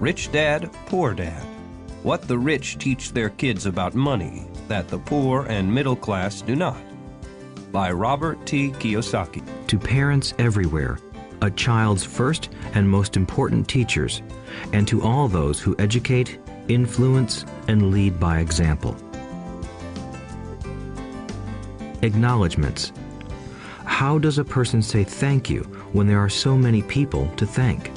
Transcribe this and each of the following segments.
Rich Dad, Poor Dad. What the rich teach their kids about money that the poor and middle class do not. By Robert Kiyosaki. To parents everywhere, a child's first and most important teachers, and to all those who educate, influence, and lead by example. Acknowledgements. How does a person say thank you when there are so many people to thank?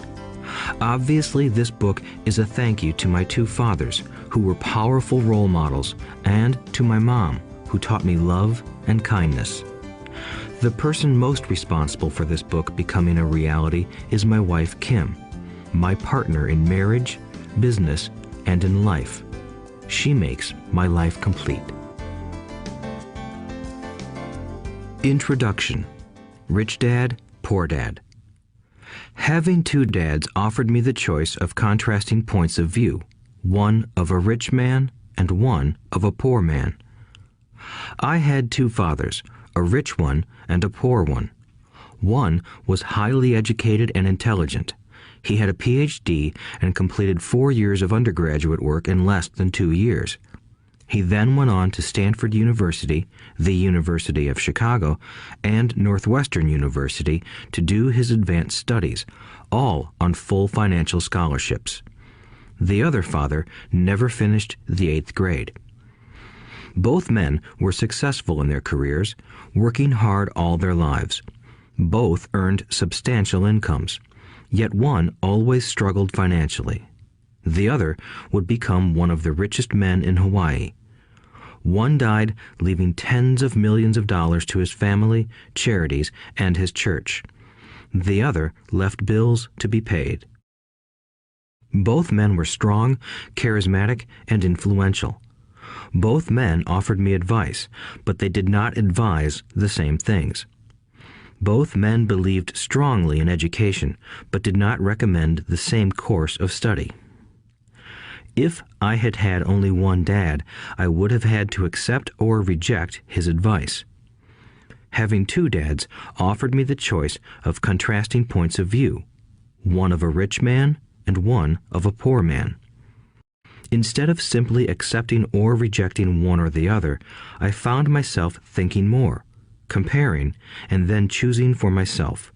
Obviously, this book is a thank you to my two fathers, who were powerful role models, and to my mom, who taught me love and kindness. The person most responsible for this book becoming a reality is my wife, Kim, my partner in marriage, business, and in life. She makes my life complete. Introduction. Rich Dad, Poor Dad. Having two dads offered me the choice of contrasting points of view, one of a rich man and one of a poor man. I had two fathers, a rich one and a poor one. One was highly educated and intelligent. He had a PhD and completed 4 years of undergraduate work in less than 2 years. He then went on to Stanford University, the University of Chicago, and Northwestern University to do his advanced studies, all on full financial scholarships. The other father never finished the 8th grade. Both men were successful in their careers, working hard all their lives. Both earned substantial incomes, yet one always struggled financially. The other would become one of the richest men in Hawaii. One died, leaving tens of millions of dollars to his family, charities, and his church. The other left bills to be paid. Both men were strong, charismatic, and influential. Both men offered me advice, but they did not advise the same things. Both men believed strongly in education, but did not recommend the same course of study. If I had had only one dad, I would have had to accept or reject his advice. Having two dads offered me the choice of contrasting points of view, one of a rich man and one of a poor man. Instead of simply accepting or rejecting one or the other, I found myself thinking more, comparing, and then choosing for myself.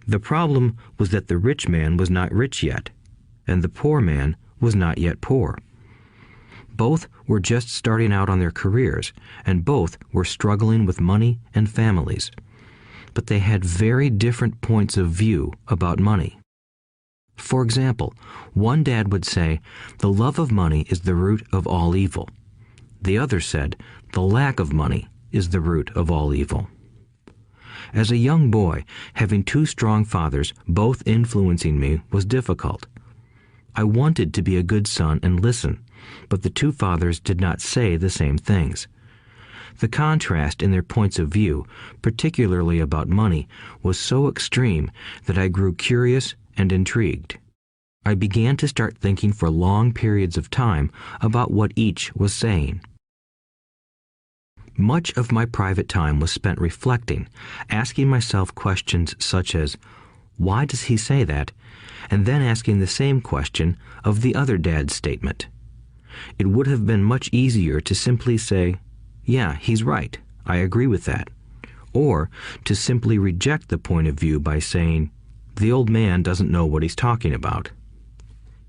The problem was that the rich man was not rich yet, and the poor man was not yet poor. Both were just starting out on their careers, and both were struggling with money and families. But they had very different points of view about money. For example, one dad would say, "The love of money is the root of all evil." The other said, "The lack of money is the root of all evil." As a young boy, having two strong fathers, both influencing me, was difficult. I wanted to be a good son and listen, but the two fathers did not say the same things. The contrast in their points of view, particularly about money, was so extreme that I grew curious and intrigued. I began to start thinking for long periods of time about what each was saying. Much of my private time was spent reflecting, asking myself questions such as, "Why does he say that?" and then asking the same question of the other dad's statement. It would have been much easier to simply say, "Yeah, he's right, I agree with that," or to simply reject the point of view by saying, "The old man doesn't know what he's talking about."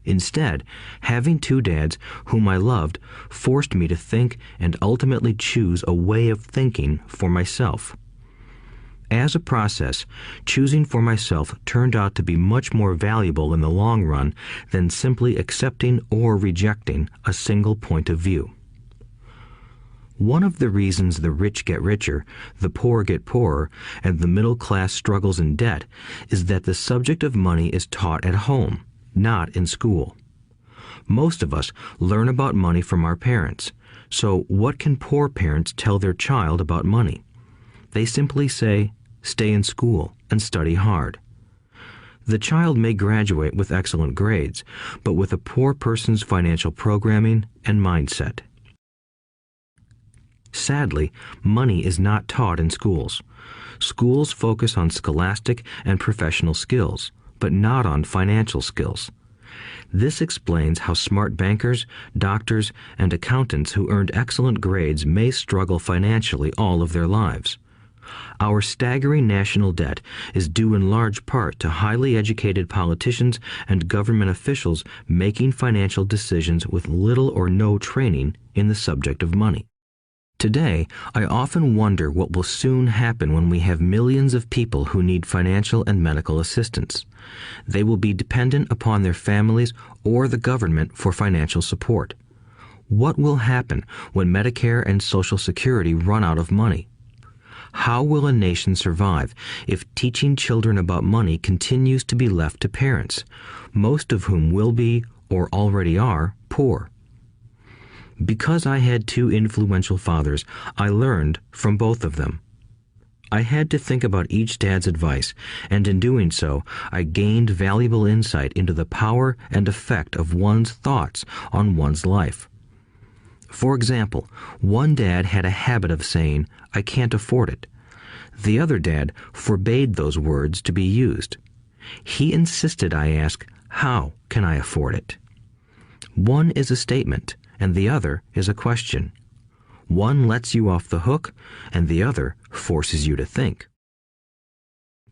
Instead, having two dads whom I loved forced me to think and ultimately choose a way of thinking for myself. As a process, choosing for myself turned out to be much more valuable in the long run than simply accepting or rejecting a single point of view. One of the reasons the rich get richer, the poor get poorer, and the middle class struggles in debt is that the subject of money is taught at home, not in school. Most of us learn about money from our parents, so what can poor parents tell their child about money? They simply say, "Stay in school and study hard." The child may graduate with excellent grades, but with a poor person's financial programming and mindset. Sadly, money is not taught in schools. Schools focus on scholastic and professional skills, but not on financial skills. This explains how smart bankers, doctors, and accountants who earned excellent grades may struggle financially all of their lives. Our staggering national debt is due in large part to highly educated politicians and government officials making financial decisions with little or no training in the subject of money. Today, I often wonder what will soon happen when we have millions of people who need financial and medical assistance. They will be dependent upon their families or the government for financial support. What will happen when Medicare and Social Security run out of money? How will a nation survive if teaching children about money continues to be left to parents, most of whom will be, or already are, poor? Because I had two influential fathers, I learned from both of them. I had to think about each dad's advice, and in doing so, I gained valuable insight into the power and effect of one's thoughts on one's life. For example, one dad had a habit of saying, "I can't afford it." The other dad forbade those words to be used. He insisted I ask, "How can I afford it?" One is a statement, and the other is a question. One lets you off the hook, and the other forces you to think.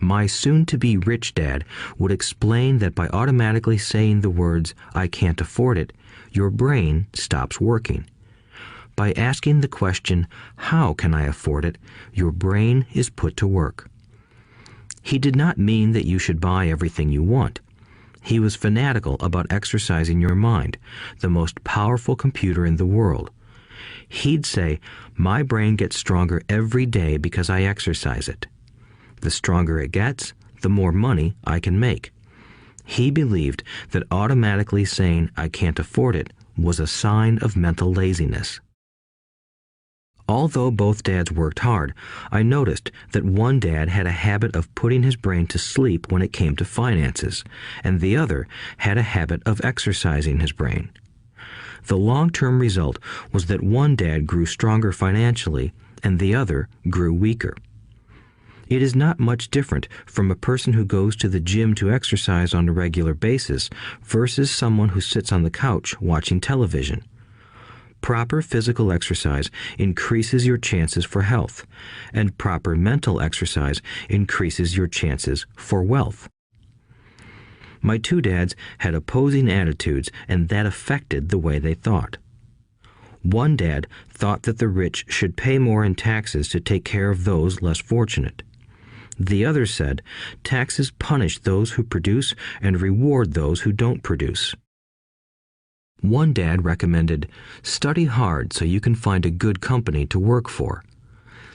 My soon-to-be rich dad would explain that by automatically saying the words, "I can't afford it," your brain stops working. By asking the question, "How can I afford it?" your brain is put to work. He did not mean that you should buy everything you want. He was fanatical about exercising your mind, the most powerful computer in the world. He'd say, "My brain gets stronger every day because I exercise it. The stronger it gets, the more money I can make." He believed that automatically saying, "I can't afford it," was a sign of mental laziness. Although both dads worked hard, I noticed that one dad had a habit of putting his brain to sleep when it came to finances, and the other had a habit of exercising his brain. The long-term result was that one dad grew stronger financially, and the other grew weaker. It is not much different from a person who goes to the gym to exercise on a regular basis versus someone who sits on the couch watching television. Proper physical exercise increases your chances for health, and proper mental exercise increases your chances for wealth. My two dads had opposing attitudes, and that affected the way they thought. One dad thought that the rich should pay more in taxes to take care of those less fortunate. The other said, taxes punish those who produce and reward those who don't produce. One dad recommended, study hard so you can find a good company to work for.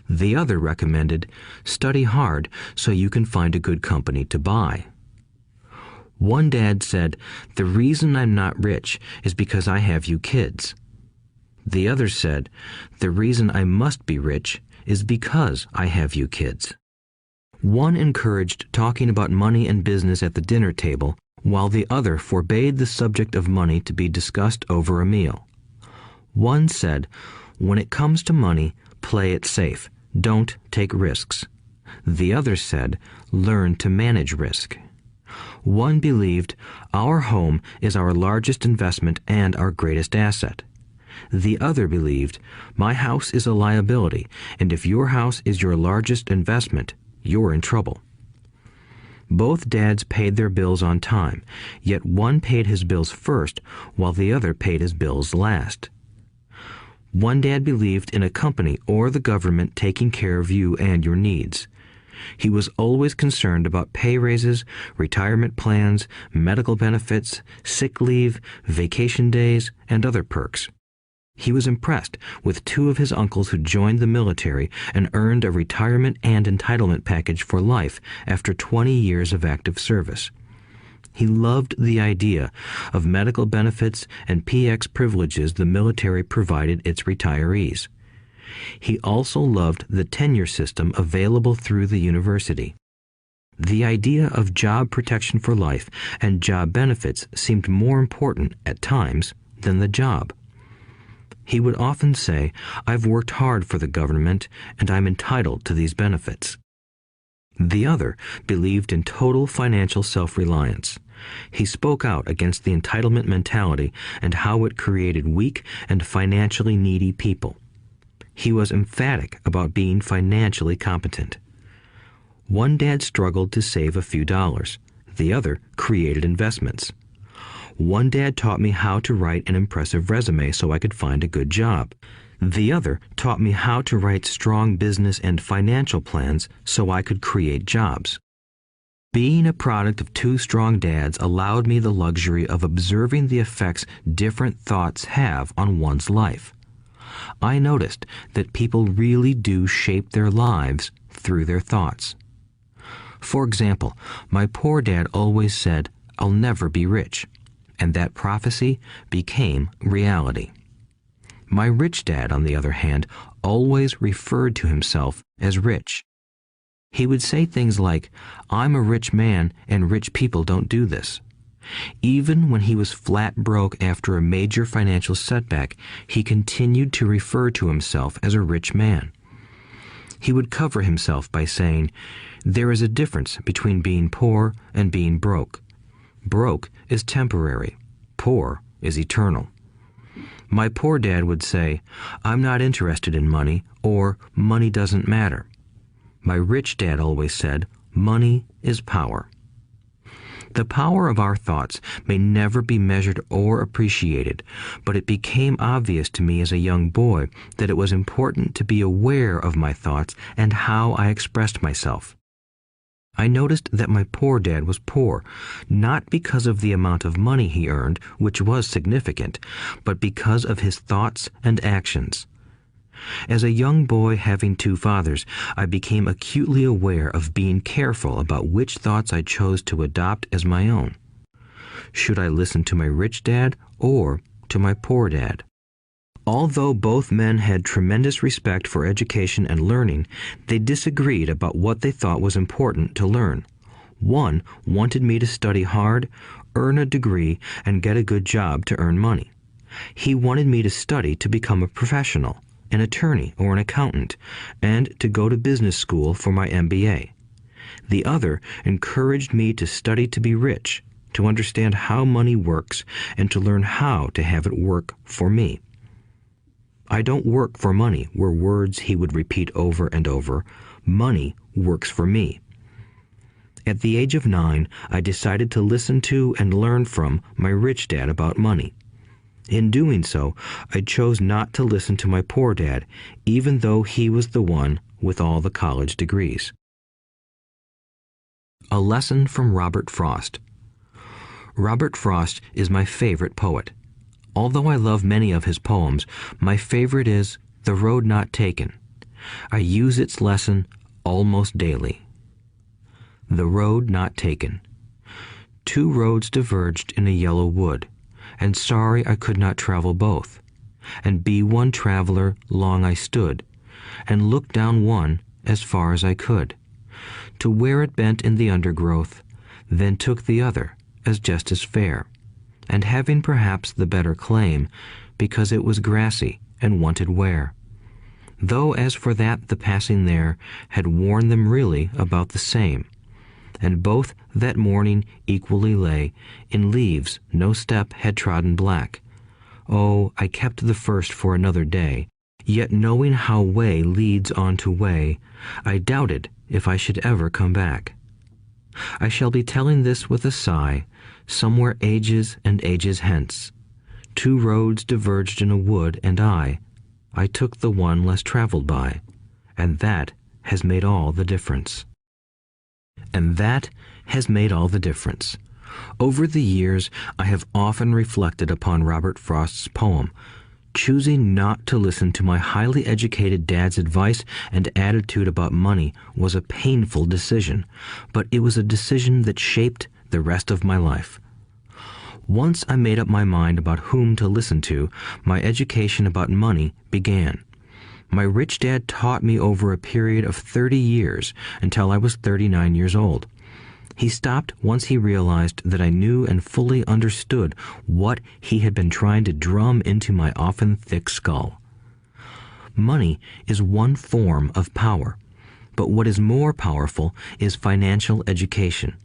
The other recommended, study hard so you can find a good company to buy. One dad said, the reason I'm not rich is because I have you kids. The other said, the reason I must be rich is because I have you kids. One encouraged talking about money and business at the dinner table, while the other forbade the subject of money to be discussed over a meal. One said, when it comes to money, play it safe, don't take risks. The other said, learn to manage risk. One believed, our home is our largest investment and our greatest asset. The other believed, my house is a liability, and if your house is your largest investment, you're in trouble. Both dads paid their bills on time, yet one paid his bills first while the other paid his bills last. One dad believed in a company or the government taking care of you and your needs. He was always concerned about pay raises, retirement plans, medical benefits, sick leave, vacation days, and other perks. He was impressed with two of his uncles who joined the military and earned a retirement and entitlement package for life after 20 years of active service. He loved the idea of medical benefits and PX privileges the military provided its retirees. He also loved the tenure system available through the university. The idea of job protection for life and job benefits seemed more important at times than the job. He would often say, I've worked hard for the government and I'm entitled to these benefits. The other believed in total financial self-reliance. He spoke out against the entitlement mentality and how it created weak and financially needy people. He was emphatic about being financially competent. One dad struggled to save a few dollars. The other created investments. One dad taught me how to write an impressive resume so I could find a good job. The other taught me how to write strong business and financial plans so I could create jobs. Being a product of two strong dads allowed me the luxury of observing the effects different thoughts have on one's life. I noticed that people really do shape their lives through their thoughts. For example, my poor dad always said, "I'll never be rich," and that prophecy became reality. My rich dad, on the other hand, always referred to himself as rich. He would say things like, "I'm a rich man and rich people don't do this." Even when he was flat broke after a major financial setback, he continued to refer to himself as a rich man. He would cover himself by saying, "There is a difference between being poor and being broke. Broke is temporary. Poor is eternal." My poor dad would say, "I'm not interested in money," or "money doesn't matter." My rich dad always said, "Money is power." The power of our thoughts may never be measured or appreciated, but it became obvious to me as a young boy that it was important to be aware of my thoughts and how I expressed myself. I noticed that my poor dad was poor, not because of the amount of money he earned, which was significant, but because of his thoughts and actions. As a young boy having two fathers, I became acutely aware of being careful about which thoughts I chose to adopt as my own. Should I listen to my rich dad or to my poor dad? Although both men had tremendous respect for education and learning, they disagreed about what they thought was important to learn. One wanted me to study hard, earn a degree, and get a good job to earn money. He wanted me to study to become a professional, an attorney or an accountant, and to go to business school for my MBA. The other encouraged me to study to be rich, to understand how money works, and to learn how to have it work for me. "I don't work for money" were words he would repeat over and over. "Money works for me." At the age of 9, I decided to listen to and learn from my rich dad about money. In doing so, I chose not to listen to my poor dad, even though he was the one with all the college degrees. A lesson from Robert Frost. Robert Frost is my favorite poet. Although I love many of his poems, my favorite is "The Road Not Taken." I use its lesson almost daily. The Road Not Taken. Two roads diverged in a yellow wood, and sorry I could not travel both. And be one traveler long I stood, and looked down one as far as I could, to where it bent in the undergrowth, then took the other as just as fair, and having perhaps the better claim, because it was grassy and wanted wear. Though as for that the passing there had worn them really about the same, and both that morning equally lay in leaves no step had trodden black. Oh, I kept the first for another day, yet knowing how way leads on to way, I doubted if I should ever come back. I shall be telling this with a sigh, somewhere ages and ages hence. Two roads diverged in a wood, and I took the one less traveled by, and that has made all the difference. And that has made all the difference. Over the years, I have often reflected upon Robert Frost's poem. Choosing not to listen to my highly educated dad's advice and attitude about money was a painful decision, but it was a decision that shaped the rest of my life. Once I made up my mind about whom to listen to, my education about money began. My rich dad taught me over a period of 30 years until I was 39 years old. He stopped once he realized that I knew and fully understood what he had been trying to drum into my often thick skull. Money is one form of power, but what is more powerful is financial education.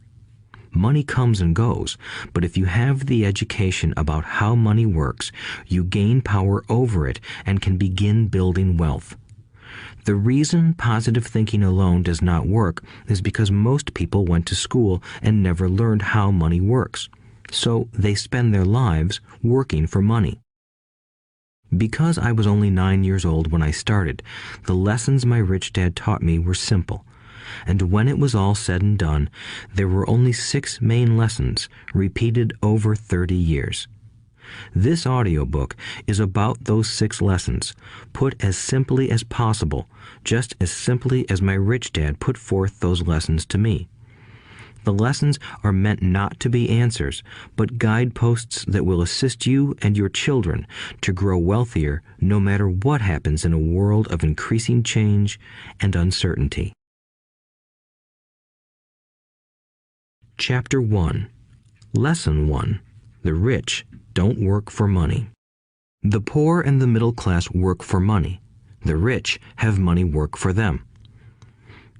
Money comes and goes, but if you have the education about how money works, you gain power over it and can begin building wealth. The reason positive thinking alone does not work is because most people went to school and never learned how money works, so they spend their lives working for money. Because I was only 9 years old when I started, the lessons my rich dad taught me were simple, and when it was all said and done, there were only 6 main lessons repeated over 30 years. This audiobook is about those 6 lessons, put as simply as possible, just as simply as my rich dad put forth those lessons to me. The lessons are meant not to be answers, but guideposts that will assist you and your children to grow wealthier no matter what happens in a world of increasing change and uncertainty. Chapter 1. Lesson 1. The rich don't work for money. The poor and the middle class work for money. The rich have money work for them.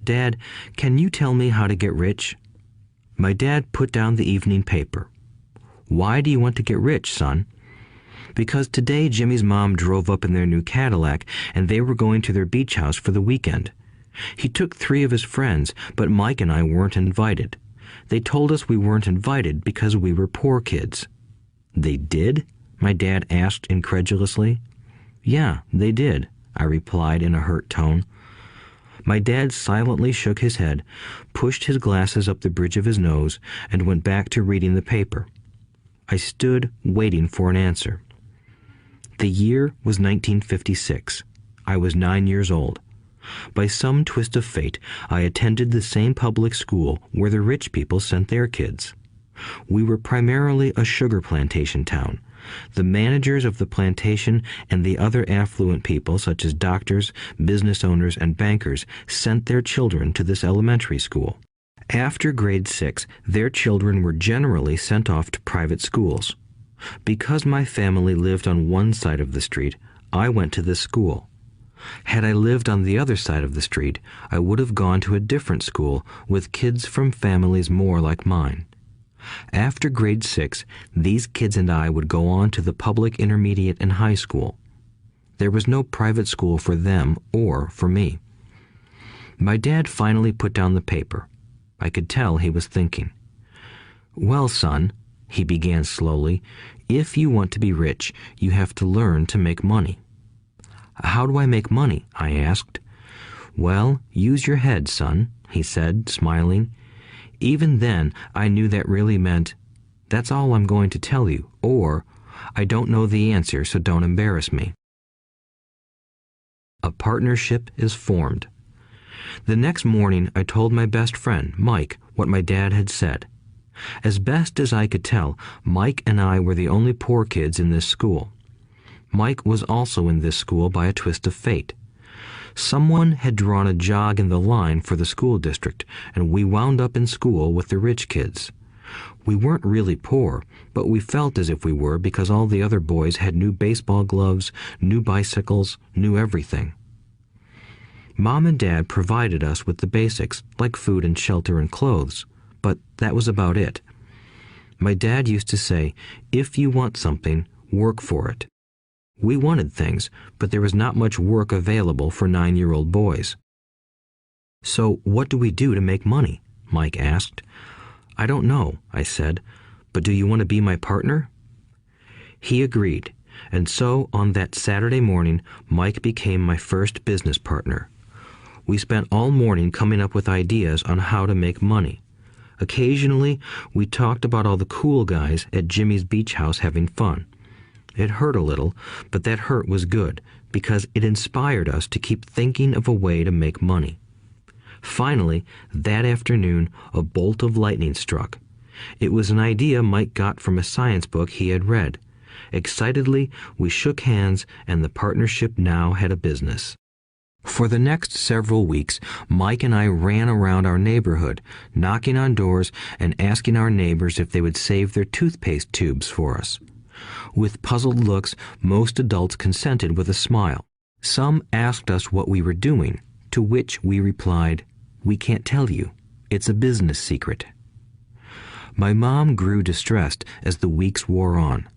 Dad, can you tell me how to get rich? My dad put down the evening paper. Why do you want to get rich, son? Because today Jimmy's mom drove up in their new Cadillac and they were going to their beach house for the weekend. He took 3 of his friends, but Mike and I weren't invited. They told us we weren't invited because we were poor kids. They did? My dad asked incredulously. Yeah, they did, I replied in a hurt tone. My dad silently shook his head, pushed his glasses up the bridge of his nose, and went back to reading the paper. I stood waiting for an answer. The year was 1956. I was 9 years old. By some twist of fate, I attended the same public school where the rich people sent their kids. We were primarily a sugar plantation town. The managers of the plantation and the other affluent people, such as doctors, business owners, and bankers, sent their children to this elementary school. After grade 6, their children were generally sent off to private schools. Because my family lived on one side of the street, I went to this school. Had I lived on the other side of the street, I would have gone to a different school with kids from families more like mine. After grade 6, these kids and I would go on to the public intermediate and high school. There was no private school for them or for me. My dad finally put down the paper. I could tell he was thinking. Well, son, he began slowly, if you want to be rich, you have to learn to make money. How do I make money? I asked. Well, use your head, son, he said, smiling. Even then, I knew that really meant, that's all I'm going to tell you, or, I don't know the answer, so don't embarrass me. A partnership is formed. The next morning, I told my best friend, Mike, what my dad had said. As best as I could tell, Mike and I were the only poor kids in this school. Mike was also in this school by a twist of fate. Someone had drawn a jog in the line for the school district, and we wound up in school with the rich kids. We weren't really poor, but we felt as if we were because all the other boys had new baseball gloves, new bicycles, new everything. Mom and Dad provided us with the basics, like food and shelter and clothes, but that was about it. My dad used to say, if you want something, work for it. We wanted things, but there was not much work available for 9-year-old boys. So what do we do to make money? Mike asked. I don't know, I said, but do you want to be my partner? He agreed, and so on that Saturday morning, Mike became my first business partner. We spent all morning coming up with ideas on how to make money. Occasionally, we talked about all the cool guys at Jimmy's beach house having fun. It hurt a little, but that hurt was good, because it inspired us to keep thinking of a way to make money. Finally, that afternoon, a bolt of lightning struck. It was an idea Mike got from a science book he had read. Excitedly, we shook hands, and the partnership now had a business. For the next several weeks, Mike and I ran around our neighborhood, knocking on doors and asking our neighbors if they would save their toothpaste tubes for us. With puzzled looks, most adults consented with a smile. Some asked us what we were doing, to which we replied, "We can't tell you. It's a business secret." My mom grew distressed as the weeks wore on.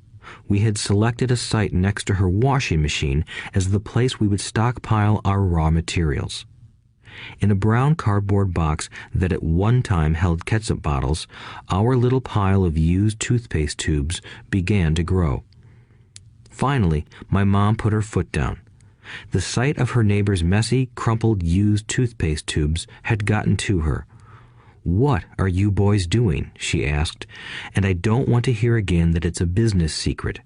We had selected a site next to her washing machine as the place we would stockpile our raw materials. In a brown cardboard box that at one time held ketchup bottles, our little pile of used toothpaste tubes began to grow. Finally, my mom put her foot down. The sight of her neighbor's messy, crumpled used toothpaste tubes had gotten to her. "What are you boys doing?" she asked, "and I don't want to hear again that it's a business secret.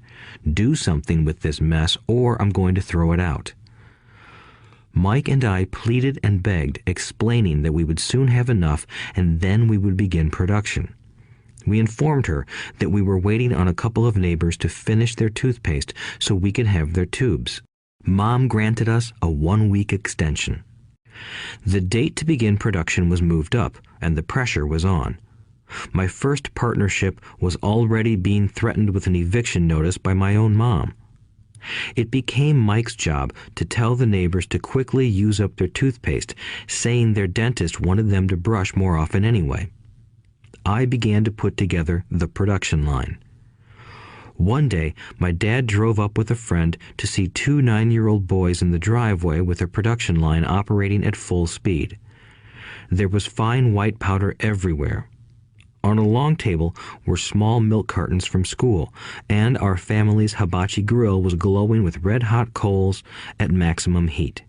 Do something with this mess or I'm going to throw it out." Mike and I pleaded and begged, explaining that we would soon have enough and then we would begin production. We informed her that we were waiting on a couple of neighbors to finish their toothpaste so we could have their tubes. Mom granted us a 1-week extension. The date to begin production was moved up, and the pressure was on. My first partnership was already being threatened with an eviction notice by my own mom. It became Mike's job to tell the neighbors to quickly use up their toothpaste, saying their dentist wanted them to brush more often anyway. I began to put together the production line. One day, my dad drove up with a friend to see 2 9-year-old boys in the driveway with a production line operating at full speed. There was fine white powder everywhere. On a long table were small milk cartons from school, and our family's hibachi grill was glowing with red-hot coals at maximum heat.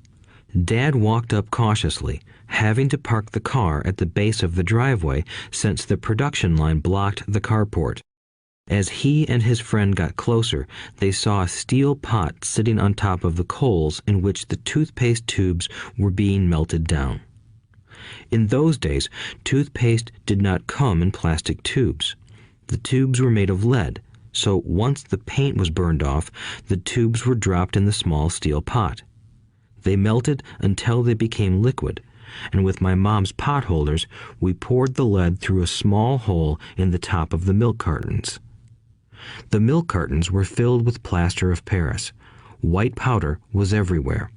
Dad walked up cautiously, having to park the car at the base of the driveway since the production line blocked the carport. As he and his friend got closer, they saw a steel pot sitting on top of the coals in which the toothpaste tubes were being melted down. In those days, toothpaste did not come in plastic tubes. The tubes were made of lead, so once the paint was burned off, the tubes were dropped in the small steel pot. They melted until they became liquid, and with my mom's pot holders, we poured the lead through a small hole in the top of the milk cartons. The milk cartons were filled with plaster of Paris. White powder was everywhere.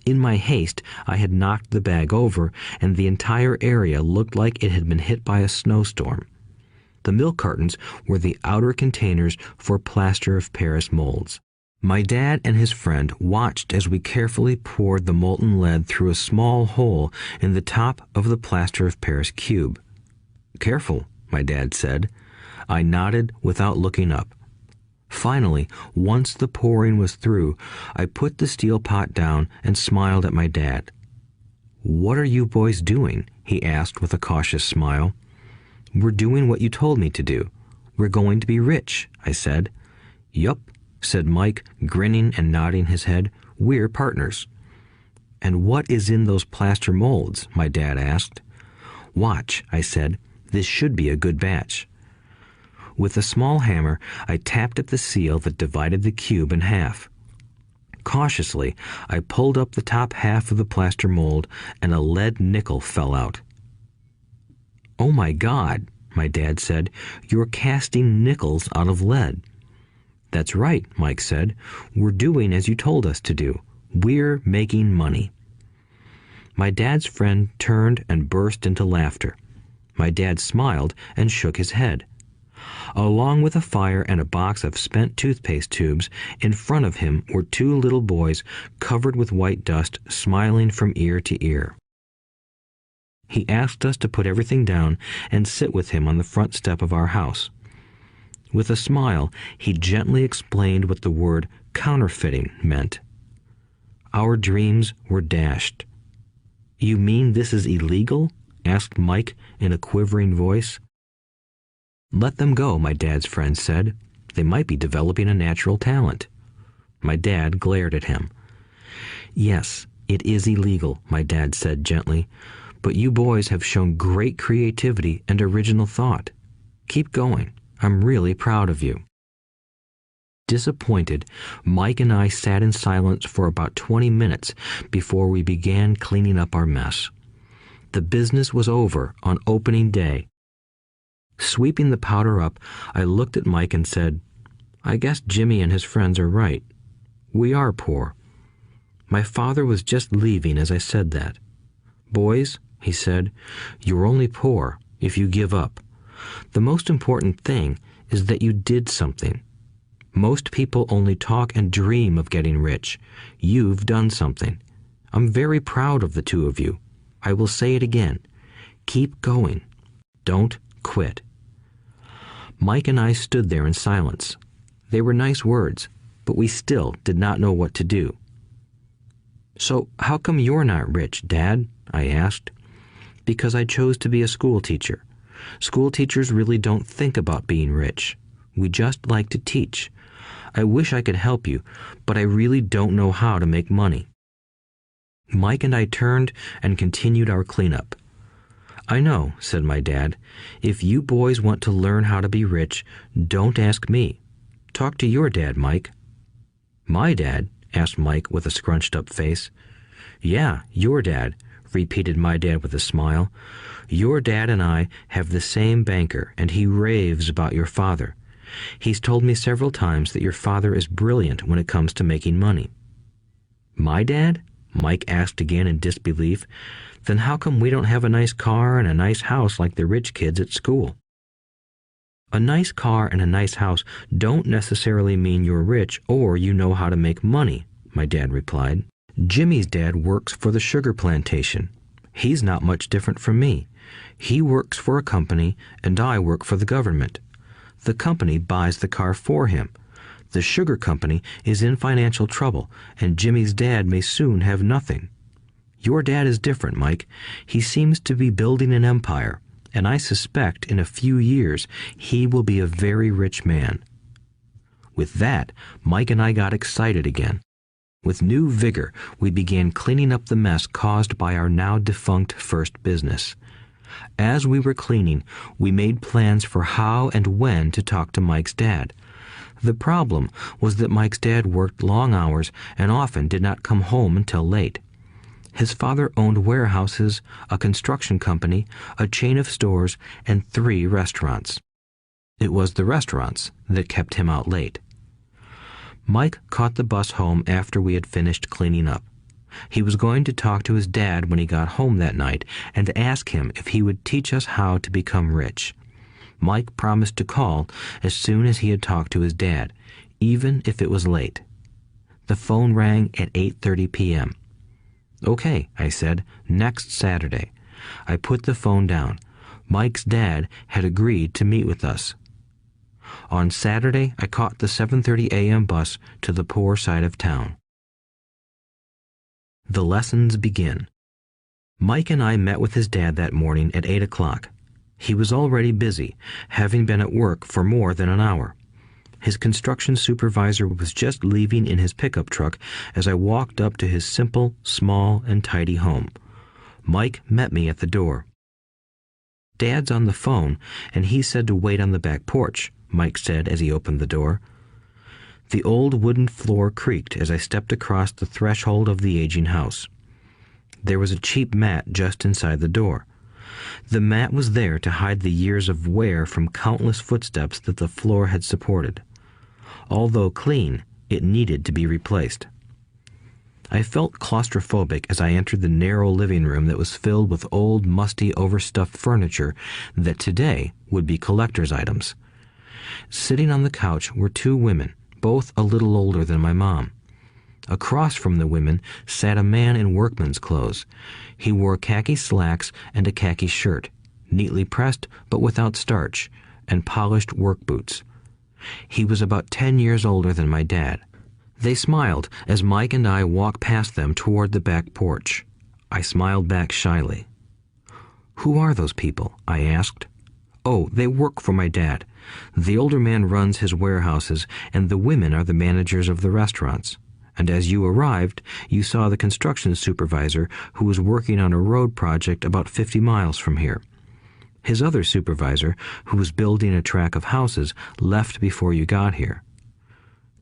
In my haste, I had knocked the bag over, and the entire area looked like it had been hit by a snowstorm. The milk cartons were the outer containers for plaster of Paris molds. My dad and his friend watched as we carefully poured the molten lead through a small hole in the top of the plaster of Paris cube. "Careful," my dad said. I nodded without looking up. Finally, once the pouring was through, I put the steel pot down and smiled at my dad. "What are you boys doing?" he asked with a cautious smile. "We're doing what you told me to do. We're going to be rich," I said. "Yup," said Mike, grinning and nodding his head. "We're partners." "And what is in those plaster molds?" my dad asked. "Watch," I said. "This should be a good batch." With a small hammer, I tapped at the seal that divided the cube in half. Cautiously, I pulled up the top half of the plaster mold, and a lead nickel fell out. "Oh my God," my dad said, "you're casting nickels out of lead." "That's right," Mike said. "We're doing as you told us to do. We're making money." My dad's friend turned and burst into laughter. My dad smiled and shook his head. Along with a fire and a box of spent toothpaste tubes, in front of him were 2 little boys covered with white dust, smiling from ear to ear. He asked us to put everything down and sit with him on the front step of our house. With a smile, he gently explained what the word counterfeiting meant. Our dreams were dashed. "You mean this is illegal?" asked Mike in a quivering voice. "Let them go," my dad's friend said. "They might be developing a natural talent." My dad glared at him. "Yes, it is illegal," my dad said gently, "but you boys have shown great creativity and original thought. Keep going. I'm really proud of you." Disappointed, Mike and I sat in silence for about 20 minutes before we began cleaning up our mess. The business was over on opening day. Sweeping the powder up, I looked at Mike and said, "I guess Jimmy and his friends are right. We are poor." My father was just leaving as I said that. "Boys," he said, "you're only poor if you give up. The most important thing is that you did something. Most people only talk and dream of getting rich. You've done something. I'm very proud of the two of you. I will say it again. Keep going. Don't quit. Mike and I stood there in silence. They were nice words, but we still did not know what to do. "So how come you're not rich, Dad?" I asked. "Because I chose to be a school teacher. School teachers really don't think about being rich. We just like to teach. I wish I could help you, but I really don't know how to make money." Mike and I turned and continued our cleanup. "I know," said my dad. "If you boys want to learn how to be rich, don't ask me. Talk to your dad, Mike." "My dad?" asked Mike with a scrunched-up face. "Yeah, your dad," repeated my dad with a smile. "Your dad and I have the same banker, and he raves about your father. He's told me several times that your father is brilliant when it comes to making money." "My dad?" Mike asked again in disbelief. "Then how come we don't have a nice car and a nice house like the rich kids at school?" "A nice car and a nice house don't necessarily mean you're rich or you know how to make money," my dad replied. "Jimmy's dad works for the sugar plantation. He's not much different from me. He works for a company and I work for the government. The company buys the car for him. The sugar company is in financial trouble and Jimmy's dad may soon have nothing. Your dad is different, Mike. He seems to be building an empire, and I suspect in a few years he will be a very rich man." With that, Mike and I got excited again. With new vigor, we began cleaning up the mess caused by our now defunct first business. As we were cleaning, we made plans for how and when to talk to Mike's dad. The problem was that Mike's dad worked long hours and often did not come home until late. His father owned warehouses, a construction company, a chain of stores, and 3 restaurants. It was the restaurants that kept him out late. Mike caught the bus home after we had finished cleaning up. He was going to talk to his dad when he got home that night and ask him if he would teach us how to become rich. Mike promised to call as soon as he had talked to his dad, even if it was late. The phone rang at 8:30 p.m. "Okay," I said, "next Saturday." I put the phone down. Mike's dad had agreed to meet with us. On Saturday, I caught the 7:30 a.m. bus to the poor side of town. The lessons begin. Mike and I met with his dad that morning at 8 o'clock. He was already busy, having been at work for more than an hour. His construction supervisor was just leaving in his pickup truck as I walked up to his simple, small, and tidy home. Mike met me at the door. "Dad's on the phone, and he said to wait on the back porch," Mike said as he opened the door. The old wooden floor creaked as I stepped across the threshold of the aging house. There was a cheap mat just inside the door. The mat was there to hide the years of wear from countless footsteps that the floor had supported. Although clean, it needed to be replaced. I felt claustrophobic as I entered the narrow living room that was filled with old, musty, overstuffed furniture that today would be collector's items. Sitting on the couch were 2 women, both a little older than my mom. Across from the women sat a man in workman's clothes. He wore khaki slacks and a khaki shirt, neatly pressed but without starch, and polished work boots. He was about 10 years older than my dad. They smiled as Mike and I walked past them toward the back porch. I smiled back shyly. "Who are those people?" I asked. "Oh, they work for my dad. The older man runs his warehouses, and the women are the managers of the restaurants. And as you arrived, you saw the construction supervisor who was working on a road project about 50 miles from here. His other supervisor, who was building a track of houses, left before you got here."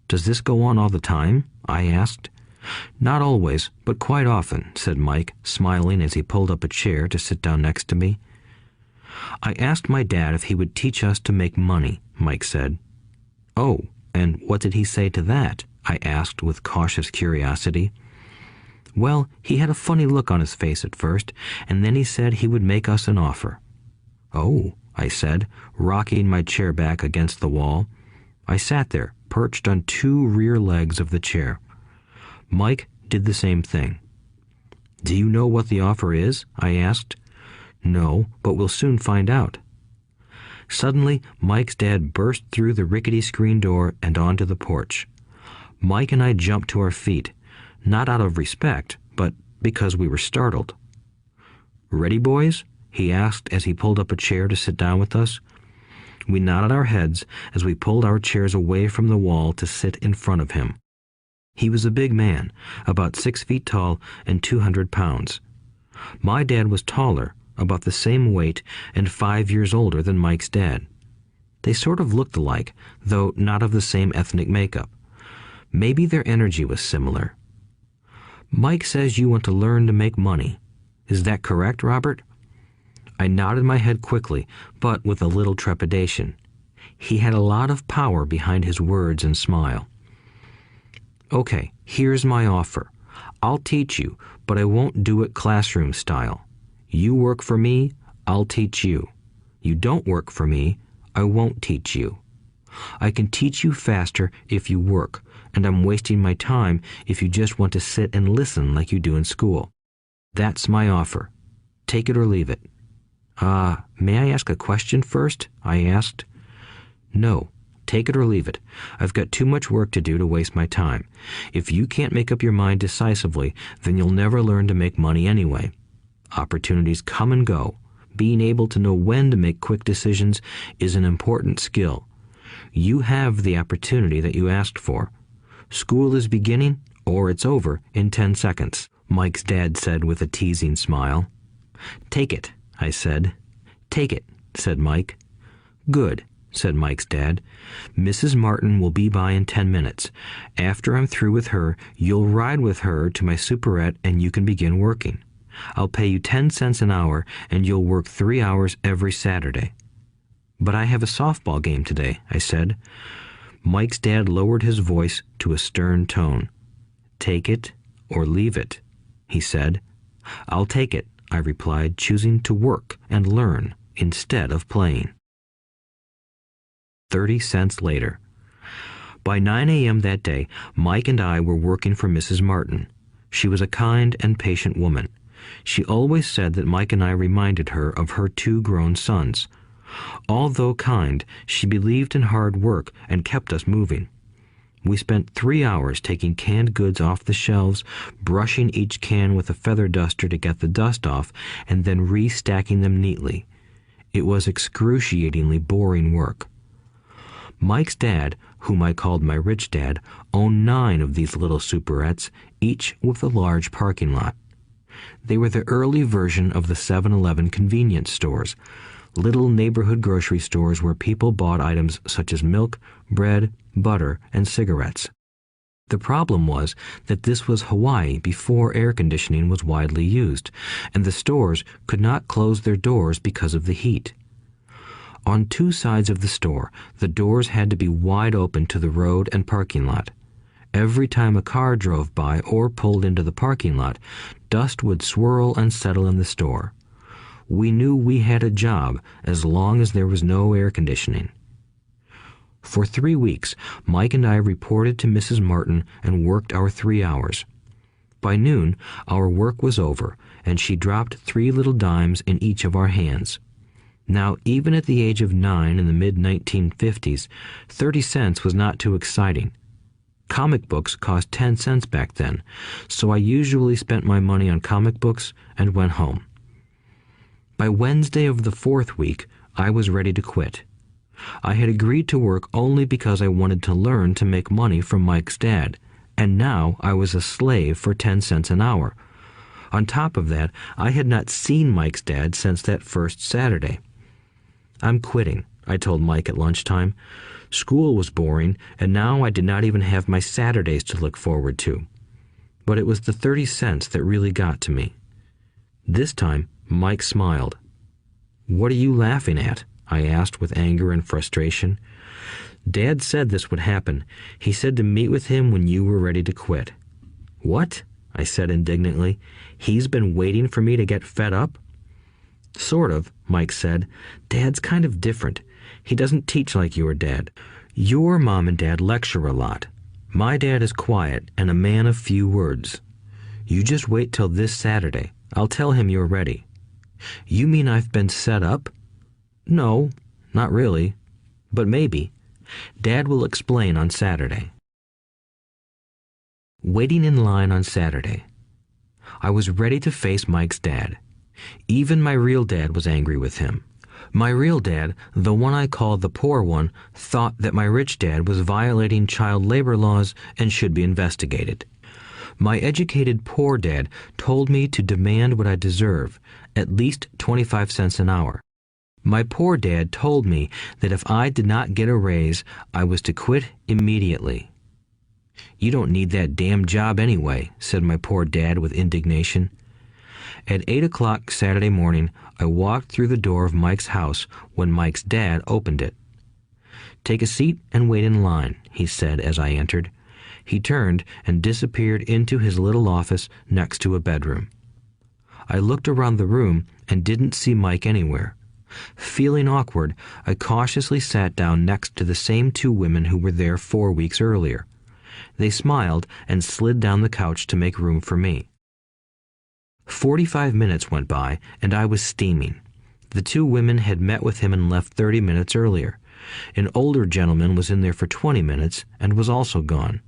"Does this go on all the time?" I asked. "Not always, but quite often," said Mike, smiling as he pulled up a chair to sit down next to me. "I asked my dad if he would teach us to make money," Mike said. "Oh, and what did he say to that?" I asked with cautious curiosity. "Well, he had a funny look on his face at first, and then he said he would make us an offer." "Oh," I said, rocking my chair back against the wall. I sat there, perched on two rear legs of the chair. Mike did the same thing. "Do you know what the offer is?" I asked. "No, but we'll soon find out." Suddenly, Mike's dad burst through the rickety screen door and onto the porch. Mike and I jumped to our feet, not out of respect, but because we were startled. "Ready, boys?" he asked as he pulled up a chair to sit down with us. We nodded our heads as we pulled our chairs away from the wall to sit in front of him. He was a big man, about 6 feet tall and 200 pounds. My dad was taller, about the same weight, and 5 years older than Mike's dad. They sort of looked alike, though not of the same ethnic makeup. Maybe their energy was similar. "Mike says you want to learn to make money. Is that correct, Robert?" I nodded my head quickly, but with a little trepidation. He had a lot of power behind his words and smile. "Okay, here's my offer. I'll teach you, but I won't do it classroom style. You work for me, I'll teach you. You don't work for me, I won't teach you. I can teach you faster if you work, and I'm wasting my time if you just want to sit and listen like you do in school. That's my offer. Take it or leave it." May I ask a question first?" I asked. "No. Take it or leave it. I've got too much work to do to waste my time. If you can't make up your mind decisively, then you'll never learn to make money anyway. Opportunities come and go. Being able to know when to make quick decisions is an important skill. You have the opportunity that you asked for. School is beginning, or it's over, in 10 seconds, Mike's dad said with a teasing smile. "Take it," I said. "Take it," said Mike. "Good," said Mike's dad. "Mrs. Martin will be by in 10 minutes. After I'm through with her, you'll ride with her to my superette and you can begin working. I'll pay you 10 cents an hour and you'll work 3 hours every Saturday." "But I have a softball game today," I said. Mike's dad lowered his voice to a stern tone. "Take it or leave it," he said. "I'll take it," I replied, choosing to work and learn instead of playing. 30 cents later. By 9 a.m. that day, Mike and I were working for Mrs. Martin. She was a kind and patient woman. She always said that Mike and I reminded her of her 2 grown sons. Although kind, she believed in hard work and kept us moving. We spent 3 hours taking canned goods off the shelves, brushing each can with a feather duster to get the dust off, and then restacking them neatly. It was excruciatingly boring work. Mike's dad, whom I called my rich dad, owned 9 of these little superettes, each with a large parking lot. They were the early version of the 7-Eleven convenience stores, little neighborhood grocery stores where people bought items such as milk, bread, butter, and cigarettes. The problem was that this was Hawaii before air conditioning was widely used, and the stores could not close their doors because of the heat. On 2 sides of the store, the doors had to be wide open to the road and parking lot. Every time a car drove by or pulled into the parking lot, dust would swirl and settle in the store. We knew we had a job as long as there was no air conditioning. For 3 weeks, Mike and I reported to Mrs. Martin and worked our 3 hours. By noon, our work was over, and she dropped 3 little dimes in each of our hands. Now, even at the age of 9 in the mid-1950s, 30 cents was not too exciting. Comic books cost 10 cents back then, so I usually spent my money on comic books and went home. By Wednesday of the 4th week, I was ready to quit. I had agreed to work only because I wanted to learn to make money from Mike's dad, and now I was a slave for 10 cents an hour. On top of that, I had not seen Mike's dad since that first Saturday. "I'm quitting," I told Mike at lunchtime. School was boring, and now I did not even have my Saturdays to look forward to. But it was the 30 cents that really got to me. This time, Mike smiled. "What are you laughing at?" I asked with anger and frustration. "Dad said this would happen. He said to meet with him when you were ready to quit." "What?" I said indignantly. "He's been waiting for me to get fed up?" Sort of, Mike said. Dad's kind of different. He doesn't teach like your dad. Your mom and dad lecture a lot. My dad is quiet and a man of few words. You just wait till this Saturday. I'll tell him you're ready. You mean I've been set up? No, not really. But maybe. Dad will explain on Saturday. Waiting in line on Saturday. I was ready to face Mike's dad. Even my real dad was angry with him. My real dad, the one I called the poor one, thought that my rich dad was violating child labor laws and should be investigated. My educated poor dad told me to demand what I deserve, at least 25 cents an hour. My poor dad told me that if I did not get a raise, I was to quit immediately. You don't need that damn job anyway, said my poor dad with indignation. At 8 o'clock Saturday morning, I walked through the door of Mike's house when Mike's dad opened it. Take a seat and wait in line, he said as I entered. He turned and disappeared into his little office next to a bedroom. I looked around the room and didn't see Mike anywhere. Feeling awkward, I cautiously sat down next to the same two women who were there 4 weeks earlier. They smiled and slid down the couch to make room for me. 45 minutes went by, and I was steaming. The two women had met with him and left 30 minutes earlier. An older gentleman was in there for 20 minutes and was also gone.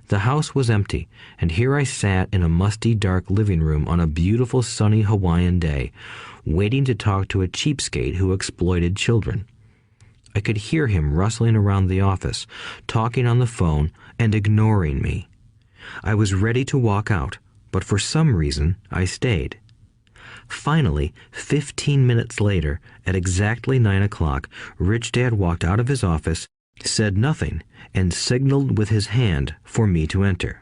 The house was empty, and here I sat in a musty, dark living room on a beautiful, sunny Hawaiian day, waiting to talk to a cheapskate who exploited children. I could hear him rustling around the office, talking on the phone, and ignoring me. I was ready to walk out, but for some reason I stayed. Finally, 15 minutes later, at exactly 9 o'clock, Rich Dad walked out of his office, said nothing, and signaled with his hand for me to enter.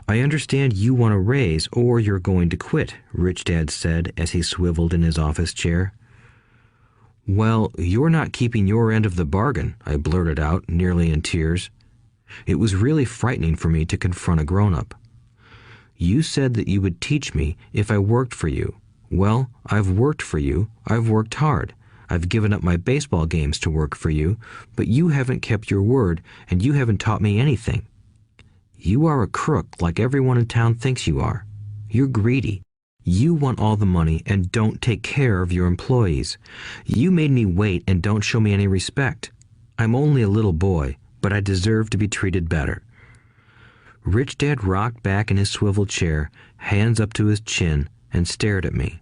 I understand you want a raise or you're going to quit, Rich Dad said as he swiveled in his office chair. Well, you're not keeping your end of the bargain, I blurted out, nearly in tears. It was really frightening for me to confront a grown-up. You said that you would teach me if I worked for you. Well, I've worked for you. I've worked hard. I've given up my baseball games to work for you, but you haven't kept your word, and you haven't taught me anything. You are a crook like everyone in town thinks you are. You're greedy. You want all the money and don't take care of your employees. You made me wait and don't show me any respect. I'm only a little boy, but I deserve to be treated better. Rich Dad rocked back in his swivel chair, hands up to his chin, and stared at me.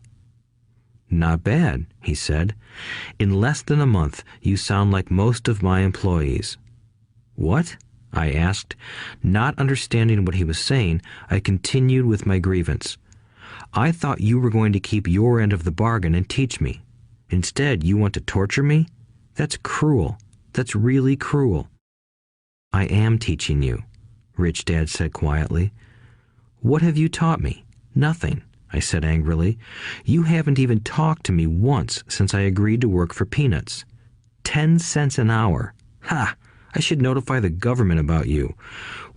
Not bad, he said. In less than a month, you sound like most of my employees. What? I asked. Not understanding what he was saying, I continued with my grievance. I thought you were going to keep your end of the bargain and teach me. Instead, you want to torture me? That's cruel. That's really cruel. I am teaching you, Rich Dad said quietly. What have you taught me? Nothing, I said angrily. You haven't even talked to me once since I agreed to work for peanuts. 10 cents an hour. Ha! I should notify the government about you.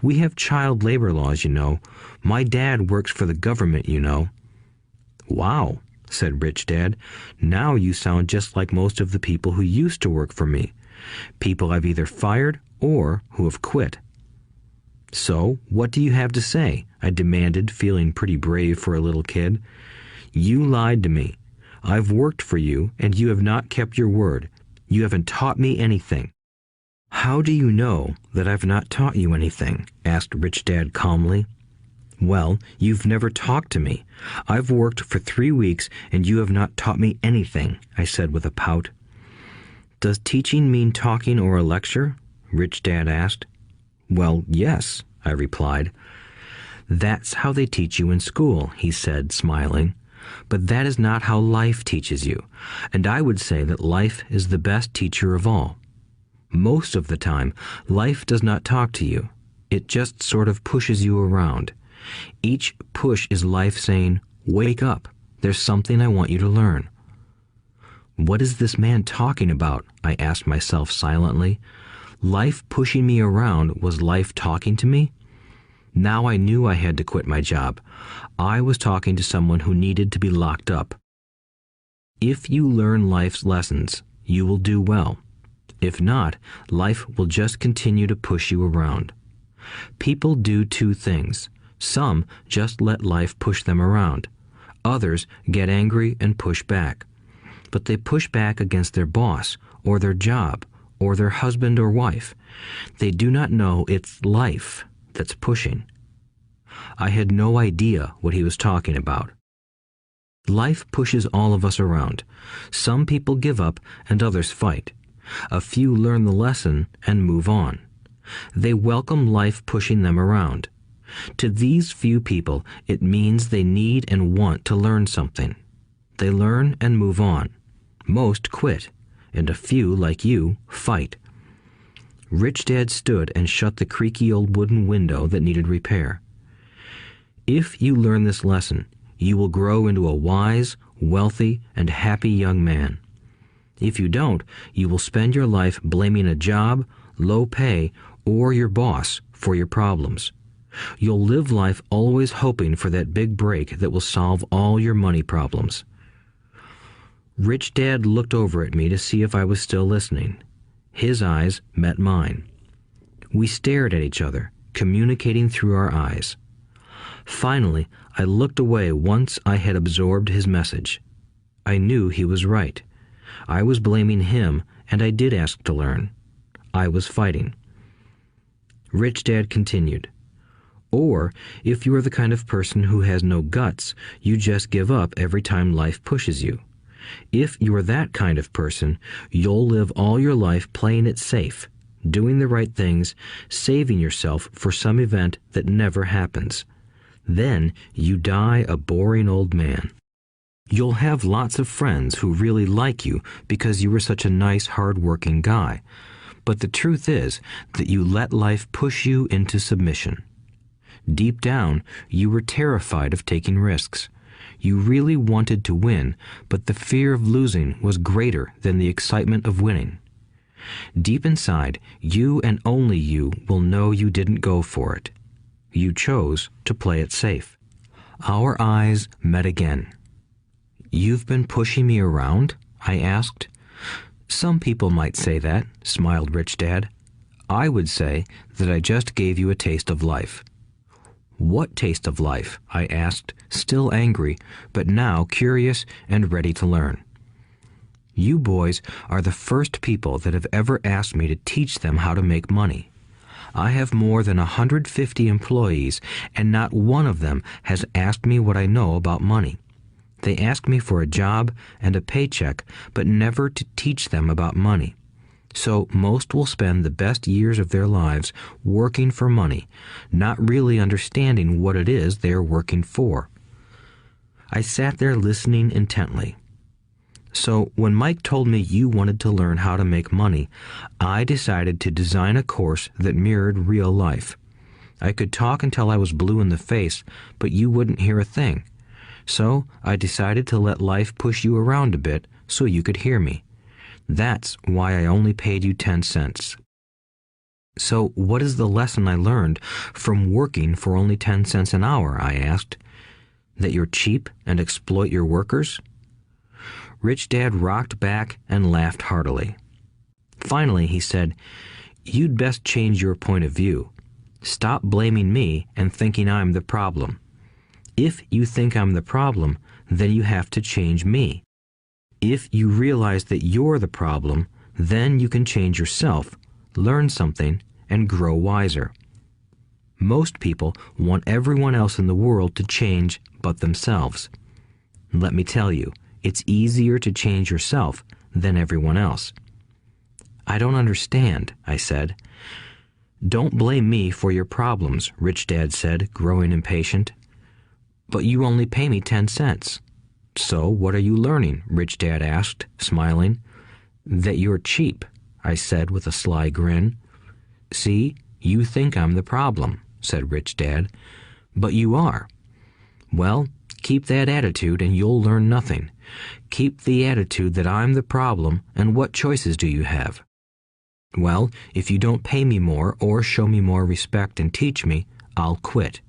We have child labor laws, you know. My dad works for the government, you know. Wow, said Rich Dad. Now you sound just like most of the people who used to work for me. People I've either fired or who have quit. So, what do you have to say? I demanded, feeling pretty brave for a little kid. You lied to me. I've worked for you, and you have not kept your word. You haven't taught me anything. How do you know that I've not taught you anything? Asked Rich Dad calmly. Well, you've never talked to me. I've worked for 3 weeks, and you have not taught me anything, I said with a pout. Does teaching mean talking or a lecture? Rich Dad asked. Well, yes, I replied. That's how they teach you in school, he said, smiling. But that is not how life teaches you, and I would say that life is the best teacher of all. Most of the time, life does not talk to you. It just sort of pushes you around. Each push is life saying, wake up, there's something I want you to learn. What is this man talking about? I asked myself silently. Life pushing me around was life talking to me? Now I knew I had to quit my job. I was talking to someone who needed to be locked up. If you learn life's lessons, you will do well. If not, life will just continue to push you around. People do two things. Some just let life push them around. Others get angry and push back. But they push back against their boss, or their job, or their husband or wife. They do not know it's life that's pushing. I had no idea what he was talking about. Life pushes all of us around. Some people give up and others fight. A few learn the lesson and move on. They welcome life pushing them around. To these few people, it means they need and want to learn something. They learn and move on. Most quit, and a few, like you, fight. Rich Dad stood and shut the creaky old wooden window that needed repair. If you learn this lesson, you will grow into a wise, wealthy, and happy young man. If you don't, you will spend your life blaming a job, low pay, or your boss for your problems. You'll live life always hoping for that big break that will solve all your money problems. Rich Dad looked over at me to see if I was still listening. His eyes met mine. We stared at each other, communicating through our eyes. Finally, I looked away once I had absorbed his message. I knew he was right. I was blaming him, and I did ask to learn. I was fighting. Rich Dad continued. Or, if you are the kind of person who has no guts, you just give up every time life pushes you. If you are that kind of person, you'll live all your life playing it safe, doing the right things, saving yourself for some event that never happens. Then you die a boring old man. You'll have lots of friends who really like you because you were such a nice, hard-working guy. But the truth is that you let life push you into submission. Deep down, you were terrified of taking risks. You really wanted to win, but the fear of losing was greater than the excitement of winning. Deep inside, you and only you will know you didn't go for it. You chose to play it safe. Our eyes met again. "You've been pushing me around?" I asked. "Some people might say that," smiled Rich Dad. "I would say that I just gave you a taste of life." "What taste of life?" I asked, still angry, but now curious and ready to learn. "You boys are the first people that have ever asked me to teach them how to make money. I have more than 150 employees, and not one of them has asked me what I know about money. They ask me for a job and a paycheck, but never to teach them about money. So most will spend the best years of their lives working for money, not really understanding what it is they are working for." I sat there listening intently. "So when Mike told me you wanted to learn how to make money, I decided to design a course that mirrored real life. I could talk until I was blue in the face, but you wouldn't hear a thing. So I decided to let life push you around a bit so you could hear me. That's why I only paid you 10 cents. "So what is the lesson I learned from working for only 10 cents an hour?" I asked. "That you're cheap and exploit your workers?" Rich Dad rocked back and laughed heartily. Finally, he said, "You'd best change your point of view. Stop blaming me and thinking I'm the problem. If you think I'm the problem, then you have to change me. If you realize that you're the problem, then you can change yourself, learn something, and grow wiser. Most people want everyone else in the world to change but themselves. Let me tell you, it's easier to change yourself than everyone else." "I don't understand," I said. "Don't blame me for your problems," Rich Dad said, growing impatient. "But you only pay me 10 cents. "So what are you learning?" Rich Dad asked, smiling. "That you're cheap," I said with a sly grin. "See, you think I'm the problem," said Rich Dad. "But you are. Well, keep that attitude and you'll learn nothing. Keep the attitude that I'm the problem, and what choices do you have?" "Well, if you don't pay me more or show me more respect and teach me, I'll quit."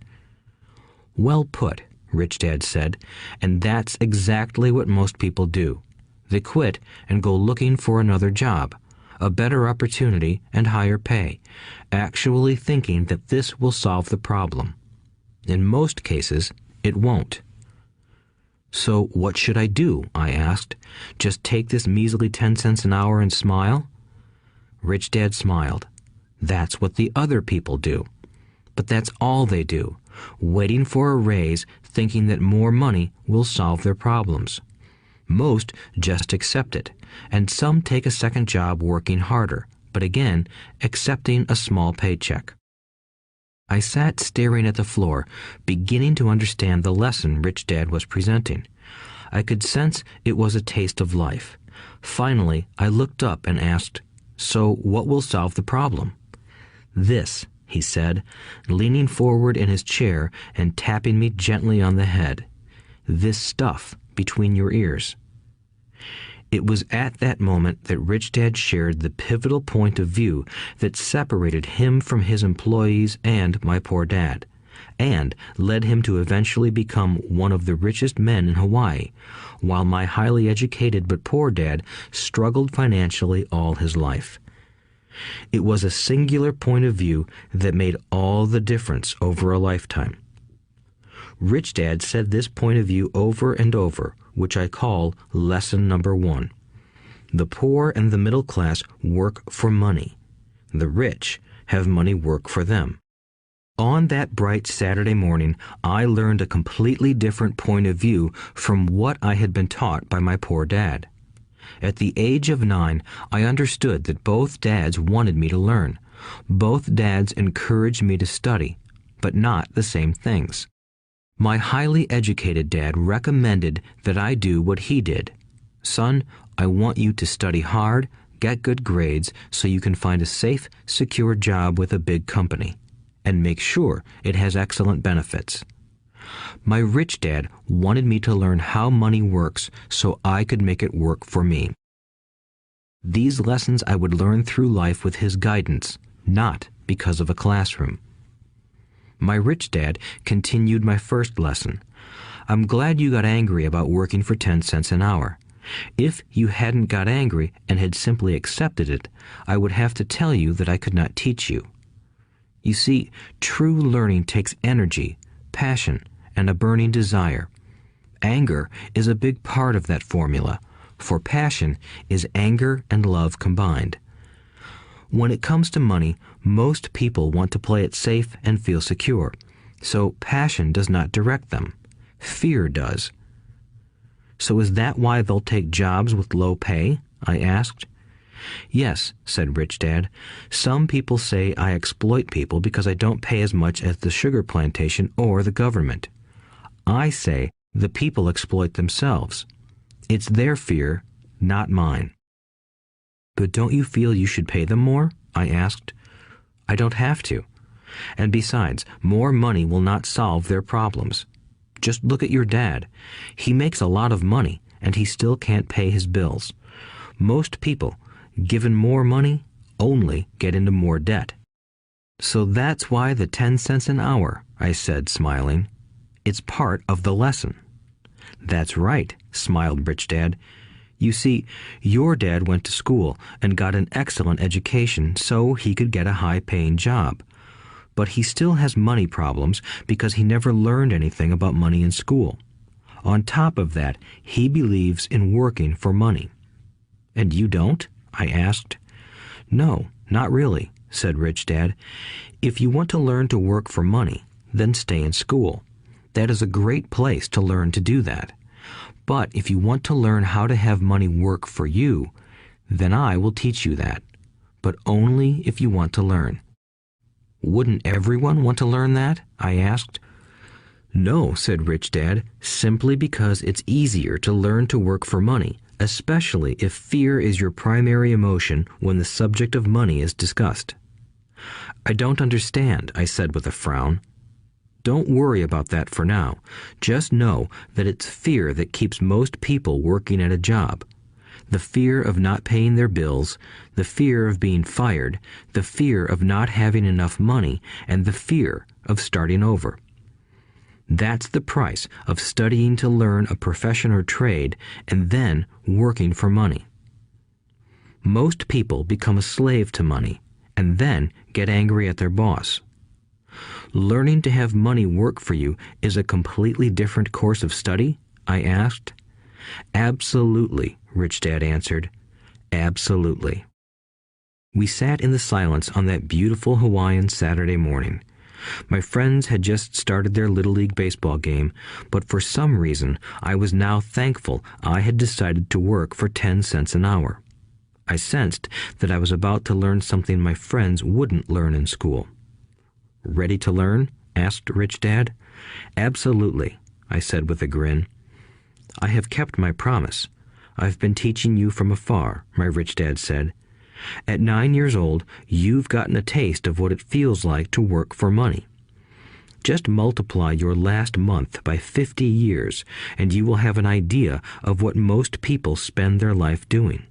"Well put," Rich Dad said, "and that's exactly what most people do. They quit and go looking for another job, a better opportunity and higher pay, actually thinking that this will solve the problem. In most cases, it won't. So what should I do? I asked. Just take this measly 10 cents an hour and smile? Rich Dad smiled. That's what the other people do. But that's all they do, waiting for a raise, thinking that more money will solve their problems. Most just accept it, and some take a second job working harder, but again, accepting a small paycheck. I sat staring at the floor, beginning to understand the lesson Rich Dad was presenting. I could sense it was a taste of life. Finally, I looked up and asked, "So what will solve the problem?" "This," he said, leaning forward in his chair and tapping me gently on the head. "This stuff between your ears." It was at that moment that Rich Dad shared the pivotal point of view that separated him from his employees and my poor dad, and led him to eventually become one of the richest men in Hawaii, while my highly educated but poor dad struggled financially all his life. It was a singular point of view that made all the difference over a lifetime. Rich Dad said this point of view over and over, which I call lesson number 1. The poor and the middle class work for money. The rich have money work for them. On that bright Saturday morning, I learned a completely different point of view from what I had been taught by my poor dad. At the age of 9, I understood that both dads wanted me to learn. Both dads encouraged me to study, but not the same things. My highly educated dad recommended that I do what he did. "Son, I want you to study hard, get good grades so you can find a safe, secure job with a big company, and make sure it has excellent benefits." My rich dad wanted me to learn how money works so I could make it work for me. These lessons I would learn through life with his guidance, not because of a classroom. My rich dad continued my first lesson. "I'm glad you got angry about working for 10 cents an hour. If you hadn't got angry and had simply accepted it, I would have to tell you that I could not teach you. You see, true learning takes energy, passion, and a burning desire. Anger is a big part of that formula, for passion is anger and love combined. When it comes to money, most people want to play it safe and feel secure, so passion does not direct them. Fear does." "So is that why they'll take jobs with low pay?" I asked. "Yes," said Rich Dad. "Some people say I exploit people because I don't pay as much as the sugar plantation or the government. I say the people exploit themselves. It's their fear, not mine." "But don't you feel you should pay them more?" I asked. "I don't have to. And besides, more money will not solve their problems. Just look at your dad. He makes a lot of money, and he still can't pay his bills. Most people, given more money, only get into more debt." "So that's why the 10 cents an hour," I said, smiling. "It's part of the lesson." "That's right," smiled Rich Dad. "You see, your dad went to school and got an excellent education so he could get a high-paying job. But he still has money problems because he never learned anything about money in school. On top of that, he believes in working for money." "And you don't?" I asked. "No, not really," said Rich Dad. "If you want to learn to work for money, then stay in school. That is a great place to learn to do that. But if you want to learn how to have money work for you, then I will teach you that. But only if you want to learn." "Wouldn't everyone want to learn that?" I asked. "No," said Rich Dad, "simply because it's easier to learn to work for money, especially if fear is your primary emotion when the subject of money is discussed." "I don't understand," I said with a frown. "Don't worry about that for now. Just know that it's fear that keeps most people working at a job. The fear of not paying their bills, the fear of being fired, the fear of not having enough money, and the fear of starting over. That's the price of studying to learn a profession or trade and then working for money. Most people become a slave to money and then get angry at their boss. Learning to have money work for you is a completely different course of study? I asked. Absolutely, Rich Dad answered. Absolutely. We sat in the silence on that beautiful Hawaiian Saturday morning. My friends had just started their Little League baseball game, but for some reason I was now thankful I had decided to work for 10 cents an hour. I sensed that I was about to learn something my friends wouldn't learn in school. Ready to learn? Asked Rich Dad. Absolutely, I said with a grin. I have kept my promise. I've been teaching you from afar, my Rich Dad said. At 9 years old, you've gotten a taste of what it feels like to work for money. Just multiply your last month by 50 years, and you will have an idea of what most people spend their life doing.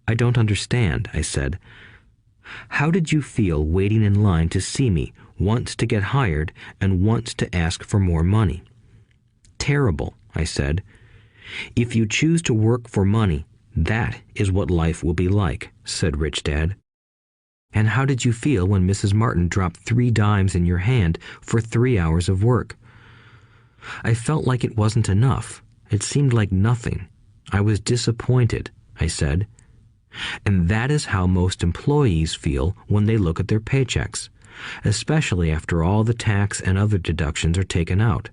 I don't understand, I said. How did you feel waiting in line to see me, once to get hired and once to ask for more money? Terrible, I said. If you choose to work for money, that is what life will be like, said Rich Dad. And how did you feel when Mrs. Martin dropped 3 dimes in your hand for 3 hours of work? I felt like it wasn't enough. It seemed like nothing. I was disappointed, I said. And that is how most employees feel when they look at their paychecks, especially after all the tax and other deductions are taken out.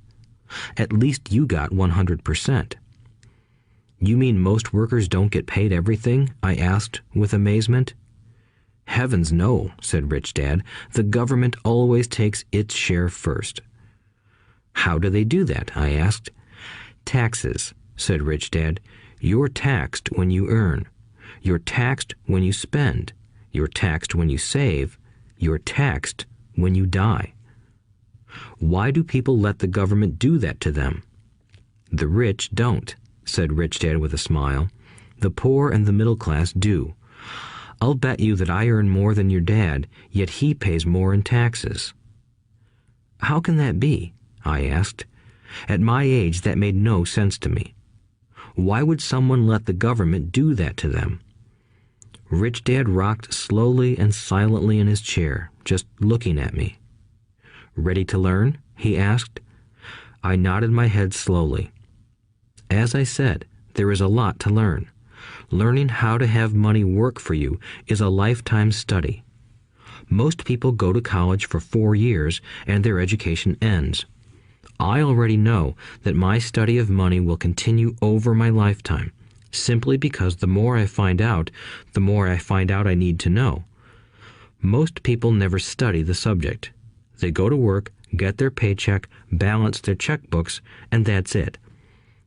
At least you got 100%. You mean most workers don't get paid everything? I asked with amazement. Heavens no, said Rich Dad. The government always takes its share first. How do they do that? I asked. Taxes, said Rich Dad. You're taxed when you earn. You're taxed when you spend. You're taxed when you save. You're taxed when you die. Why do people let the government do that to them? The rich don't, said Rich Dad with a smile. The poor and the middle class do. I'll bet you that I earn more than your dad, yet he pays more in taxes. How can that be? I asked. At my age, that made no sense to me. Why would someone let the government do that to them? Rich Dad rocked slowly and silently in his chair, just looking at me. Ready to learn? He asked. I nodded my head slowly. As I said, there is a lot to learn. Learning how to have money work for you is a lifetime study. Most people go to college for 4 years and their education ends. I already know that my study of money will continue over my lifetime, simply because the more I find out, the more I find out I need to know. Most people never study the subject. They go to work, get their paycheck, balance their checkbooks, and that's it.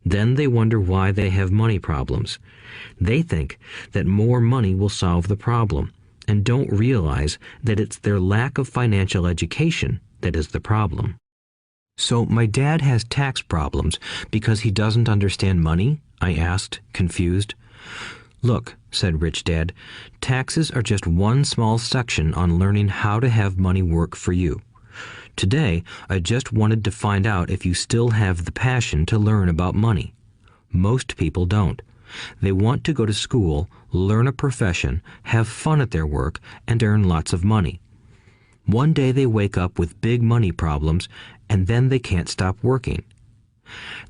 Then they wonder why they have money problems. They think that more money will solve the problem, and don't realize that it's their lack of financial education that is the problem. So my dad has tax problems because he doesn't understand money? I asked, confused. Look, said Rich Dad, taxes are just one small section on learning how to have money work for you. Today, I just wanted to find out if you still have the passion to learn about money. Most people don't. They want to go to school, learn a profession, have fun at their work, and earn lots of money. One day they wake up with big money problems, and then they can't stop working.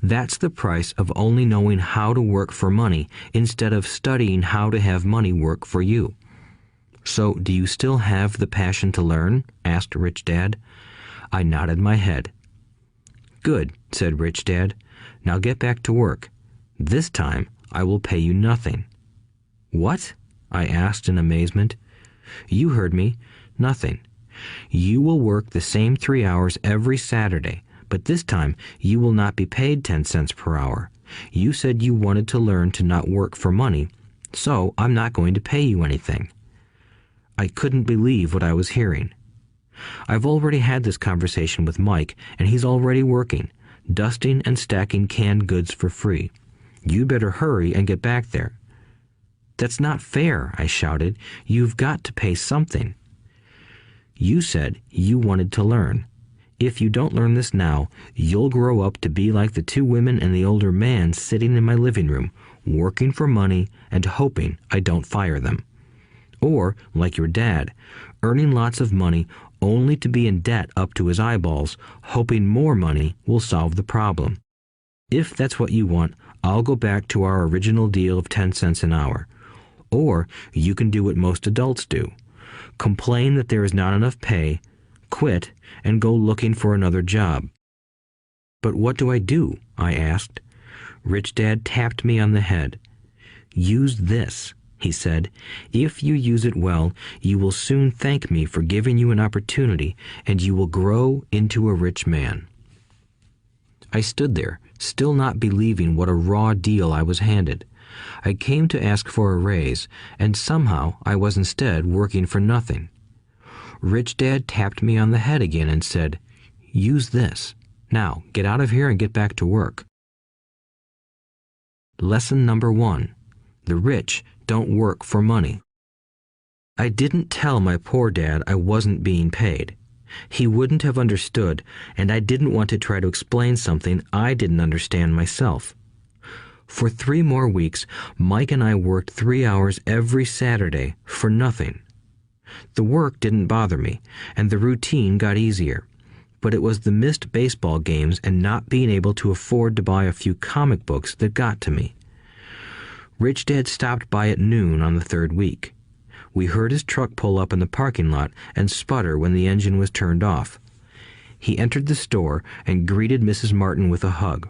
That's the price of only knowing how to work for money instead of studying how to have money work for you. So, do you still have the passion to learn? Asked Rich Dad. I nodded my head. Good, said Rich Dad. Now get back to work. This time, I will pay you nothing. What? I asked in amazement. You heard me. Nothing. You will work the same 3 hours every Saturday, but this time you will not be paid 10 cents per hour. You said you wanted to learn to not work for money, so I'm not going to pay you anything. I couldn't believe what I was hearing. I've already had this conversation with Mike, and he's already working, dusting and stacking canned goods for free. You better hurry and get back there. That's not fair, I shouted. You've got to pay something. You said you wanted to learn. If you don't learn this now, you'll grow up to be like the two women and the older man sitting in my living room, working for money and hoping I don't fire them. Or, like your dad, earning lots of money only to be in debt up to his eyeballs, hoping more money will solve the problem. If that's what you want, I'll go back to our original deal of 10 cents an hour. Or you can do what most adults do. Complain that there is not enough pay, quit, and go looking for another job. But what do I do? I asked. Rich Dad tapped me on the head. Use this, he said. If you use it well, you will soon thank me for giving you an opportunity, and you will grow into a rich man. I stood there, still not believing what a raw deal I was handed. I came to ask for a raise, and somehow I was instead working for nothing. Rich Dad tapped me on the head again and said, "Use this. Now, get out of here and get back to work." Lesson number 1. The rich don't work for money. I didn't tell my poor dad I wasn't being paid. He wouldn't have understood, and I didn't want to try to explain something I didn't understand myself. For 3 more weeks, Mike and I worked 3 hours every Saturday for nothing. The work didn't bother me, and the routine got easier. But it was the missed baseball games and not being able to afford to buy a few comic books that got to me. Rich Dad stopped by at noon on the 3rd week. We heard his truck pull up in the parking lot and sputter when the engine was turned off. He entered the store and greeted Mrs. Martin with a hug.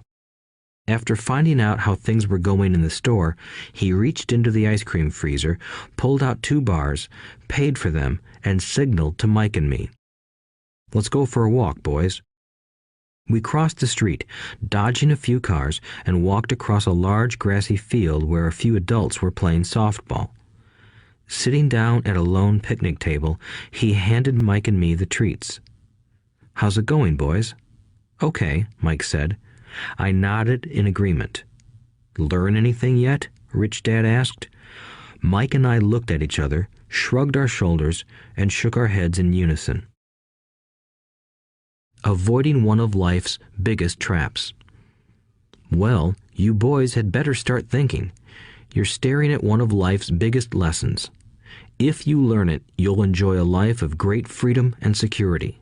After finding out how things were going in the store, he reached into the ice cream freezer, pulled out 2 bars, paid for them, and signaled to Mike and me. "Let's go for a walk, boys." We crossed the street, dodging a few cars, and walked across a large grassy field where a few adults were playing softball. Sitting down at a lone picnic table, he handed Mike and me the treats. "How's it going, boys?" "Okay," Mike said. I nodded in agreement. "Learn anything yet?" Rich Dad asked. Mike and I looked at each other, shrugged our shoulders, and shook our heads in unison. Avoiding one of life's biggest traps. Well, you boys had better start thinking. You're staring at one of life's biggest lessons. If you learn it, you'll enjoy a life of great freedom and security.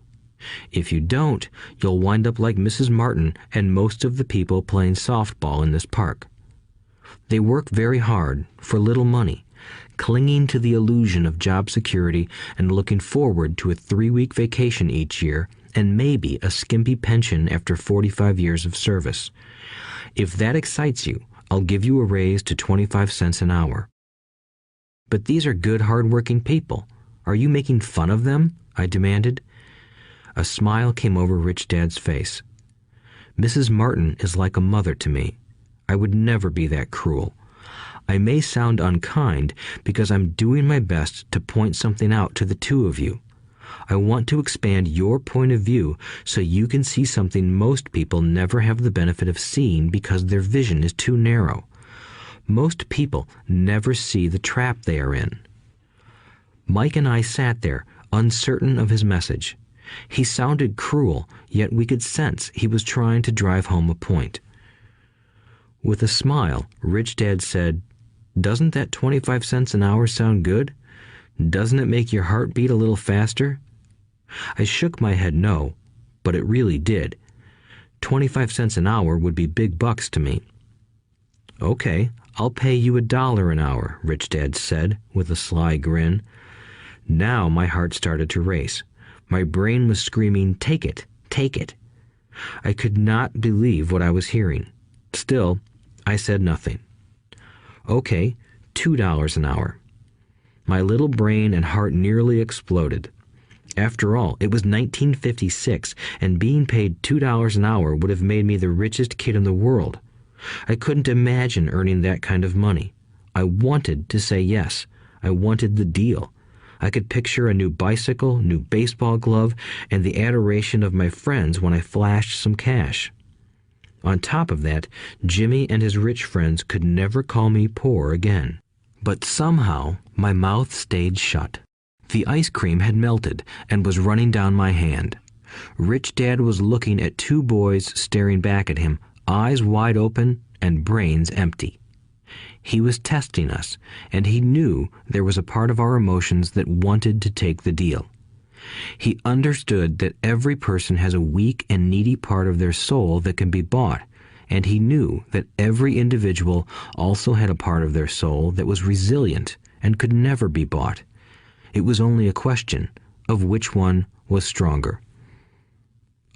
If you don't, you'll wind up like Mrs. Martin and most of the people playing softball in this park. They work very hard for little money, clinging to the illusion of job security and looking forward to a 3-week vacation each year and maybe a skimpy pension after 45 years of service. If that excites you, I'll give you a raise to 25 cents an hour. But these are good, hard-working people. Are you making fun of them? I demanded. A smile came over Rich Dad's face. Mrs. Martin is like a mother to me. I would never be that cruel. I may sound unkind because I'm doing my best to point something out to the two of you. I want to expand your point of view so you can see something most people never have the benefit of seeing because their vision is too narrow. Most people never see the trap they are in. Mike and I sat there, uncertain of his message. He sounded cruel, yet we could sense he was trying to drive home a point. With a smile, Rich Dad said, "Doesn't that 25 cents an hour sound good? Doesn't it make your heart beat a little faster?" I shook my head no, but it really did. 25 cents an hour would be big bucks to me. "Okay, I'll pay you $1 an hour," Rich Dad said with a sly grin. Now my heart started to race. My brain was screaming, "Take it, take it." I could not believe what I was hearing. Still, I said nothing. "Okay, $2 an hour." My little brain and heart nearly exploded. After all, it was 1956, and being paid $2 an hour would have made me the richest kid in the world. I couldn't imagine earning that kind of money. I wanted to say yes. I wanted the deal. I could picture a new bicycle, new baseball glove, and the adoration of my friends when I flashed some cash. On top of that, Jimmy and his rich friends could never call me poor again. But somehow, my mouth stayed shut. The ice cream had melted and was running down my hand. Rich Dad was looking at two boys staring back at him, eyes wide open and brains empty. He was testing us, and he knew there was a part of our emotions that wanted to take the deal. He understood that every person has a weak and needy part of their soul that can be bought, and he knew that every individual also had a part of their soul that was resilient and could never be bought. It was only a question of which one was stronger.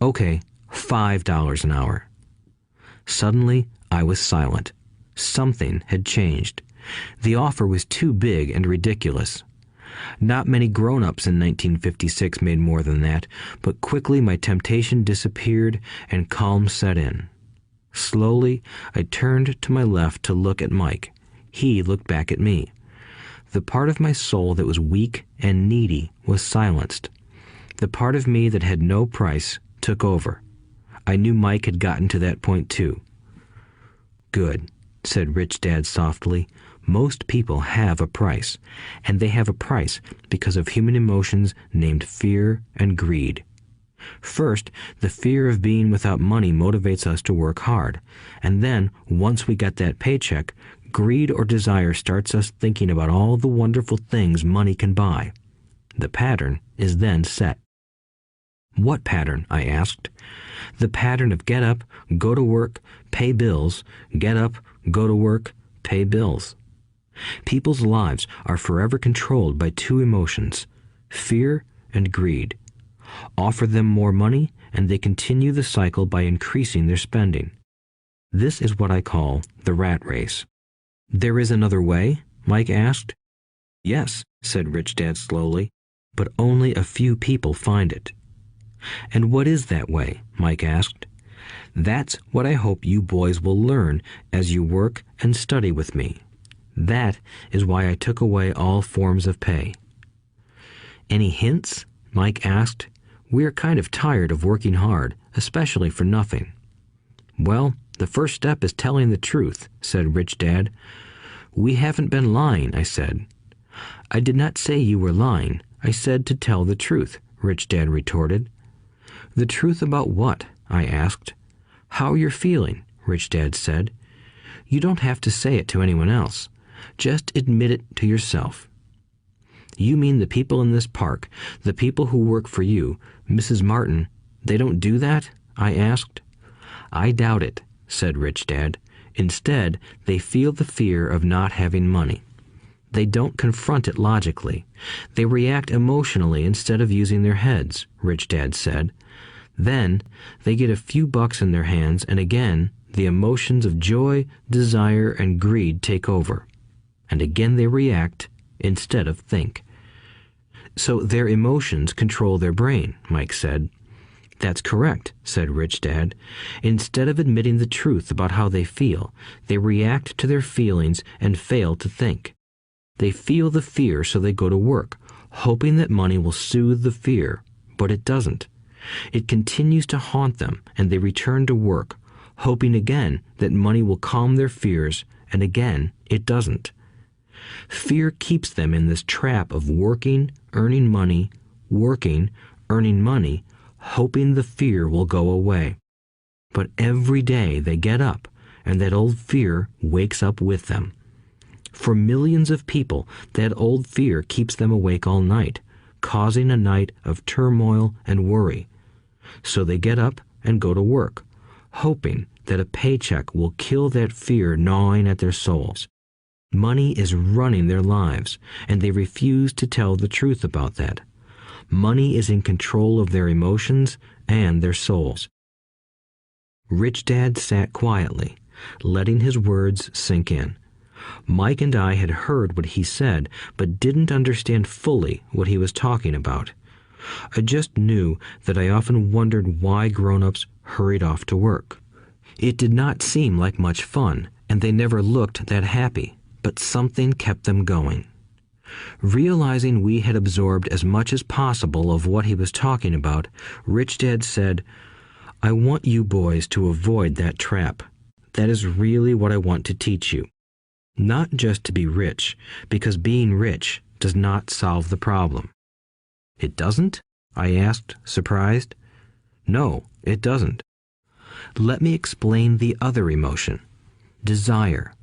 Okay, $5 an hour. Suddenly, I was silent. Something had changed. The offer was too big and ridiculous. Not many grown-ups in 1956 made more than that, but quickly my temptation disappeared and calm set in. Slowly, I turned to my left to look at Mike. He looked back at me. The part of my soul that was weak and needy was silenced. The part of me that had no price took over. I knew Mike had gotten to that point too. "Good," said Rich Dad softly. "Most people have a price, and they have a price because of human emotions named fear and greed. First, the fear of being without money motivates us to work hard, and then, once we get that paycheck, greed or desire starts us thinking about all the wonderful things money can buy. The pattern is then set." "What pattern?" I asked. "The pattern of get up, go to work, pay bills, get up, go to work, pay bills." People's lives are forever controlled by two emotions, fear and greed. Offer them more money, and they continue the cycle by increasing their spending. This is what I call the rat race. "There is another way?" Mike asked. "Yes," said Rich Dad slowly, "but only a few people find it." "And what is that way?" Mike asked. "That's what I hope you boys will learn as you work and study with me. That is why I took away all forms of pay." "Any hints?" Mike asked. "We're kind of tired of working hard, especially for nothing." "Well, the first step is telling the truth," said Rich Dad. "We haven't been lying," I said. "I did not say you were lying. I said to tell the truth," Rich Dad retorted. "The truth about what?" I asked. "How you're feeling," Rich Dad said. "You don't have to say it to anyone else. Just admit it to yourself." "You mean the people in this park, the people who work for you, Mrs. Martin, they don't do that?" I asked. "I doubt it," said Rich Dad. "Instead, they feel the fear of not having money. They don't confront it logically. They react emotionally instead of using their heads," Rich Dad said. "Then they get a few bucks in their hands, and again, the emotions of joy, desire, and greed take over. And again they react instead of think." "So their emotions control their brain," Mike said. "That's correct," said Rich Dad. "Instead of admitting the truth about how they feel, they react to their feelings and fail to think. They feel the fear, so they go to work, hoping that money will soothe the fear, but it doesn't. It continues to haunt them, and they return to work, hoping again that money will calm their fears, and again it doesn't. Fear keeps them in this trap of working, earning money, working, earning money, hoping the fear will go away. But every day they get up, and that old fear wakes up with them. For millions of people, that old fear keeps them awake all night, causing a night of turmoil and worry. So they get up and go to work, hoping that a paycheck will kill that fear gnawing at their souls. Money is running their lives, and they refuse to tell the truth about that. Money is in control of their emotions and their souls." Rich Dad sat quietly, letting his words sink in. Mike and I had heard what he said, but didn't understand fully what he was talking about. I just knew that I often wondered why grown-ups hurried off to work. It did not seem like much fun, and they never looked that happy, but something kept them going. Realizing we had absorbed as much as possible of what he was talking about, Rich Dad said, "I want you boys to avoid that trap. That is really what I want to teach you. Not just to be rich, because being rich does not solve the problem." "It doesn't?" I asked, surprised. No, it doesn't. Let me explain the other emotion, desire.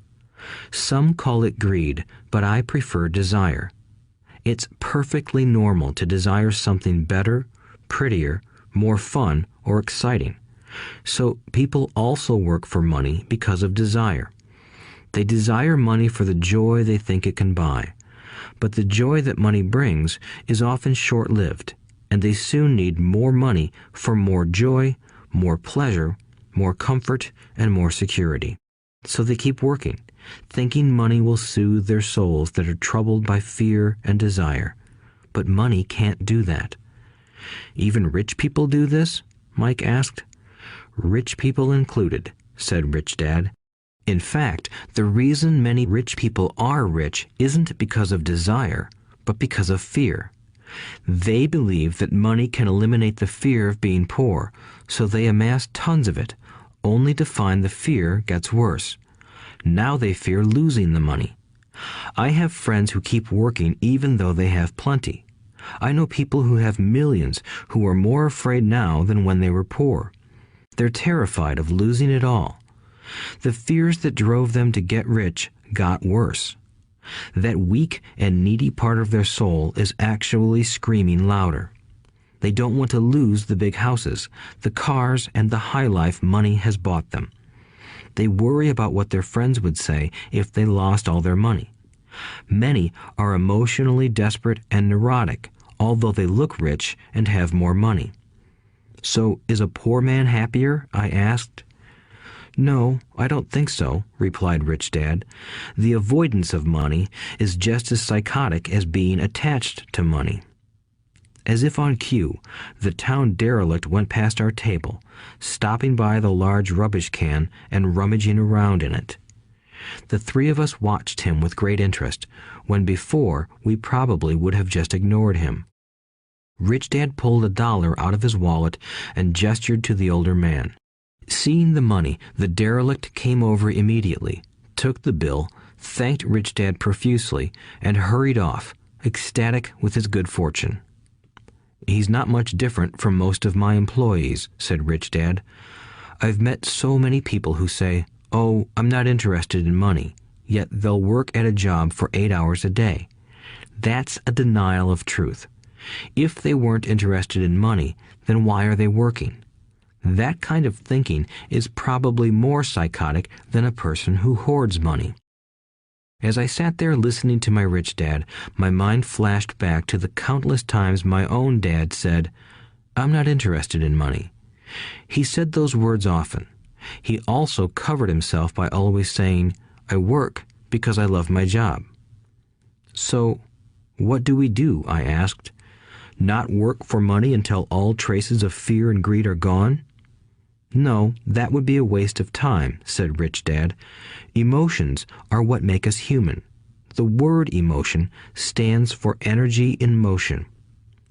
Some call it greed, but I prefer desire. It's perfectly normal to desire something better, prettier, more fun, or exciting. So people also work for money because of desire. They desire money for the joy they think it can buy. But the joy that money brings is often short-lived, and they soon need more money for more joy, more pleasure, more comfort, and more security. So they keep working, thinking money will soothe their souls that are troubled by fear and desire. But money can't do that. Even rich people do this? Mike asked. Rich people included, said Rich Dad. In fact, the reason many rich people are rich isn't because of desire, but because of fear. They believe that money can eliminate the fear of being poor, so they amass tons of it, only to find the fear gets worse. Now they fear losing the money. I have friends who keep working even though they have plenty. I know people who have millions who are more afraid now than when they were poor. They're terrified of losing it all. The fears that drove them to get rich got worse. That weak and needy part of their soul is actually screaming louder. They don't want to lose the big houses, the cars, and the high life money has bought them. They worry about what their friends would say if they lost all their money. Many are emotionally desperate and neurotic, although they look rich and have more money. So, is a poor man happier? I asked. No, I don't think so, replied Rich Dad. The avoidance of money is just as psychotic as being attached to money. As if on cue, the town derelict went past our table, stopping by the large rubbish can and rummaging around in it. The three of us watched him with great interest, when before we probably would have just ignored him. Rich Dad pulled $1 out of his wallet and gestured to the older man. Seeing the money, the derelict came over immediately, took the bill, thanked Rich Dad profusely, and hurried off, ecstatic with his good fortune. He's not much different from most of my employees, said Rich Dad. I've met so many people who say, "Oh, I'm not interested in money," yet they'll work at a job for 8 hours a day. That's a denial of truth. If they weren't interested in money, then why are they working? That kind of thinking is probably more psychotic than a person who hoards money. As I sat there listening to my rich dad, my mind flashed back to the countless times my own dad said, "I'm not interested in money." He said those words often. He also covered himself by always saying, "I work because I love my job." So, what do we do? I asked. Not work for money until all traces of fear and greed are gone? No, that would be a waste of time, said Rich Dad. Emotions are what make us human. The word emotion stands for energy in motion.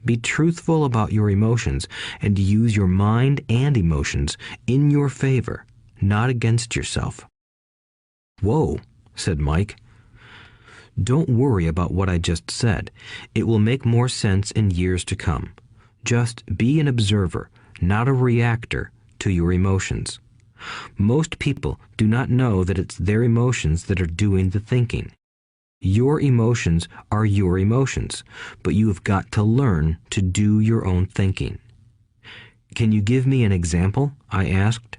Be truthful about your emotions and use your mind and emotions in your favor, not against yourself. Whoa, said Mike. Don't worry about what I just said. It will make more sense in years to come. Just be an observer, not a reactor, to your emotions. Most people do not know that it's their emotions that are doing the thinking. Your emotions are your emotions, but you have got to learn to do your own thinking. Can you give me an example? I asked.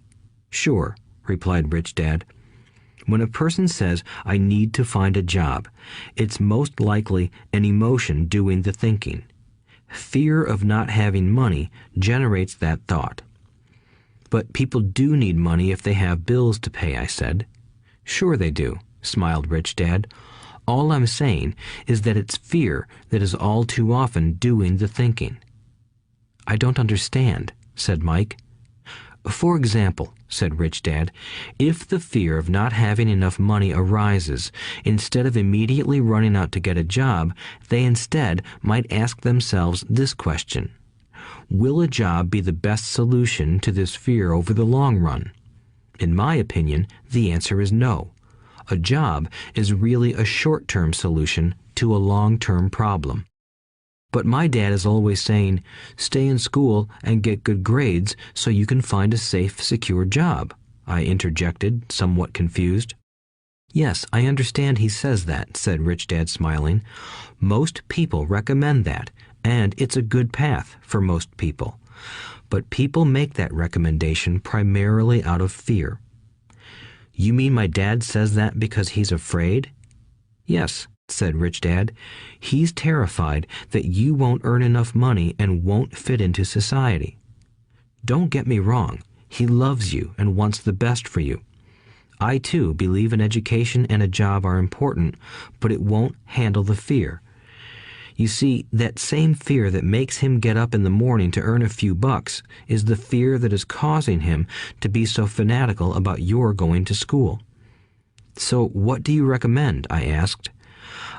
Sure, replied Rich Dad. When a person says, "I need to find a job," it's most likely an emotion doing the thinking. Fear of not having money generates that thought. But people do need money if they have bills to pay, I said. Sure they do, smiled Rich Dad. All I'm saying is that it's fear that is all too often doing the thinking. I don't understand, said Mike. For example, said Rich Dad, if the fear of not having enough money arises, instead of immediately running out to get a job, they instead might ask themselves this question. Will a job be the best solution to this fear over the long run? In my opinion, the answer is no. A job is really a short-term solution to a long-term problem. But my dad is always saying, stay in school and get good grades so you can find a safe, secure job, I interjected, somewhat confused. Yes, I understand he says that, said Rich Dad, smiling. Most people recommend that, and it's a good path for most people. But people make that recommendation primarily out of fear. You mean my dad says that because he's afraid? Yes, said Rich Dad. He's terrified that you won't earn enough money and won't fit into society. Don't get me wrong. He loves you and wants the best for you. I, too, believe an education and a job are important, but it won't handle the fear. You see, that same fear that makes him get up in the morning to earn a few bucks is the fear that is causing him to be so fanatical about your going to school. So what do you recommend? I asked.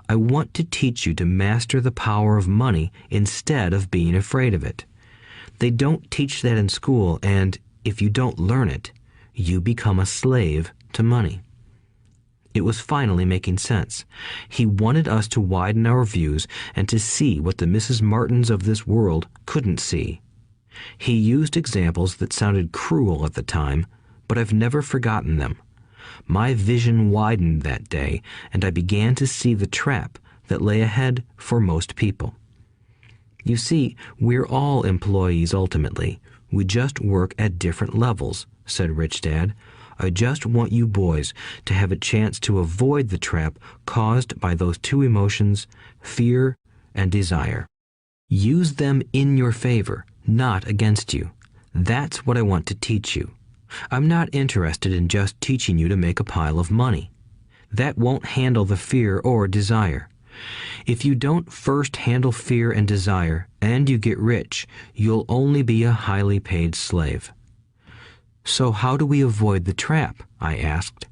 I want to teach you to master the power of money instead of being afraid of it. They don't teach that in school, and if you don't learn it, you become a slave to money. It was finally making sense. He wanted us to widen our views and to see what the Mrs. Martins of this world couldn't see. He used examples that sounded cruel at the time, but I've never forgotten them. My vision widened that day, and I began to see the trap that lay ahead for most people. You see, we're all employees ultimately. We just work at different levels, said Rich Dad. I just want you boys to have a chance to avoid the trap caused by those two emotions, fear and desire. Use them in your favor, not against you. That's what I want to teach you. I'm not interested in just teaching you to make a pile of money. That won't handle the fear or desire. If you don't first handle fear and desire, and you get rich, you'll only be a highly paid slave. So how do we avoid the trap? I asked.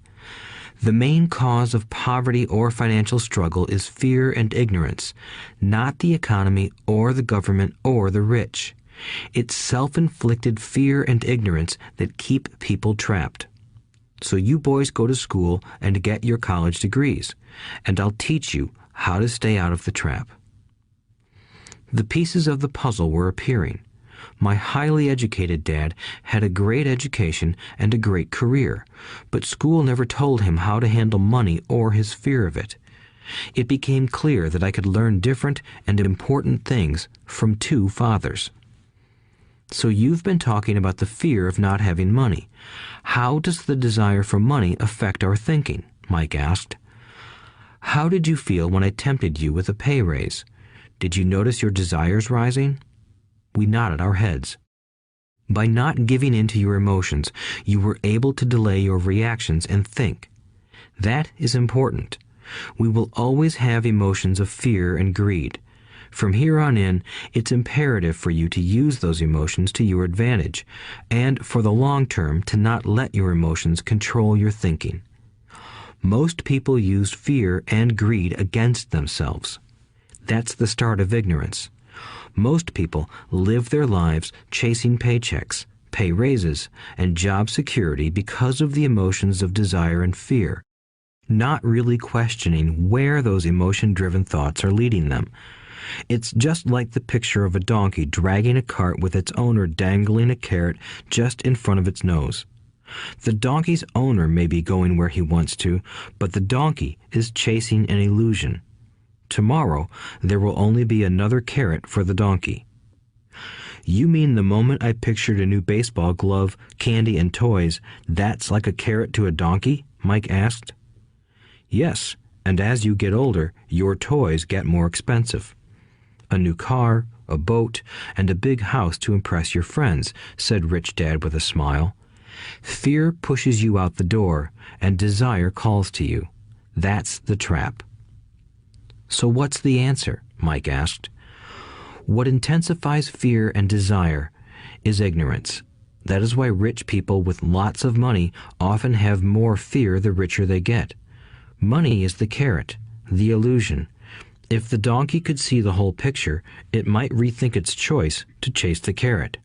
The main cause of poverty or financial struggle is fear and ignorance, not the economy or the government or the rich. It's self-inflicted fear and ignorance that keep people trapped. So you boys go to school and get your college degrees, and I'll teach you how to stay out of the trap. The pieces of the puzzle were appearing. My highly educated dad had a great education and a great career, but school never told him how to handle money or his fear of it. It became clear that I could learn different and important things from two fathers. So you've been talking about the fear of not having money. How does the desire for money affect our thinking? Mike asked. How did you feel when I tempted you with a pay raise? Did you notice your desires rising? We nodded our heads. By not giving in to your emotions, you were able to delay your reactions and think. That is important. We will always have emotions of fear and greed. From here on in, it's imperative for you to use those emotions to your advantage, and for the long term to not let your emotions control your thinking. Most people use fear and greed against themselves. That's the start of ignorance. Most people live their lives chasing paychecks, pay raises, and job security because of the emotions of desire and fear, not really questioning where those emotion-driven thoughts are leading them. It's just like the picture of a donkey dragging a cart with its owner dangling a carrot just in front of its nose. The donkey's owner may be going where he wants to, but the donkey is chasing an illusion. Tomorrow, there will only be another carrot for the donkey. You mean the moment I pictured a new baseball glove, candy, and toys, that's like a carrot to a donkey? Mike asked. Yes, and as you get older, your toys get more expensive. A new car, a boat, and a big house to impress your friends, said Rich Dad with a smile. Fear pushes you out the door, and desire calls to you. That's the trap. So what's the answer? Mike asked. What intensifies fear and desire is ignorance. That is why rich people with lots of money often have more fear the richer they get. Money is the carrot, the illusion. If the donkey could see the whole picture, it might rethink its choice to chase the carrot.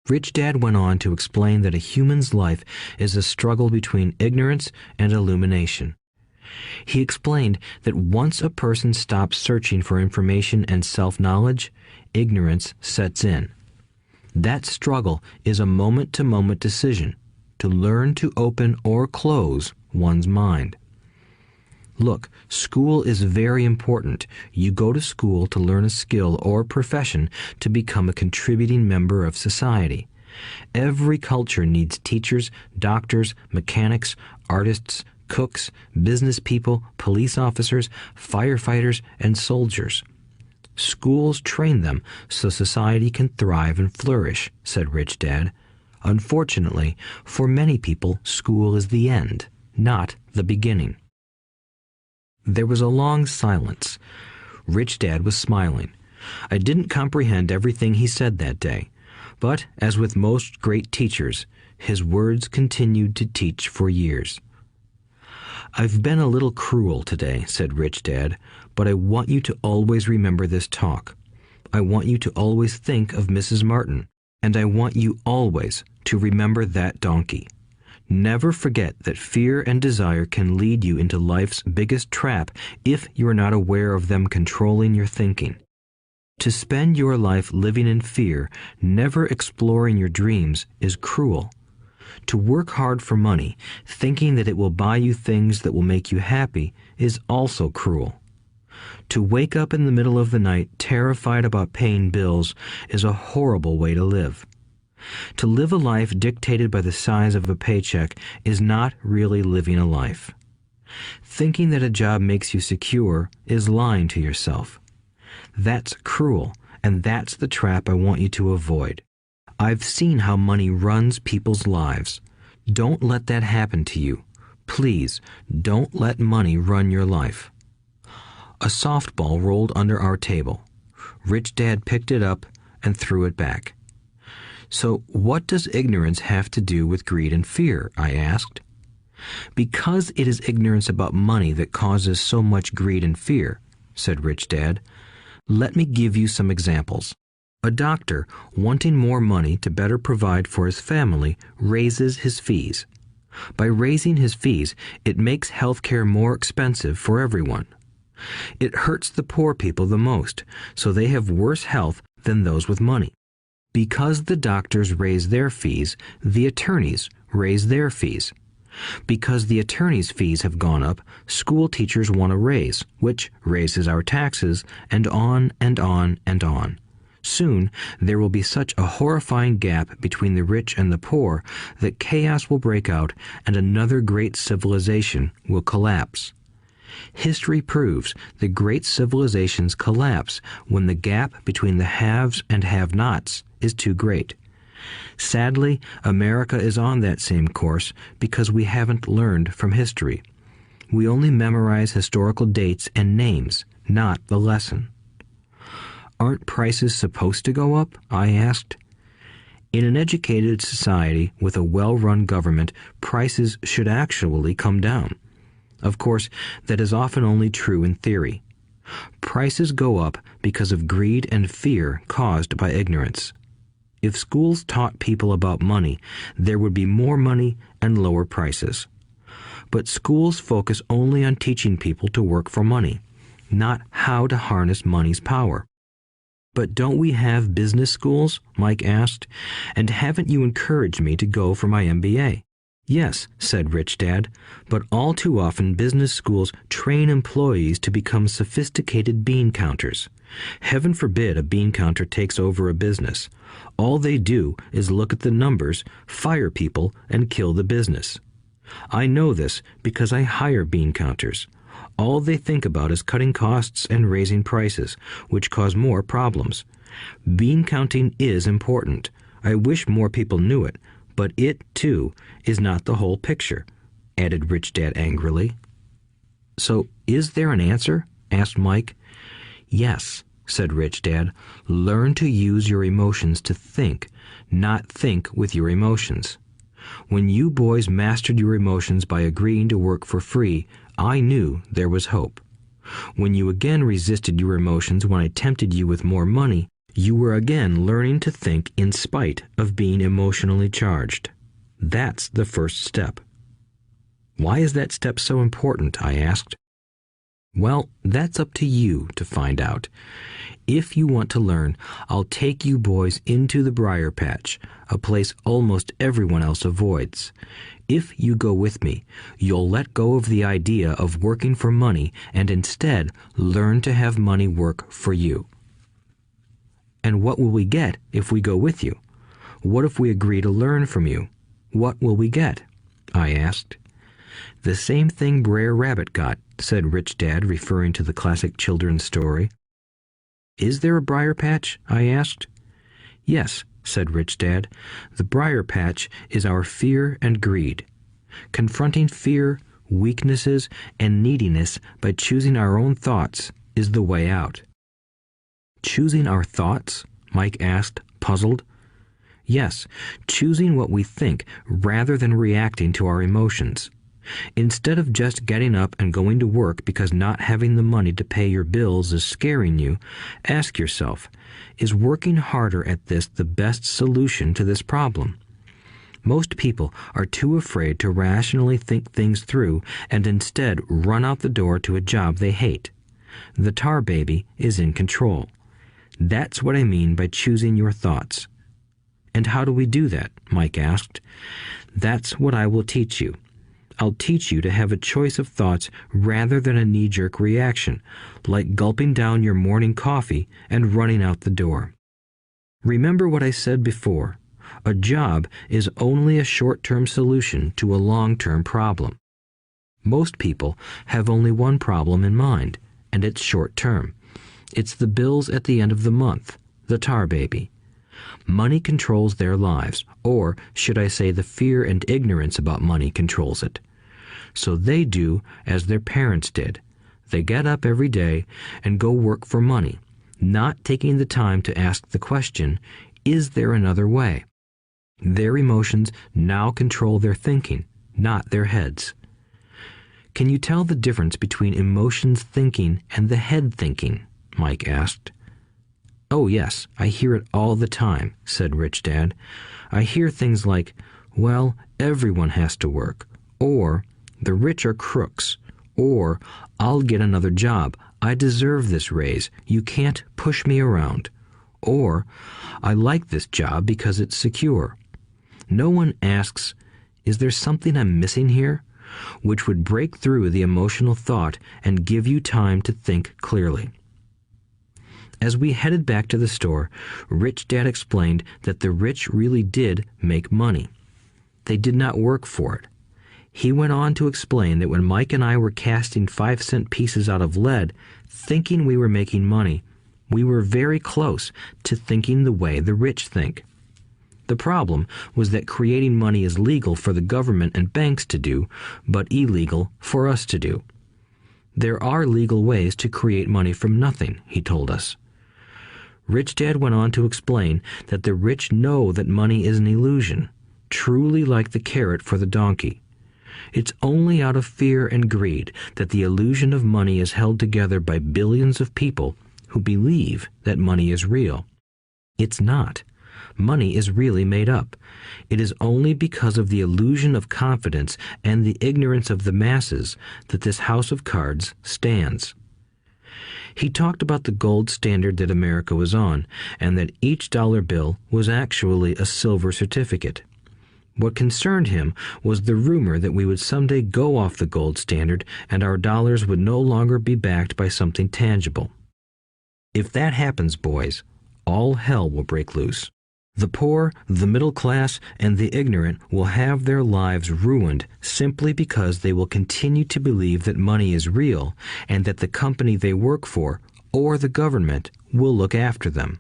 Rich Dad went on to explain that a human's life is a struggle between ignorance and illumination. He explained that once a person stops searching for information and self-knowledge, ignorance sets in. That struggle is a moment-to-moment decision to learn to open or close one's mind. Look, school is very important. You go to school to learn a skill or profession to become a contributing member of society. Every culture needs teachers, doctors, mechanics, artists, cooks, business people, police officers, firefighters, and soldiers. Schools train them so society can thrive and flourish, said Rich Dad. Unfortunately, for many people, school is the end, not the beginning. There was a long silence. Rich Dad was smiling. I didn't comprehend everything he said that day, but, as with most great teachers, his words continued to teach for years. "I've been a little cruel today," said Rich Dad, "but I want you to always remember this talk. I want you to always think of Mrs. Martin, and I want you always to remember that donkey. Never forget that fear and desire can lead you into life's biggest trap if you are not aware of them controlling your thinking. To spend your life living in fear, never exploring your dreams, is cruel. To work hard for money, thinking that it will buy you things that will make you happy, is also cruel. To wake up in the middle of the night terrified about paying bills is a horrible way to live. To live a life dictated by the size of a paycheck is not really living a life. Thinking that a job makes you secure is lying to yourself. That's cruel, and that's the trap I want you to avoid. I've seen how money runs people's lives. Don't let that happen to you. Please, don't let money run your life." A softball rolled under our table. Rich Dad picked it up and threw it back. "So what does ignorance have to do with greed and fear?" I asked. "Because it is ignorance about money that causes so much greed and fear," said Rich Dad. "Let me give you some examples. A doctor, wanting more money to better provide for his family, raises his fees. By raising his fees, it makes healthcare more expensive for everyone. It hurts the poor people the most, so they have worse health than those with money. Because the doctors raise their fees, the attorneys raise their fees. Because the attorneys' fees have gone up, school teachers want a raise, which raises our taxes, and on and on and on. Soon, there will be such a horrifying gap between the rich and the poor that chaos will break out and another great civilization will collapse. History proves that great civilizations collapse when the gap between the haves and have-nots is too great. Sadly, America is on that same course because we haven't learned from history. We only memorize historical dates and names, not the lesson." "Aren't prices supposed to go up?" I asked. "In an educated society with a well-run government, prices should actually come down. Of course, that is often only true in theory. Prices go up because of greed and fear caused by ignorance. If schools taught people about money, there would be more money and lower prices. But schools focus only on teaching people to work for money, not how to harness money's power." "But don't we have business schools?" Mike asked. "And haven't you encouraged me to go for my MBA?" "Yes," said Rich Dad, "but all too often business schools train employees to become sophisticated bean counters. Heaven forbid a bean counter takes over a business. All they do is look at the numbers, fire people, and kill the business. I know this because I hire bean counters. All they think about is cutting costs and raising prices, which cause more problems. Bean counting is important. I wish more people knew it, but it, too, is not the whole picture," added Rich Dad angrily. "So, is there an answer?" asked Mike. "Yes," said Rich Dad. "Learn to use your emotions to think, not think with your emotions. When you boys mastered your emotions by agreeing to work for free, I knew there was hope. When you again resisted your emotions when I tempted you with more money, you were again learning to think in spite of being emotionally charged. That's the first step." Why is that step so important? I asked. Well, that's up to you to find out. If you want to learn, I'll take you boys into the briar patch, a place almost everyone else avoids. If you go with me, you'll let go of the idea of working for money and instead learn to have money work for you. And what will we get if we go with you? What if we agree to learn from you? What will we get? I asked. The same thing Brer Rabbit got, said Rich Dad, referring to the classic children's story. Is there a briar patch? I asked. Yes, said Rich Dad. The briar patch is our fear and greed. Confronting fear, weaknesses, and neediness by choosing our own thoughts is the way out. Choosing our thoughts? Mike asked, puzzled. Yes, choosing what we think rather than reacting to our emotions. Instead of just getting up and going to work because not having the money to pay your bills is scaring you, ask yourself, is working harder at this the best solution to this problem? Most people are too afraid to rationally think things through and instead run out the door to a job they hate. The tar baby is in control. That's what I mean by choosing your thoughts. And how do we do that? Mike asked. That's what I will teach you. I'll teach you to have a choice of thoughts rather than a knee-jerk reaction, like gulping down your morning coffee and running out the door. Remember what I said before. A job is only a short-term solution to a long-term problem. Most people have only one problem in mind, and it's short-term. It's the bills at the end of the month, the tar baby. Money controls their lives, or should I say the fear and ignorance about money controls it. So they do as their parents did. They get up every day and go work for money, not taking the time to ask the question, is there another way? Their emotions now control their thinking, not their heads. Can you tell the difference between emotions thinking and the head thinking? Mike asked. Oh yes, I hear it all the time, said Rich Dad. I hear things like, well, everyone has to work, or the rich are crooks, or I'll get another job, I deserve this raise, you can't push me around, or I like this job because it's secure. No one asks, is there something I'm missing here? Which would break through the emotional thought and give you time to think clearly. As we headed back to the store, Rich Dad explained that the rich really did make money. They did not work for it. He went on to explain that when Mike and I were casting 5-cent pieces out of lead, thinking we were making money, we were very close to thinking the way the rich think. The problem was that creating money is legal for the government and banks to do, but illegal for us to do. There are legal ways to create money from nothing, he told us. Rich Dad went on to explain that the rich know that money is an illusion, truly like the carrot for the donkey. It's only out of fear and greed that the illusion of money is held together by billions of people who believe that money is real. It's not. Money is really made up. It is only because of the illusion of confidence and the ignorance of the masses that this house of cards stands. He talked about the gold standard that America was on, and that each dollar bill was actually a silver certificate. What concerned him was the rumor that we would someday go off the gold standard and our dollars would no longer be backed by something tangible. If that happens, boys, all hell will break loose. The poor, the middle class, and the ignorant will have their lives ruined simply because they will continue to believe that money is real and that the company they work for, or the government, will look after them.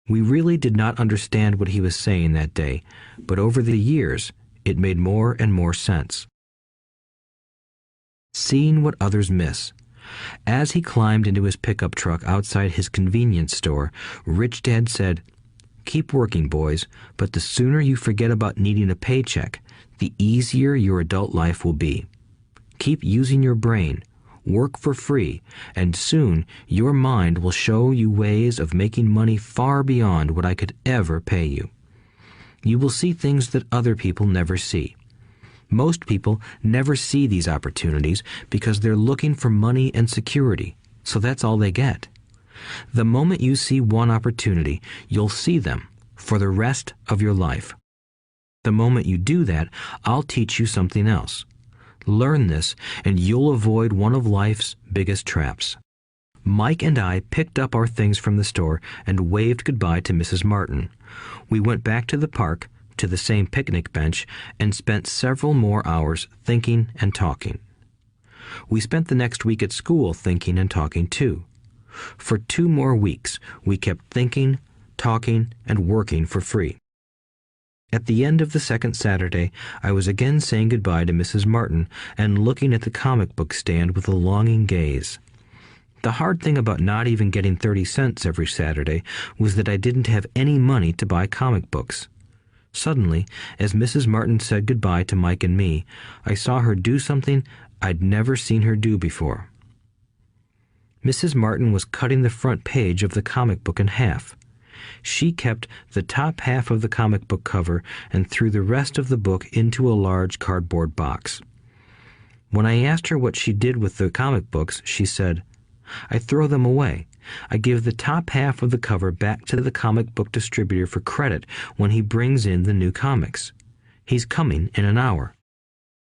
We really did not understand what he was saying that day, but over the years, it made more and more sense. Seeing what others miss. As he climbed into his pickup truck outside his convenience store, Rich Dad said, "Keep working, boys, but the sooner you forget about needing a paycheck, the easier your adult life will be. Keep using your brain, work for free, and soon your mind will show you ways of making money far beyond what I could ever pay you. You will see things that other people never see. Most people never see these opportunities because they're looking for money and security, so that's all they get. The moment you see one opportunity, you'll see them for the rest of your life. The moment you do that, I'll teach you something else. Learn this, and you'll avoid one of life's biggest traps. Mike and I picked up our things from the store and waved goodbye to Mrs. Martin. We went back to the park, to the same picnic bench, and spent several more hours thinking and talking. We spent the next week at school thinking and talking too. For 2 more weeks, we kept thinking, talking, and working for free. At the end of the second Saturday, I was again saying goodbye to Mrs. Martin and looking at the comic book stand with a longing gaze. The hard thing about not even getting 30 cents every Saturday was that I didn't have any money to buy comic books. Suddenly, as Mrs. Martin said goodbye to Mike and me, I saw her do something I'd never seen her do before. Mrs. Martin was cutting the front page of the comic book in half. She kept the top half of the comic book cover and threw the rest of the book into a large cardboard box. When I asked her what she did with the comic books, she said, "I throw them away. I give the top half of the cover back to the comic book distributor for credit when he brings in the new comics. He's coming in an hour."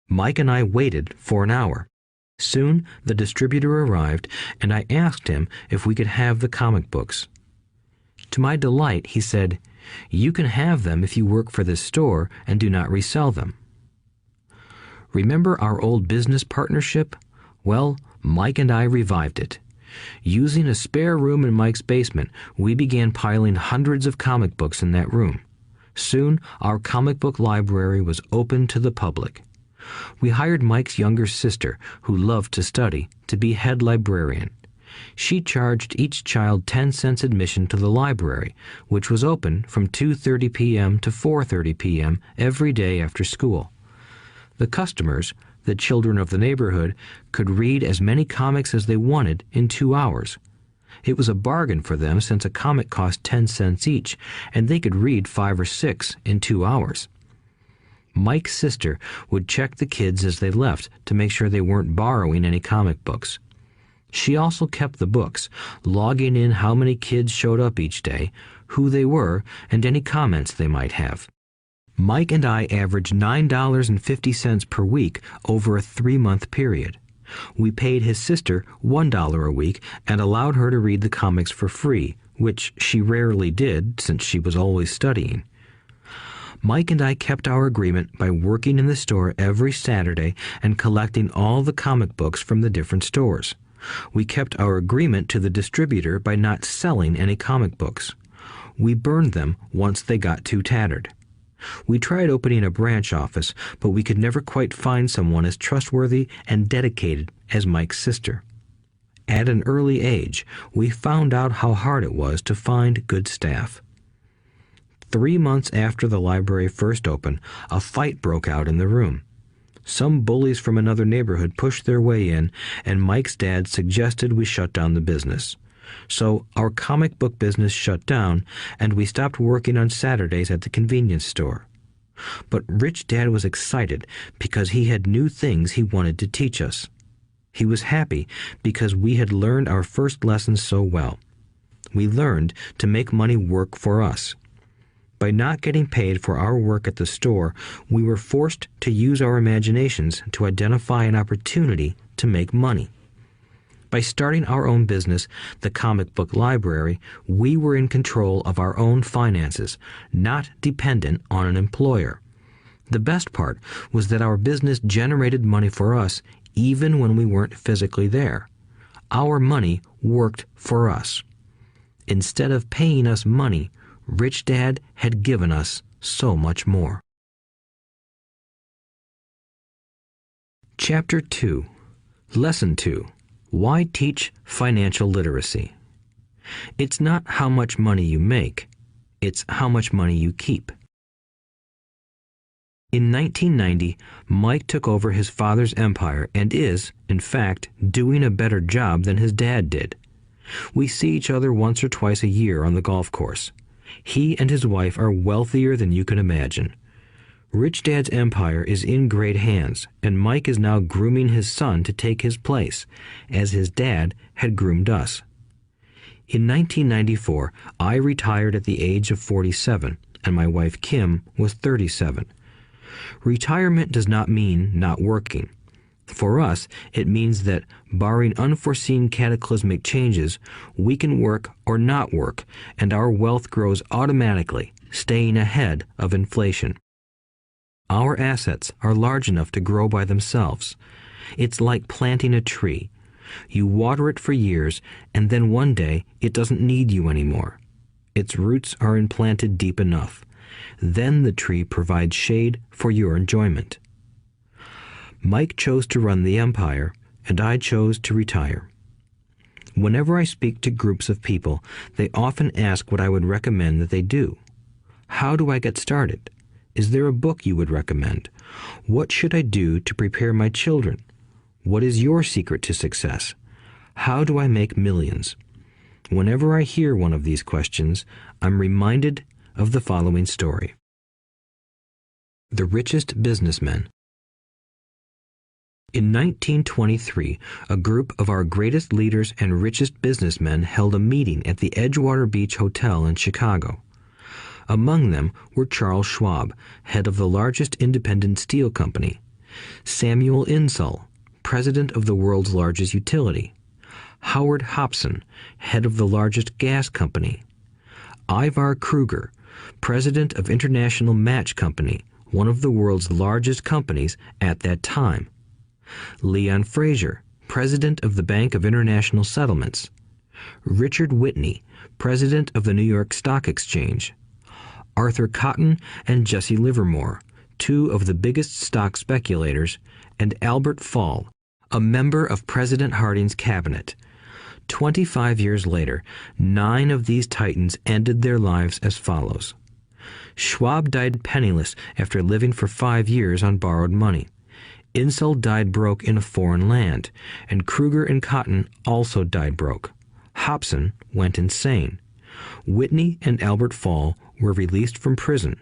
Mike and I waited for an hour. Soon the distributor arrived, and I asked him if we could have the comic books. To my delight, he said, "You can have them if you work for this store and do not resell them." Remember our old business partnership? Well, Mike and I revived it. Using a spare room in Mike's basement, we began piling hundreds of comic books in that room. Soon, our comic book library was open to the public. We hired Mike's younger sister, who loved to study, to be head librarian. She charged each child 10 cents admission to the library, which was open from 2:30 p.m. to 4:30 p.m. every day after school. The customers, the children of the neighborhood, could read as many comics as they wanted in 2 hours. It was a bargain for them since a comic cost 10 cents each, and they could read 5 or 6 in 2 hours. Mike's sister would check the kids as they left to make sure they weren't borrowing any comic books. She also kept the books, logging in how many kids showed up each day, who they were, and any comments they might have. Mike and I averaged $9.50 per week over a 3-month period. We paid his sister $1 a week and allowed her to read the comics for free, which she rarely did since she was always studying. Mike and I kept our agreement by working in the store every Saturday and collecting all the comic books from the different stores. We kept our agreement to the distributor by not selling any comic books. We burned them once they got too tattered. We tried opening a branch office, but we could never quite find someone as trustworthy and dedicated as Mike's sister. At an early age, we found out how hard it was to find good staff. 3 months after the library first opened, a fight broke out in the room. Some bullies from another neighborhood pushed their way in, and Mike's dad suggested we shut down the business. So our comic book business shut down, and we stopped working on Saturdays at the convenience store. But Rich Dad was excited because he had new things he wanted to teach us. He was happy because we had learned our first lessons so well. We learned to make money work for us. By not getting paid for our work at the store, we were forced to use our imaginations to identify an opportunity to make money. By starting our own business, the comic book library, we were in control of our own finances, not dependent on an employer. The best part was that our business generated money for us even when we weren't physically there. Our money worked for us. Instead of paying us money, Rich Dad had given us so much more. Chapter 2. Lesson 2. Why teach financial literacy? It's not how much money you make, it's how much money you keep. In 1990, Mike took over his father's empire and is, in fact, doing a better job than his dad did. We see each other once or twice a year on the golf course. He and his wife are wealthier than you can imagine. Rich Dad's empire is in great hands, and Mike is now grooming his son to take his place, as his dad had groomed us. In 1994, I retired at the age of 47, and my wife Kim was 37. Retirement does not mean not working. For us, it means that, barring unforeseen cataclysmic changes, we can work or not work, and our wealth grows automatically, staying ahead of inflation. Our assets are large enough to grow by themselves. It's like planting a tree. You water it for years, and then one day it doesn't need you anymore. Its roots are implanted deep enough. Then the tree provides shade for your enjoyment. Mike chose to run the empire, and I chose to retire. Whenever I speak to groups of people, they often ask what I would recommend that they do. How do I get started? Is there a book you would recommend? What should I do to prepare my children? What is your secret to success? How do I make millions? Whenever I hear one of these questions, I'm reminded of the following story. The Richest Businessmen. In 1923, a group of our greatest leaders and richest businessmen held a meeting at the Edgewater Beach Hotel in Chicago. Among them were Charles Schwab, head of the largest independent steel company; Samuel Insull, president of the world's largest utility; Howard Hobson, head of the largest gas company; Ivar Kruger, president of International Match Company, one of the world's largest companies at that time; Leon Fraser, president of the Bank of International Settlements; Richard Whitney, president of the New York Stock Exchange; Arthur Cotton and Jesse Livermore, two of the biggest stock speculators; and Albert Fall, a member of President Harding's cabinet. 25 years later, 9 of these titans ended their lives as follows. Schwab died penniless after living for 5 years on borrowed money. Insull died broke in a foreign land, and Kruger and Cotton also died broke. Hobson went insane. Whitney and Albert Fall were released from prison,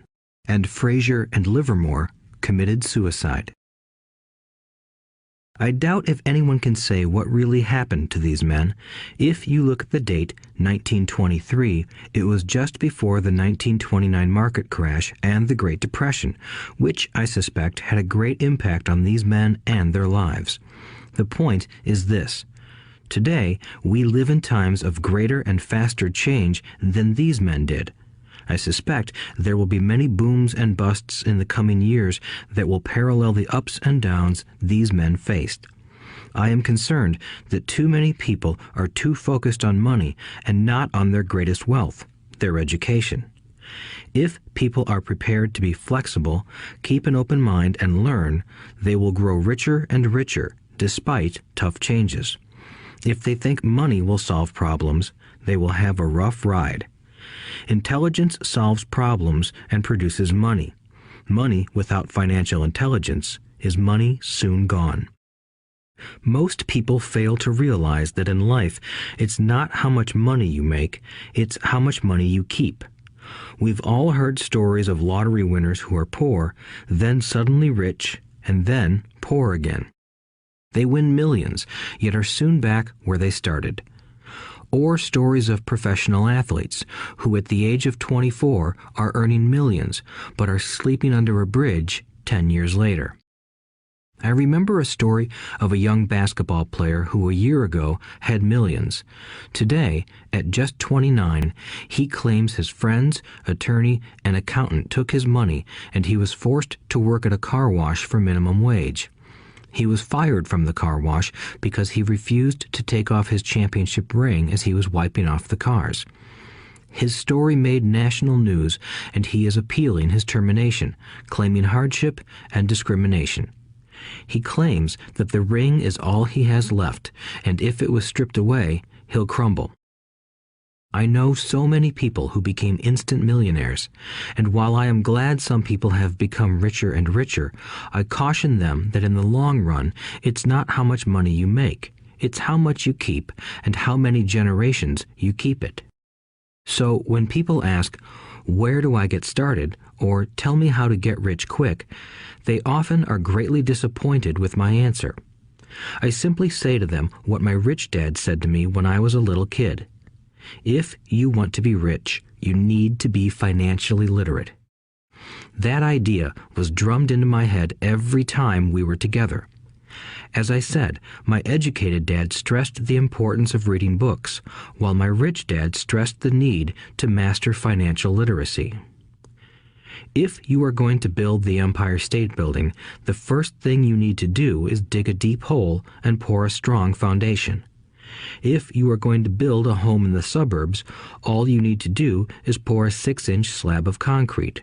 and Fraser and Livermore committed suicide. I doubt if anyone can say what really happened to these men. If you look at the date, 1923, it was just before the 1929 market crash and the Great Depression, which I suspect had a great impact on these men and their lives. The point is this. Today, we live in times of greater and faster change than these men did. I suspect there will be many booms and busts in the coming years that will parallel the ups and downs these men faced. I am concerned that too many people are too focused on money and not on their greatest wealth, their education. If people are prepared to be flexible, keep an open mind, and learn, they will grow richer and richer despite tough changes. If they think money will solve problems, they will have a rough ride. Intelligence solves problems and produces money. Money without financial intelligence is money soon gone. Most people fail to realize that in life, it's not how much money you make, it's how much money you keep. We've all heard stories of lottery winners who are poor, then suddenly rich, and then poor again. They win millions, yet are soon back where they started. Or stories of professional athletes who at the age of 24 are earning millions but are sleeping under a bridge 10 years later. I remember a story of a young basketball player who a year ago had millions. Today, at just 29, he claims his friends, attorney, and accountant took his money and he was forced to work at a car wash for minimum wage. He was fired from the car wash because he refused to take off his championship ring as he was wiping off the cars. His story made national news, and he is appealing his termination, claiming hardship and discrimination. He claims that the ring is all he has left, and if it was stripped away, he'll crumble. I know so many people who became instant millionaires, and while I am glad some people have become richer and richer, I caution them that in the long run, it's not how much money you make, it's how much you keep and how many generations you keep it. So when people ask, where do I get started, or tell me how to get rich quick, they often are greatly disappointed with my answer. I simply say to them what my rich dad said to me when I was a little kid. If you want to be rich, you need to be financially literate. That idea was drummed into my head every time we were together. As I said, my educated dad stressed the importance of reading books, while my rich dad stressed the need to master financial literacy. If you are going to build the Empire State Building, the first thing you need to do is dig a deep hole and pour a strong foundation. If you are going to build a home in the suburbs, all you need to do is pour a 6-inch slab of concrete.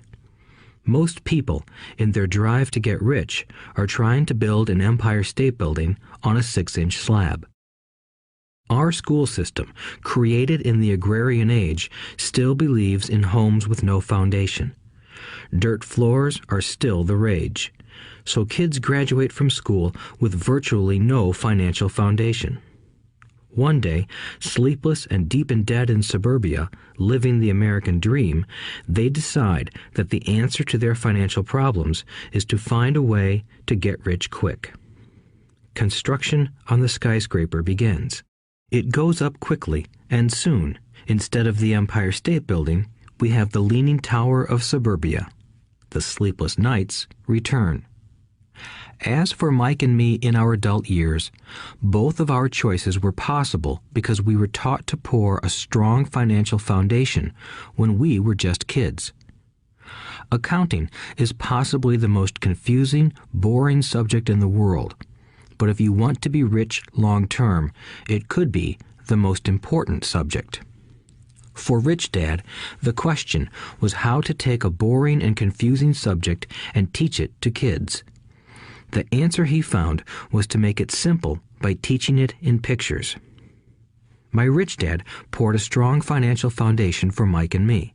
Most people, in their drive to get rich, are trying to build an Empire State Building on a 6-inch slab. Our school system, created in the agrarian age, still believes in homes with no foundation. Dirt floors are still the rage, so kids graduate from school with virtually no financial foundation. One day, sleepless and deep in debt in suburbia, living the American dream, they decide that the answer to their financial problems is to find a way to get rich quick. Construction on the skyscraper begins. It goes up quickly, and soon, instead of the Empire State Building, we have the Leaning Tower of suburbia. The sleepless nights return. As for Mike and me in our adult years, both of our choices were possible because we were taught to pour a strong financial foundation when we were just kids. Accounting is possibly the most confusing, boring subject in the world, but if you want to be rich long term, it could be the most important subject. For Rich Dad, the question was how to take a boring and confusing subject and teach it to kids. The answer he found was to make it simple by teaching it in pictures. My rich dad poured a strong financial foundation for Mike and me.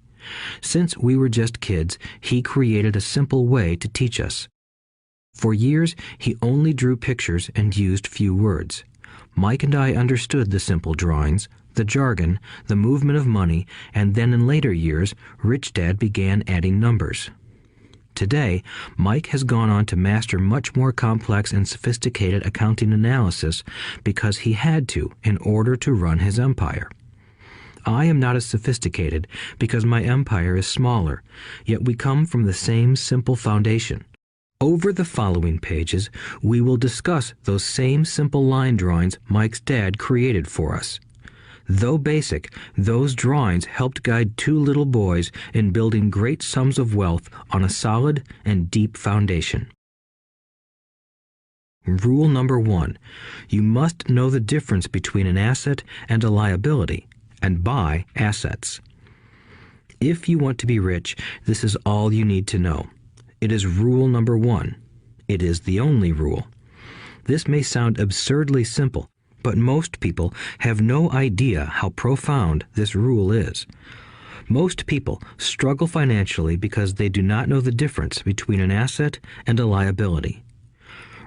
Since we were just kids, he created a simple way to teach us. For years, he only drew pictures and used few words. Mike and I understood the simple drawings, the jargon, the movement of money, and then in later years, Rich Dad began adding numbers. Today, Mike has gone on to master much more complex and sophisticated accounting analysis because he had to in order to run his empire. I am not as sophisticated because my empire is smaller, yet we come from the same simple foundation. Over the following pages, we will discuss those same simple line drawings Mike's dad created for us. Though basic, those drawings helped guide two little boys in building great sums of wealth on a solid and deep foundation. Rule number 1. You must know the difference between an asset and a liability, and buy assets. If you want to be rich, this is all you need to know. It is rule number 1. It is the only rule. This may sound absurdly simple, but most people have no idea how profound this rule is. Most people struggle financially because they do not know the difference between an asset and a liability.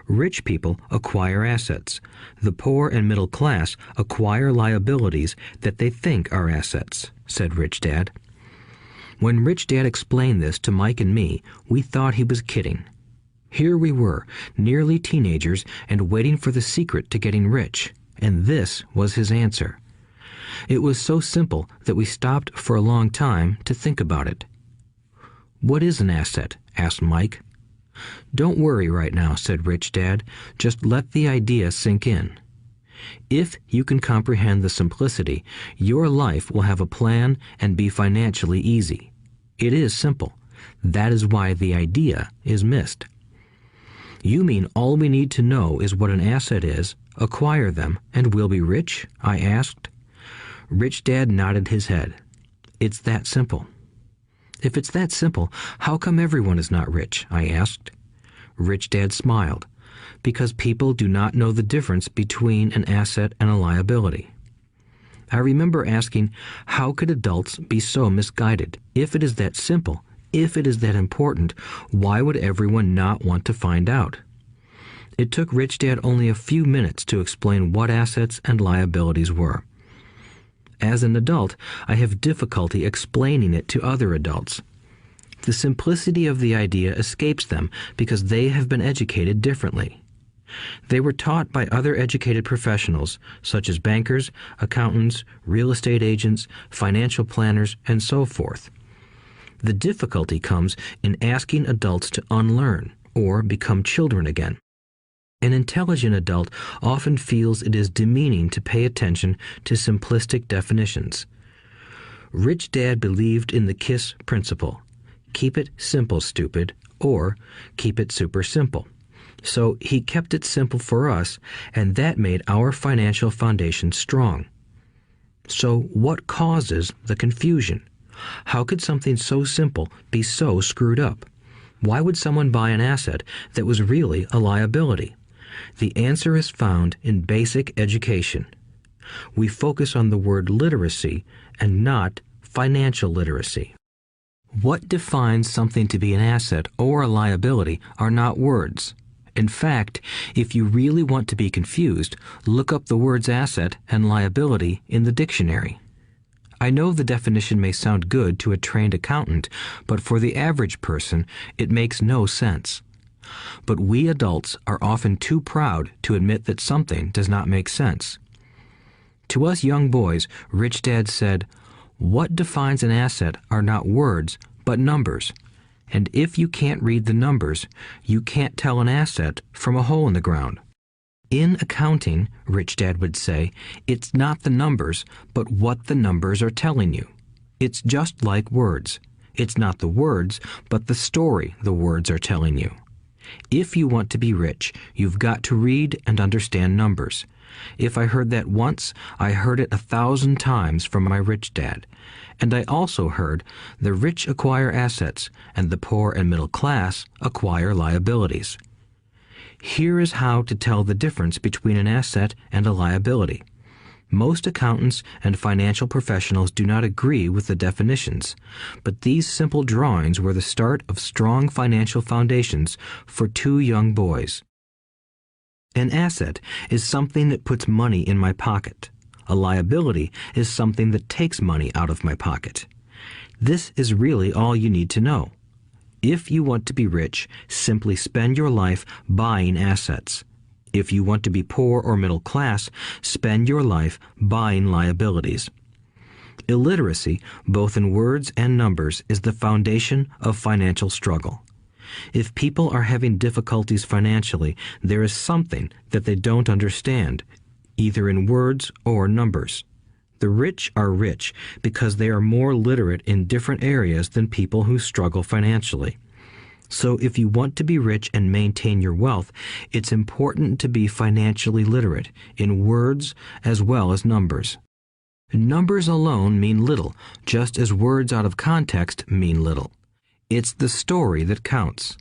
Rich people acquire assets. The poor and middle class acquire liabilities that they think are assets, said Rich Dad. When Rich Dad explained this to Mike and me, we thought he was kidding. Here we were, nearly teenagers, and waiting for the secret to getting rich. And this was his answer. It was so simple that we stopped for a long time to think about it. "What is an asset?" asked Mike. "Don't worry right now," said Rich Dad. "Just let the idea sink in. If you can comprehend the simplicity, your life will have a plan and be financially easy. It is simple. That is why the idea is missed." "You mean all we need to know is what an asset is, acquire them, and we'll be rich?" I asked. Rich Dad nodded his head. "It's that simple." "If it's that simple, how come everyone is not rich?" I asked. Rich Dad smiled. "Because people do not know the difference between an asset and a liability." I remember asking, how could adults be so misguided? If it is that simple, if it is that important, why would everyone not want to find out? It took Rich Dad only a few minutes to explain what assets and liabilities were. As an adult, I have difficulty explaining it to other adults. The simplicity of the idea escapes them because they have been educated differently. They were taught by other educated professionals, such as bankers, accountants, real estate agents, financial planners, and so forth. The difficulty comes in asking adults to unlearn or become children again. An intelligent adult often feels it is demeaning to pay attention to simplistic definitions. Rich Dad believed in the KISS principle. Keep it simple, stupid, or keep it super simple. So he kept it simple for us, and that made our financial foundation strong. So what causes the confusion? How could something so simple be so screwed up? Why would someone buy an asset that was really a liability? The answer is found in basic education. We focus on the word literacy and not financial literacy. What defines something to be an asset or a liability are not words. In fact, if you really want to be confused, look up the words asset and liability in the dictionary. I know the definition may sound good to a trained accountant, but for the average person, it makes no sense. But we adults are often too proud to admit that something does not make sense. To us young boys, Rich Dad said, "What defines an asset are not words, but numbers. And if you can't read the numbers, you can't tell an asset from a hole in the ground." In accounting, Rich Dad would say, it's not the numbers, but what the numbers are telling you. It's just like words. It's not the words, but the story the words are telling you. If you want to be rich, you've got to read and understand numbers. If I heard that once, I heard it 1,000 times from my rich dad. And I also heard the rich acquire assets and the poor and middle class acquire liabilities. Here is how to tell the difference between an asset and a liability. Most accountants and financial professionals do not agree with the definitions, but these simple drawings were the start of strong financial foundations for two young boys. An asset is something that puts money in my pocket. A liability is something that takes money out of my pocket. This is really all you need to know. If you want to be rich, simply spend your life buying assets. If you want to be poor or middle class, spend your life buying liabilities. Illiteracy, both in words and numbers, is the foundation of financial struggle. If people are having difficulties financially, there is something that they don't understand, either in words or numbers. The rich are rich because they are more literate in different areas than people who struggle financially. So if you want to be rich and maintain your wealth, it's important to be financially literate in words as well as numbers. Numbers alone mean little, just as words out of context mean little. It's the story that counts.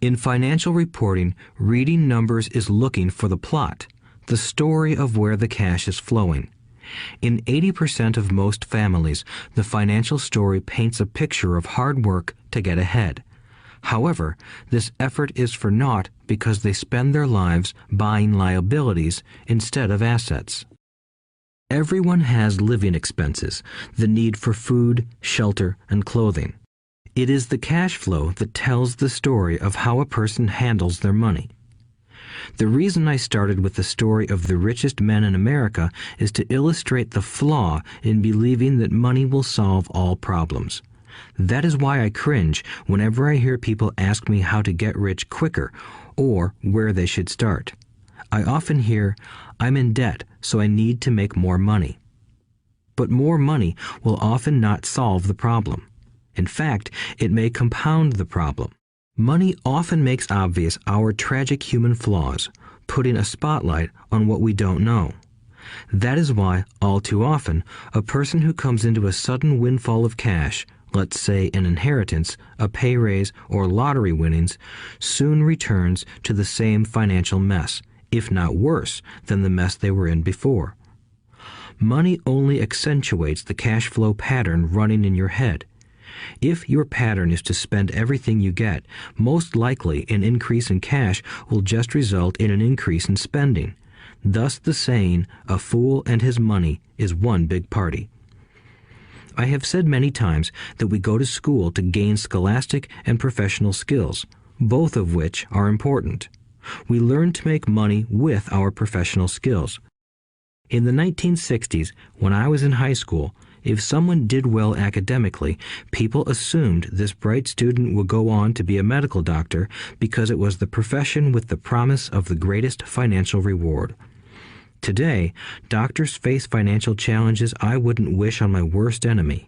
In financial reporting, reading numbers is looking for the plot, the story of where the cash is flowing. In 80% of most families, the financial story paints a picture of hard work to get ahead. However, this effort is for naught because they spend their lives buying liabilities instead of assets. Everyone has living expenses, the need for food, shelter, and clothing. It is the cash flow that tells the story of how a person handles their money. The reason I started with the story of the richest men in America is to illustrate the flaw in believing that money will solve all problems. That is why I cringe whenever I hear people ask me how to get rich quicker or where they should start. I often hear, "I'm in debt, so I need to make more money." But more money will often not solve the problem. In fact, it may compound the problem. Money often makes obvious our tragic human flaws, putting a spotlight on what we don't know. That is why, all too often, a person who comes into a sudden windfall of cash, let's say an inheritance, a pay raise, or lottery winnings, soon returns to the same financial mess, if not worse than the mess they were in before. Money only accentuates the cash flow pattern running in your head. If your pattern is to spend everything you get, most likely an increase in cash will just result in an increase in spending. Thus the saying, "A fool and his money is one big party." I have said many times that we go to school to gain scholastic and professional skills, both of which are important. We learn to make money with our professional skills. In the 1960s, when I was in high school, if someone did well academically, people assumed this bright student would go on to be a medical doctor because it was the profession with the promise of the greatest financial reward. Today, doctors face financial challenges I wouldn't wish on my worst enemy.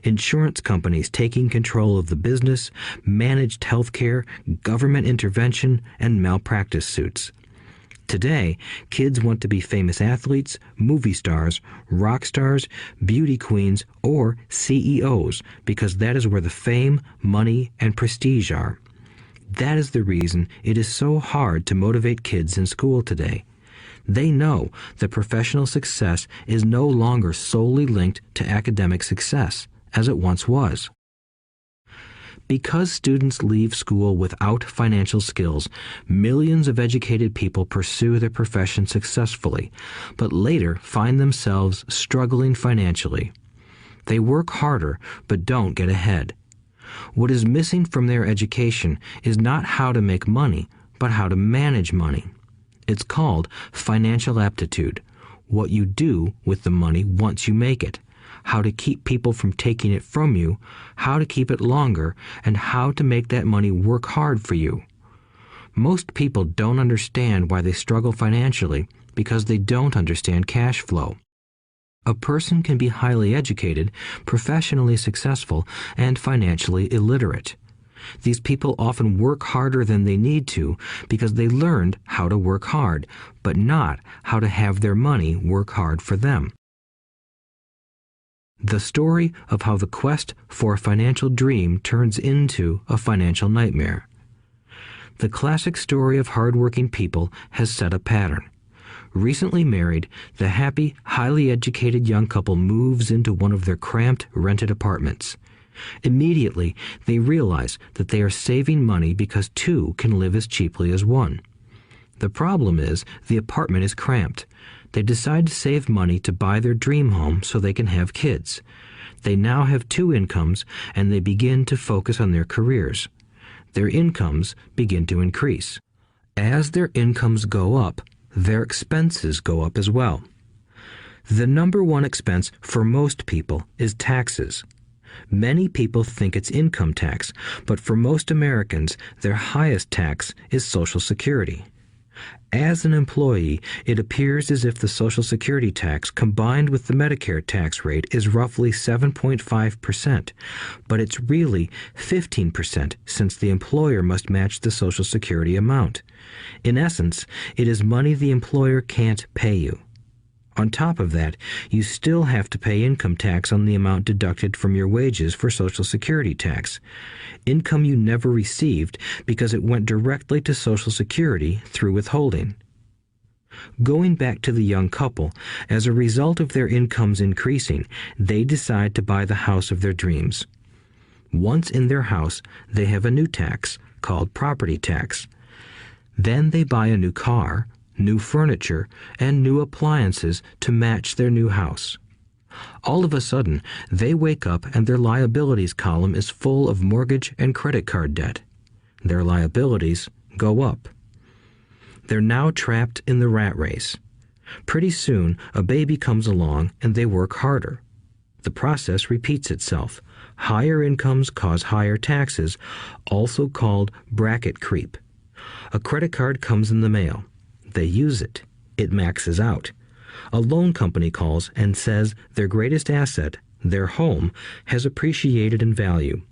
Insurance companies taking control of the business, managed health care, government intervention, and malpractice suits. Today, kids want to be famous athletes, movie stars, rock stars, beauty queens, or CEOs because that is where the fame, money, and prestige are. That is the reason it is so hard to motivate kids in school today. They know that professional success is no longer solely linked to academic success, as it once was. Because students leave school without financial skills, millions of educated people pursue their profession successfully, but later find themselves struggling financially. They work harder, but don't get ahead. What is missing from their education is not how to make money, but how to manage money. It's called financial aptitude, what you do with the money once you make it, how to keep people from taking it from you, how to keep it longer, and how to make that money work hard for you. Most people don't understand why they struggle financially because they don't understand cash flow. A person can be highly educated, professionally successful, and financially illiterate. These people often work harder than they need to because they learned how to work hard, but not how to have their money work hard for them. The story of how the quest for a financial dream turns into a financial nightmare. The classic story of hardworking people has set a pattern. Recently married, the happy, highly educated young couple moves into one of their cramped, rented apartments. Immediately, they realize that they are saving money because two can live as cheaply as one. The problem is the apartment is cramped. They decide to save money to buy their dream home so they can have kids. They now have two incomes, and they begin to focus on their careers. Their incomes begin to increase. As their incomes go up, their expenses go up as well. The number one expense for most people is taxes. Many people think it's income tax, but for most Americans, their highest tax is Social Security. As an employee, it appears as if the Social Security tax combined with the Medicare tax rate is roughly 7.5%, but it's really 15% since the employer must match the Social Security amount. In essence, it is money the employer can't pay you. On top of that, you still have to pay income tax on the amount deducted from your wages for Social Security tax. Income you never received because it went directly to Social Security through withholding. Going back to the young couple, as a result of their incomes increasing, they decide to buy the house of their dreams. Once in their house, they have a new tax called property tax. Then they buy a new car, new furniture, and new appliances to match their new house. All of a sudden, they wake up and their liabilities column is full of mortgage and credit card debt. Their liabilities go up. They're now trapped in the rat race. Pretty soon, a baby comes along and they work harder. The process repeats itself. Higher incomes cause higher taxes, also called bracket creep. A credit card comes in the mail. They use it. It maxes out. A loan company calls and says their greatest asset, their home, has appreciated in value.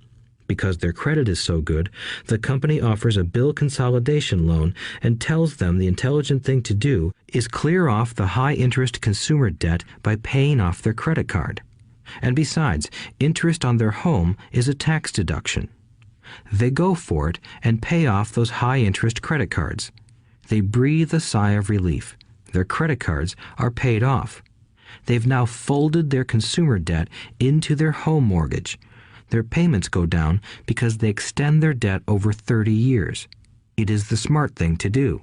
Because their credit is so good, the company offers a bill consolidation loan and tells them the intelligent thing to do is clear off the high-interest consumer debt by paying off their credit card. And besides, interest on their home is a tax deduction. They go for it and pay off those high-interest credit cards. They breathe a sigh of relief. Their credit cards are paid off. They've now folded their consumer debt into their home mortgage. Their payments go down because they extend their debt over 30 years. It is the smart thing to do.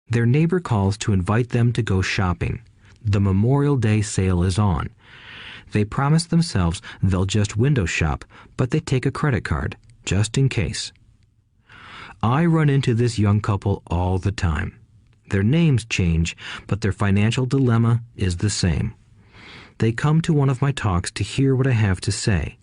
Their neighbor calls to invite them to go shopping. The Memorial Day sale is on. They promise themselves they'll just window shop, but they take a credit card, just in case. I run into this young couple all the time. Their names change, but their financial dilemma is the same. They come to one of my talks to hear what I have to say.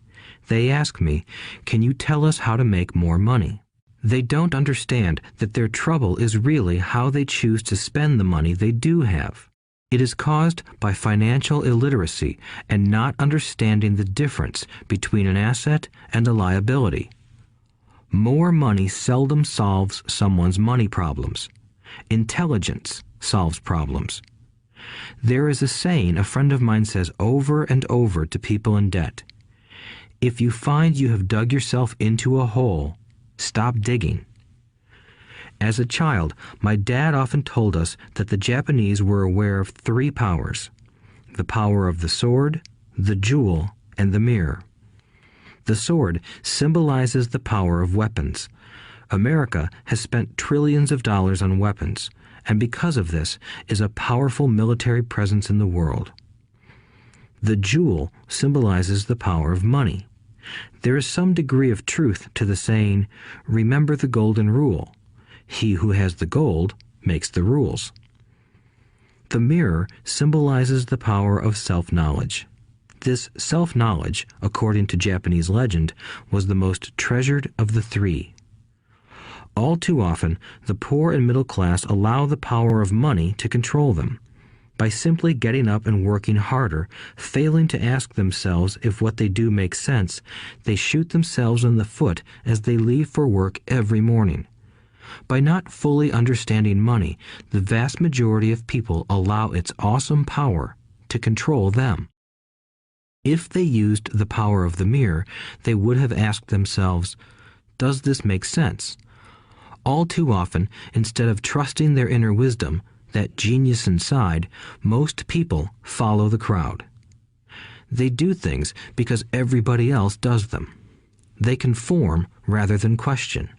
They ask me, "Can you tell us how to make more money?" They don't understand that their trouble is really how they choose to spend the money they do have. It is caused by financial illiteracy and not understanding the difference between an asset and a liability. More money seldom solves someone's money problems. Intelligence solves problems. There is a saying a friend of mine says over and over to people in debt. If you find you have dug yourself into a hole, stop digging. As a child, my dad often told us that the Japanese were aware of 3 powers: the power of the sword, the jewel, and the mirror. The sword symbolizes the power of weapons. America has spent trillions of dollars on weapons, and because of this is a powerful military presence in the world. The jewel symbolizes the power of money. There is some degree of truth to the saying, "Remember the golden rule. He who has the gold makes the rules." The mirror symbolizes the power of self-knowledge. This self-knowledge, according to Japanese legend, was the most treasured of the 3. All too often, the poor and middle class allow the power of money to control them. By simply getting up and working harder, failing to ask themselves if what they do makes sense, they shoot themselves in the foot as they leave for work every morning. By not fully understanding money, the vast majority of people allow its awesome power to control them. If they used the power of the mirror, they would have asked themselves, "Does this make sense?" All too often, instead of trusting their inner wisdom, that genius inside, most people follow the crowd. They do things because everybody else does them. They conform rather than question.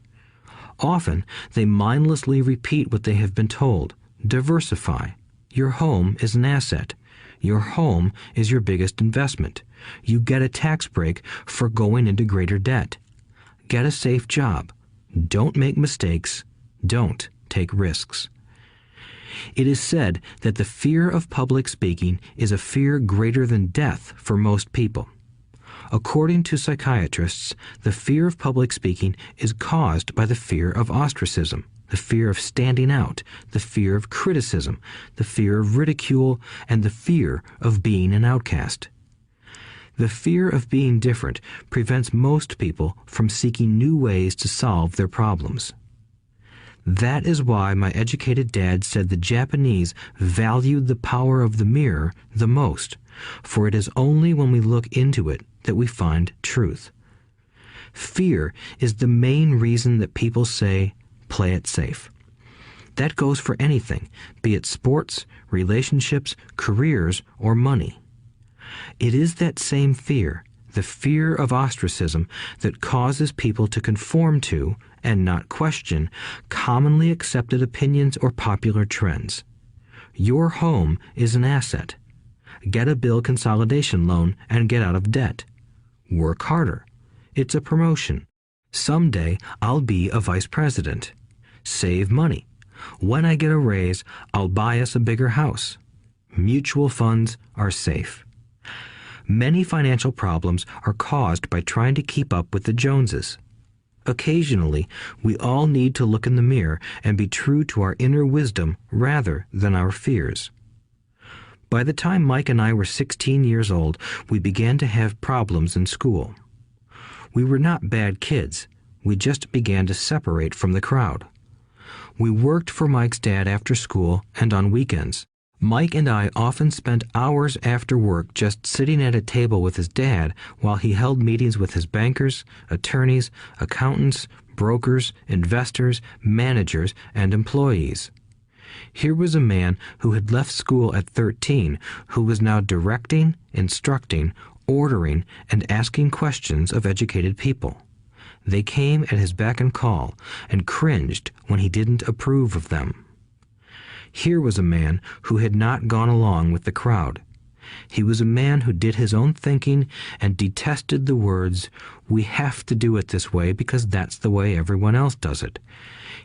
Often, they mindlessly repeat what they have been told. Diversify. Your home is an asset. Your home is your biggest investment. You get a tax break for going into greater debt. Get a safe job. Don't make mistakes. Don't take risks. It is said that the fear of public speaking is a fear greater than death for most people. According to psychiatrists, the fear of public speaking is caused by the fear of ostracism, the fear of standing out, the fear of criticism, the fear of ridicule, and the fear of being an outcast. The fear of being different prevents most people from seeking new ways to solve their problems. That is why my educated dad said the Japanese valued the power of the mirror the most, for it is only when we look into it that we find truth. Fear is the main reason that people say, "Play it safe." That goes for anything, be it sports, relationships, careers, or money. It is that same fear, the fear of ostracism, that causes people to conform to, and not question, commonly accepted opinions or popular trends. Your home is an asset. Get a bill consolidation loan and get out of debt. Work harder. It's a promotion. Someday I'll be a vice president. Save money. When I get a raise, I'll buy us a bigger house. Mutual funds are safe. Many financial problems are caused by trying to keep up with the Joneses. Occasionally, we all need to look in the mirror and be true to our inner wisdom rather than our fears. By the time Mike and I were 16 years old, we began to have problems in school. We were not bad kids. We just began to separate from the crowd. We worked for Mike's dad after school and on weekends. Mike and I often spent hours after work just sitting at a table with his dad while he held meetings with his bankers, attorneys, accountants, brokers, investors, managers, and employees. Here was a man who had left school at 13, who was now directing, instructing, ordering, and asking questions of educated people. They came at his beck and call and cringed when he didn't approve of them. Here was a man who had not gone along with the crowd. He was a man who did his own thinking and detested the words, "We have to do it this way because that's the way everyone else does it."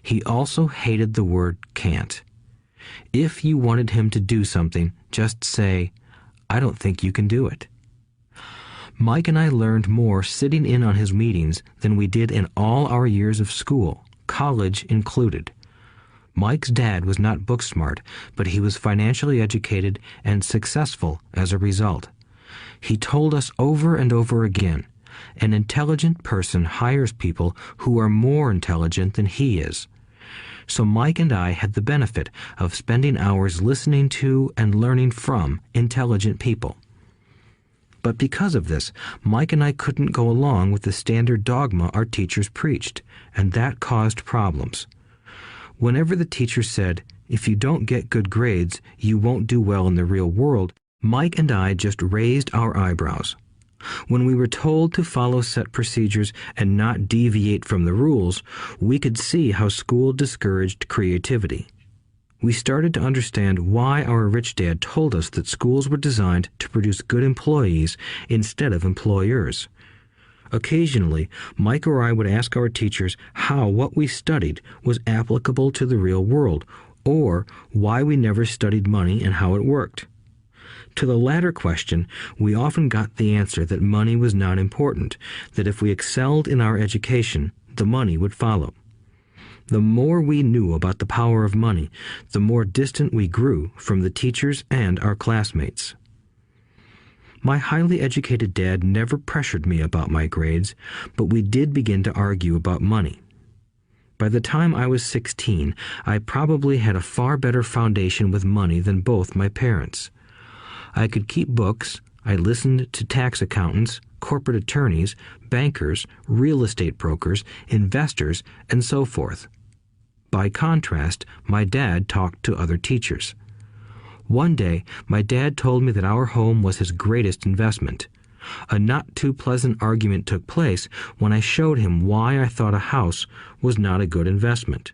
He also hated the word "can't." If you wanted him to do something, just say, "I don't think you can do it." Mike and I learned more sitting in on his meetings than we did in all our years of school, college included. Mike's dad was not book smart, but he was financially educated and successful as a result. He told us over and over again, an intelligent person hires people who are more intelligent than he is. So Mike and I had the benefit of spending hours listening to and learning from intelligent people. But because of this, Mike and I couldn't go along with the standard dogma our teachers preached, and that caused problems. Whenever the teacher said, "If you don't get good grades, you won't do well in the real world," Mike and I just raised our eyebrows. When we were told to follow set procedures and not deviate from the rules, we could see how school discouraged creativity. We started to understand why our rich dad told us that schools were designed to produce good employees instead of employers. Occasionally, Mike or I would ask our teachers how what we studied was applicable to the real world, or why we never studied money and how it worked. To the latter question, we often got the answer that money was not important, that if we excelled in our education, the money would follow. The more we knew about the power of money, the more distant we grew from the teachers and our classmates. My highly educated dad never pressured me about my grades, but we did begin to argue about money. By the time I was 16, I probably had a far better foundation with money than both my parents. I could keep books, I listened to tax accountants, corporate attorneys, bankers, real estate brokers, investors, and so forth. By contrast, my dad talked to other teachers. One day, my dad told me that our home was his greatest investment. A not-too-pleasant argument took place when I showed him why I thought a house was not a good investment.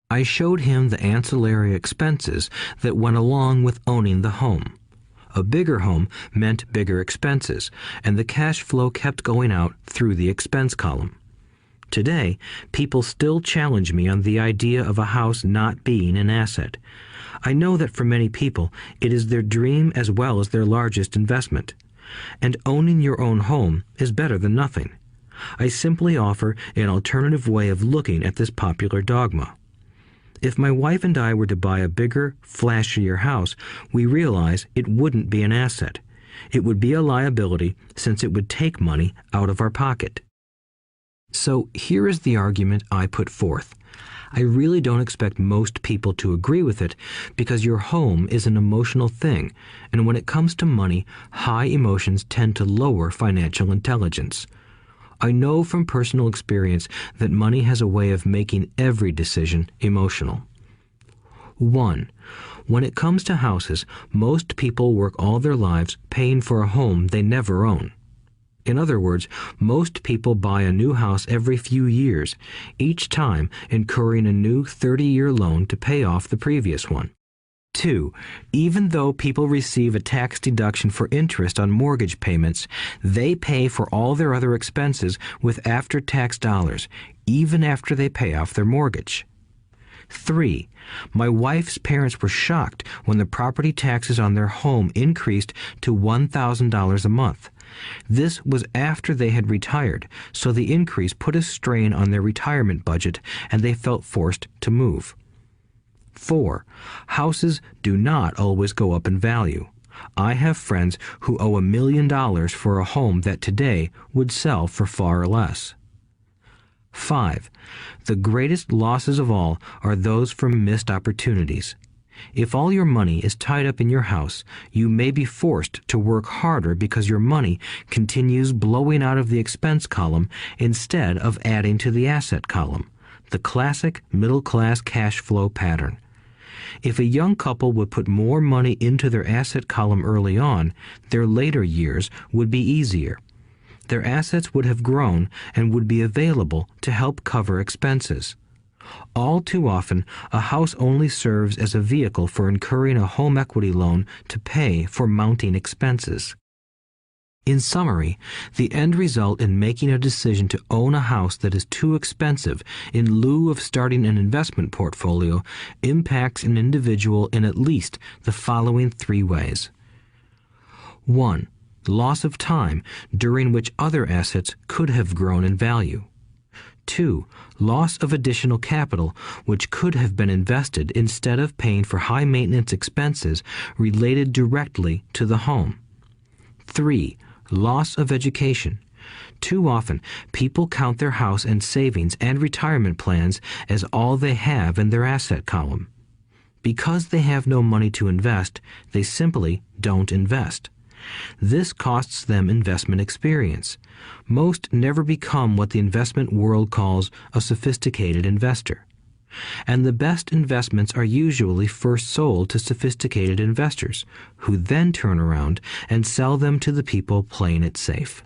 I showed him the ancillary expenses that went along with owning the home. A bigger home meant bigger expenses, and the cash flow kept going out through the expense column. Today, people still challenge me on the idea of a house not being an asset. I know that for many people, it is their dream as well as their largest investment. And owning your own home is better than nothing. I simply offer an alternative way of looking at this popular dogma. If my wife and I were to buy a bigger, flashier house, we realize it wouldn't be an asset. It would be a liability since it would take money out of our pocket. So here is the argument I put forth. I really don't expect most people to agree with it because your home is an emotional thing, and when it comes to money, high emotions tend to lower financial intelligence. I know from personal experience that money has a way of making every decision emotional. 1. When it comes to houses, most people work all their lives paying for a home they never own. In other words, most people buy a new house every few years, each time incurring a new 30-year loan to pay off the previous one. 2. Even though people receive a tax deduction for interest on mortgage payments, they pay for all their other expenses with after-tax dollars, even after they pay off their mortgage. 3. My wife's parents were shocked when the property taxes on their home increased to $1,000 a month. This was after they had retired, so the increase put a strain on their retirement budget and they felt forced to move. 4. Houses do not always go up in value. I have friends who owe $1 million for a home that today would sell for far less. 5. The greatest losses of all are those from missed opportunities. If all your money is tied up in your house, you may be forced to work harder because your money continues blowing out of the expense column instead of adding to the asset column, the classic middle-class cash flow pattern. If a young couple would put more money into their asset column early on, their later years would be easier. Their assets would have grown and would be available to help cover expenses. All too often, a house only serves as a vehicle for incurring a home equity loan to pay for mounting expenses. In summary, the end result in making a decision to own a house that is too expensive in lieu of starting an investment portfolio impacts an individual in at least the following 3 ways. 1. Loss of time during which other assets could have grown in value. 2. Loss of additional capital which could have been invested instead of paying for high maintenance expenses related directly to the home. 3. Loss of education. Too often, people count their house and savings and retirement plans as all they have in their asset column. Because they have no money to invest, they simply don't invest. This costs them investment experience. Most never become what the investment world calls a sophisticated investor. And the best investments are usually first sold to sophisticated investors, who then turn around and sell them to the people playing it safe.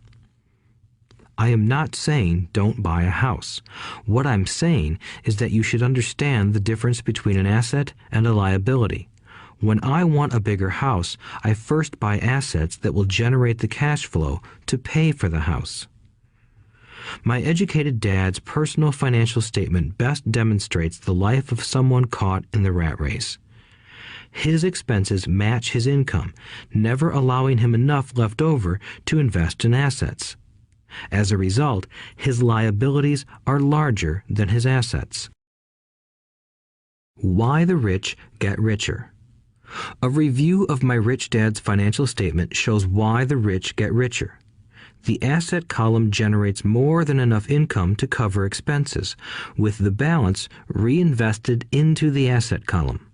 I am not saying don't buy a house. What I'm saying is that you should understand the difference between an asset and a liability. When I want a bigger house, I first buy assets that will generate the cash flow to pay for the house. My educated dad's personal financial statement best demonstrates the life of someone caught in the rat race. His expenses match his income, never allowing him enough left over to invest in assets. As a result, his liabilities are larger than his assets. Why the rich get richer. A review of my rich dad's financial statement shows why the rich get richer. The asset column generates more than enough income to cover expenses, with the balance reinvested into the asset column.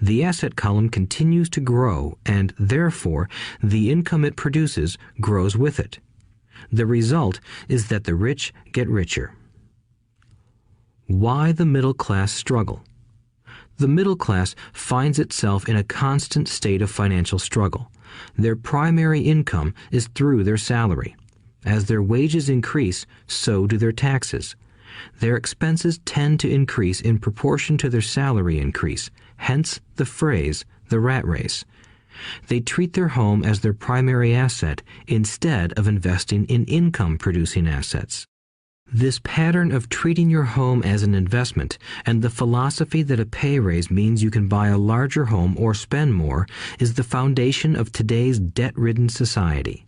The asset column continues to grow, and therefore the income it produces grows with it. The result is that the rich get richer. Why the middle class struggle. The middle class finds itself in a constant state of financial struggle. Their primary income is through their salary. As their wages increase, so do their taxes. Their expenses tend to increase in proportion to their salary increase, hence the phrase, the rat race. They treat their home as their primary asset instead of investing in income-producing assets. This pattern of treating your home as an investment and the philosophy that a pay raise means you can buy a larger home or spend more is the foundation of today's debt-ridden society.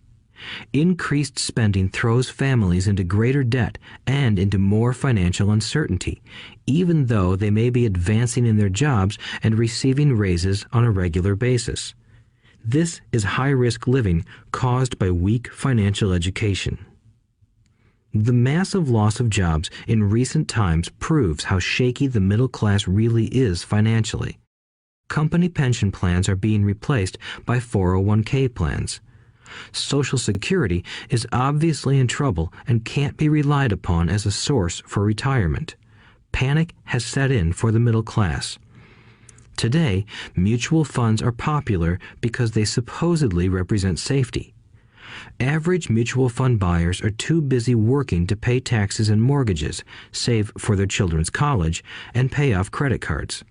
Increased spending throws families into greater debt and into more financial uncertainty, even though they may be advancing in their jobs and receiving raises on a regular basis. This is high-risk living caused by weak financial education. The massive loss of jobs in recent times proves how shaky the middle class really is financially. Company pension plans are being replaced by 401k plans. Social Security is obviously in trouble and can't be relied upon as a source for retirement. Panic has set in for the middle class. Today, mutual funds are popular because they supposedly represent safety. Average mutual fund buyers are too busy working to pay taxes and mortgages, save for their children's college, and pay off credit cards.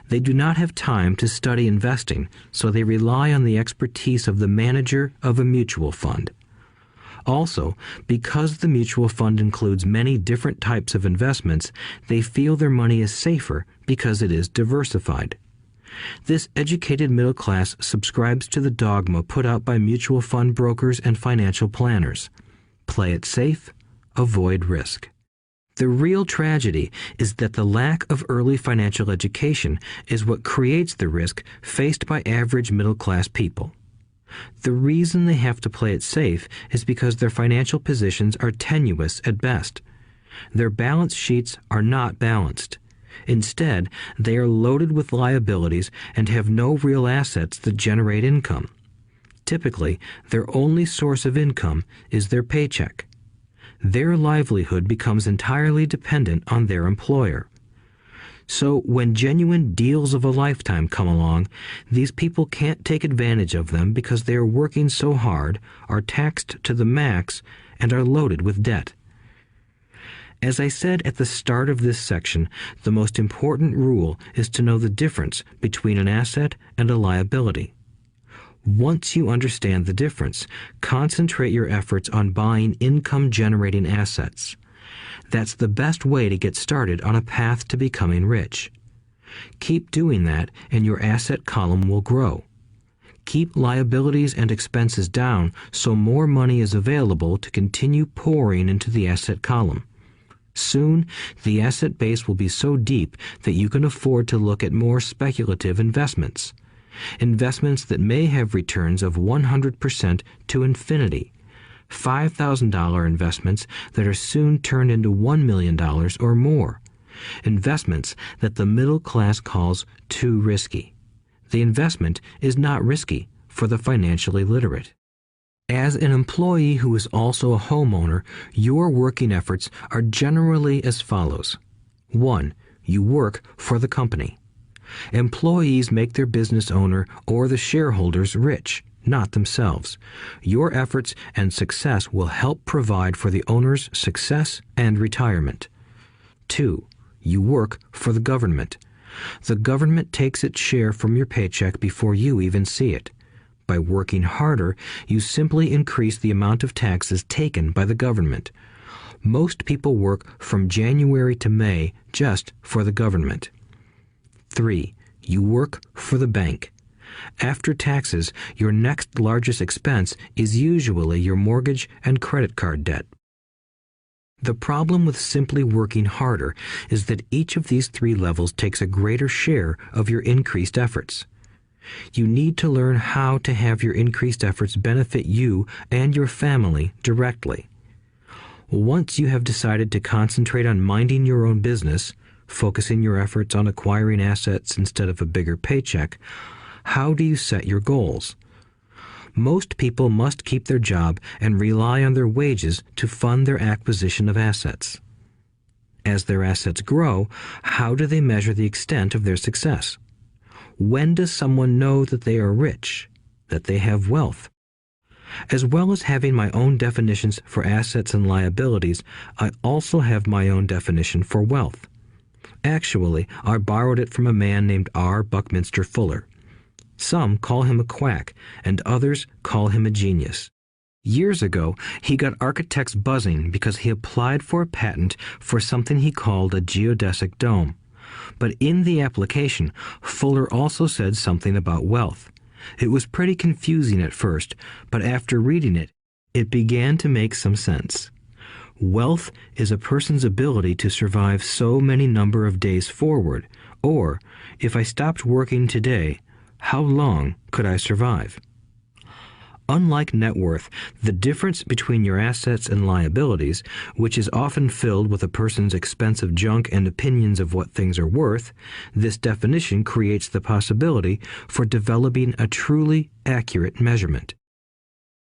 They do not have time to study investing, so they rely on the expertise of the manager of a mutual fund. Also, because the mutual fund includes many different types of investments, they feel their money is safer because it is diversified. This educated middle class subscribes to the dogma put out by mutual fund brokers and financial planners. Play it safe, avoid risk. The real tragedy is that the lack of early financial education is what creates the risk faced by average middle class people. The reason they have to play it safe is because their financial positions are tenuous at best. Their balance sheets are not balanced. Instead, they are loaded with liabilities and have no real assets that generate income. Typically, their only source of income is their paycheck. Their livelihood becomes entirely dependent on their employer. So when genuine deals of a lifetime come along, these people can't take advantage of them because they are working so hard, are taxed to the max, and are loaded with debt. As I said at the start of this section, the most important rule is to know the difference between an asset and a liability. Once you understand the difference, concentrate your efforts on buying income-generating assets. That's the best way to get started on a path to becoming rich. Keep doing that and your asset column will grow. Keep liabilities and expenses down so more money is available to continue pouring into the asset column. Soon, the asset base will be so deep that you can afford to look at more speculative investments. Investments that may have returns of 100% to infinity. $5,000 investments that are soon turned into $1 million or more. Investments that the middle class calls too risky. The investment is not risky for the financially literate. As an employee who is also a homeowner, your working efforts are generally as follows. 1. You work for the company. Employees make their business owner or the shareholders rich, not themselves. Your efforts and success will help provide for the owner's success and retirement. 2. You work for the government. The government takes its share from your paycheck before you even see it. By working harder, you simply increase the amount of taxes taken by the government. Most people work from January to May just for the government. 3. You work for the bank. After taxes, your next largest expense is usually your mortgage and credit card debt. The problem with simply working harder is that each of these 3 levels takes a greater share of your increased efforts. You need to learn how to have your increased efforts benefit you and your family directly. Once you have decided to concentrate on minding your own business, focusing your efforts on acquiring assets instead of a bigger paycheck, how do you set your goals? Most people must keep their job and rely on their wages to fund their acquisition of assets. As their assets grow, how do they measure the extent of their success? When does someone know that they are rich, that they have wealth? As well as having my own definitions for assets and liabilities, I also have my own definition for wealth. Actually, I borrowed it from a man named R. Buckminster Fuller. Some call him a quack, and others call him a genius. Years ago, he got architects buzzing because he applied for a patent for something he called a geodesic dome. But in the application, Fuller also said something about wealth. It was pretty confusing at first, but after reading it, it began to make some sense. Wealth is a person's ability to survive so many number of days forward, or, if I stopped working today, how long could I survive? Unlike net worth, the difference between your assets and liabilities, which is often filled with a person's expensive junk and opinions of what things are worth, this definition creates the possibility for developing a truly accurate measurement.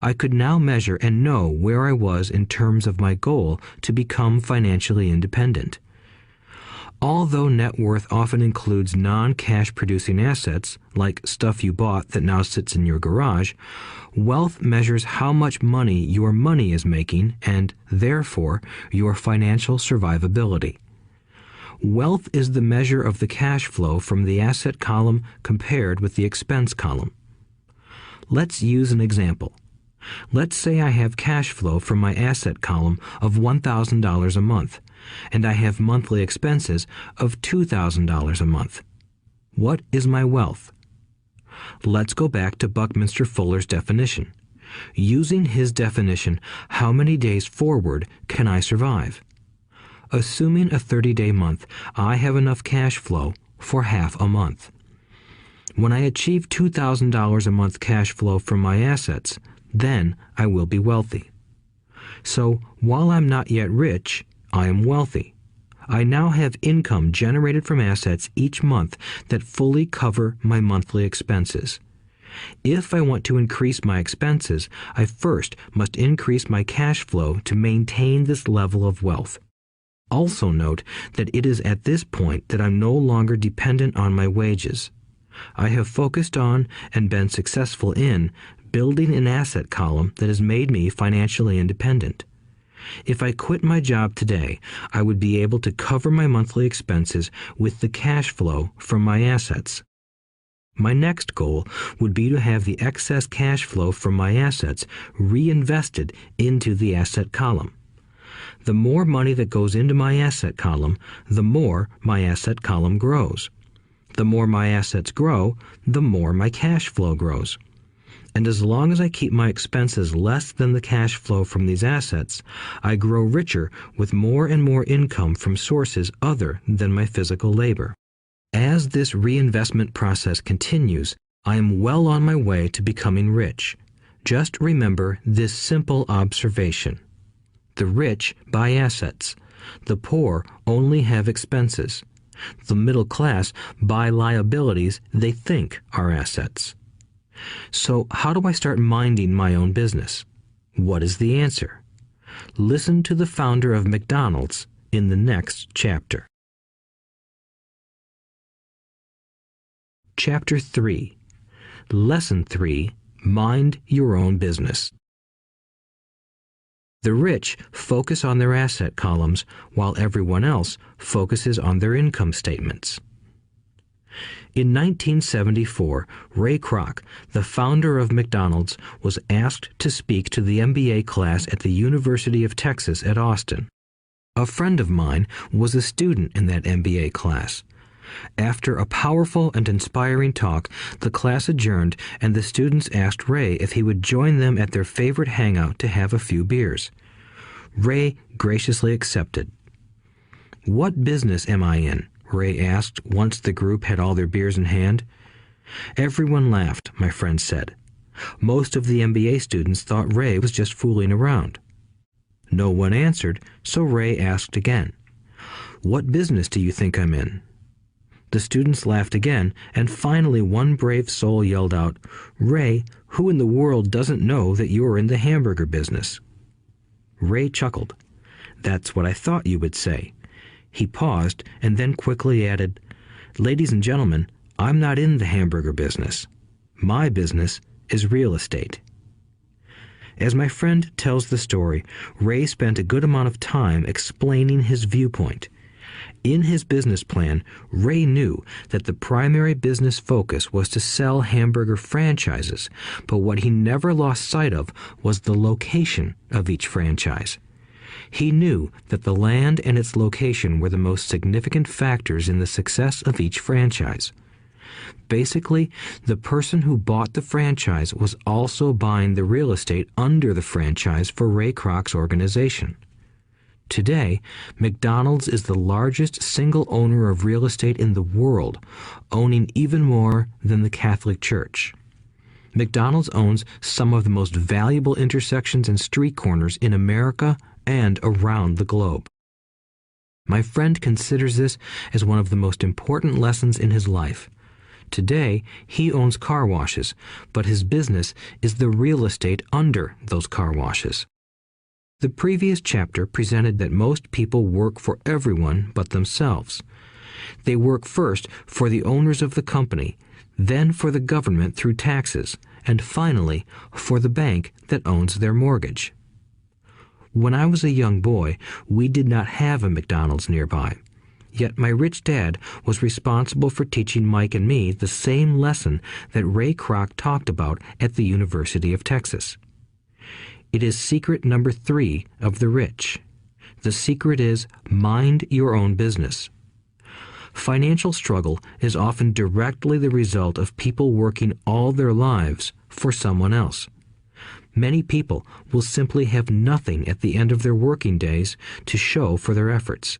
I could now measure and know where I was in terms of my goal to become financially independent. Although net worth often includes non-cash producing assets, like stuff you bought that now sits in your garage, wealth measures how much money your money is making and, therefore, your financial survivability. Wealth is the measure of the cash flow from the asset column compared with the expense column. Let's use an example. Let's say I have cash flow from my asset column of $1,000 a month, and I have monthly expenses of $2,000 a month. What is my wealth? Let's go back to Buckminster Fuller's definition. Using his definition, how many days forward can I survive? Assuming a 30-day month, I have enough cash flow for half a month. When I achieve $2,000 a month cash flow from my assets, then I will be wealthy. So, while I'm not yet rich, I am wealthy. I now have income generated from assets each month that fully cover my monthly expenses. If I want to increase my expenses, I first must increase my cash flow to maintain this level of wealth. Also note that it is at this point that I'm no longer dependent on my wages. I have focused on and been successful in building an asset column that has made me financially independent. If I quit my job today, I would be able to cover my monthly expenses with the cash flow from my assets. My next goal would be to have the excess cash flow from my assets reinvested into the asset column. The more money that goes into my asset column, the more my asset column grows. The more my assets grow, the more my cash flow grows. And as long as I keep my expenses less than the cash flow from these assets, I grow richer with more and more income from sources other than my physical labor. As this reinvestment process continues, I am well on my way to becoming rich. Just remember this simple observation. The rich buy assets. The poor only have expenses. The middle class buy liabilities they think are assets. So how do I start minding my own business? What is the answer? Listen to the founder of McDonald's in the next chapter. Chapter 3. Lesson 3. Mind your own business. The rich focus on their asset columns while everyone else focuses on their income statements. In 1974, Ray Kroc, the founder of McDonald's, was asked to speak to the MBA class at the University of Texas at Austin. A friend of mine was a student in that MBA class. After a powerful and inspiring talk, the class adjourned and the students asked Ray if he would join them at their favorite hangout to have a few beers. Ray graciously accepted. "What business am I in?" Ray asked once the group had all their beers in hand. Everyone laughed, my friend said. Most of the MBA students thought Ray was just fooling around. No one answered, so Ray asked again. "What business do you think I'm in?" The students laughed again, and finally one brave soul yelled out, "Ray, who in the world doesn't know that you're in the hamburger business?" Ray chuckled. "That's what I thought you would say." He paused and then quickly added, "Ladies and gentlemen, I'm not in the hamburger business. My business is real estate." As my friend tells the story, Ray spent a good amount of time explaining his viewpoint. In his business plan, Ray knew that the primary business focus was to sell hamburger franchises, but what he never lost sight of was the location of each franchise. He knew that the land and its location were the most significant factors in the success of each franchise. Basically, the person who bought the franchise was also buying the real estate under the franchise for Ray Kroc's organization. Today, McDonald's is the largest single owner of real estate in the world, owning even more than the Catholic Church. McDonald's owns some of the most valuable intersections and street corners in America and around the globe. My friend considers this as one of the most important lessons in his life. Today, he owns car washes, but his business is the real estate under those car washes. The previous chapter presented that most people work for everyone but themselves. They work first for the owners of the company, then for the government through taxes, and finally for the bank that owns their mortgage. When I was a young boy, we did not have a McDonald's nearby. Yet my rich dad was responsible for teaching Mike and me the same lesson that Ray Kroc talked about at the University of Texas. It is secret number 3 of the rich. The secret is mind your own business. Financial struggle is often directly the result of people working all their lives for someone else. Many people will simply have nothing at the end of their working days to show for their efforts.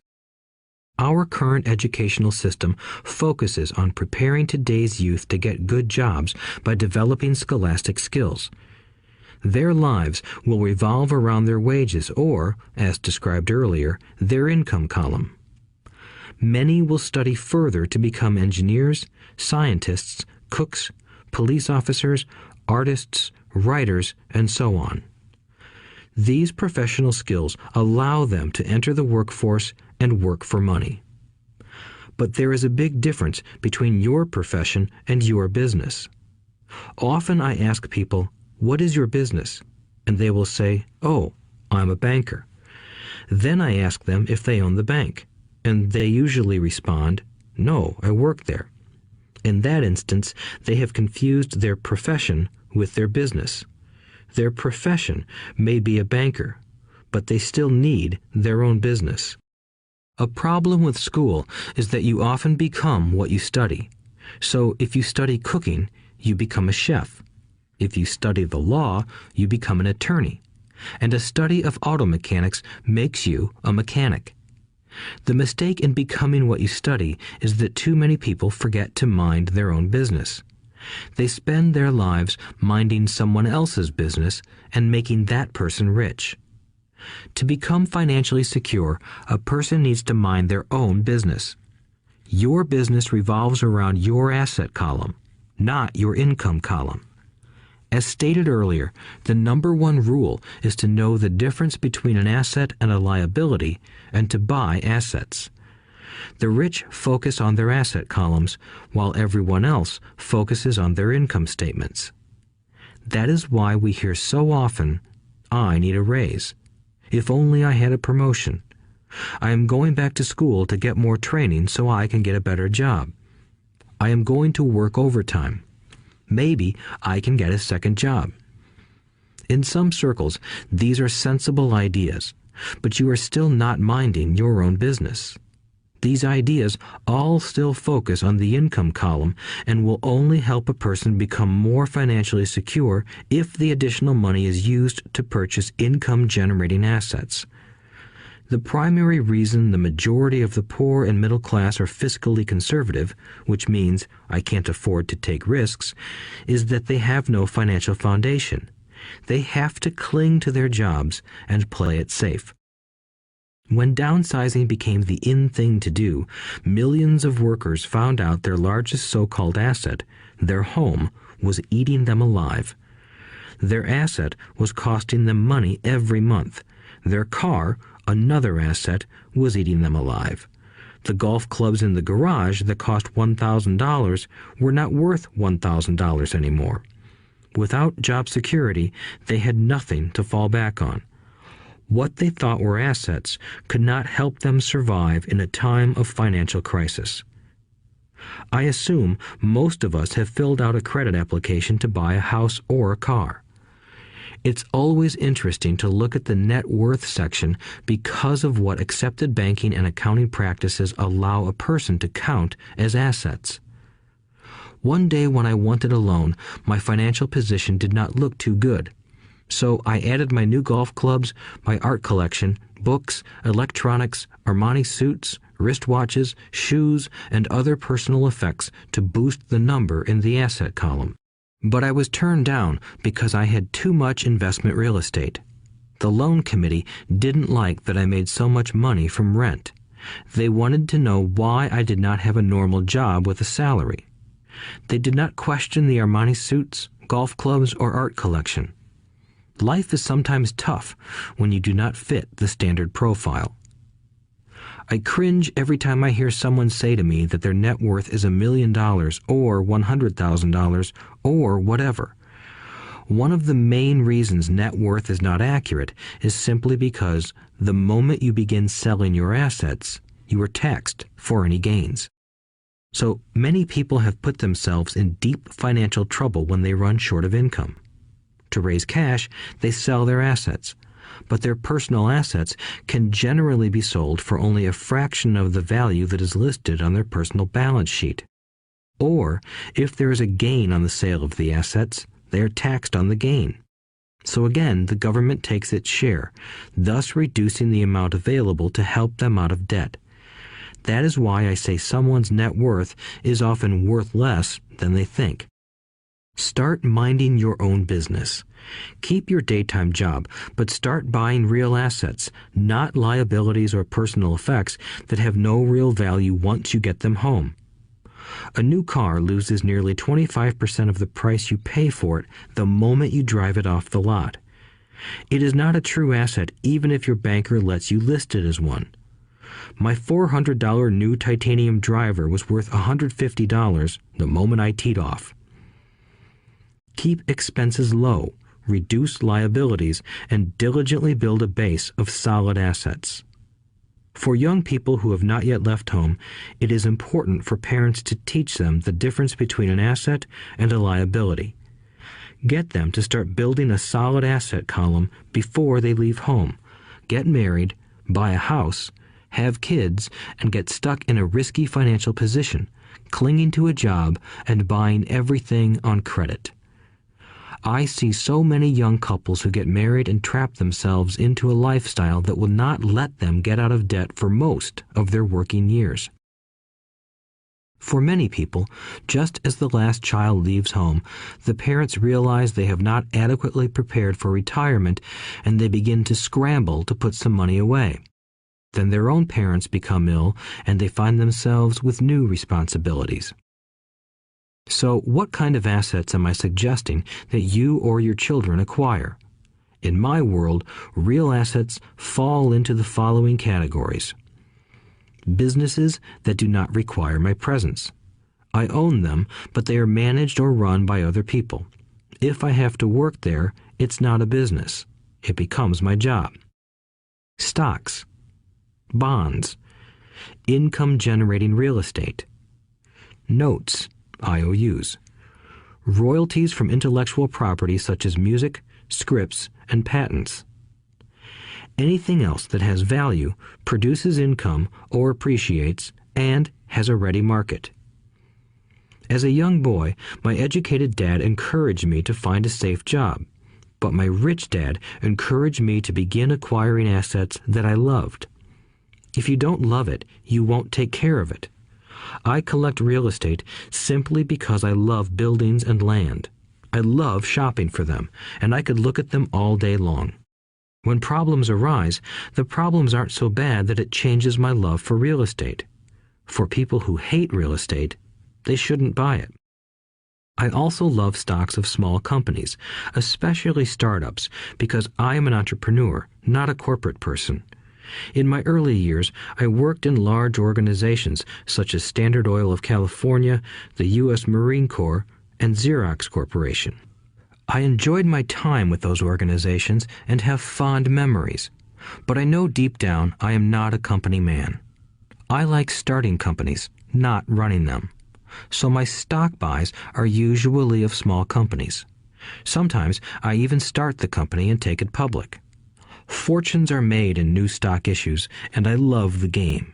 Our current educational system focuses on preparing today's youth to get good jobs by developing scholastic skills. Their lives will revolve around their wages or, as described earlier, their income column. Many will study further to become engineers, scientists, cooks, police officers, artists, writers, and so on. These professional skills allow them to enter the workforce and work for money. But there is a big difference between your profession and your business. Often I ask people, "What is your business?" And they will say, "Oh, I'm a banker." Then I ask them if they own the bank, and they usually respond, "No, I work there." In that instance, they have confused their profession with their business. Their profession may be a banker, but they still need their own business. A problem with school is that you often become what you study. So if you study cooking, you become a chef. If you study the law, you become an attorney. And a study of auto mechanics makes you a mechanic. The mistake in becoming what you study is that too many people forget to mind their own business. They spend their lives minding someone else's business and making that person rich. To become financially secure, a person needs to mind their own business. Your business revolves around your asset column, not your income column. As stated earlier, the number one rule is to know the difference between an asset and a liability and to buy assets. The rich focus on their asset columns, while everyone else focuses on their income statements. That is why we hear so often, "I need a raise. If only I had a promotion. I am going back to school to get more training so I can get a better job. I am going to work overtime. Maybe I can get a second job." In some circles, these are sensible ideas, but you are still not minding your own business. These ideas all still focus on the income column and will only help a person become more financially secure if the additional money is used to purchase income-generating assets. The primary reason the majority of the poor and middle class are fiscally conservative, which means I can't afford to take risks, is that they have no financial foundation. They have to cling to their jobs and play it safe. When downsizing became the in thing to do, millions of workers found out their largest so-called asset, their home, was eating them alive. Their asset was costing them money every month. Their car, another asset, was eating them alive. The golf clubs in the garage that cost $1,000 were not worth $1,000 anymore. Without job security, they had nothing to fall back on. What they thought were assets could not help them survive in a time of financial crisis. I assume most of us have filled out a credit application to buy a house or a car. It's always interesting to look at the net worth section because of what accepted banking and accounting practices allow a person to count as assets. One day when I wanted a loan, my financial position did not look too good. So I added my new golf clubs, my art collection, books, electronics, Armani suits, wristwatches, shoes, and other personal effects to boost the number in the asset column. But I was turned down because I had too much investment real estate. The loan committee didn't like that I made so much money from rent. They wanted to know why I did not have a normal job with a salary. They did not question the Armani suits, golf clubs, or art collection. Life is sometimes tough when you do not fit the standard profile. I cringe every time I hear someone say to me that their net worth is $1 million or $100,000 or whatever. One of the main reasons net worth is not accurate is simply because the moment you begin selling your assets, you are taxed for any gains. So many people have put themselves in deep financial trouble when they run short of income. To raise cash, they sell their assets, but their personal assets can generally be sold for only a fraction of the value that is listed on their personal balance sheet. Or, if there is a gain on the sale of the assets, they are taxed on the gain. So again, the government takes its share, thus reducing the amount available to help them out of debt. That is why I say someone's net worth is often worth less than they think. Start minding your own business. Keep your daytime job, but start buying real assets, not liabilities or personal effects that have no real value once you get them home. A new car loses nearly 25% of the price you pay for it the moment you drive it off the lot. It is not a true asset even if your banker lets you list it as one. My $400 new titanium driver was worth $150 the moment I teed off. Keep expenses low. reduce liabilities, and diligently build a base of solid assets. For young people who have not yet left home, it is important for parents to teach them the difference between an asset and a liability. Get them to start building a solid asset column before they leave home, get married, buy a house, have kids, and get stuck in a risky financial position, clinging to a job and buying everything on credit. I see so many young couples who get married and trap themselves into a lifestyle that will not let them get out of debt for most of their working years. For many people, just as the last child leaves home, the parents realize they have not adequately prepared for retirement and they begin to scramble to put some money away. Then their own parents become ill and they find themselves with new responsibilities. So what kind of assets am I suggesting that you or your children acquire? In my world, real assets fall into the following categories. Businesses that do not require my presence. I own them, but they are managed or run by other people. If I have to work there, it's not a business. It becomes my job. Stocks, bonds, income-generating real estate, notes, IOUs, royalties from intellectual property such as music, scripts, and patents. Anything else that has value, produces income, or appreciates, and has a ready market. As a young boy, my educated dad encouraged me to find a safe job, but my rich dad encouraged me to begin acquiring assets that I loved. If you don't love it, you won't take care of it. I collect real estate simply because I love buildings and land. I love shopping for them, and I could look at them all day long. When problems arise, the problems aren't so bad that it changes my love for real estate. For people who hate real estate, they shouldn't buy it. I also love stocks of small companies, especially startups, because I am an entrepreneur, not a corporate person. In my early years, I worked in large organizations such as Standard Oil of California, the U.S. Marine Corps, and Xerox Corporation. I enjoyed my time with those organizations and have fond memories, but I know deep down I am not a company man. I like starting companies, not running them. So my stock buys are usually of small companies. Sometimes I even start the company and take it public. Fortunes are made in new stock issues, and I love the game.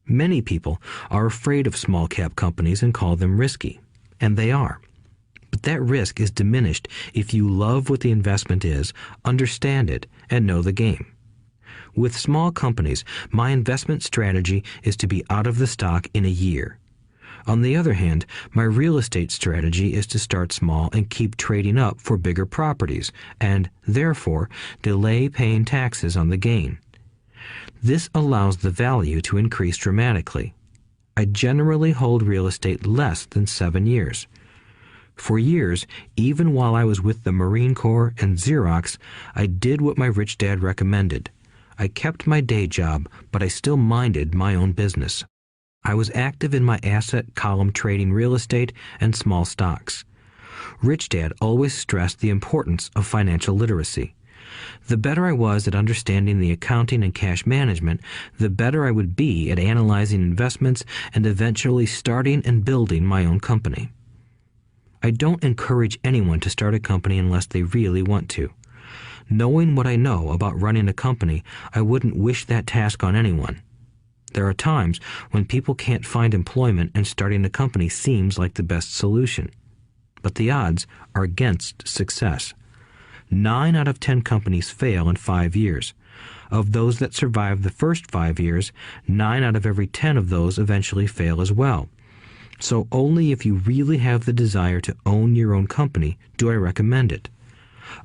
Many people are afraid of small-cap companies and call them risky, and they are. But that risk is diminished if you love what the investment is, understand it, and know the game. With small companies, my investment strategy is to be out of the stock in a year. On the other hand, my real estate strategy is to start small and keep trading up for bigger properties, and, therefore, delay paying taxes on the gain. This allows the value to increase dramatically. I generally hold real estate less than 7 years. For years, even while I was with the Marine Corps and Xerox, I did what my rich dad recommended. I kept my day job, but I still minded my own business. I was active in my asset column trading real estate and small stocks. Rich Dad always stressed the importance of financial literacy. The better I was at understanding the accounting and cash management, the better I would be at analyzing investments and eventually starting and building my own company. I don't encourage anyone to start a company unless they really want to. Knowing what I know about running a company, I wouldn't wish that task on anyone. There are times when people can't find employment and starting a company seems like the best solution. But the odds are against success. 9 out of 10 companies fail in 5 years. Of those that survive the first 5 years, 9 out of every 10 of those eventually fail as well. So only if you really have the desire to own your own company do I recommend it.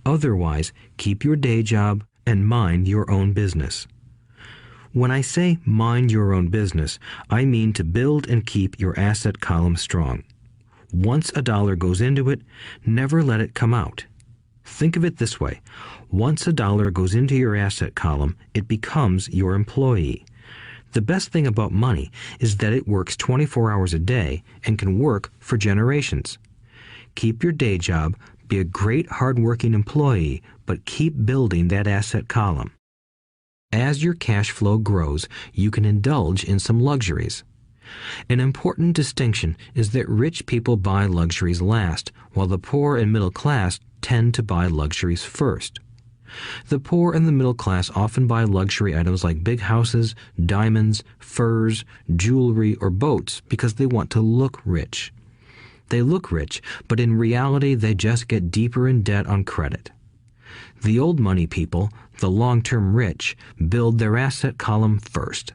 Otherwise, keep your day job and mind your own business. When I say mind your own business, I mean to build and keep your asset column strong. Once a dollar goes into it, never let it come out. Think of it this way. Once a dollar goes into your asset column, it becomes your employee. The best thing about money is that it works 24 hours a day and can work for generations. Keep your day job, Be a great hard-working employee, but keep building that asset column. As your cash flow grows, you can indulge in some luxuries. An important distinction is that rich people buy luxuries last, while the poor and middle class tend to buy luxuries first. The poor and the middle class often buy luxury items like big houses, diamonds, furs, jewelry, or boats because they want to look rich. They look rich, but in reality they just get deeper in debt on credit. The old money people, the long-term rich, build their asset column first.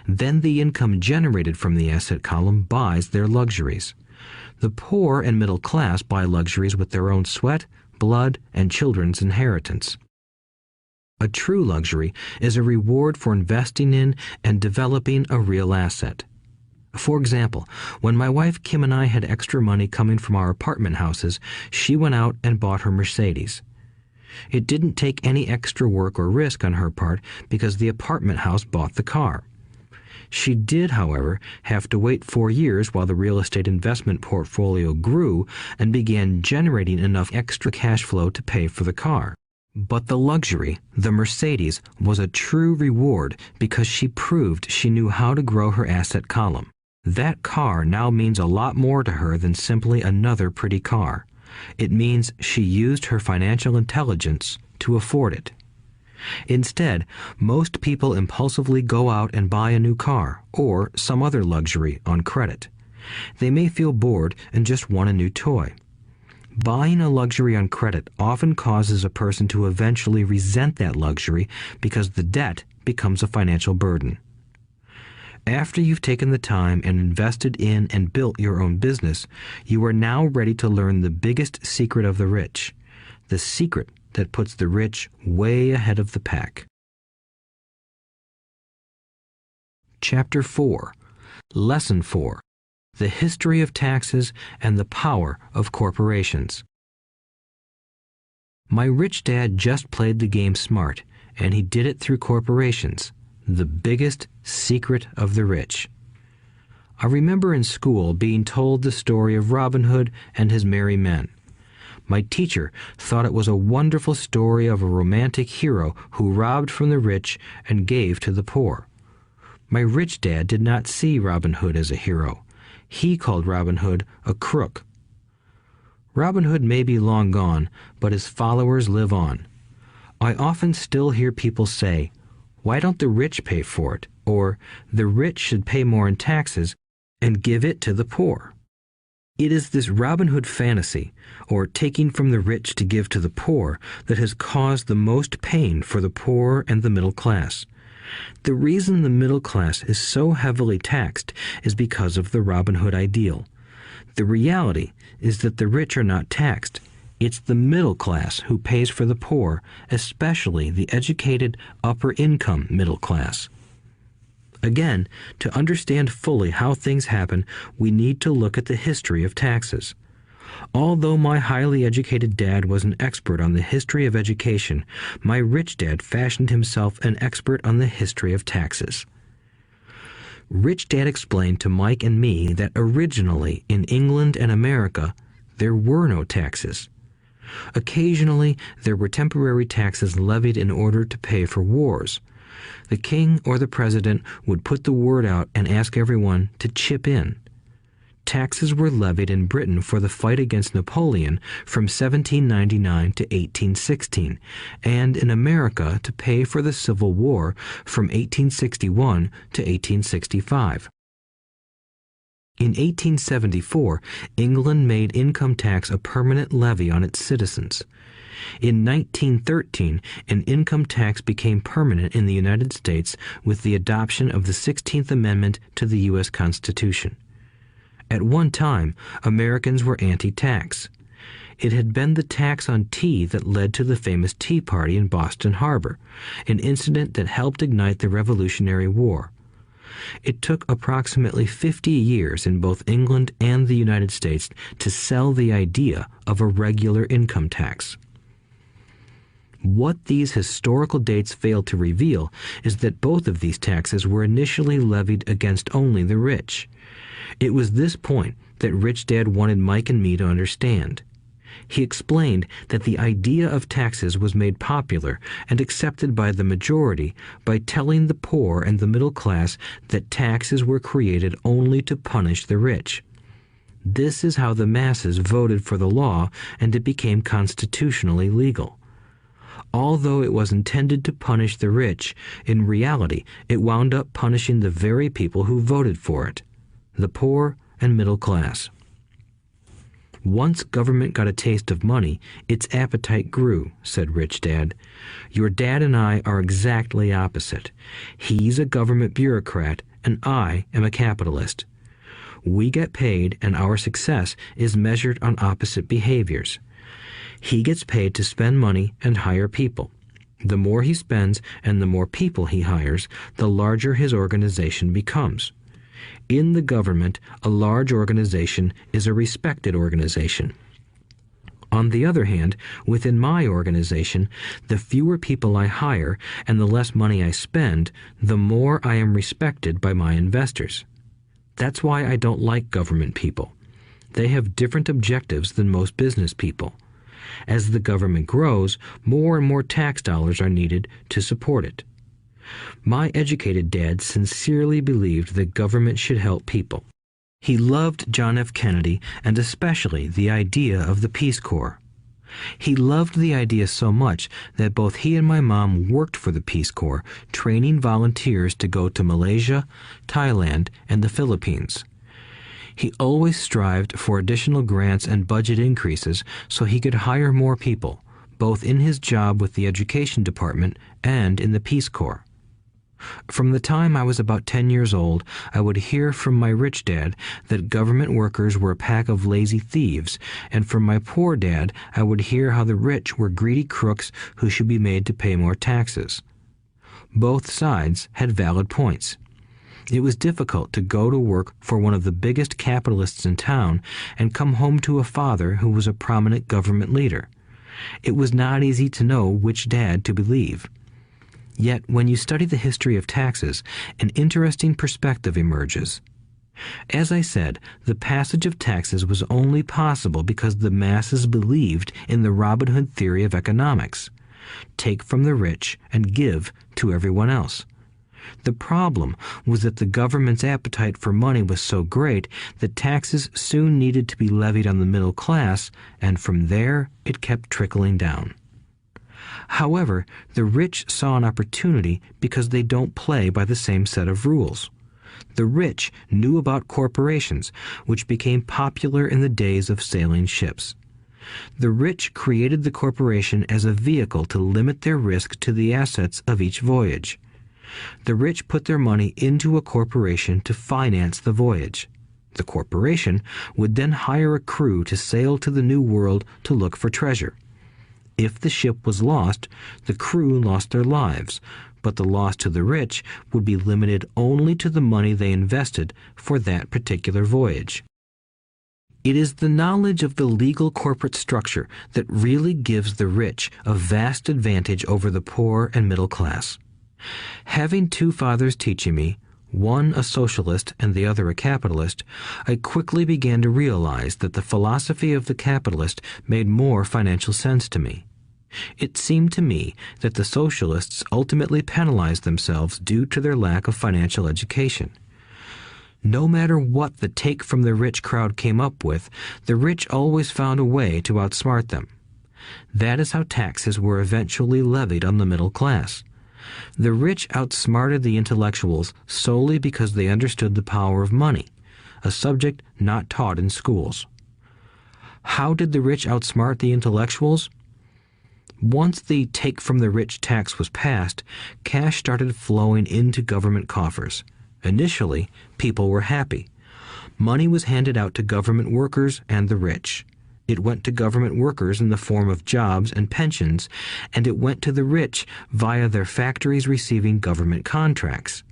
Then the income generated from the asset column buys their luxuries. The poor and middle class buy luxuries with their own sweat, blood, and children's inheritance. A true luxury is a reward for investing in and developing a real asset. For example, when my wife Kim and I had extra money coming from our apartment houses, she went out and bought her Mercedes. It didn't take any extra work or risk on her part because the apartment house bought the car. She did, however, have to wait 4 years while the real estate investment portfolio grew and began generating enough extra cash flow to pay for the car. But the luxury, the Mercedes, was a true reward because she proved she knew how to grow her asset column. That car now means a lot more to her than simply another pretty car. It means she used her financial intelligence to afford it. Instead, most people impulsively go out and buy a new car or some other luxury on credit. They may feel bored and just want a new toy. Buying a luxury on credit often causes a person to eventually resent that luxury because the debt becomes a financial burden. After you've taken the time and invested in and built your own business, you are now ready to learn the biggest secret of the rich, the secret that puts the rich way ahead of the pack. Chapter 4. Lesson 4. The History of Taxes and the Power of Corporations. My rich dad just played the game smart, and he did it through corporations, the biggest secret of the rich. I remember in school being told the story of Robin Hood and his merry men. My teacher thought it was a wonderful story of a romantic hero who robbed from the rich and gave to the poor. My rich dad did not see Robin Hood as a hero. He called Robin Hood a crook. Robin Hood may be long gone, but his followers live on. I often still hear people say, "Why don't the rich pay for it?" Or, "The rich should pay more in taxes and give it to the poor." It is this Robin Hood fantasy, or taking from the rich to give to the poor, that has caused the most pain for the poor and the middle class. The reason the middle class is so heavily taxed is because of the Robin Hood ideal. The reality is that the rich are not taxed. It's the middle class who pays for the poor, especially the educated, upper-income middle class. Again, to understand fully how things happen, we need to look at the history of taxes. Although my highly educated dad was an expert on the history of education, my rich dad fashioned himself an expert on the history of taxes. Rich Dad explained to Mike and me that originally in England and America, there were no taxes. Occasionally, there were temporary taxes levied in order to pay for wars. The king or the president would put the word out and ask everyone to chip in. Taxes were levied in Britain for the fight against Napoleon from 1799 to 1816, and in America to pay for the Civil War from 1861 to 1865. In 1874, England made income tax a permanent levy on its citizens. In 1913, an income tax became permanent in the United States with the adoption of the 16th Amendment to the U.S. Constitution. At one time, Americans were anti-tax. It had been the tax on tea that led to the famous Tea Party in Boston Harbor, an incident that helped ignite the Revolutionary War. It took approximately 50 years in both England and the United States to sell the idea of a regular income tax. What these historical dates fail to reveal is that both of these taxes were initially levied against only the rich. It was this point that Rich Dad wanted Mike and me to understand. He explained that the idea of taxes was made popular and accepted by the majority by telling the poor and the middle class that taxes were created only to punish the rich. This is how the masses voted for the law, and it became constitutionally legal. Although it was intended to punish the rich, in reality it wound up punishing the very people who voted for it, the poor and middle class. Once government got a taste of money, its appetite grew, said Rich Dad. Your dad and I are exactly opposite. He's a government bureaucrat, and I am a capitalist. We get paid, and our success is measured on opposite behaviors. He gets paid to spend money and hire people. The more he spends and the more people he hires, the larger his organization becomes. In the government, a large organization is a respected organization. On the other hand, within my organization, the fewer people I hire and the less money I spend, the more I am respected by my investors. That's why I don't like government people. They have different objectives than most business people. As the government grows, more and more tax dollars are needed to support it. My educated dad sincerely believed that government should help people. He loved John F. Kennedy and especially the idea of the Peace Corps. He loved the idea so much that both he and my mom worked for the Peace Corps, training volunteers to go to Malaysia, Thailand, and the Philippines. He always strived for additional grants and budget increases so he could hire more people, both in his job with the Education Department and in the Peace Corps. From the time I was about 10 years old, I would hear from my rich dad that government workers were a pack of lazy thieves, and from my poor dad I would hear how the rich were greedy crooks who should be made to pay more taxes. Both sides had valid points. It was difficult to go to work for one of the biggest capitalists in town and come home to a father who was a prominent government leader. It was not easy to know which dad to believe. Yet, when you study the history of taxes, an interesting perspective emerges. As I said, the passage of taxes was only possible because the masses believed in the Robin Hood theory of economics. Take from the rich and give to everyone else. The problem was that the government's appetite for money was so great that taxes soon needed to be levied on the middle class, and from there it kept trickling down. However, the rich saw an opportunity because they don't play by the same set of rules. The rich knew about corporations, which became popular in the days of sailing ships. The rich created the corporation as a vehicle to limit their risk to the assets of each voyage. The rich put their money into a corporation to finance the voyage. The corporation would then hire a crew to sail to the New World to look for treasure. If the ship was lost, the crew lost their lives, but the loss to the rich would be limited only to the money they invested for that particular voyage. It is the knowledge of the legal corporate structure that really gives the rich a vast advantage over the poor and middle class. Having two fathers teaching me, one a socialist and the other a capitalist, I quickly began to realize that the philosophy of the capitalist made more financial sense to me. It seemed to me that the socialists ultimately penalized themselves due to their lack of financial education. No matter what the take from the rich crowd came up with, the rich always found a way to outsmart them. That is how taxes were eventually levied on the middle class. The rich outsmarted the intellectuals solely because they understood the power of money, a subject not taught in schools. How did the rich outsmart the intellectuals? Once the take from the rich tax was passed, cash started flowing into government coffers. Initially, people were happy. Money was handed out to government workers and the rich. It went to government workers in the form of jobs and pensions, and it went to the rich via their factories receiving government contracts.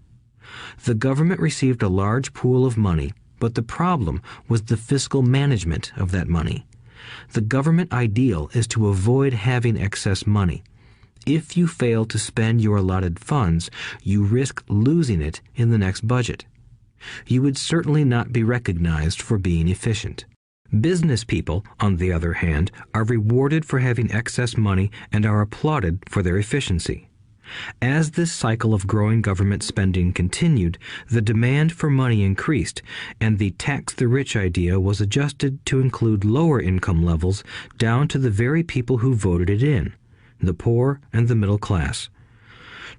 The government received a large pool of money, but the problem was the fiscal management of that money. The government ideal is to avoid having excess money. If you fail to spend your allotted funds, you risk losing it in the next budget. You would certainly not be recognized for being efficient. Business people, on the other hand, are rewarded for having excess money and are applauded for their efficiency. As this cycle of growing government spending continued, the demand for money increased, and the tax the rich idea was adjusted to include lower income levels down to the very people who voted it in, the poor and the middle class.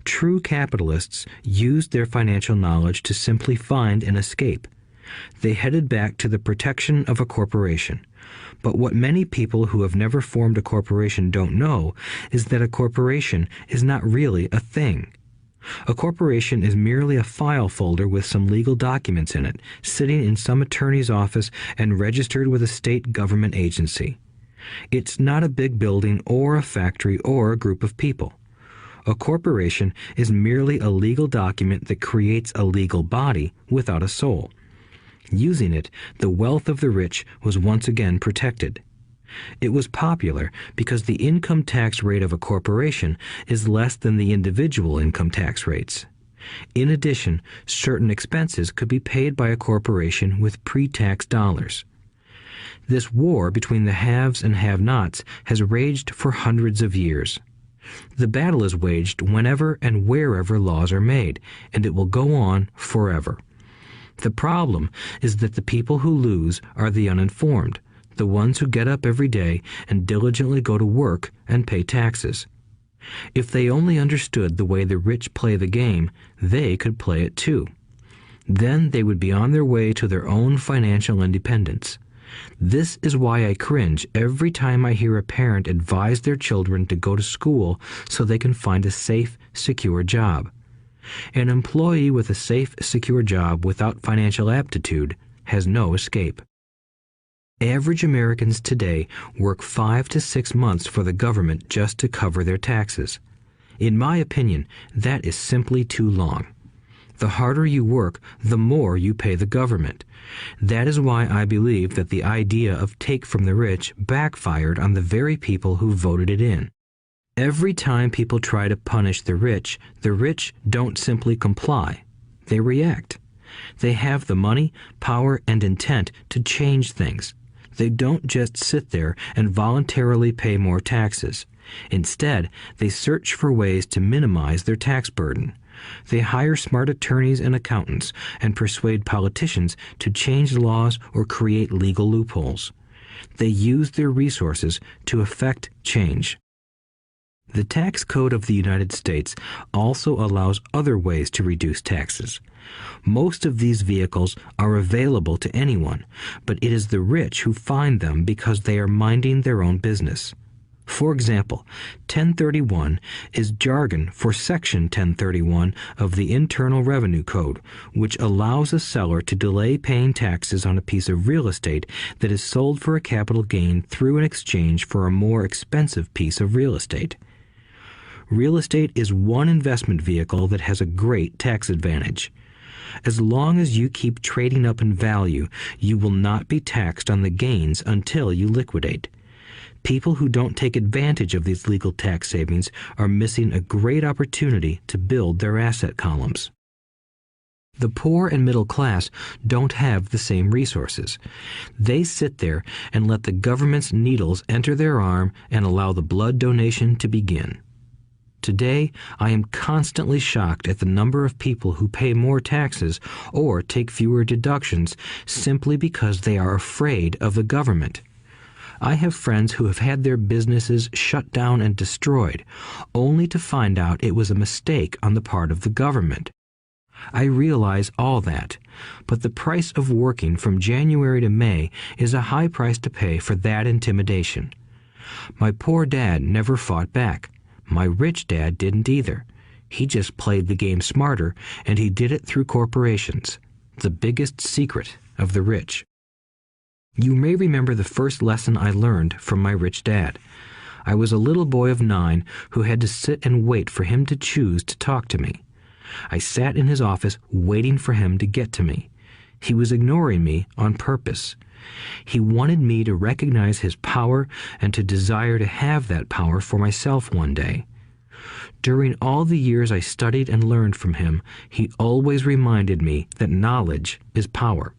True capitalists used their financial knowledge to simply find an escape. They headed back to the protection of a corporation. But what many people who have never formed a corporation don't know is that a corporation is not really a thing. A corporation is merely a file folder with some legal documents in it, sitting in some attorney's office and registered with a state government agency. It's not a big building or a factory or a group of people. A corporation is merely a legal document that creates a legal body without a soul. Using it, the wealth of the rich was once again protected. It was popular because the income tax rate of a corporation is less than the individual income tax rates. In addition, certain expenses could be paid by a corporation with pre-tax dollars. This war between the haves and have-nots has raged for hundreds of years. The battle is waged whenever and wherever laws are made, and it will go on forever. The problem is that the people who lose are the uninformed, the ones who get up every day and diligently go to work and pay taxes. If they only understood the way the rich play the game, they could play it too. Then they would be on their way to their own financial independence. This is why I cringe every time I hear a parent advise their children to go to school so they can find a safe, secure job. An employee with a safe, secure job without financial aptitude has no escape. Average Americans today work 5 to 6 months for the government just to cover their taxes. In my opinion, that is simply too long. The harder you work, the more you pay the government. That is why I believe that the idea of take from the rich backfired on the very people who voted it in. Every time people try to punish the rich don't simply comply. They react. They have the money, power, and intent to change things. They don't just sit there and voluntarily pay more taxes. Instead, they search for ways to minimize their tax burden. They hire smart attorneys and accountants and persuade politicians to change laws or create legal loopholes. They use their resources to effect change. The tax code of the United States also allows other ways to reduce taxes. Most of these vehicles are available to anyone, but it is the rich who find them because they are minding their own business. For example, 1031 is jargon for Section 1031 of the Internal Revenue Code, which allows a seller to delay paying taxes on a piece of real estate that is sold for a capital gain through an exchange for a more expensive piece of real estate. Real estate is one investment vehicle that has a great tax advantage. As long as you keep trading up in value, you will not be taxed on the gains until you liquidate. People who don't take advantage of these legal tax savings are missing a great opportunity to build their asset columns. The poor and middle class don't have the same resources. They sit there and let the government's needles enter their arm and allow the blood donation to begin. Today, I am constantly shocked at the number of people who pay more taxes or take fewer deductions simply because they are afraid of the government. I have friends who have had their businesses shut down and destroyed, only to find out it was a mistake on the part of the government. I realize all that, but the price of working from January to May is a high price to pay for that intimidation. My poor dad never fought back. My rich dad didn't either. He just played the game smarter, and he did it through corporations, the biggest secret of the rich. You may remember the first lesson I learned from my rich dad. I was a little boy of 9 who had to sit and wait for him to choose to talk to me. I sat in his office waiting for him to get to me. He was ignoring me on purpose. He wanted me to recognize his power and to desire to have that power for myself one day. During all the years I studied and learned from him, he always reminded me that knowledge is power.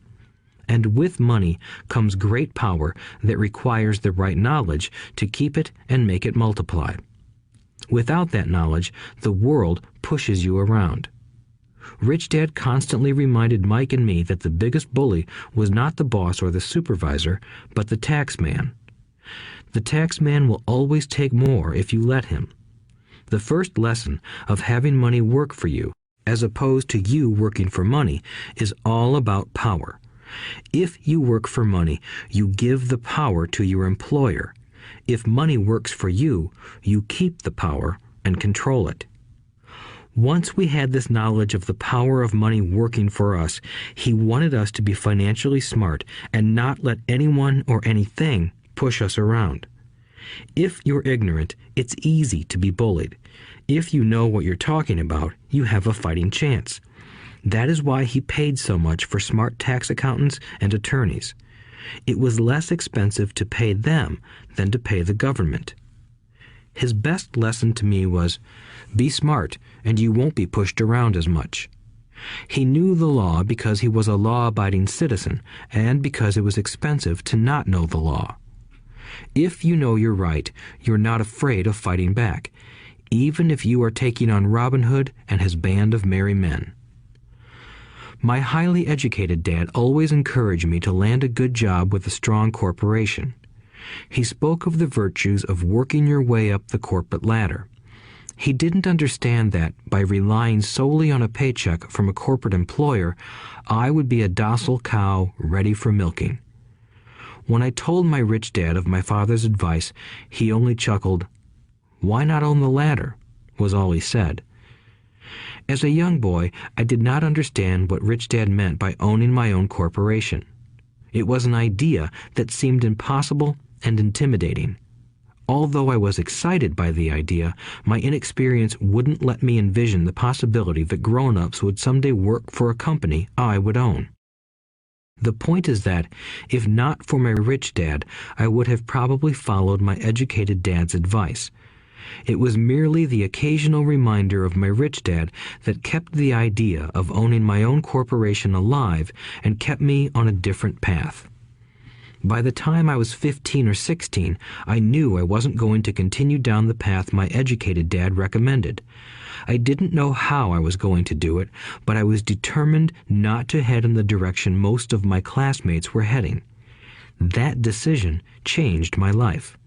and with money comes great power that requires the right knowledge to keep it and make it multiply. Without that knowledge, the world pushes you around. Rich Dad constantly reminded Mike and me that the biggest bully was not the boss or the supervisor, but the tax man. The tax man will always take more if you let him. The first lesson of having money work for you, as opposed to you working for money, is all about power. If you work for money, you give the power to your employer. If money works for you, you keep the power and control it. Once we had this knowledge of the power of money working for us, he wanted us to be financially smart and not let anyone or anything push us around. If you're ignorant, it's easy to be bullied. If you know what you're talking about, you have a fighting chance. That is why he paid so much for smart tax accountants and attorneys. It was less expensive to pay them than to pay the government. His best lesson to me was, be smart and you won't be pushed around as much. He knew the law because he was a law-abiding citizen and because it was expensive to not know the law. If you know you're right, you're not afraid of fighting back, even if you are taking on Robin Hood and his band of merry men. My highly educated dad always encouraged me to land a good job with a strong corporation. He spoke of the virtues of working your way up the corporate ladder. He didn't understand that, by relying solely on a paycheck from a corporate employer, I would be a docile cow ready for milking. When I told my rich dad of my father's advice, he only chuckled. "Why not own the ladder?" was all he said. As a young boy, I did not understand what Rich Dad meant by owning my own corporation. It was an idea that seemed impossible and intimidating. Although I was excited by the idea, my inexperience wouldn't let me envision the possibility that grown-ups would someday work for a company I would own. The point is that, if not for my rich dad, I would have probably followed my educated dad's advice. It was merely the occasional reminder of my rich dad that kept the idea of owning my own corporation alive and kept me on a different path. By the time I was 15 or 16, I knew I wasn't going to continue down the path my educated dad recommended. I didn't know how I was going to do it, but I was determined not to head in the direction most of my classmates were heading. That decision changed my life.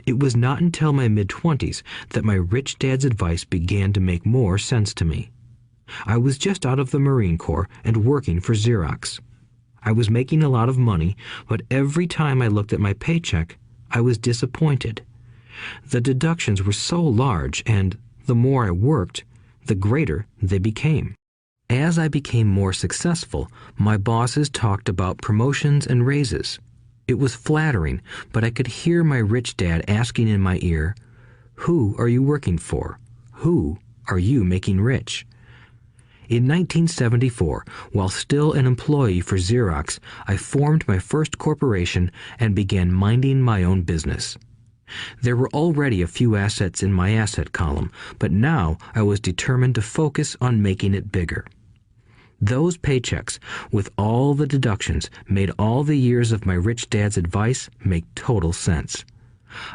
It was not until my mid-20s that my rich dad's advice began to make more sense to me. I was just out of the Marine Corps and working for Xerox. I was making a lot of money, but every time I looked at my paycheck, I was disappointed. The deductions were so large, and the more I worked, the greater they became. As I became more successful, my bosses talked about promotions and raises. It was flattering, but I could hear my rich dad asking in my ear, "Who are you working for? Who are you making rich?" In 1974, while still an employee for Xerox, I formed my first corporation and began minding my own business. There were already a few assets in my asset column, but now I was determined to focus on making it bigger. Those paychecks, with all the deductions, made all the years of my rich dad's advice make total sense.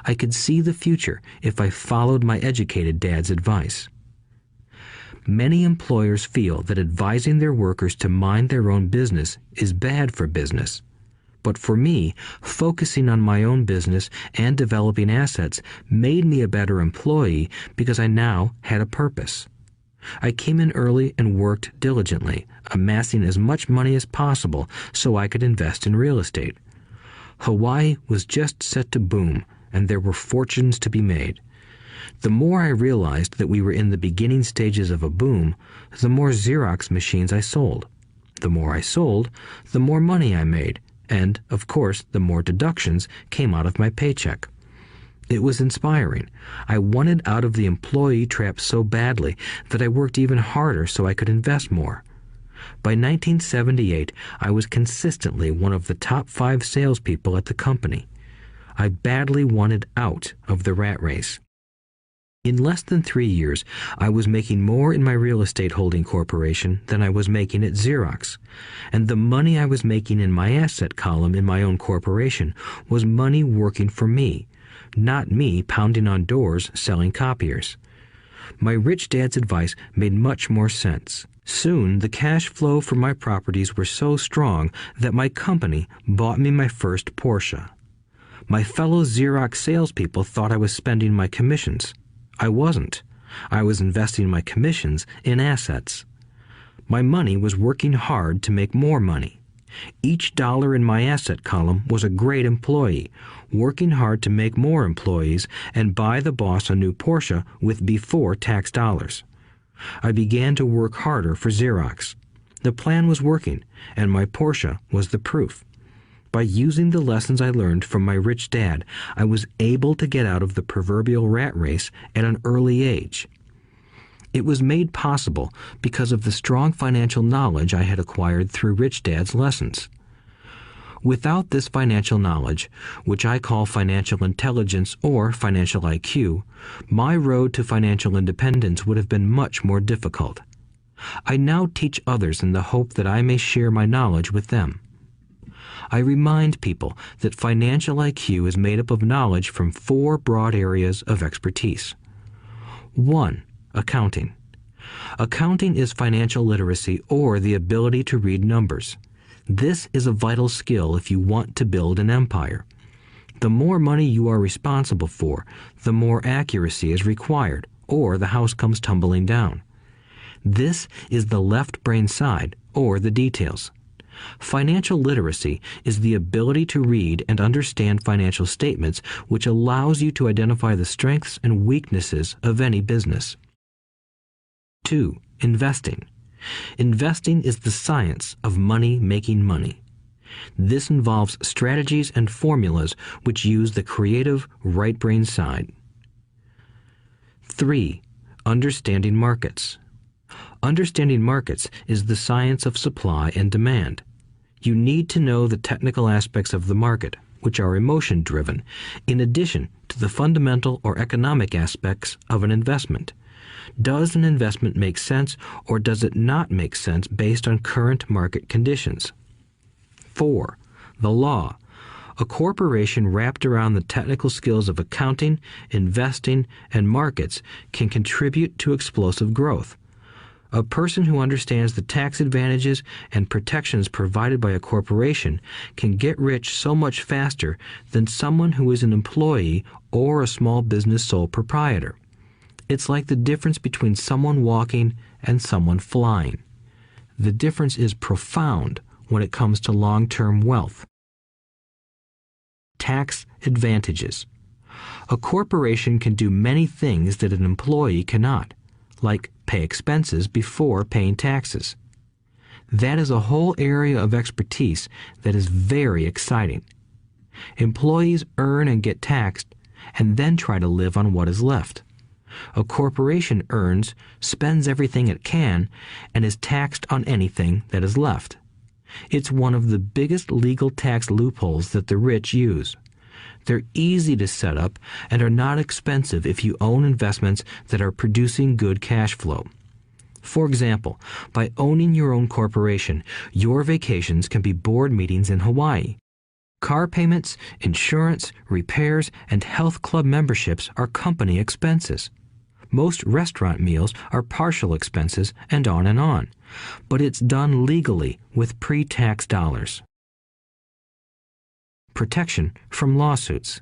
I could see the future if I followed my educated dad's advice. Many employers feel that advising their workers to mind their own business is bad for business. But for me, focusing on my own business and developing assets made me a better employee because I now had a purpose. I came in early and worked diligently, amassing as much money as possible so I could invest in real estate. Hawaii was just set to boom, and there were fortunes to be made. The more I realized that we were in the beginning stages of a boom, the more Xerox machines I sold. The more I sold, the more money I made, and, of course, the more deductions came out of my paycheck. It was inspiring. I wanted out of the employee trap so badly that I worked even harder so I could invest more. By 1978, I was consistently one of the top 5 salespeople at the company. I badly wanted out of the rat race. In less than 3 years, I was making more in my real estate holding corporation than I was making at Xerox, and the money I was making in my asset column in my own corporation was money working for me, not me pounding on doors selling copiers. My rich dad's advice made much more sense. Soon, the cash flow from my properties were so strong that my company bought me my first Porsche. My fellow Xerox salespeople thought I was spending my commissions. I wasn't. I was investing my commissions in assets. My money was working hard to make more money. Each dollar in my asset column was a great employee, working hard to make more employees and buy the boss a new Porsche with before-tax dollars. I began to work harder for Xerox. The plan was working, and my Porsche was the proof. By using the lessons I learned from my rich dad, I was able to get out of the proverbial rat race at an early age. It was made possible because of the strong financial knowledge I had acquired through Rich Dad's lessons. Without this financial knowledge, which I call financial intelligence or financial IQ, my road to financial independence would have been much more difficult. I now teach others in the hope that I may share my knowledge with them. I remind people that financial IQ is made up of knowledge from 4 broad areas of expertise. 1. Accounting. Accounting is financial literacy or the ability to read numbers. This is a vital skill if you want to build an empire. The more money you are responsible for, the more accuracy is required, or the house comes tumbling down. This is the left brain side, or the details. Financial literacy is the ability to read and understand financial statements, which allows you to identify the strengths and weaknesses of any business. 2. Investing. Investing is the science of money making money. This involves strategies and formulas which use the creative right brain side. 3. Understanding markets. Understanding markets is the science of supply and demand. You need to know the technical aspects of the market, which are emotion-driven, in addition to the fundamental or economic aspects of an investment. Does an investment make sense or does it not make sense based on current market conditions? 4. The law. A corporation wrapped around the technical skills of accounting, investing, and markets can contribute to explosive growth. A person who understands the tax advantages and protections provided by a corporation can get rich so much faster than someone who is an employee or a small business sole proprietor. It's like the difference between someone walking and someone flying. The difference is profound when it comes to long-term wealth. Tax advantages. A corporation can do many things that an employee cannot, like pay expenses before paying taxes. That is a whole area of expertise that is very exciting. Employees earn and get taxed and then try to live on what is left. A corporation earns, spends everything it can, and is taxed on anything that is left. It's one of the biggest legal tax loopholes that the rich use. They're easy to set up and are not expensive if you own investments that are producing good cash flow. For example, by owning your own corporation, your vacations can be board meetings in Hawaii. Car payments, insurance, repairs, and health club memberships are company expenses. Most restaurant meals are partial expenses and on. But it's done legally with pre-tax dollars. Protection from lawsuits.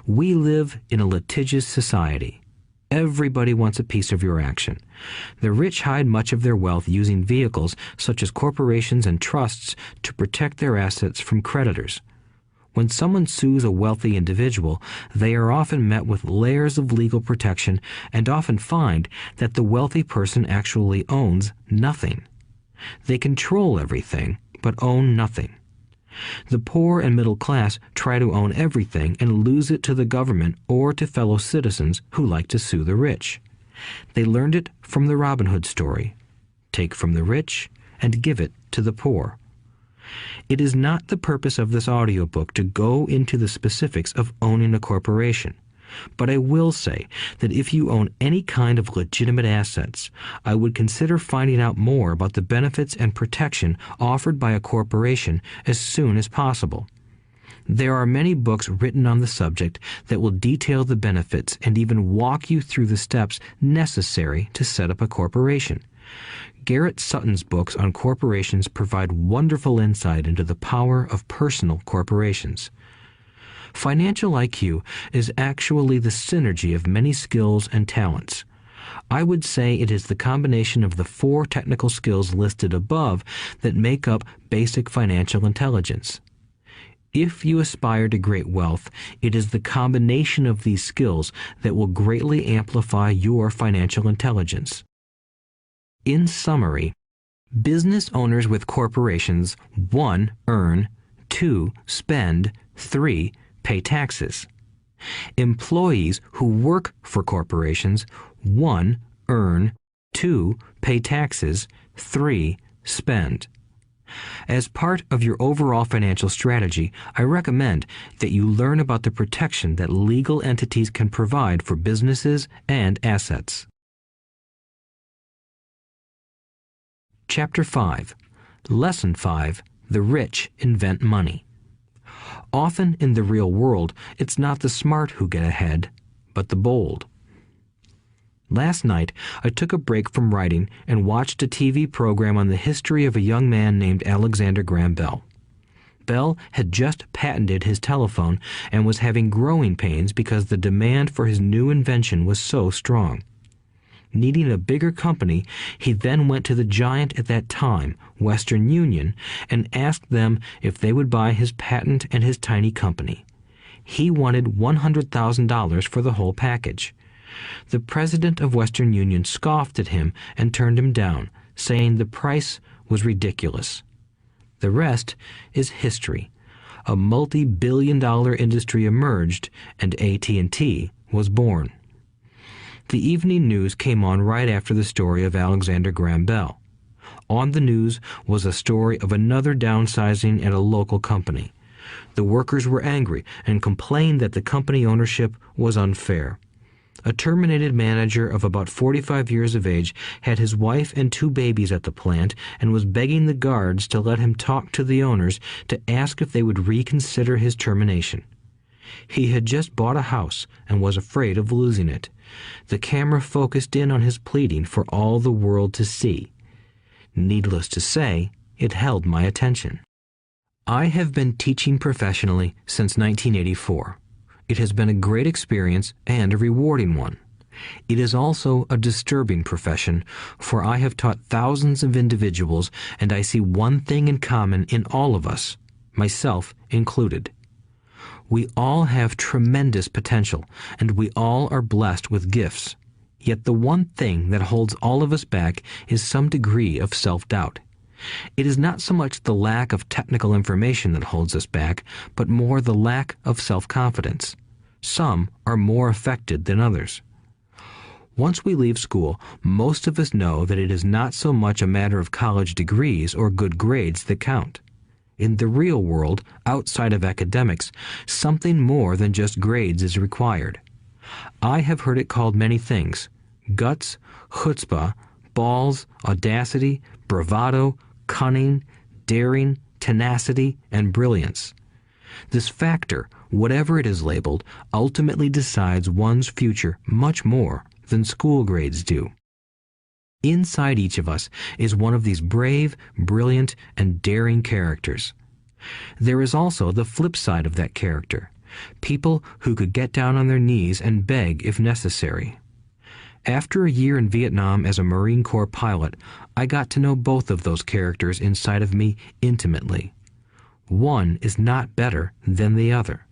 We live in a litigious society. Everybody wants a piece of your action. The rich hide much of their wealth using vehicles such as corporations and trusts to protect their assets from creditors. When someone sues a wealthy individual, they are often met with layers of legal protection and often find that the wealthy person actually owns nothing. They control everything, but own nothing. The poor and middle class try to own everything and lose it to the government or to fellow citizens who like to sue the rich. They learned it from the Robin Hood story. Take from the rich and give it to the poor. It is not the purpose of this audiobook to go into the specifics of owning a corporation. But I will say that if you own any kind of legitimate assets, I would consider finding out more about the benefits and protection offered by a corporation as soon as possible. There are many books written on the subject that will detail the benefits and even walk you through the steps necessary to set up a corporation. Garrett Sutton's books on corporations provide wonderful insight into the power of personal corporations. Financial IQ is actually the synergy of many skills and talents. I would say it is the combination of the 4 technical skills listed above that make up basic financial intelligence. If you aspire to great wealth, it is the combination of these skills that will greatly amplify your financial intelligence. In summary, business owners with corporations 1. Earn, 2. Spend, 3. Pay taxes. Employees who work for corporations 1. Earn, 2. Pay taxes, 3. Spend. As part of your overall financial strategy, I recommend that you learn about the protection that legal entities can provide for businesses and assets. Chapter 5. Lesson 5. The rich invent money. Often in the real world, it's not the smart who get ahead, but the bold. Last night, I took a break from writing and watched a TV program on the history of a young man named Alexander Graham Bell. Bell had just patented his telephone and was having growing pains because the demand for his new invention was so strong. Needing a bigger company, he then went to the giant at that time, Western Union, and asked them if they would buy his patent and his tiny company. He wanted $100,000 for the whole package. The president of Western Union scoffed at him and turned him down, saying the price was ridiculous. The rest is history. A multi-billion-dollar industry emerged, and AT&T was born. The evening news came on right after the story of Alexander Graham Bell. On the news was a story of another downsizing at a local company. The workers were angry and complained that the company ownership was unfair. A terminated manager of about 45 years of age had his wife and 2 babies at the plant and was begging the guards to let him talk to the owners to ask if they would reconsider his termination. He had just bought a house and was afraid of losing it. The camera focused in on his pleading for all the world to see. Needless to say, it held my attention. I have been teaching professionally since 1984. It has been a great experience and a rewarding one. It is also a disturbing profession, for I have taught thousands of individuals, and I see one thing in common in all of us, myself included. We all have tremendous potential, and we all are blessed with gifts. Yet the one thing that holds all of us back is some degree of self-doubt. It is not so much the lack of technical information that holds us back, but more the lack of self-confidence. Some are more affected than others. Once we leave school, most of us know that it is not so much a matter of college degrees or good grades that count. In the real world, outside of academics, something more than just grades is required. I have heard it called many things: guts, chutzpah, balls, audacity, bravado, cunning, daring, tenacity, and brilliance. This factor, whatever it is labeled, ultimately decides one's future much more than school grades do. Inside each of us is one of these brave, brilliant, and daring characters. There is also the flip side of that character, people who could get down on their knees and beg if necessary. After a year in Vietnam as a Marine Corps pilot, I got to know both of those characters inside of me intimately. One is not better than the other.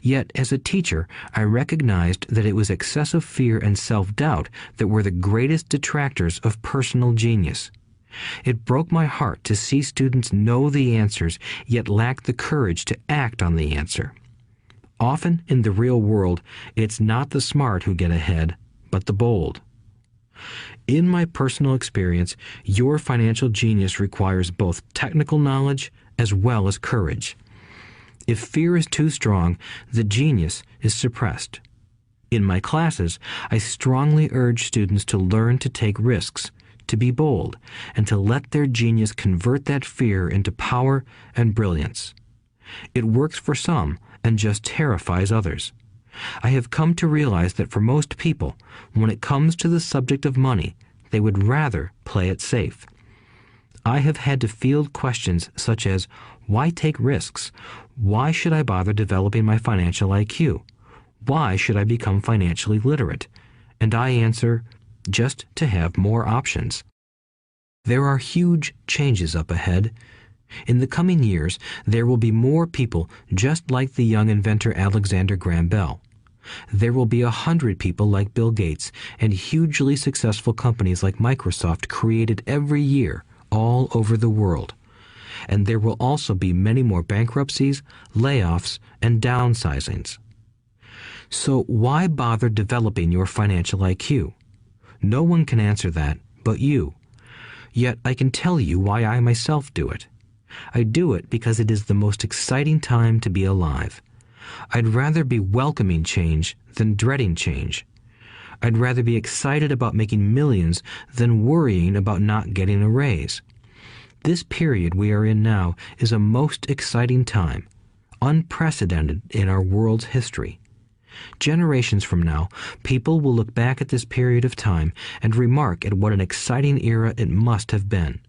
Yet, as a teacher, I recognized that it was excessive fear and self-doubt that were the greatest detractors of personal genius. It broke my heart to see students know the answers, yet lack the courage to act on the answer. Often in the real world, it's not the smart who get ahead, but the bold. In my personal experience, your financial genius requires both technical knowledge as well as courage. If fear is too strong, the genius is suppressed. In my classes, I strongly urge students to learn to take risks, to be bold, and to let their genius convert that fear into power and brilliance. It works for some and just terrifies others. I have come to realize that for most people, when it comes to the subject of money, they would rather play it safe. I have had to field questions such as, why take risks? Why should I bother developing my financial IQ? Why should I become financially literate? And I answer, just to have more options. There are huge changes up ahead. In the coming years, there will be more people just like the young inventor Alexander Graham Bell. There will be 100 people like Bill Gates and hugely successful companies like Microsoft created every year all over the world. And there will also be many more bankruptcies, layoffs, and downsizings. So why bother developing your financial IQ? No one can answer that but you. Yet I can tell you why I myself do it. I do it because it is the most exciting time to be alive. I'd rather be welcoming change than dreading change. I'd rather be excited about making millions than worrying about not getting a raise. This period we are in now is a most exciting time, unprecedented in our world's history. Generations from now, people will look back at this period of time and remark at what an exciting era it must have been.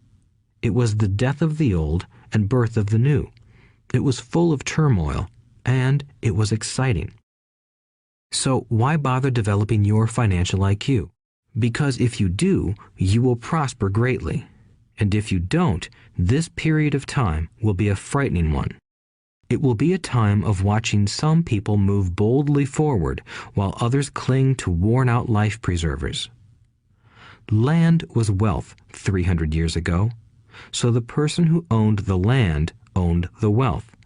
It was the death of the old and birth of the new. It was full of turmoil, and it was exciting. So why bother developing your financial IQ? Because if you do, you will prosper greatly. And if you don't, this period of time will be a frightening one. It will be a time of watching some people move boldly forward while others cling to worn-out life preservers. Land was wealth 300 years ago, so the person who owned the land owned the wealth.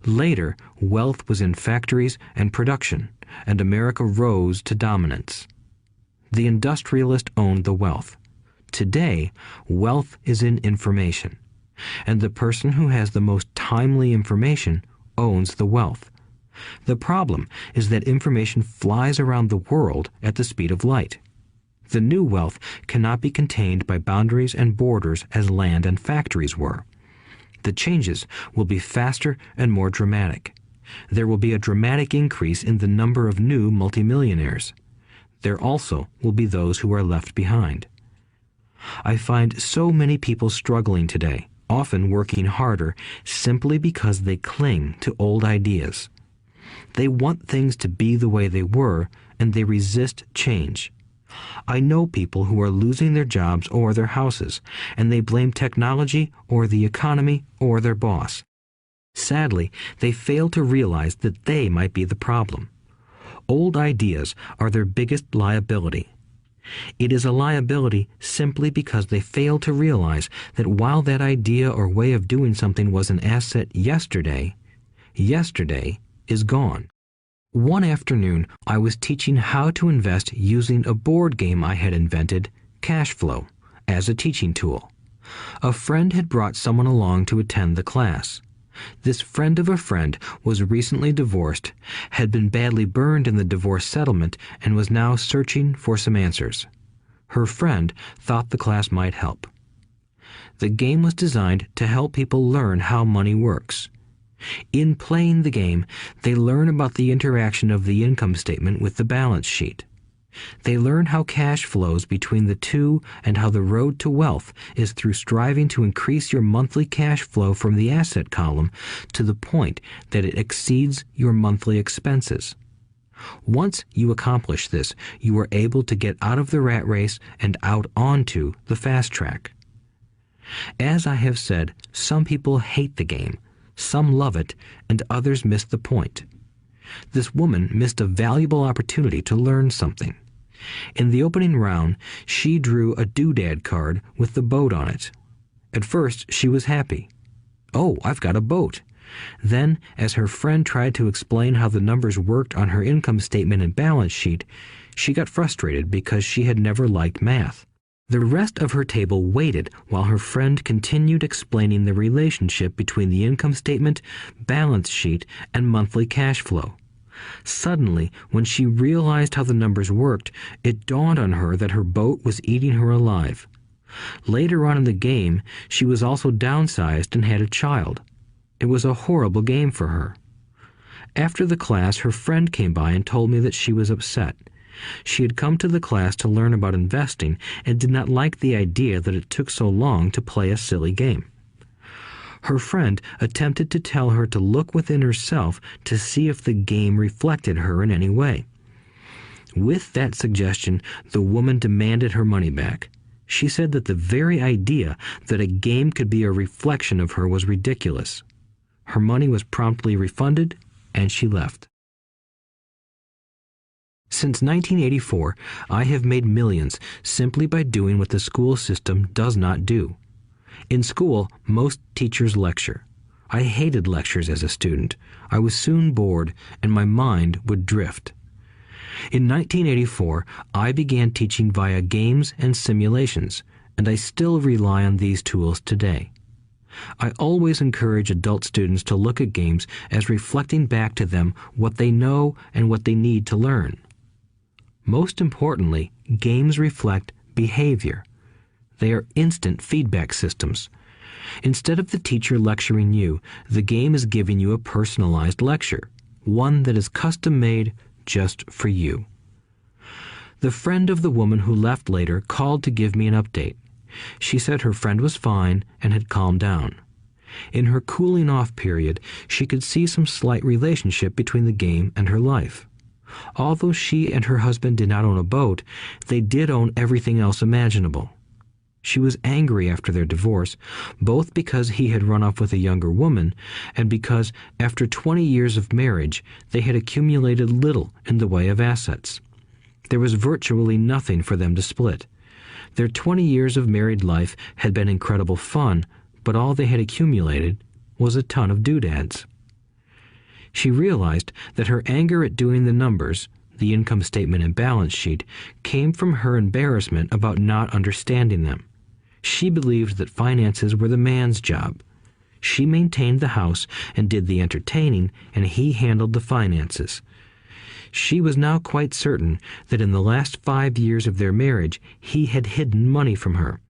Later, wealth was in factories and production, and America rose to dominance. The industrialist owned the wealth. Today, wealth is in information, and the person who has the most timely information owns the wealth. The problem is that information flies around the world at the speed of light. The new wealth cannot be contained by boundaries and borders as land and factories were. The changes will be faster and more dramatic. There will be a dramatic increase in the number of new multimillionaires. There also will be those who are left behind. I find so many people struggling today, often working harder, simply because they cling to old ideas. They want things to be the way they were, and they resist change. I know people who are losing their jobs or their houses, and they blame technology or the economy or their boss. Sadly, they fail to realize that they might be the problem. Old ideas are their biggest liability. It is a liability simply because they fail to realize that while that idea or way of doing something was an asset yesterday, yesterday is gone. One afternoon, I was teaching how to invest using a board game I had invented, Cash Flow, as a teaching tool. A friend had brought someone along to attend the class. This friend of a friend was recently divorced, had been badly burned in the divorce settlement, and was now searching for some answers. Her friend thought the class might help. The game was designed to help people learn how money works. In playing the game, they learn about the interaction of the income statement with the balance sheet. They learn how cash flows between the two and how the road to wealth is through striving to increase your monthly cash flow from the asset column to the point that it exceeds your monthly expenses. Once you accomplish this, you are able to get out of the rat race and out onto the fast track. As I have said, some people hate the game, some love it, and others miss the point. This woman missed a valuable opportunity to learn something. In the opening round, she drew a doodad card with the boat on it. At first, she was happy. "Oh, I've got a boat." Then, as her friend tried to explain how the numbers worked on her income statement and balance sheet, she got frustrated because she had never liked math. The rest of her table waited while her friend continued explaining the relationship between the income statement, balance sheet, and monthly cash flow. Suddenly, when she realized how the numbers worked, it dawned on her that her boat was eating her alive. Later on in the game, she was also downsized and had a child. It was a horrible game for her. After the class, her friend came by and told me that she was upset. She had come to the class to learn about investing and did not like the idea that it took so long to play a silly game. Her friend attempted to tell her to look within herself to see if the game reflected her in any way. With that suggestion, the woman demanded her money back. She said that the very idea that a game could be a reflection of her was ridiculous. Her money was promptly refunded, and she left. Since 1984, I have made millions simply by doing what the school system does not do. In school, most teachers lecture. I hated lectures as a student. I was soon bored, and my mind would drift. In 1984, I began teaching via games and simulations, and I still rely on these tools today. I always encourage adult students to look at games as reflecting back to them what they know and what they need to learn. Most importantly, games reflect behavior. They are instant feedback systems. Instead of the teacher lecturing you, the game is giving you a personalized lecture, one that is custom-made just for you. The friend of the woman who left later called to give me an update. She said her friend was fine and had calmed down. In her cooling-off period, she could see some slight relationship between the game and her life. Although she and her husband did not own a boat, they did own everything else imaginable. She was angry after their divorce, both because he had run off with a younger woman and because, after 20 years of marriage, they had accumulated little in the way of assets. There was virtually nothing for them to split. Their 20 years of married life had been incredible fun, but all they had accumulated was a ton of doodads. She realized that her anger at doing the numbers, the income statement and balance sheet, came from her embarrassment about not understanding them. She believed that finances were the man's job. She maintained the house and did the entertaining, and he handled the finances. She was now quite certain that in the last 5 years of their marriage, he had hidden money from her.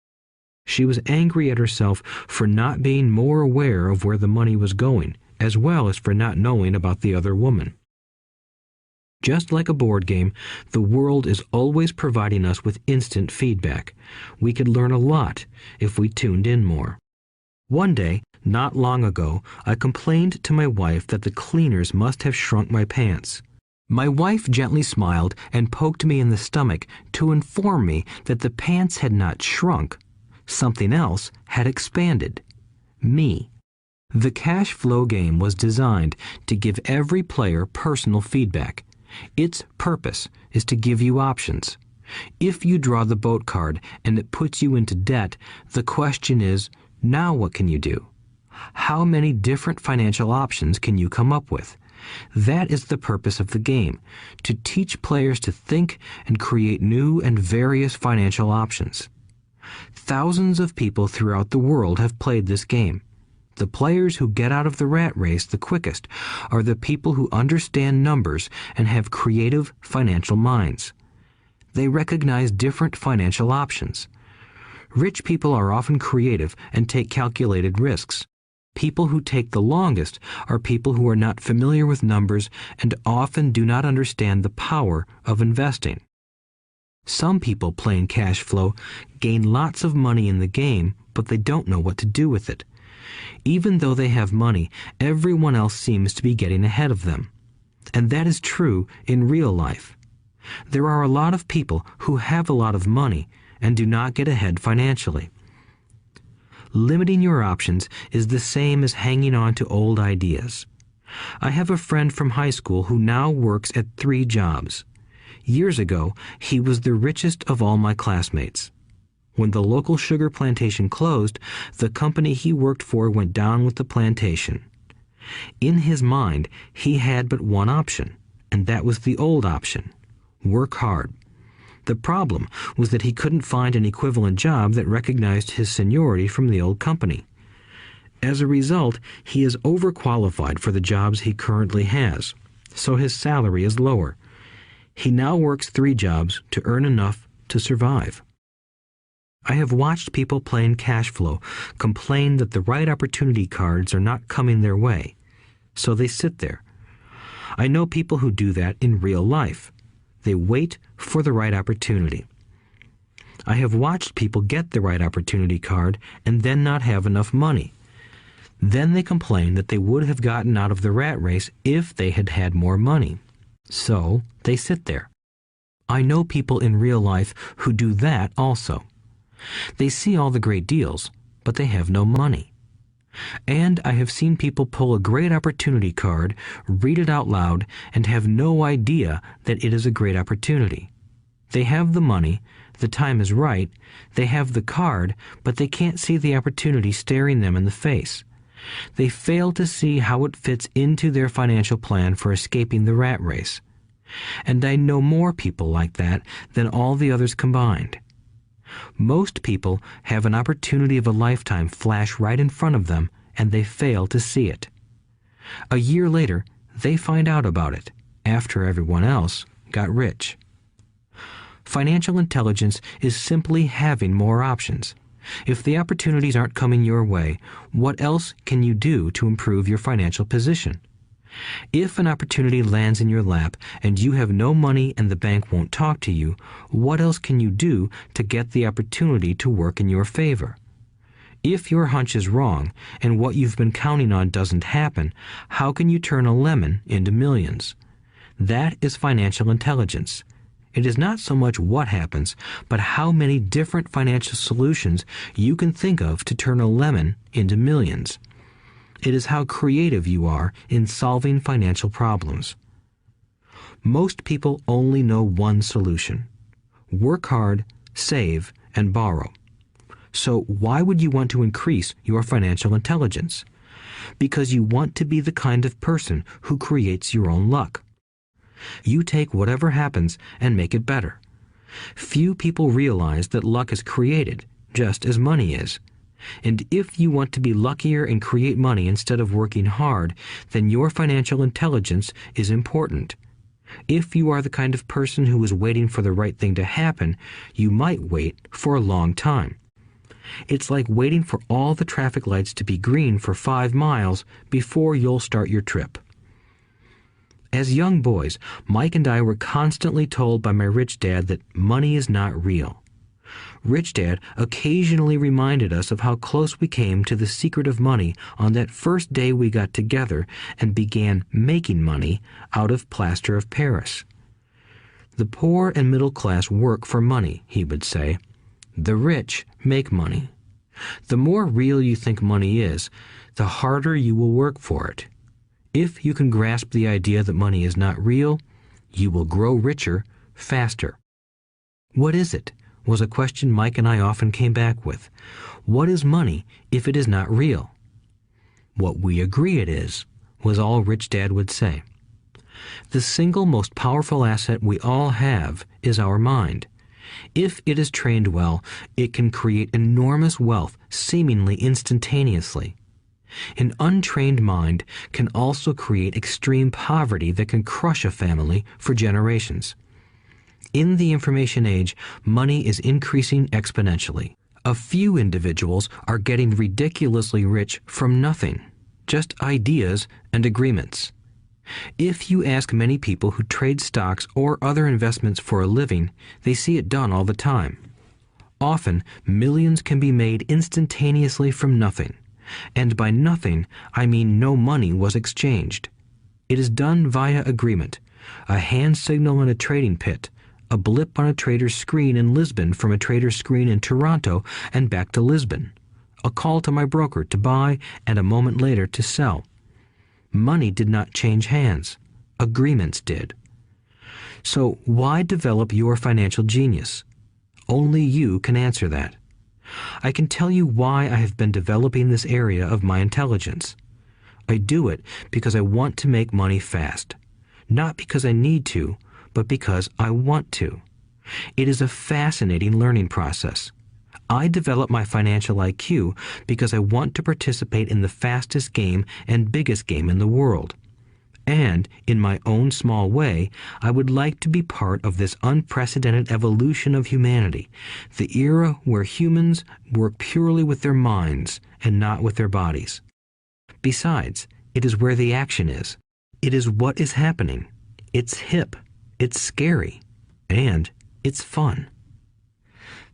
She was angry at herself for not being more aware of where the money was going, as well as for not knowing about the other woman. Just like a board game, the world is always providing us with instant feedback. We could learn a lot if we tuned in more. One day, not long ago, I complained to my wife that the cleaners must have shrunk my pants. My wife gently smiled and poked me in the stomach to inform me that the pants had not shrunk. Something else had expanded. Me. The cash flow game was designed to give every player personal feedback. Its purpose is to give you options. If you draw the boat card and it puts you into debt, the question is, now what can you do? How many different financial options can you come up with? That is the purpose of the game, to teach players to think and create new and various financial options. Thousands of people throughout the world have played this game. The players who get out of the rat race the quickest are the people who understand numbers and have creative financial minds. They recognize different financial options. Rich people are often creative and take calculated risks. People who take the longest are people who are not familiar with numbers and often do not understand the power of investing. Some people playing cash flow gain lots of money in the game, but they don't know what to do with it. Even though they have money, everyone else seems to be getting ahead of them. And that is true in real life. There are a lot of people who have a lot of money and do not get ahead financially. Limiting your options is the same as hanging on to old ideas. I have a friend from high school who now works at 3 jobs. Years ago, he was the richest of all my classmates. When the local sugar plantation closed, the company he worked for went down with the plantation. In his mind, he had but one option, and that was the old option: work hard. The problem was that he couldn't find an equivalent job that recognized his seniority from the old company. As a result, he is overqualified for the jobs he currently has. so his salary is lower. He now works 3 jobs to earn enough to survive. I have watched people playing cash flow complain that the right opportunity cards are not coming their way, so they sit there. I know people who do that in real life. They wait for the right opportunity. I have watched people get the right opportunity card and then not have enough money. Then they complain that they would have gotten out of the rat race if they had had more money. So they sit there. I know people in real life who do that also. They see all the great deals, but they have no money. And I have seen people pull a great opportunity card, read it out loud, and have no idea that it is a great opportunity. They have the money, the time is right, they have the card, but they can't see the opportunity staring them in the face. They fail to see how it fits into their financial plan for escaping the rat race. And I know more people like that than all the others combined. Most people have an opportunity of a lifetime flash right in front of them, and they fail to see it. A year later, they find out about it, after everyone else got rich. Financial intelligence is simply having more options. If the opportunities aren't coming your way, what else can you do to improve your financial position? If an opportunity lands in your lap and you have no money and the bank won't talk to you, what else can you do to get the opportunity to work in your favor? If your hunch is wrong and what you've been counting on doesn't happen, how can you turn a lemon into millions? That is financial intelligence. It is not so much what happens, but how many different financial solutions you can think of to turn a lemon into millions. It is how creative you are in solving financial problems. Most people only know one solution: work hard, save, and borrow. So why would you want to increase your financial intelligence? Because you want to be the kind of person who creates your own luck. You take whatever happens and make it better. Few people realize that luck is created, just as money is. And if you want to be luckier and create money instead of working hard, then your financial intelligence is important. If you are the kind of person who is waiting for the right thing to happen, you might wait for a long time. It's like waiting for all the traffic lights to be green for 5 miles before you'll start your trip. As young boys, Mike and I were constantly told by my rich dad that money is not real. Rich Dad occasionally reminded us of how close we came to the secret of money on that first day we got together and began making money out of plaster of Paris. The poor and middle class work for money, he would say. The rich make money. The more real you think money is, the harder you will work for it. If you can grasp the idea that money is not real, you will grow richer faster. What is it? Was a question Mike and I often came back with. What is money if it is not real? What we agree it is, was all Rich Dad would say. The single most powerful asset we all have is our mind. If it is trained well, it can create enormous wealth seemingly instantaneously. An untrained mind can also create extreme poverty that can crush a family for generations. In the information age, money is increasing exponentially. A few individuals are getting ridiculously rich from nothing, just ideas and agreements. If you ask many people who trade stocks or other investments for a living, they see it done all the time. Often, millions can be made instantaneously from nothing. And by nothing, I mean no money was exchanged. It is done via agreement, a hand signal in a trading pit, a blip on a trader's screen in Lisbon from a trader's screen in Toronto and back to Lisbon, a call to my broker to buy and a moment later to sell. Money did not change hands. Agreements did. So why develop your financial genius? Only you can answer that. I can tell you why I have been developing this area of my intelligence. I do it because I want to make money fast. Not because I need to, but because I want to. It is a fascinating learning process. I develop my financial IQ because I want to participate in the fastest game and biggest game in the world. And, in my own small way, I would like to be part of this unprecedented evolution of humanity, the era where humans work purely with their minds and not with their bodies. Besides, it is where the action is. It is what is happening. It's hip, it's scary, and it's fun.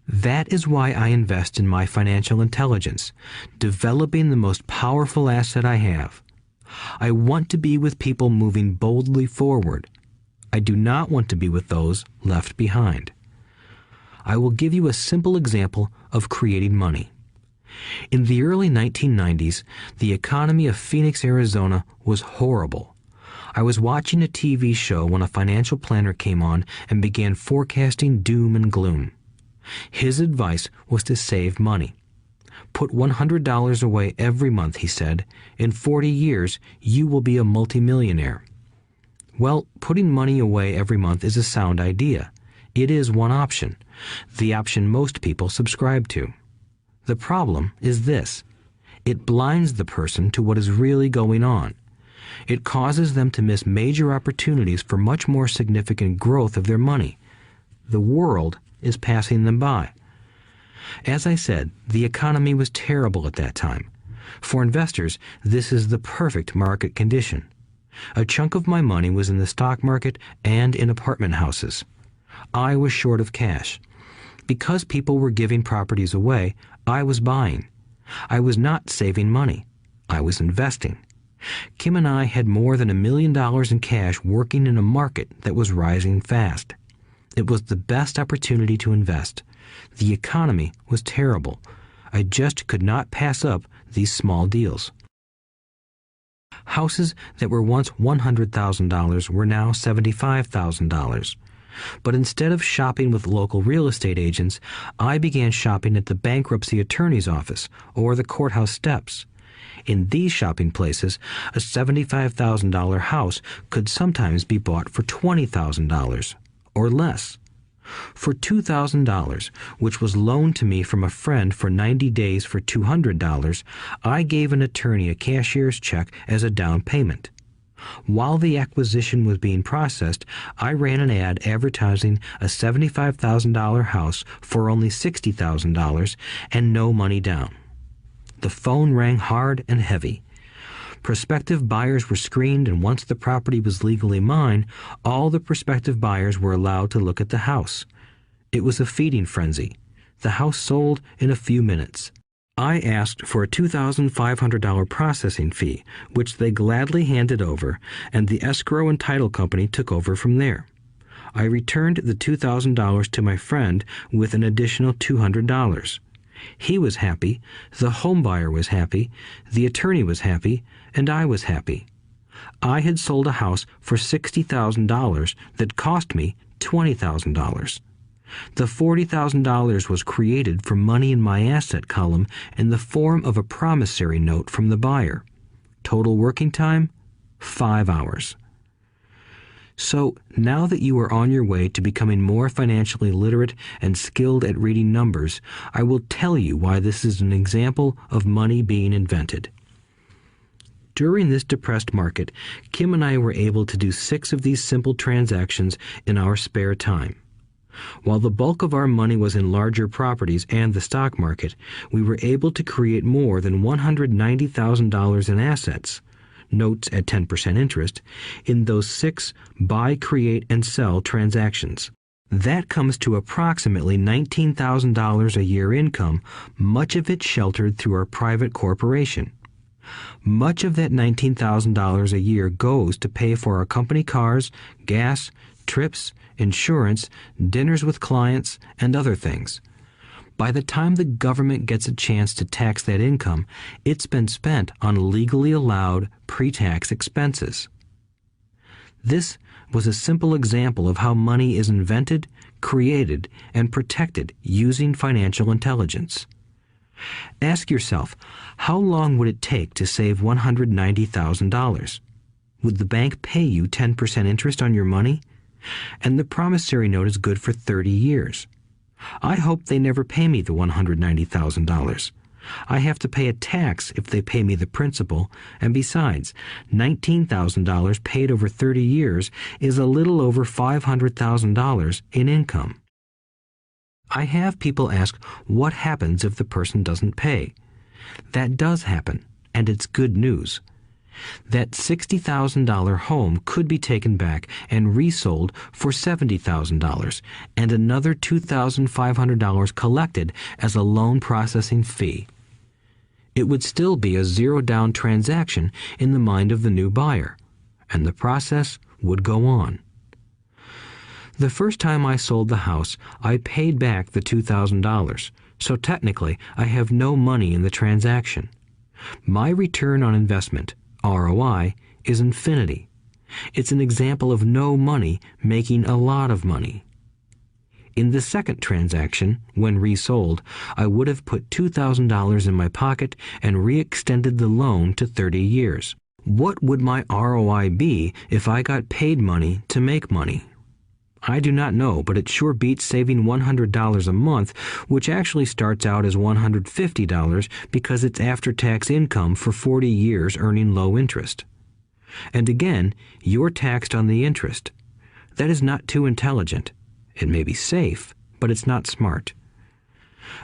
That is why I invest in my financial intelligence, developing the most powerful asset I have. I want to be with people moving boldly forward. I do not want to be with those left behind. I will give you a simple example of creating money. In the early 1990s, the economy of Phoenix, Arizona was horrible. I was watching a TV show when a financial planner came on and began forecasting doom and gloom. His advice was to save money. Put $100 away every month, he said. In 40 years, you will be a multimillionaire. Well, putting money away every month is a sound idea. It is one option, the option most people subscribe to. The problem is this. It blinds the person to what is really going on. It causes them to miss major opportunities for much more significant growth of their money. The world is passing them by. As I said, the economy was terrible at that time. For investors, this is the perfect market condition. A chunk of my money was in the stock market and in apartment houses. I was short of cash. Because people were giving properties away, I was buying. I was not saving money. I was investing. Kim and I had more than $1 million in cash working in a market that was rising fast. It was the best opportunity to invest. The economy was terrible. I just could not pass up these small deals. Houses that were once $100,000 were now $75,000. But instead of shopping with local real estate agents, I began shopping at the bankruptcy attorney's office or the courthouse steps. In these shopping places, a $75,000 house could sometimes be bought for $20,000 or less. For $2,000, which was loaned to me from a friend for 90 days for $200, I gave an attorney a cashier's check as a down payment. While the acquisition was being processed, I ran an ad advertising a $75,000 house for only $60,000 and no money down. The phone rang hard and heavy. Prospective buyers were screened, and once the property was legally mine, all the prospective buyers were allowed to look at the house. It was a feeding frenzy. The house sold in a few minutes. I asked for a $2,500 processing fee, which they gladly handed over, and the escrow and title company took over from there. I returned the $2,000 to my friend with an additional $200. He was happy, the home buyer was happy, the attorney was happy, and I was happy. I had sold a house for $60,000 that cost me $20,000. The $40,000 was created from money in my asset column in the form of a promissory note from the buyer. Total working time, 5 hours. So, now that you are on your way to becoming more financially literate and skilled at reading numbers, I will tell you why this is an example of money being invented. During this depressed market, Kim and I were able to do 6 of these simple transactions in our spare time. While the bulk of our money was in larger properties and the stock market, we were able to create more than $190,000 in assets, notes at 10% interest, in those 6 buy, create, and sell transactions. That comes to approximately $19,000 a year income, much of it sheltered through our private corporation. Much of that $19,000 a year goes to pay for our company cars, gas, trips, insurance, dinners with clients, and other things. By the time the government gets a chance to tax that income, it's been spent on legally allowed pre-tax expenses. This was a simple example of how money is invented, created, and protected using financial intelligence. Ask yourself, how long would it take to save $190,000? Would the bank pay you 10% interest on your money? And the promissory note is good for 30 years. I hope they never pay me the $190,000. I have to pay a tax if they pay me the principal, and besides, $19,000 paid over 30 years is a little over $500,000 in income. I have people ask what happens if the person doesn't pay. That does happen, and it's good news. That $60,000 home could be taken back and resold for $70,000 and another $2,500 collected as a loan processing fee. It would still be a zero-down transaction in the mind of the new buyer, and the process would go on. The first time I sold the house, I paid back the $2,000, so technically I have no money in the transaction. My return on investment, ROI, is infinity. It's an example of no money making a lot of money. In the second transaction, when resold, I would have put $2,000 in my pocket and re-extended the loan to 30 years. What would my ROI be if I got paid money to make money? I do not know, but it sure beats saving $100 a month, which actually starts out as $150 because it's after-tax income for 40 years earning low interest. And again, you're taxed on the interest. That is not too intelligent. It may be safe, but it's not smart.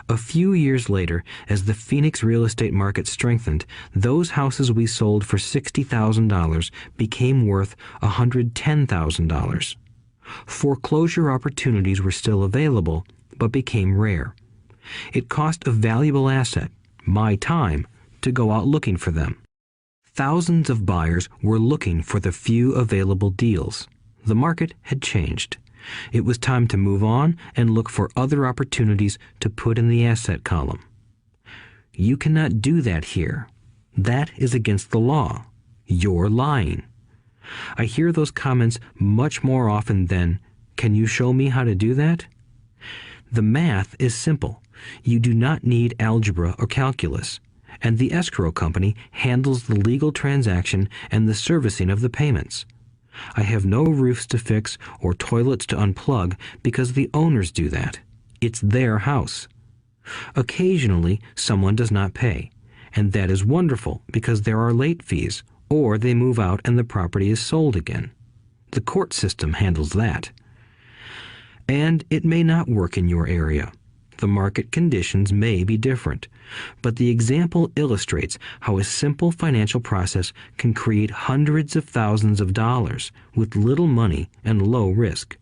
A few years later, as the Phoenix real estate market strengthened, those houses we sold for $60,000 became worth $110,000. Foreclosure opportunities were still available, but became rare. It cost a valuable asset, my time, to go out looking for them. Thousands of buyers were looking for the few available deals. The market had changed. It was time to move on and look for other opportunities to put in the asset column. You cannot do that here. That is against the law. You're lying. I hear those comments much more often than, "Can you show me how to do that?" The math is simple. You do not need algebra or calculus, and the escrow company handles the legal transaction and the servicing of the payments. I have no roofs to fix or toilets to unplug because the owners do that. It's their house. Occasionally, someone does not pay, and that is wonderful because there are late fees, or they move out and the property is sold again. The court system handles that. And it may not work in your area. The market conditions may be different, but the example illustrates how a simple financial process can create hundreds of thousands of dollars with little money and low risk.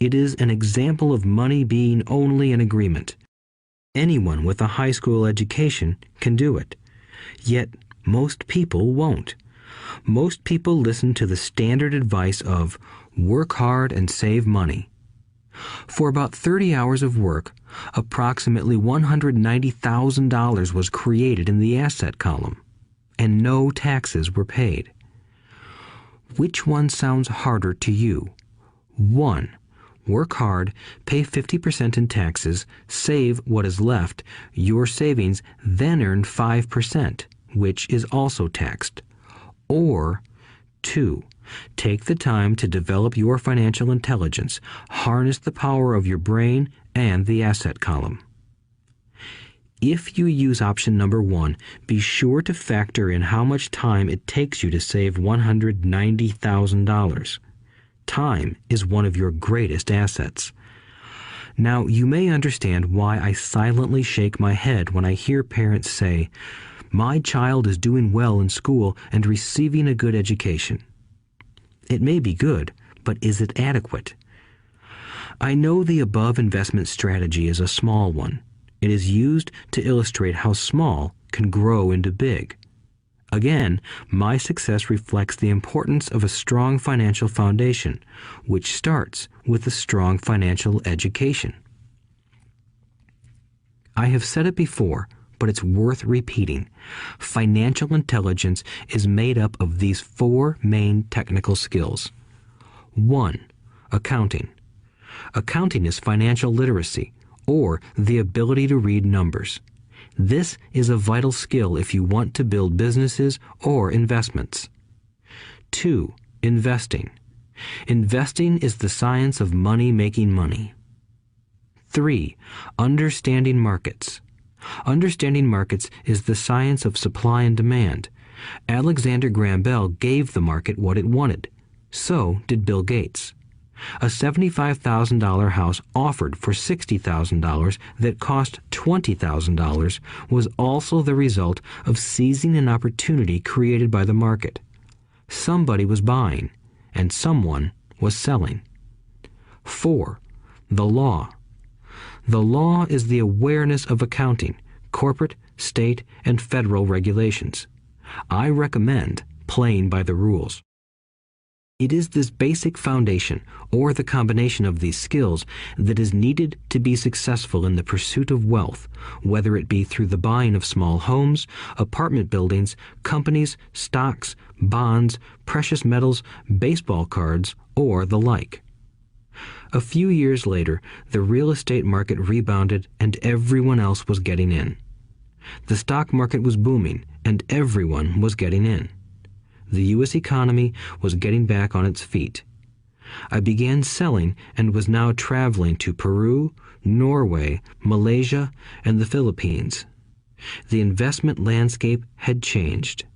It is an example of money being only an agreement. Anyone with a high school education can do it. Yet most people won't. Most people listen to the standard advice of work hard and save money. For about 30 hours of work, approximately $190,000 was created in the asset column, and no taxes were paid. Which one sounds harder to you? 1. Work hard, pay 50% in taxes, save what is left, your savings, then earn 5%, which is also taxed. Or 2. Take the time to develop your financial intelligence, harness the power of your brain and the asset column. If you use option number 1, be sure to factor in how much time it takes you to save $190,000. Time is one of your greatest assets. Now, you may understand why I silently shake my head when I hear parents say, "My child is doing well in school and receiving a good education." It may be good, but is it adequate? I know the above investment strategy is a small one. It is used to illustrate how small can grow into big. Again, my success reflects the importance of a strong financial foundation, which starts with a strong financial education. I have said it before, but it's worth repeating. Financial intelligence is made up of these 4 main technical skills. 1. Accounting. Accounting is financial literacy, or the ability to read numbers. This is a vital skill if you want to build businesses or investments. 2. Investing. Investing is the science of money making money. 3. Understanding markets. Understanding markets is the science of supply and demand. Alexander Graham Bell gave the market what it wanted. So did Bill Gates. A $75,000 house offered for $60,000 that cost $20,000 was also the result of seizing an opportunity created by the market. Somebody was buying, and someone was selling. 4. The law. The law is the awareness of accounting, corporate, state, and federal regulations. I recommend playing by the rules. It is this basic foundation, or the combination of these skills, that is needed to be successful in the pursuit of wealth, whether it be through the buying of small homes, apartment buildings, companies, stocks, bonds, precious metals, baseball cards, or the like. A few years later, the real estate market rebounded and everyone else was getting in. The stock market was booming and everyone was getting in. The U.S. economy was getting back on its feet. I began selling and was now traveling to Peru, Norway, Malaysia, and the Philippines. The investment landscape had changed.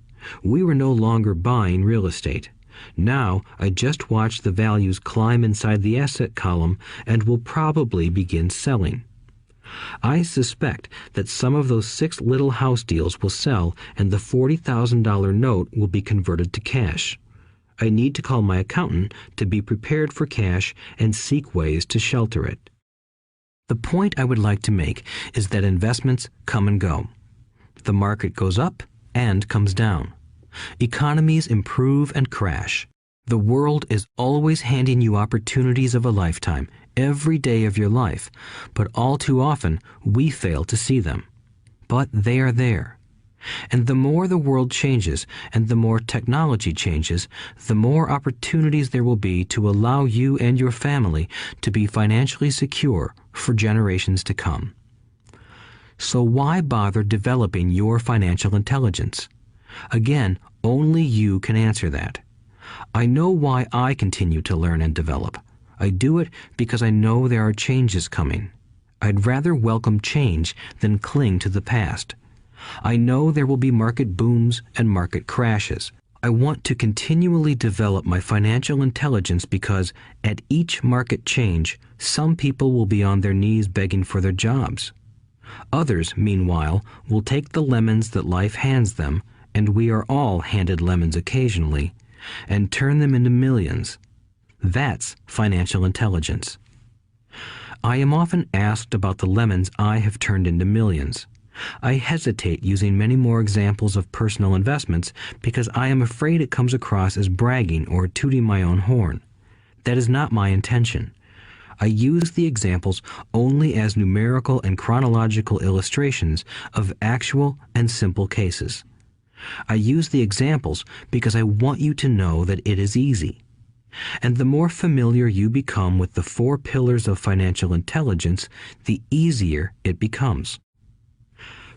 We were no longer buying real estate. Now I just watch the values climb inside the asset column and will probably begin selling. I suspect that some of those 6 little house deals will sell and the $40,000 note will be converted to cash. I need to call my accountant to be prepared for cash and seek ways to shelter it. The point I would like to make is that investments come and go. The market goes up and comes down. Economies improve and crash. The world is always handing you opportunities of a lifetime, every day of your life, but all too often we fail to see them. But they are there. And the more the world changes and the more technology changes, the more opportunities there will be to allow you and your family to be financially secure for generations to come. So why bother developing your financial intelligence? Again, only you can answer that. I know why I continue to learn and develop. I do it because I know there are changes coming. I'd rather welcome change than cling to the past. I know there will be market booms and market crashes. I want to continually develop my financial intelligence because at each market change, some people will be on their knees begging for their jobs. Others, meanwhile, will take the lemons that life hands them, and we are all handed lemons occasionally, and turn them into millions. That's financial intelligence. I am often asked about the lemons I have turned into millions. I hesitate using many more examples of personal investments because I am afraid it comes across as bragging or tooting my own horn. That is not my intention. I use the examples only as numerical and chronological illustrations of actual and simple cases. I use the examples because I want you to know that it is easy. And the more familiar you become with the 4 pillars of financial intelligence, the easier it becomes.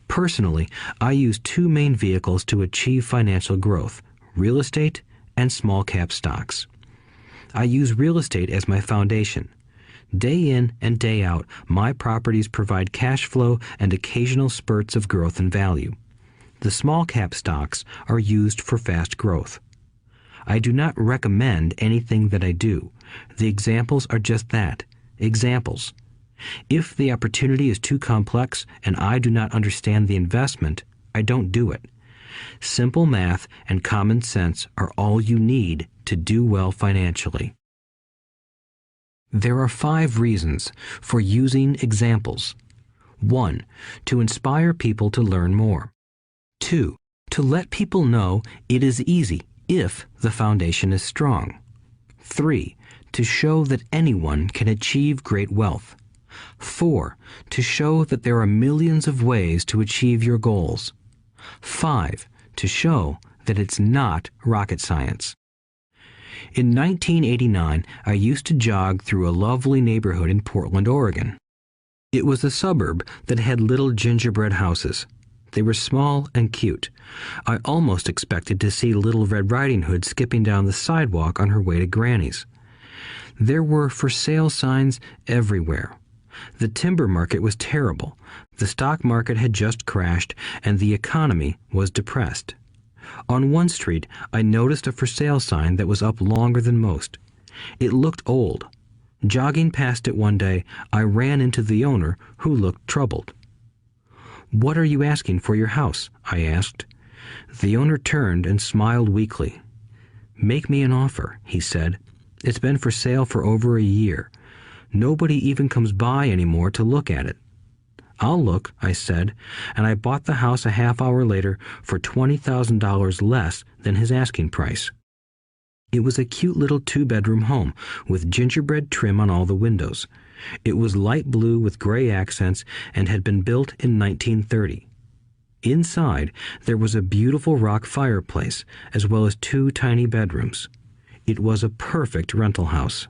Personally, I use 2 main vehicles to achieve financial growth: real estate and small cap stocks. I use real estate as my foundation. Day in and day out, my properties provide cash flow and occasional spurts of growth and value. The small cap stocks are used for fast growth. I do not recommend anything that I do. The examples are just that, examples. If the opportunity is too complex and I do not understand the investment, I don't do it. Simple math and common sense are all you need to do well financially. There are 5 reasons for using examples. 1. To inspire people to learn more. 2. To let people know it is easy if the foundation is strong. 3. To show that anyone can achieve great wealth. 4. To show that there are millions of ways to achieve your goals. 5. To show that it's not rocket science. In 1989, I used to jog through a lovely neighborhood in Portland, Oregon. It was a suburb that had little gingerbread houses. They were small and cute. I almost expected to see Little Red Riding Hood skipping down the sidewalk on her way to Granny's. There were for sale signs everywhere. The timber market was terrible, The stock market had just crashed and the economy was depressed. On one street, I noticed a for sale sign that was up longer than most. It looked old. Jogging past it one day, I ran into the owner, who looked troubled. "What are you asking for your house?" I asked. The owner turned and smiled weakly. "Make me an offer," he said. "It's been for sale for over a year. Nobody even comes by anymore to look at it." "I'll look," I said, and I bought the house a half hour later for $20,000 less than his asking price. It was a cute little 2-bedroom home with gingerbread trim on all the windows. It was light blue with gray accents and had been built in 1930. Inside, there was a beautiful rock fireplace, as well as 2 tiny bedrooms. It was a perfect rental house.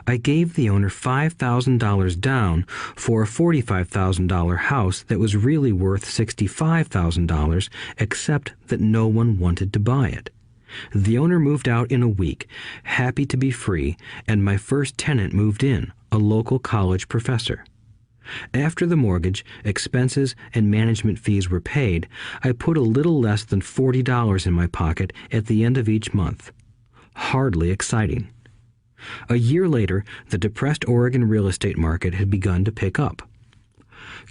I gave the owner $5,000 down for a $45,000 house that was really worth $65,000, except that no one wanted to buy it. The owner moved out in a week, happy to be free, and my first tenant moved in, a local college professor. After the mortgage, expenses, and management fees were paid, I put a little less than $40 in my pocket at the end of each month. Hardly exciting. A year later, the depressed Oregon real estate market had begun to pick up.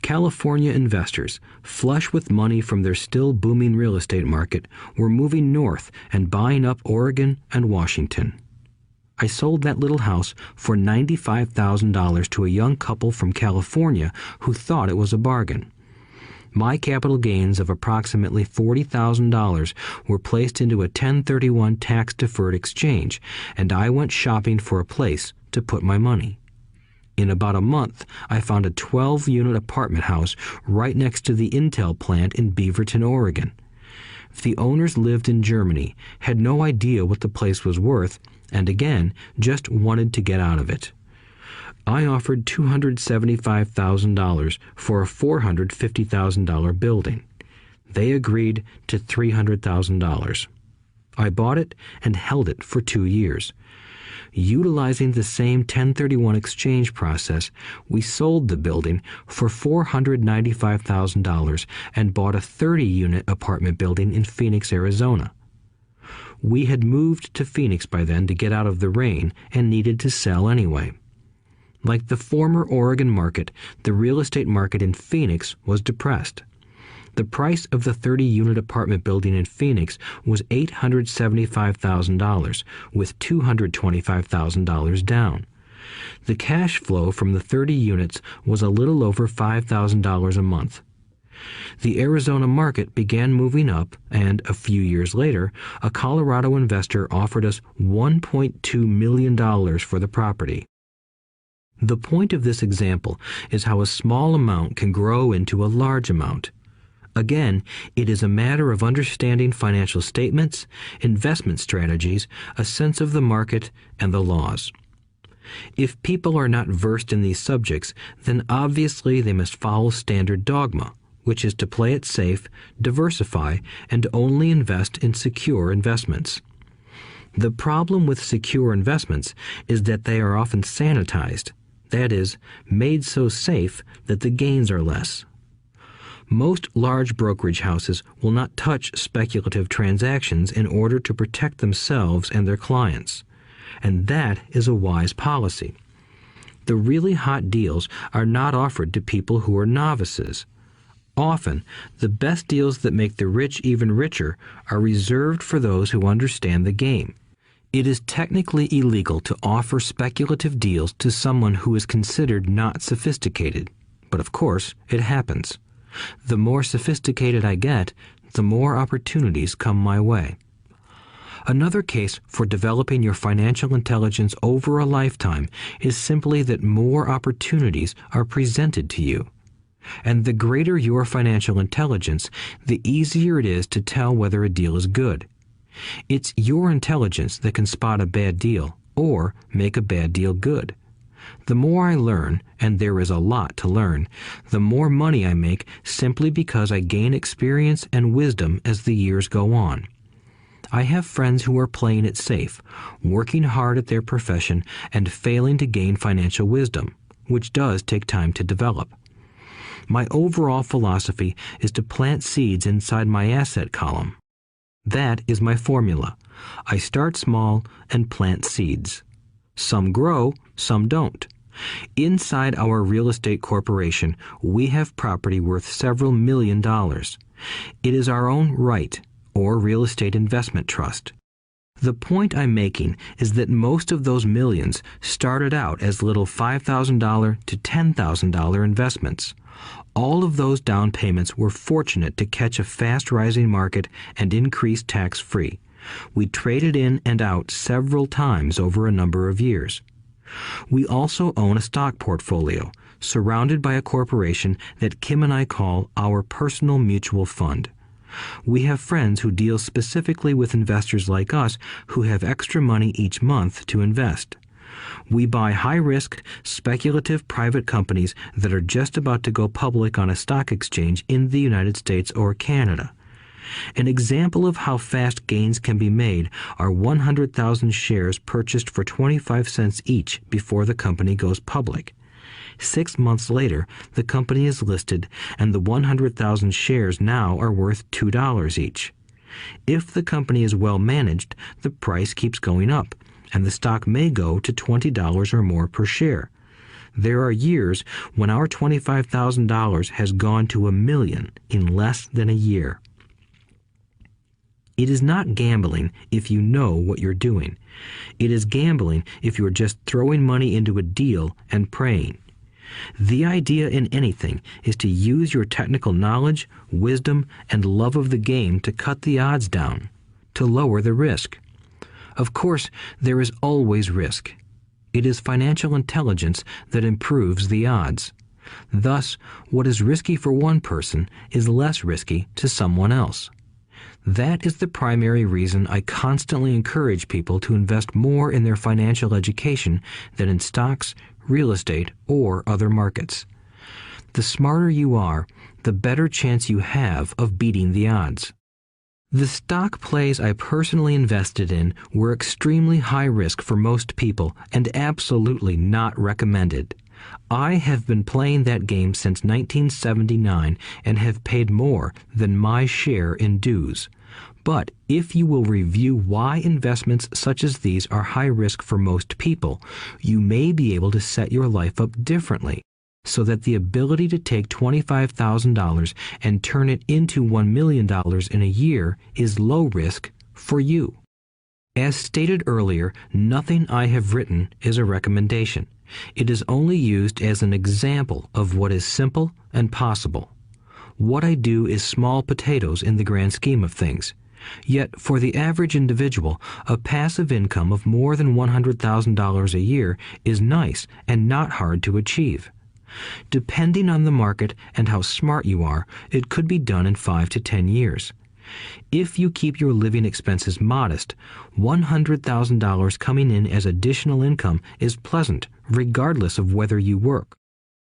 California investors, flush with money from their still booming real estate market, were moving north and buying up Oregon and Washington. I sold that little house for $95,000 to a young couple from California who thought it was a bargain. My capital gains of approximately $40,000 were placed into a 1031 tax-deferred exchange, and I went shopping for a place to put my money. In about a month, I found a 12-unit apartment house right next to the Intel plant in Beaverton, Oregon. The owners lived in Germany, had no idea what the place was worth, and again, just wanted to get out of it. I offered $275,000 for a $450,000 building. They agreed to $300,000. I bought it and held it for 2 years. Utilizing the same 1031 exchange process, we sold the building for $495,000 and bought a 30-unit apartment building in Phoenix, Arizona. We had moved to Phoenix by then to get out of the rain and needed to sell anyway. Like the former Oregon market, the real estate market in Phoenix was depressed. The price of the 30-unit apartment building in Phoenix was $875,000, with $225,000 down. The cash flow from the 30 units was a little over $5,000 a month. The Arizona market began moving up, and a few years later, a Colorado investor offered us $1.2 million for the property. The point of this example is how a small amount can grow into a large amount. Again, it is a matter of understanding financial statements, investment strategies, a sense of the market, and the laws. If people are not versed in these subjects, then obviously they must follow standard dogma, which is to play it safe, diversify, and only invest in secure investments. The problem with secure investments is that they are often sanitized, that is, made so safe that the gains are less. Most large brokerage houses will not touch speculative transactions in order to protect themselves and their clients, and that is a wise policy. The really hot deals are not offered to people who are novices. Often, the best deals that make the rich even richer are reserved for those who understand the game. It is technically illegal to offer speculative deals to someone who is considered not sophisticated, but of course, it happens. The more sophisticated I get, the more opportunities come my way. Another case for developing your financial intelligence over a lifetime is simply that more opportunities are presented to you. And the greater your financial intelligence, the easier it is to tell whether a deal is good. It's your intelligence that can spot a bad deal or make a bad deal good. The more I learn, and there is a lot to learn, the more money I make simply because I gain experience and wisdom as the years go on. I have friends who are playing it safe, working hard at their profession and failing to gain financial wisdom, which does take time to develop. My overall philosophy is to plant seeds inside my asset column. That is my formula. I start small and plant seeds. Some grow, some don't. Inside our real estate corporation, we have property worth several $1 million. It is our own right, or real estate investment trust. The point I'm making is that most of those millions started out as little $5,000 to $10,000 investments. All of those down payments were fortunate to catch a fast-rising market and increase tax-free. We traded in and out several times over a number of years. We also own a stock portfolio, surrounded by a corporation that Kim and I call our personal mutual fund. We have friends who deal specifically with investors like us who have extra money each month to invest. We buy high-risk, speculative private companies that are just about to go public on a stock exchange in the United States or Canada. An example of how fast gains can be made are 100,000 shares purchased for 25 cents each before the company goes public. 6 months later, the company is listed, and the 100,000 shares now are worth $2 each. If the company is well managed, the price keeps going up, and the stock may go to $20 or more per share. There are years when our $25,000 has gone to $1 million in less than a year. It is not gambling if you know what you're doing. It is gambling if you're just throwing money into a deal and praying. The idea in anything is to use your technical knowledge, wisdom, and love of the game to cut the odds down, to lower the risk. Of course, there is always risk. It is financial intelligence that improves the odds. Thus, what is risky for one person is less risky to someone else. That is the primary reason I constantly encourage people to invest more in their financial education than in stocks, real estate, or other markets. The smarter you are, the better chance you have of beating the odds. The stock plays I personally invested in were extremely high risk for most people and absolutely not recommended. I have been playing that game since 1979 and have paid more than my share in dues. But if you will review why investments such as these are high risk for most people, you may be able to set your life up differently, so that the ability to take $25,000 and turn it into $1 million in a year is low risk for you. As stated earlier, nothing I have written is a recommendation. It is only used as an example of what is simple and possible. What I do is small potatoes in the grand scheme of things. Yet, for the average individual, a passive income of more than $100,000 a year is nice and not hard to achieve. Depending on the market and how smart you are, it could be done in 5 to 10 years. If you keep your living expenses modest, $100,000 coming in as additional income is pleasant, regardless of whether you work.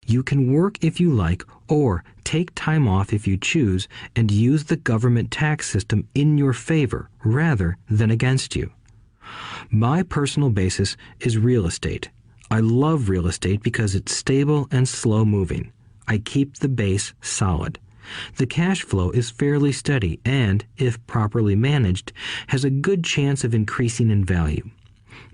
You can work if you like, or take time off if you choose, and use the government tax system in your favor rather than against you. My personal basis is real estate. I love real estate because it's stable and slow-moving. I keep the base solid. The cash flow is fairly steady and, if properly managed, has a good chance of increasing in value.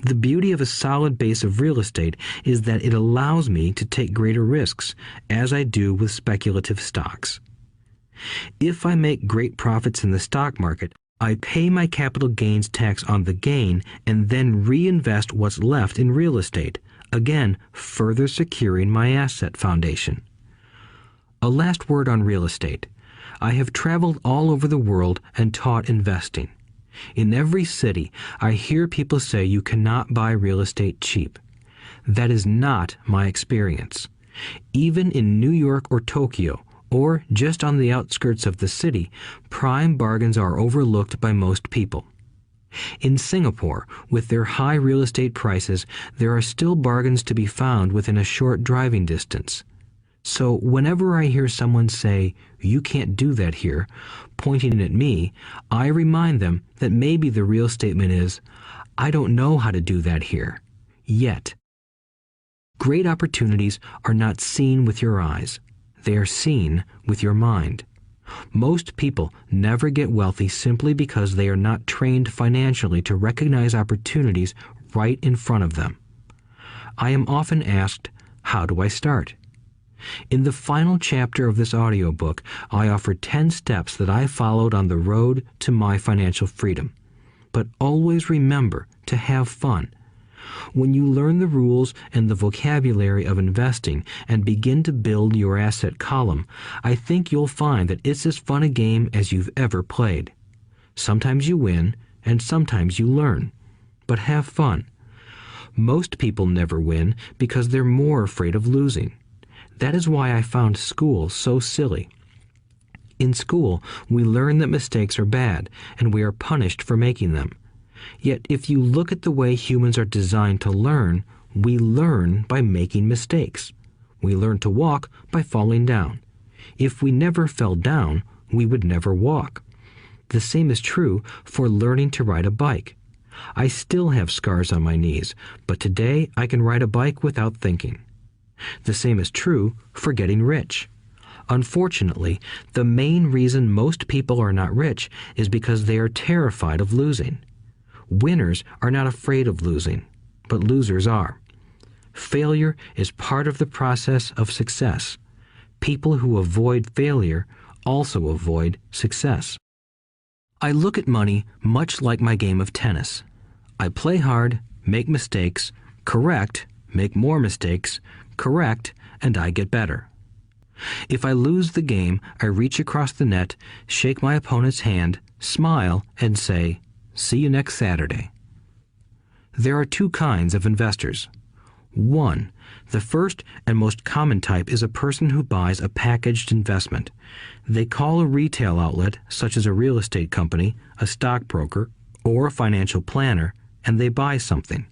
The beauty of a solid base of real estate is that it allows me to take greater risks, as I do with speculative stocks. If I make great profits in the stock market, I pay my capital gains tax on the gain and then reinvest what's left in real estate, again further securing my asset foundation. A last word on real estate. I have traveled all over the world and taught investing. In every city, I hear people say you cannot buy real estate cheap. That is not my experience. Even in New York or Tokyo, or just on the outskirts of the city, prime bargains are overlooked by most people. In Singapore, with their high real estate prices, there are still bargains to be found within a short driving distance. So whenever I hear someone say, "You can't do that here," pointing at me, I remind them that maybe the real statement is, "I don't know how to do that here, yet." Great opportunities are not seen with your eyes. They are seen with your mind. Most people never get wealthy simply because they are not trained financially to recognize opportunities right in front of them. I am often asked, how do I start? In the final chapter of this audiobook, I offer 10 steps that I followed on the road to my financial freedom. But always remember to have fun. When you learn the rules and the vocabulary of investing and begin to build your asset column, I think you'll find that it's as fun a game as you've ever played. Sometimes you win, and sometimes you learn. But have fun. Most people never win because they're more afraid of losing. That is why I found school so silly. In school, we learn that mistakes are bad, and we are punished for making them. Yet if you look at the way humans are designed to learn, we learn by making mistakes. We learn to walk by falling down. If we never fell down, we would never walk. The same is true for learning to ride a bike. I still have scars on my knees, but today I can ride a bike without thinking. The same is true for getting rich. Unfortunately, the main reason most people are not rich is because they are terrified of losing. Winners are not afraid of losing, but losers are. Failure is part of the process of success. People who avoid failure also avoid success. I look at money much like my game of tennis. I play hard, make mistakes, correct, make more mistakes, correct, and I get better. If I lose the game, I reach across the net, shake my opponent's hand, smile, and say, "See you next Saturday." There are two kinds of investors. One, the first and most common type is a person who buys a packaged investment. They call a retail outlet, such as a real estate company, a stockbroker, or a financial planner, and they buy something.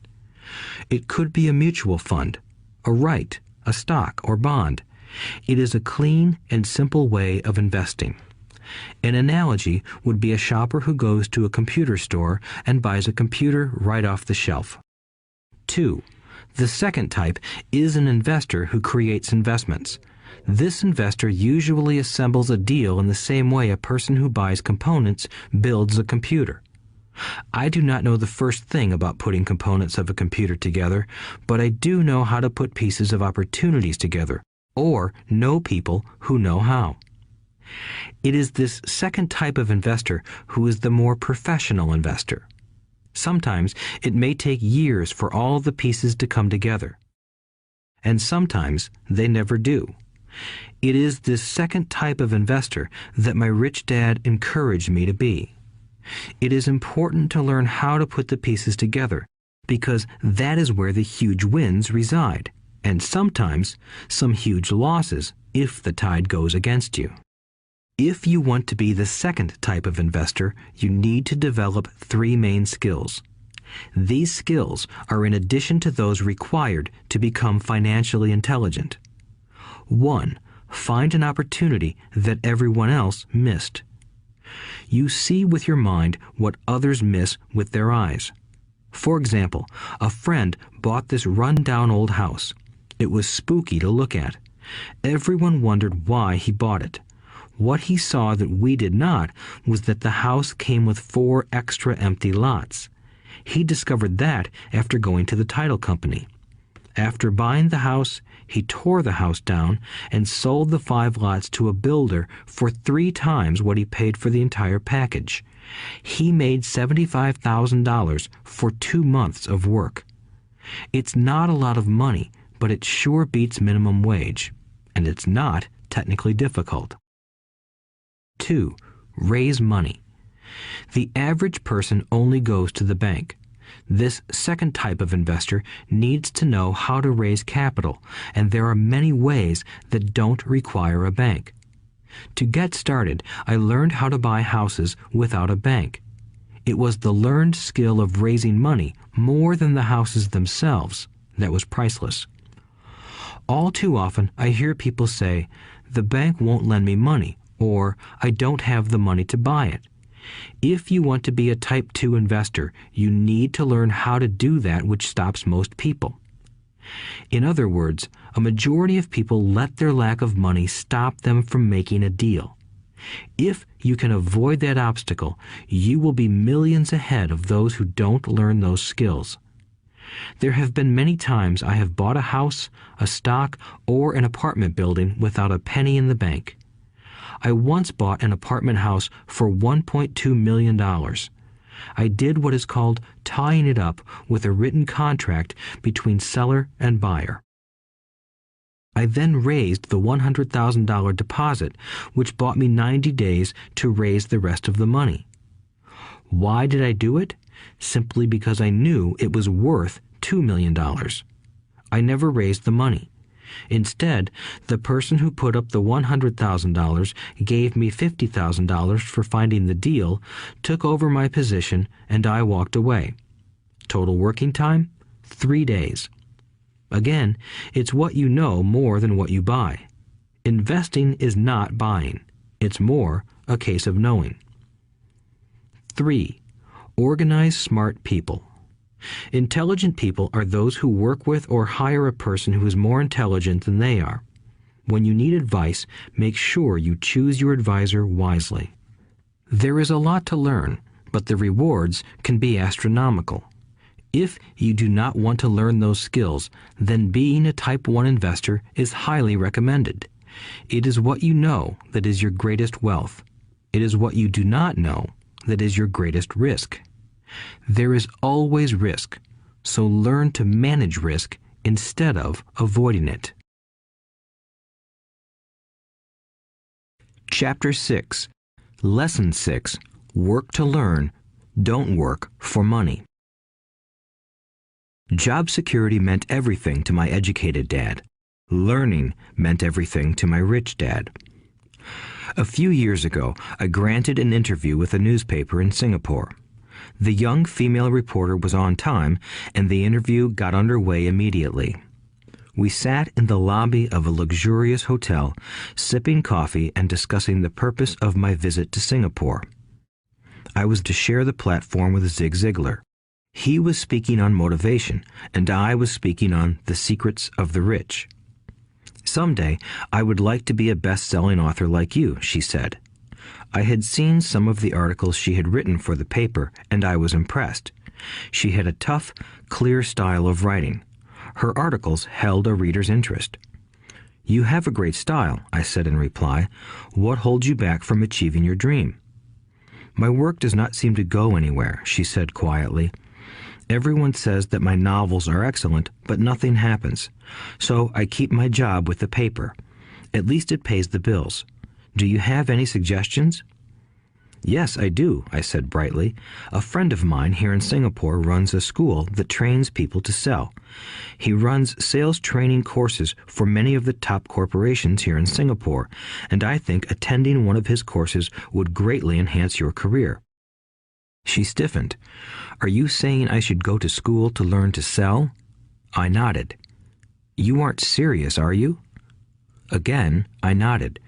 It could be a mutual fund, a right, a stock, or bond. It is a clean and simple way of investing. An analogy would be a shopper who goes to a computer store and buys a computer right off the shelf. 2. The second type is an investor who creates investments. This investor usually assembles a deal in the same way a person who buys components builds a computer. I do not know the first thing about putting components of a computer together, but I do know how to put pieces of opportunities together, or know people who know how. It is this second type of investor who is the more professional investor. Sometimes it may take years for all the pieces to come together, and sometimes they never do. It is this second type of investor that my rich dad encouraged me to be. It is important to learn how to put the pieces together, because that is where the huge wins reside, and sometimes some huge losses if the tide goes against you. If you want to be the second type of investor, you need to develop 3 main skills. These skills are in addition to those required to become financially intelligent. 1. Find an opportunity that everyone else missed. You see with your mind what others miss with their eyes. For example, a friend bought this run-down old house. It was spooky to look at. Everyone wondered why he bought it. What he saw that we did not was that the house came with 4 extra empty lots. He discovered that after going to the title company. After buying the house, he tore the house down and sold the 5 lots to a builder for 3 times what he paid for the entire package. He made $75,000 for 2 months of work. It's not a lot of money, but it sure beats minimum wage, and it's not technically difficult. 2. Raise money. The average person only goes to the bank. This second type of investor needs to know how to raise capital, and there are many ways that don't require a bank. To get started, I learned how to buy houses without a bank. It was the learned skill of raising money more than the houses themselves that was priceless. All too often, I hear people say, "The bank won't lend me money," or "I don't have the money to buy it." If you want to be a Type 2 investor, you need to learn how to do that which stops most people. In other words, a majority of people let their lack of money stop them from making a deal. If you can avoid that obstacle, you will be millions ahead of those who don't learn those skills. There have been many times I have bought a house, a stock, or an apartment building without a penny in the bank. I once bought an apartment house for $1.2 million. I did what is called tying it up with a written contract between seller and buyer. I then raised the $100,000 deposit, which bought me 90 days to raise the rest of the money. Why did I do it? Simply because I knew it was worth $2 million. I never raised the money. Instead, the person who put up the $100,000 gave me $50,000 for finding the deal, took over my position, and I walked away. Total working time? 3 days. Again, it's what you know more than what you buy. Investing is not buying. It's more a case of knowing. 3. Organize smart people. Intelligent people are those who work with or hire a person who is more intelligent than they are. When you need advice, make sure you choose your advisor wisely. There is a lot to learn, but the rewards can be astronomical. If you do not want to learn those skills, then being a Type 1 investor is highly recommended. It is what you know that is your greatest wealth. It is what you do not know that is your greatest risk. There is always risk, so learn to manage risk instead of avoiding it. Chapter 6. Lesson 6. Work to learn, don't work for money. Job security meant everything to my educated dad. Learning meant everything to my rich dad. A few years ago, I granted an interview with a newspaper in Singapore. The young female reporter was on time, and the interview got underway immediately. We sat in the lobby of a luxurious hotel, sipping coffee and discussing the purpose of my visit to Singapore. I was to share the platform with Zig Ziglar. He was speaking on motivation, and I was speaking on the secrets of the rich. Someday, I would like to be a best-selling author like you, she said. I had seen some of the articles she had written for the paper, and I was impressed. She had a tough, clear style of writing. Her articles held a reader's interest. You have a great style, I said in reply. What holds you back from achieving your dream? My work does not seem to go anywhere, she said quietly. Everyone says that my novels are excellent, but nothing happens. So I keep my job with the paper. At least it pays the bills. Do you have any suggestions? Yes, I do, I said brightly. A friend of mine here in Singapore runs a school that trains people to sell. He runs sales training courses for many of the top corporations here in Singapore, and I think attending one of his courses would greatly enhance your career. She stiffened. Are you saying I should go to school to learn to sell? I nodded. You aren't serious, are you? Again, I nodded.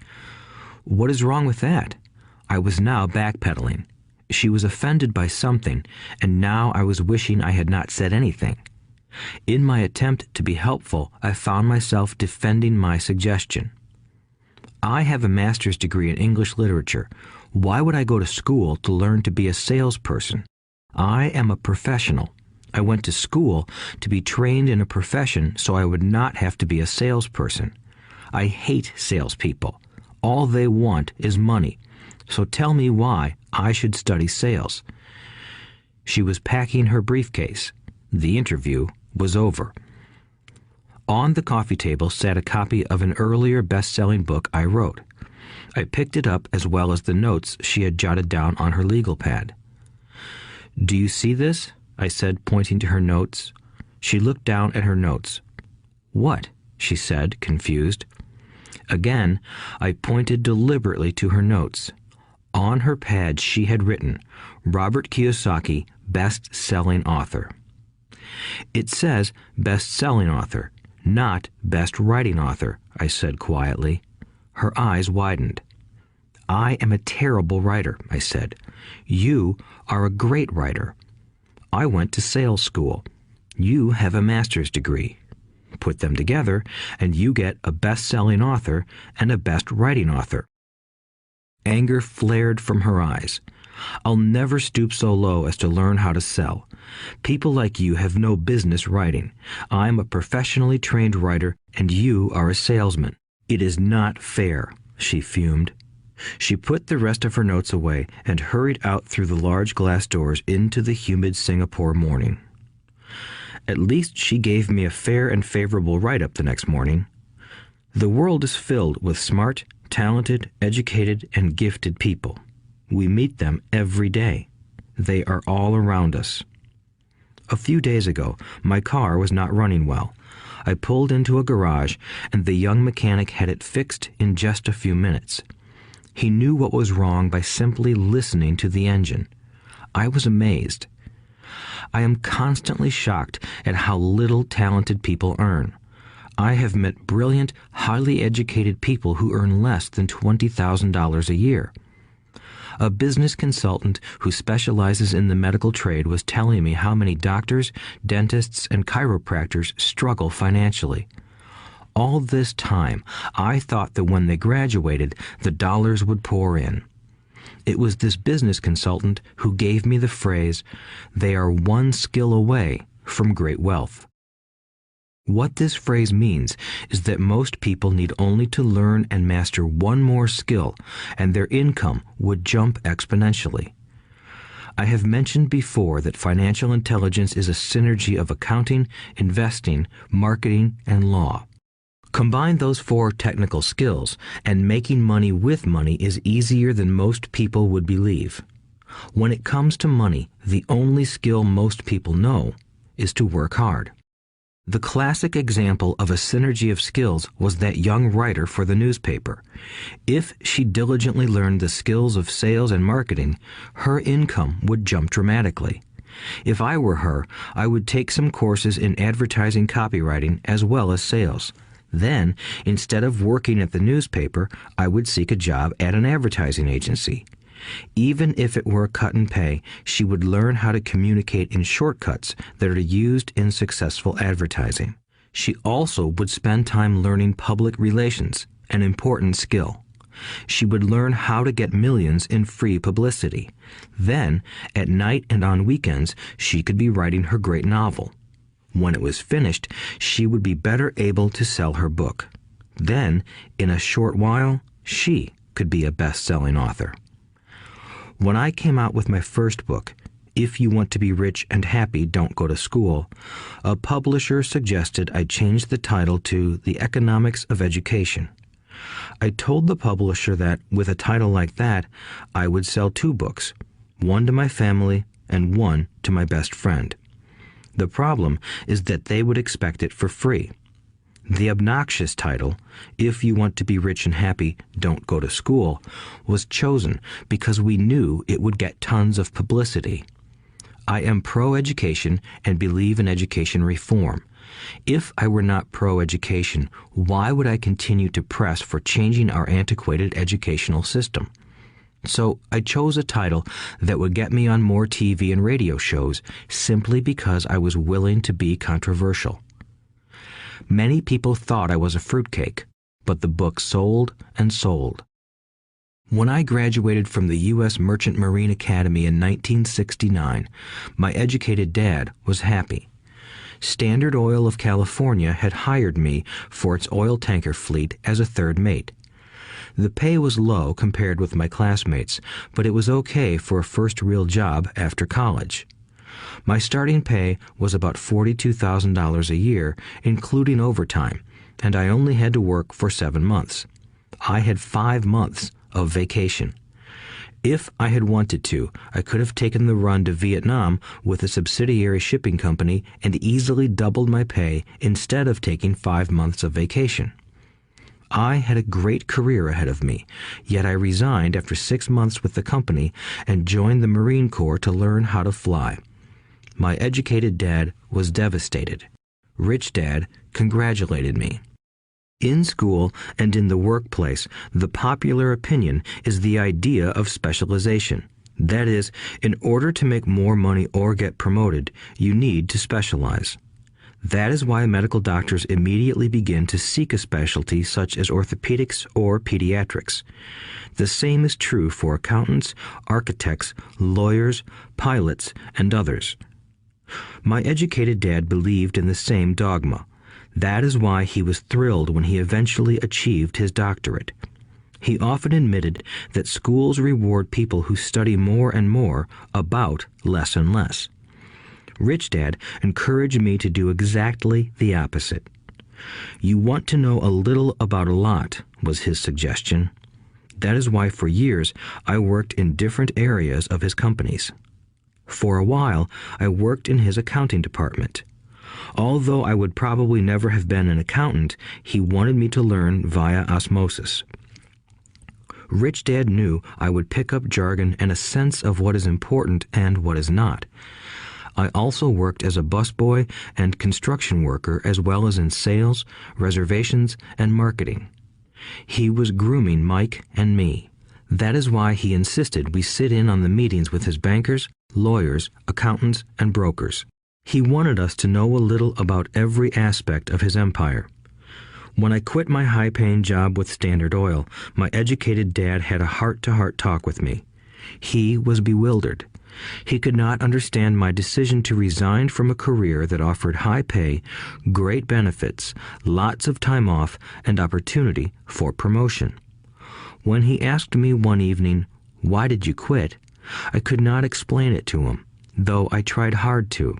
What is wrong with that? I was now backpedaling. She was offended by something, and now I was wishing I had not said anything. In my attempt to be helpful, I found myself defending my suggestion. I have a master's degree in English literature. Why would I go to school to learn to be a salesperson? I am a professional. I went to school to be trained in a profession so I would not have to be a salesperson. I hate salespeople. All they want is money. So tell me why I should study sales. She was packing her briefcase. The interview was over. On the coffee table sat a copy of an earlier best-selling book I wrote. I picked it up as well as the notes she had jotted down on her legal pad. Do you see this? I said, pointing to her notes. She looked down at her notes. What? She said, confused. Again, I pointed deliberately to her notes. On her pad she had written, Robert Kiyosaki, best-selling author. It says best-selling author, not best writing author, I said quietly. Her eyes widened. I am a terrible writer, I said. You are a great writer. I went to sales school. You have a master's degree. Put them together, and you get a best-selling author and a best-writing author. Anger flared from her eyes. I'll never stoop so low as to learn how to sell. People like you have no business writing. I'm a professionally trained writer, and you are a salesman. It is not fair, she fumed. She put the rest of her notes away and hurried out through the large glass doors into the humid Singapore morning. At least she gave me a fair and favorable write-up the next morning. The world is filled with smart, talented, educated, and gifted people. We meet them every day. They are all around us. A few days ago, my car was not running well. I pulled into a garage, and the young mechanic had it fixed in just a few minutes. He knew what was wrong by simply listening to the engine. I was amazed. I am constantly shocked at how little talented people earn. I have met brilliant, highly educated people who earn less than $20,000 a year. A business consultant who specializes in the medical trade was telling me how many doctors, dentists, and chiropractors struggle financially. All this time, I thought that when they graduated, the dollars would pour in. It was this business consultant who gave me the phrase, "They are one skill away from great wealth." What this phrase means is that most people need only to learn and master one more skill, and their income would jump exponentially. I have mentioned before that financial intelligence is a synergy of accounting, investing, marketing, and law. Combine those 4 technical skills, and making money with money is easier than most people would believe. When it comes to money, the only skill most people know is to work hard. The classic example of a synergy of skills was that young writer for the newspaper. If she diligently learned the skills of sales and marketing, her income would jump dramatically. If I were her, I would take some courses in advertising copywriting as well as sales. Then, instead of working at the newspaper, I would seek a job at an advertising agency. Even if it were a cut in pay, she would learn how to communicate in shortcuts that are used in successful advertising. She also would spend time learning public relations, an important skill. She would learn how to get millions in free publicity. Then, at night and on weekends, she could be writing her great novel. When it was finished, she would be better able to sell her book. Then, in a short while, she could be a best-selling author. When I came out with my first book, If You Want to Be Rich and Happy, Don't Go to School, a publisher suggested I change the title to The Economics of Education. I told the publisher that, with a title like that, I would sell 2 books, one to my family and one to my best friend. The problem is that they would expect it for free. The obnoxious title, If You Want to Be Rich and Happy, Don't Go to School, was chosen because we knew it would get tons of publicity. I am pro-education and believe in education reform. If I were not pro-education, why would I continue to press for changing our antiquated educational system? So I chose a title that would get me on more TV and radio shows simply because I was willing to be controversial. Many people thought I was a fruitcake, but the book sold and sold. When I graduated from the U.S. Merchant Marine Academy in 1969, my educated dad was happy. Standard Oil of California had hired me for its oil tanker fleet as a third mate. The pay was low compared with my classmates, but it was okay for a first real job after college. My starting pay was about $42,000 a year, including overtime, and I only had to work for 7 months. I had 5 months of vacation. If I had wanted to, I could have taken the run to Vietnam with a subsidiary shipping company and easily doubled my pay instead of taking 5 months of vacation. I had a great career ahead of me, yet I resigned after 6 months with the company and joined the Marine Corps to learn how to fly. My educated dad was devastated. Rich Dad congratulated me. In school and in the workplace, the popular opinion is the idea of specialization. That is, in order to make more money or get promoted, you need to specialize. That is why medical doctors immediately begin to seek a specialty such as orthopedics or pediatrics. The same is true for accountants, architects, lawyers, pilots, and others. My educated dad believed in the same dogma. That is why he was thrilled when he eventually achieved his doctorate. He often admitted that schools reward people who study more and more about less and less. Rich Dad encouraged me to do exactly the opposite. You want to know a little about a lot, was his suggestion. That is why for years I worked in different areas of his companies. For a while, I worked in his accounting department. Although I would probably never have been an accountant, he wanted me to learn via osmosis. Rich Dad knew I would pick up jargon and a sense of what is important and what is not. I also worked as a busboy and construction worker as well as in sales, reservations, and marketing. He was grooming Mike and me. That is why he insisted we sit in on the meetings with his bankers, lawyers, accountants, and brokers. He wanted us to know a little about every aspect of his empire. When I quit my high-paying job with Standard Oil, my educated dad had a heart-to-heart talk with me. He was bewildered. He could not understand my decision to resign from a career that offered high pay, great benefits, lots of time off, and opportunity for promotion. When he asked me one evening, "Why did you quit?" I could not explain it to him, though I tried hard to.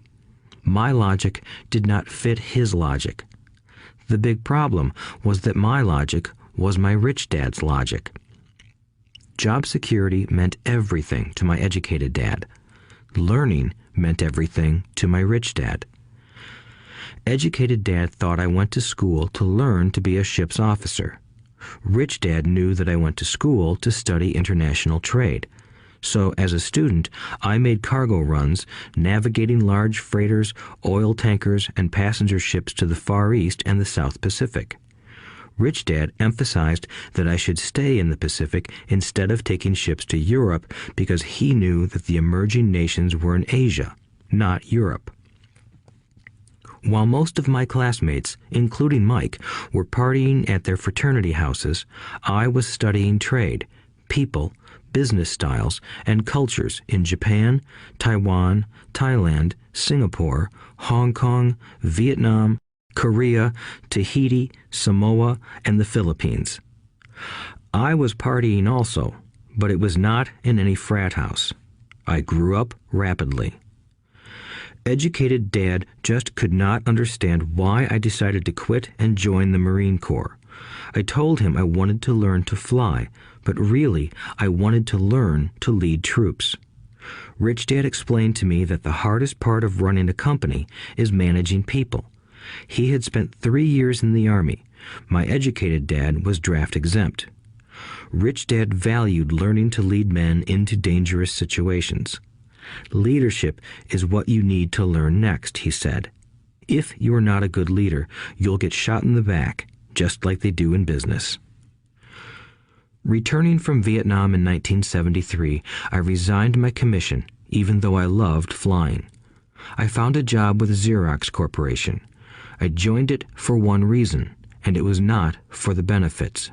My logic did not fit his logic. The big problem was that my logic was my rich dad's logic. Job security meant everything to my educated dad. Learning meant everything to my rich dad. Educated dad thought I went to school to learn to be a ship's officer. Rich dad knew that I went to school to study international trade. So as a student, I made cargo runs, navigating large freighters, oil tankers, and passenger ships to the Far East and the South Pacific. Rich Dad emphasized that I should stay in the Pacific instead of taking ships to Europe because he knew that the emerging nations were in Asia, not Europe. While most of my classmates, including Mike, were partying at their fraternity houses, I was studying trade, people, business styles, and cultures in Japan, Taiwan, Thailand, Singapore, Hong Kong, Vietnam, Korea, Tahiti, Samoa, and the Philippines. I was partying also, but it was not in any frat house. I grew up rapidly. Educated Dad just could not understand why I decided to quit and join the Marine Corps. I told him I wanted to learn to fly, but really I wanted to learn to lead troops. Rich Dad explained to me that the hardest part of running a company is managing people. He had spent 3 years in the Army. My educated dad was draft exempt. Rich Dad valued learning to lead men into dangerous situations. Leadership is what you need to learn next, he said. If you are not a good leader, you'll get shot in the back, just like they do in business. Returning from Vietnam in 1973, I resigned my commission, even though I loved flying. I found a job with Xerox Corporation. I joined it for one reason, and it was not for the benefits.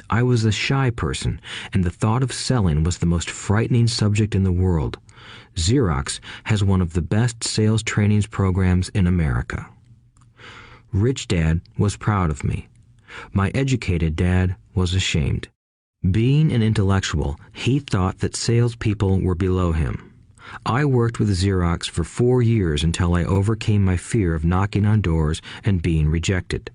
I was a shy person, and the thought of selling was the most frightening subject in the world. Xerox has one of the best sales trainings programs in America. Rich Dad was proud of me. My educated dad was ashamed. Being an intellectual, he thought that salespeople were below him. I worked with Xerox for 4 years until I overcame my fear of knocking on doors and being rejected.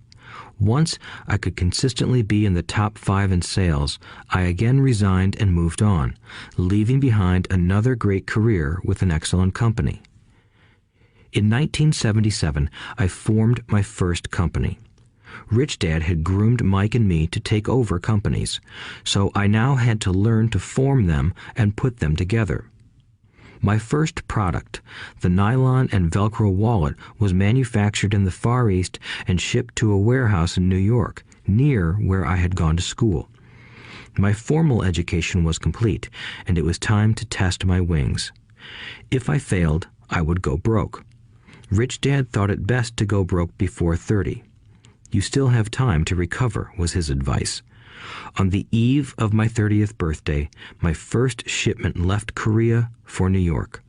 Once I could consistently be in the top 5 in sales, I again resigned and moved on, leaving behind another great career with an excellent company. In 1977, I formed my first company. Rich Dad had groomed Mike and me to take over companies, so I now had to learn to form them and put them together. My first product, the nylon and Velcro wallet, was manufactured in the Far East and shipped to a warehouse in New York, near where I had gone to school. My formal education was complete, and it was time to test my wings. If I failed, I would go broke. Rich Dad thought it best to go broke before 30. You still have time to recover, was his advice. On the eve of my 30th birthday, my first shipment left Korea for New York.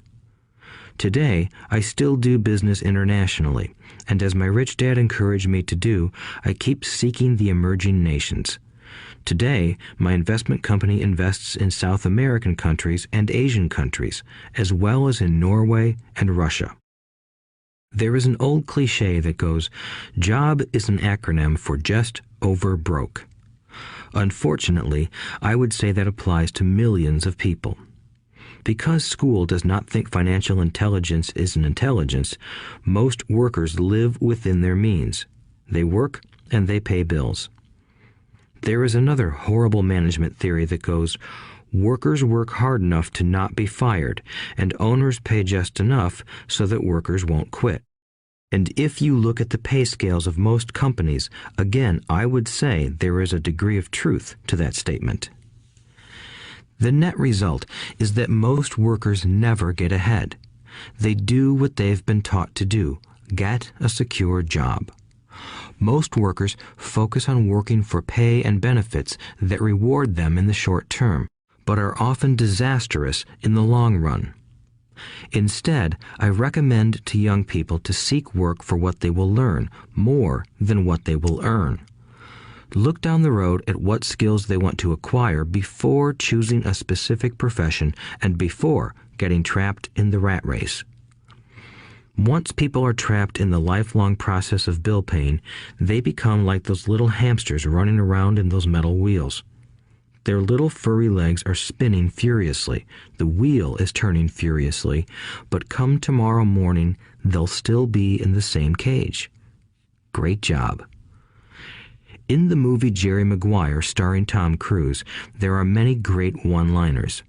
Today, I still do business internationally, and as my rich dad encouraged me to do, I keep seeking the emerging nations. Today, my investment company invests in South American countries and Asian countries, as well as in Norway and Russia. There is an old cliche that goes, "Job is an acronym for just over broke." Unfortunately, I would say that applies to millions of people. Because school does not think financial intelligence is an intelligence, most workers live within their means. They work and they pay bills. There is another horrible management theory that goes, workers work hard enough to not be fired, and owners pay just enough so that workers won't quit. And if you look at the pay scales of most companies, again, I would say there is a degree of truth to that statement. The net result is that most workers never get ahead. They do what they've been taught to do, get a secure job. Most workers focus on working for pay and benefits that reward them in the short term, but are often disastrous in the long run. Instead, I recommend to young people to seek work for what they will learn more than what they will earn. Look down the road at what skills they want to acquire before choosing a specific profession and before getting trapped in the rat race. Once people are trapped in the lifelong process of bill paying, they become like those little hamsters running around in those metal wheels. Their little furry legs are spinning furiously, the wheel is turning furiously, but come tomorrow morning, they'll still be in the same cage. Great job. In the movie Jerry Maguire, starring Tom Cruise, there are many great one-liners.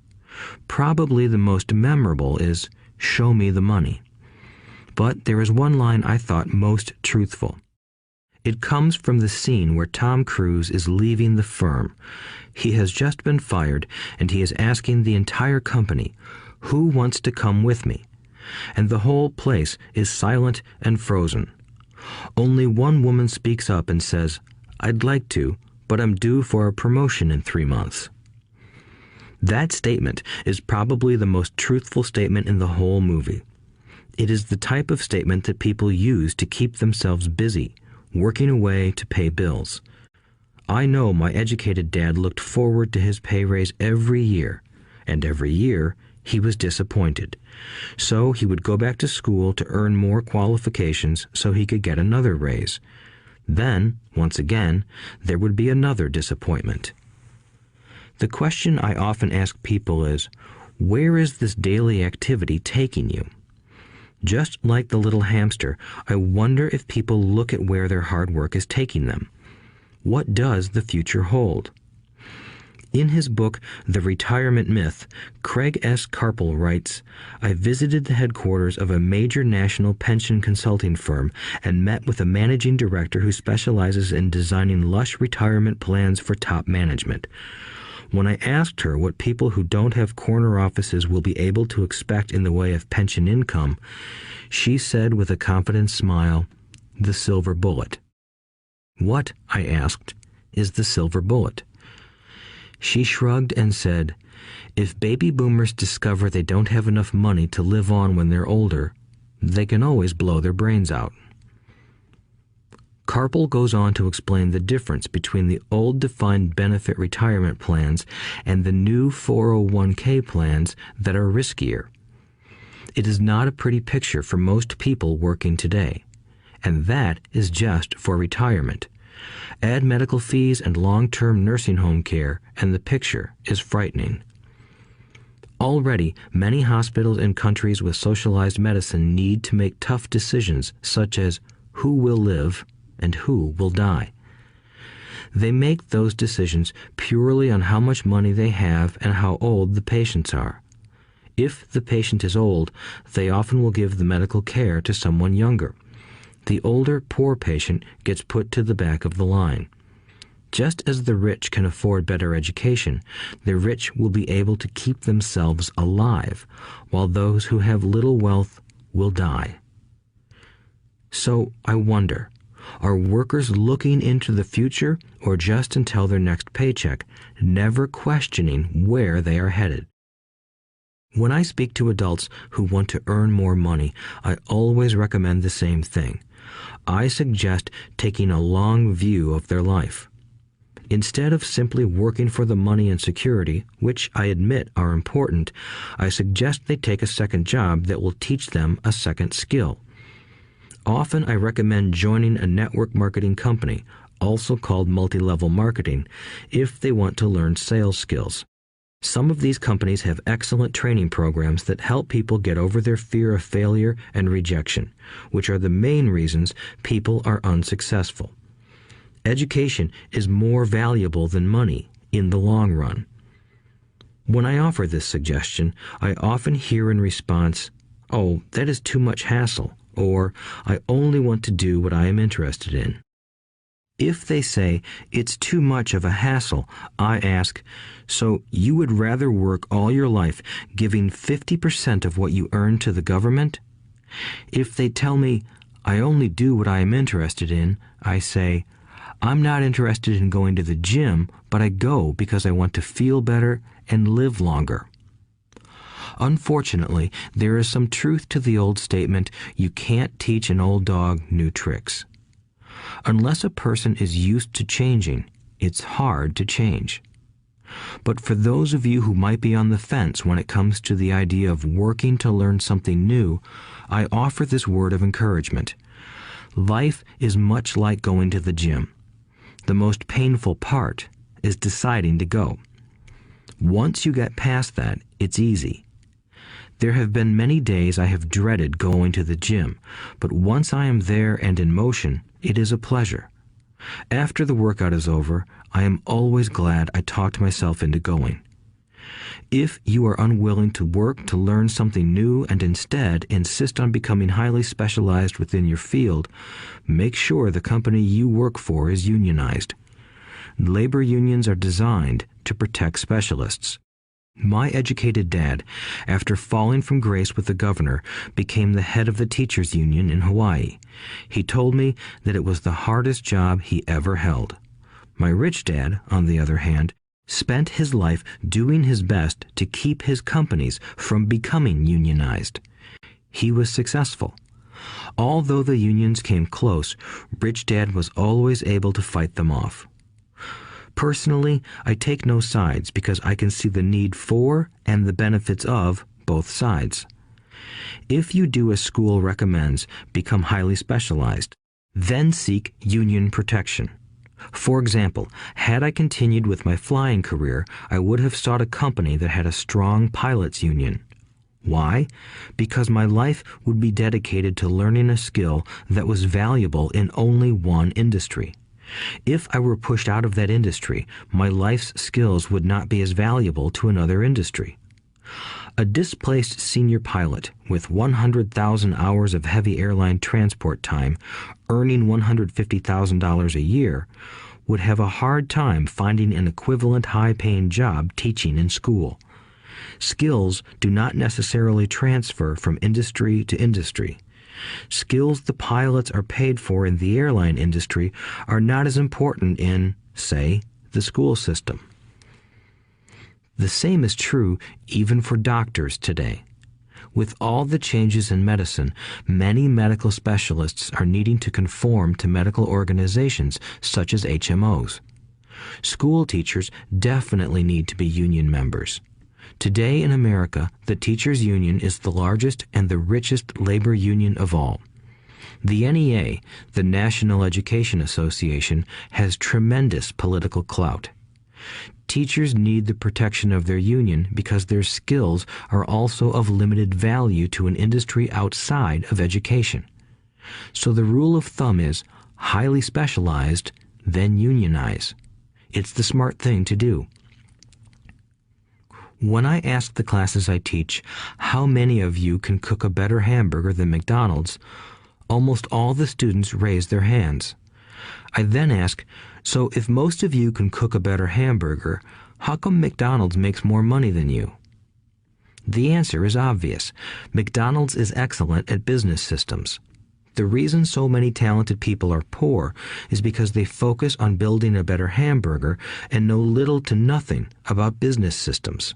Probably the most memorable is, "Show me the money." But there is one line I thought most truthful. It comes from the scene where Tom Cruise is leaving the firm. He has just been fired, and he is asking the entire company, "Who wants to come with me?" And the whole place is silent and frozen. Only one woman speaks up and says, "I'd like to, but I'm due for a promotion in 3 months." That statement is probably the most truthful statement in the whole movie. It is the type of statement that people use to keep themselves busy, working away to pay bills. I know my educated dad looked forward to his pay raise every year, and every year he was disappointed. So he would go back to school to earn more qualifications so he could get another raise. Then, once again, there would be another disappointment. The question I often ask people is, where is this daily activity taking you? Just like the little hamster, I wonder if people look at where their hard work is taking them. What does the future hold? In his book, The Retirement Myth, Craig S. Carpel writes, "I visited the headquarters of a major national pension consulting firm and met with a managing director who specializes in designing lush retirement plans for top management. When I asked her what people who don't have corner offices will be able to expect in the way of pension income, she said with a confident smile, 'The silver bullet.'" "What," I asked, "is the silver bullet?" She shrugged and said, "If baby boomers discover they don't have enough money to live on when they're older, they can always blow their brains out." Carpel goes on to explain the difference between the old defined benefit retirement plans and the new 401k plans that are riskier. It is not a pretty picture for most people working today, and that is just for retirement. Add medical fees and long-term nursing home care, and the picture is frightening. Already, many hospitals in countries with socialized medicine need to make tough decisions such as who will live and who will die. They make those decisions purely on how much money they have and how old the patients are. If the patient is old, they often will give the medical care to someone younger. The older, poor patient gets put to the back of the line. Just as the rich can afford better education, the rich will be able to keep themselves alive, while those who have little wealth will die. So I wonder, are workers looking into the future or just until their next paycheck, never questioning where they are headed? When I speak to adults who want to earn more money, I always recommend the same thing. I suggest taking a long view of their life. Instead of simply working for the money and security, which I admit are important, I suggest they take a second job that will teach them a second skill. Often I recommend joining a network marketing company, also called multi-level marketing, if they want to learn sales skills. Some of these companies have excellent training programs that help people get over their fear of failure and rejection, which are the main reasons people are unsuccessful. Education is more valuable than money in the long run. When I offer this suggestion, I often hear in response, "Oh, that is too much hassle," or "I only want to do what I am interested in." If they say it's too much of a hassle, I ask, so you would rather work all your life giving 50% of what you earn to the government? If they tell me, I only do what I am interested in, I say, I'm not interested in going to the gym, but I go because I want to feel better and live longer. Unfortunately, there is some truth to the old statement, you can't teach an old dog new tricks. Unless a person is used to changing, it's hard to change. But for those of you who might be on the fence when it comes to the idea of working to learn something new, I offer this word of encouragement. Life is much like going to the gym. The most painful part is deciding to go. Once you get past that, it's easy. There have been many days I have dreaded going to the gym, but once I am there and in motion, it is a pleasure. After the workout is over, I am always glad I talked myself into going. If you are unwilling to work to learn something new and instead insist on becoming highly specialized within your field, make sure the company you work for is unionized. Labor unions are designed to protect specialists. My educated dad, after falling from grace with the governor, became the head of the teachers' union in Hawaii. He told me that it was the hardest job he ever held. My rich dad, on the other hand, spent his life doing his best to keep his companies from becoming unionized. He was successful. Although the unions came close, Rich Dad was always able to fight them off. Personally, I take no sides because I can see the need for and the benefits of both sides. If you do as school recommends, become highly specialized, then seek union protection. For example, had I continued with my flying career, I would have sought a company that had a strong pilots union. Why? Because my life would be dedicated to learning a skill that was valuable in only one industry. If I were pushed out of that industry, my life's skills would not be as valuable to another industry. A displaced senior pilot with 100,000 hours of heavy airline transport time, earning $150,000 a year, would have a hard time finding an equivalent high-paying job teaching in school. Skills do not necessarily transfer from industry to industry. Skills the pilots are paid for in the airline industry are not as important in, say, the school system. The same is true even for doctors today. With all the changes in medicine, many medical specialists are needing to conform to medical organizations such as HMOs. School teachers definitely need to be union members. Today in America, the teachers' union is the largest and the richest labor union of all. The NEA, the National Education Association, has tremendous political clout. Teachers need the protection of their union because their skills are also of limited value to an industry outside of education. So the rule of thumb is, highly specialized, then unionize. It's the smart thing to do. When I ask the classes I teach, how many of you can cook a better hamburger than McDonald's, almost all the students raise their hands. I then ask, so if most of you can cook a better hamburger, how come McDonald's makes more money than you? The answer is obvious. McDonald's is excellent at business systems. The reason so many talented people are poor is because they focus on building a better hamburger and know little to nothing about business systems.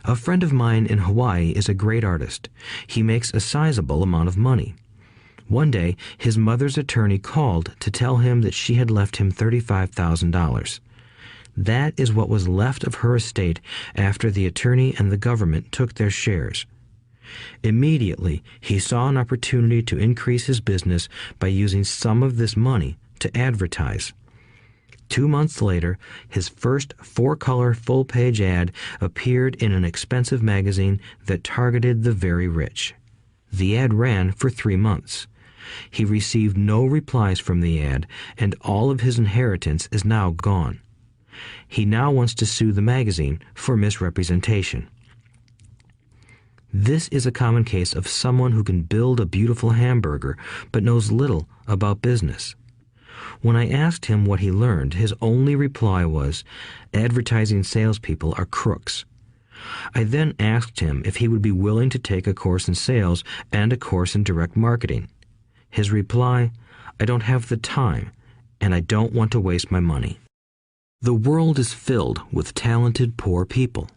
A friend of mine in Hawaii is a great artist. He makes a sizable amount of money. One day, his mother's attorney called to tell him that she had left him $35,000. That is what was left of her estate after the attorney and the government took their shares. Immediately, he saw an opportunity to increase his business by using some of this money to advertise. 2 months later, his first 4-color full-page ad appeared in an expensive magazine that targeted the very rich. The ad ran for 3 months. He received no replies from the ad, and all of his inheritance is now gone. He now wants to sue the magazine for misrepresentation. This is a common case of someone who can build a beautiful hamburger but knows little about business. When I asked him what he learned, his only reply was, "Advertising salespeople are crooks." I then asked him if he would be willing to take a course in sales and a course in direct marketing. His reply, "I don't have the time, and I don't want to waste my money." The world is filled with talented poor people.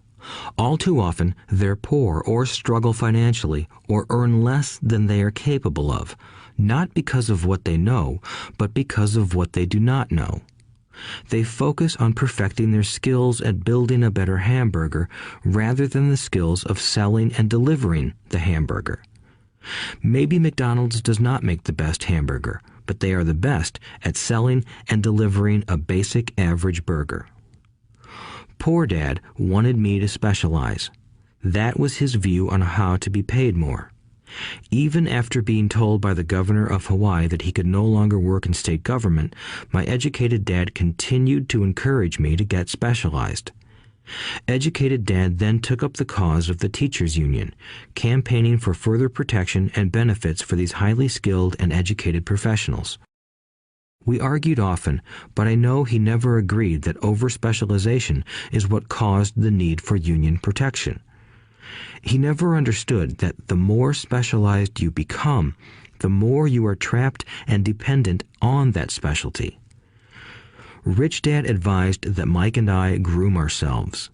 All too often, they're poor or struggle financially or earn less than they are capable of, not because of what they know, but because of what they do not know. They focus on perfecting their skills at building a better hamburger rather than the skills of selling and delivering the hamburger. Maybe McDonald's does not make the best hamburger, but they are the best at selling and delivering a basic average burger. Poor Dad wanted me to specialize. That was his view on how to be paid more. Even after being told by the governor of Hawaii that he could no longer work in state government, my educated dad continued to encourage me to get specialized. Educated Dad then took up the cause of the teachers' union, campaigning for further protection and benefits for these highly skilled and educated professionals. We argued often, but I know he never agreed that over-specialization is what caused the need for union protection. He never understood that the more specialized you become, the more you are trapped and dependent on that specialty. Rich Dad advised that Mike and I groom ourselves.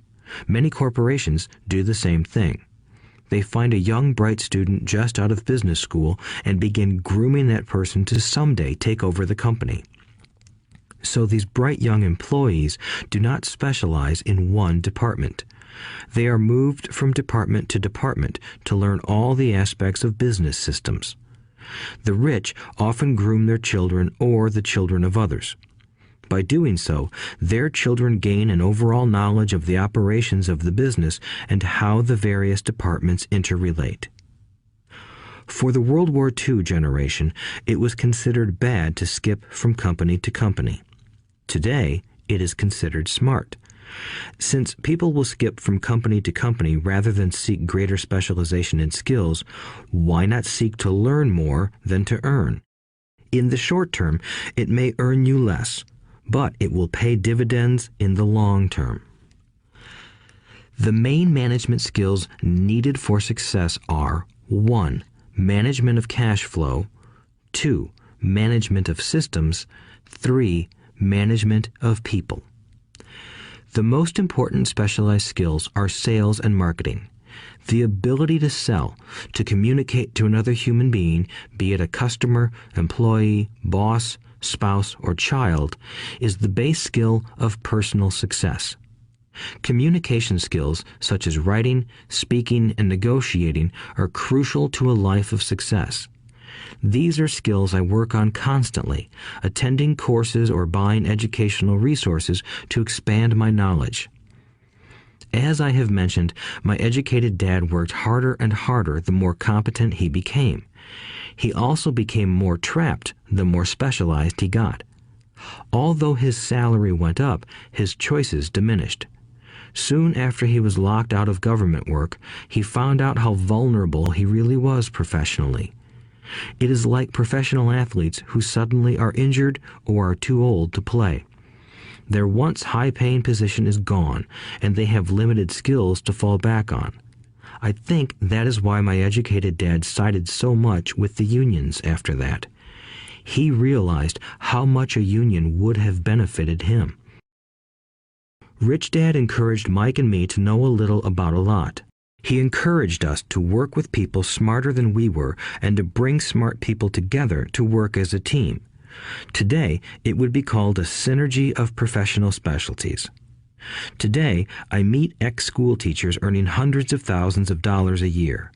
Many corporations do the same thing. They find a young, bright student just out of business school and begin grooming that person to someday take over the company. So these bright young employees do not specialize in one department. They are moved from department to department to learn all the aspects of business systems. The rich often groom their children or the children of others. By doing so, their children gain an overall knowledge of the operations of the business and how the various departments interrelate. For the World War II generation, it was considered bad to skip from company to company. Today, it is considered smart. Since people will skip from company to company rather than seek greater specialization in skills, why not seek to learn more than to earn? In the short term, it may earn you less, but it will pay dividends in the long term. The main management skills needed for success are 1. Management of cash flow, 2. Management of systems, 3. Management of people. The most important specialized skills are sales and marketing. The ability to sell, to communicate to another human being, be it a customer, employee, boss, spouse, or child, is the base skill of personal success. Communication skills such as writing, speaking, and negotiating are crucial to a life of success. These are skills I work on constantly, attending courses or buying educational resources to expand my knowledge. As I have mentioned, my educated dad worked harder and harder the more competent he became. He also became more trapped the more specialized he got. Although his salary went up, his choices diminished. Soon after he was locked out of government work, he found out how vulnerable he really was professionally. It is like professional athletes who suddenly are injured or are too old to play. Their once high-paying position is gone, and they have limited skills to fall back on. I think that is why my educated dad sided so much with the unions after that. He realized how much a union would have benefited him. Rich Dad encouraged Mike and me to know a little about a lot. He encouraged us to work with people smarter than we were and to bring smart people together to work as a team. Today, it would be called a synergy of professional specialties. Today, I meet ex-school teachers earning hundreds of thousands of dollars a year.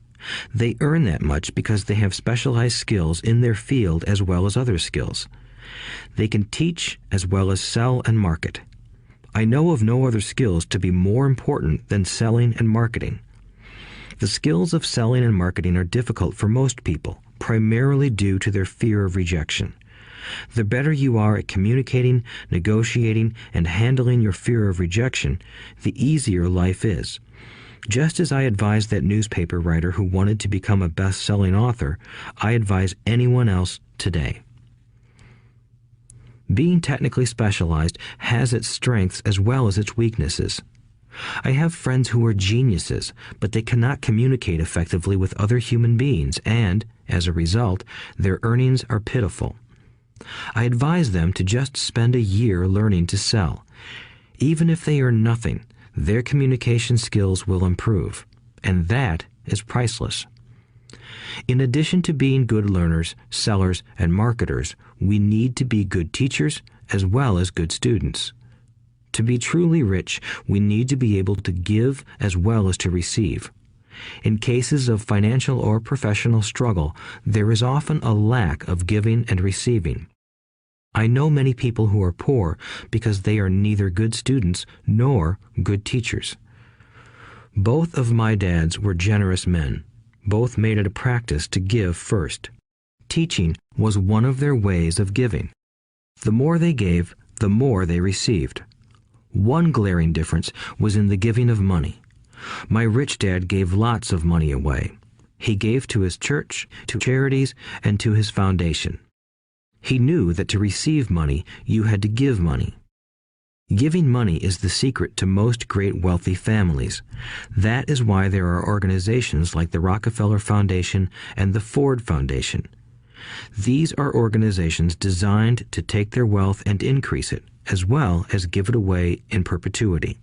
They earn that much because they have specialized skills in their field as well as other skills. They can teach as well as sell and market. I know of no other skills to be more important than selling and marketing. The skills of selling and marketing are difficult for most people, primarily due to their fear of rejection. The better you are at communicating, negotiating, and handling your fear of rejection, the easier life is. Just as I advise that newspaper writer who wanted to become a best-selling author, I advise anyone else today. Being technically specialized has its strengths as well as its weaknesses. I have friends who are geniuses, but they cannot communicate effectively with other human beings, and, as a result, their earnings are pitiful. I advise them to just spend a year learning to sell. Even if they earn nothing, their communication skills will improve, and that is priceless. In addition to being good learners, sellers, and marketers, we need to be good teachers as well as good students. To be truly rich, we need to be able to give as well as to receive. In cases of financial or professional struggle, there is often a lack of giving and receiving. I know many people who are poor because they are neither good students nor good teachers. Both of my dads were generous men. Both made it a practice to give first. Teaching was one of their ways of giving. The more they gave, the more they received. One glaring difference was in the giving of money. My rich dad gave lots of money away. He gave to his church, to charities, and to his foundation. He knew that to receive money, you had to give money. Giving money is the secret to most great wealthy families. That is why there are organizations like the Rockefeller Foundation and the Ford Foundation. These are organizations designed to take their wealth and increase it, as well as give it away in perpetuity.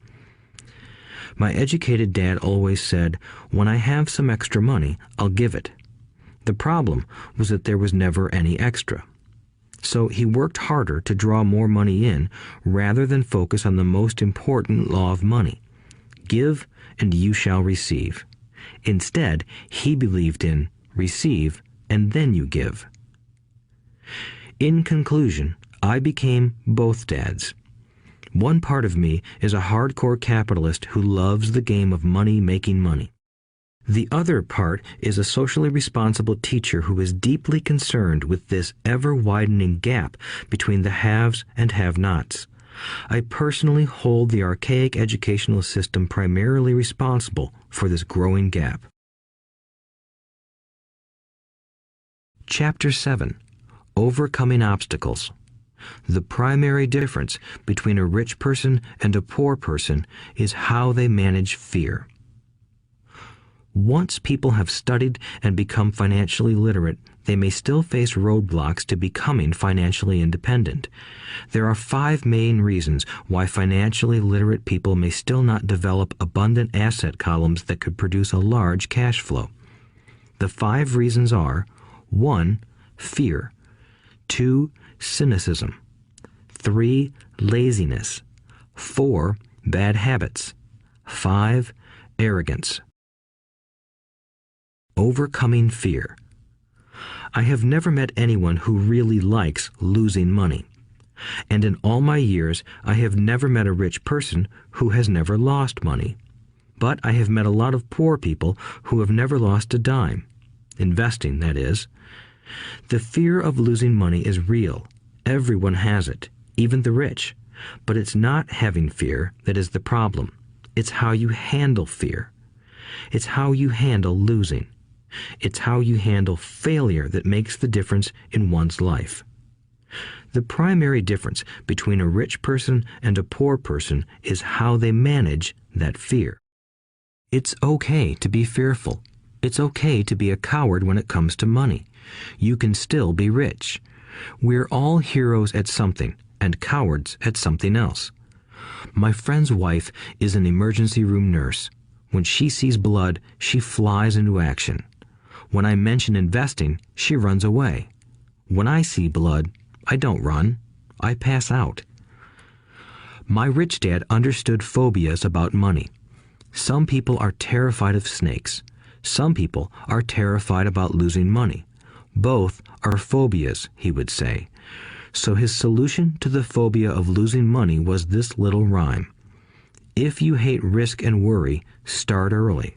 My educated dad always said, "When I have some extra money, I'll give it." The problem was that there was never any extra. So he worked harder to draw more money in rather than focus on the most important law of money. Give and you shall receive. Instead, he believed in receive and then you give. In conclusion, I became both dads. One part of me is a hardcore capitalist who loves the game of money making money. The other part is a socially responsible teacher who is deeply concerned with this ever-widening gap between the haves and have-nots. I personally hold the archaic educational system primarily responsible for this growing gap. Chapter 7. Overcoming Obstacles. The primary difference between a rich person and a poor person is how they manage fear. Once people have studied and become financially literate, they may still face roadblocks to becoming financially independent. There are 5 main reasons why financially literate people may still not develop abundant asset columns that could produce a large cash flow. The 5 reasons are: 1. Fear. 2. Cynicism. 3. Laziness. 4. Bad habits. 5. Arrogance. Overcoming fear. I have never met anyone who really likes losing money. And in all my years, I have never met a rich person who has never lost money. But I have met a lot of poor people who have never lost a dime. Investing, that is. The fear of losing money is real. Everyone has it, even the rich. But it's not having fear that is the problem. It's how you handle fear. It's how you handle losing. It's how you handle failure that makes the difference in one's life. The primary difference between a rich person and a poor person is how they manage that fear. It's okay to be fearful. It's okay to be a coward when it comes to money. You can still be rich. We're all heroes at something and cowards at something else. My friend's wife is an emergency room nurse. When she sees blood, she flies into action. When I mention investing, she runs away. When I see blood, I don't run. I pass out. My rich dad understood phobias about money. Some people are terrified of snakes. Some people are terrified about losing money. Both are phobias, he would say. So his solution to the phobia of losing money was this little rhyme. If you hate risk and worry, start early.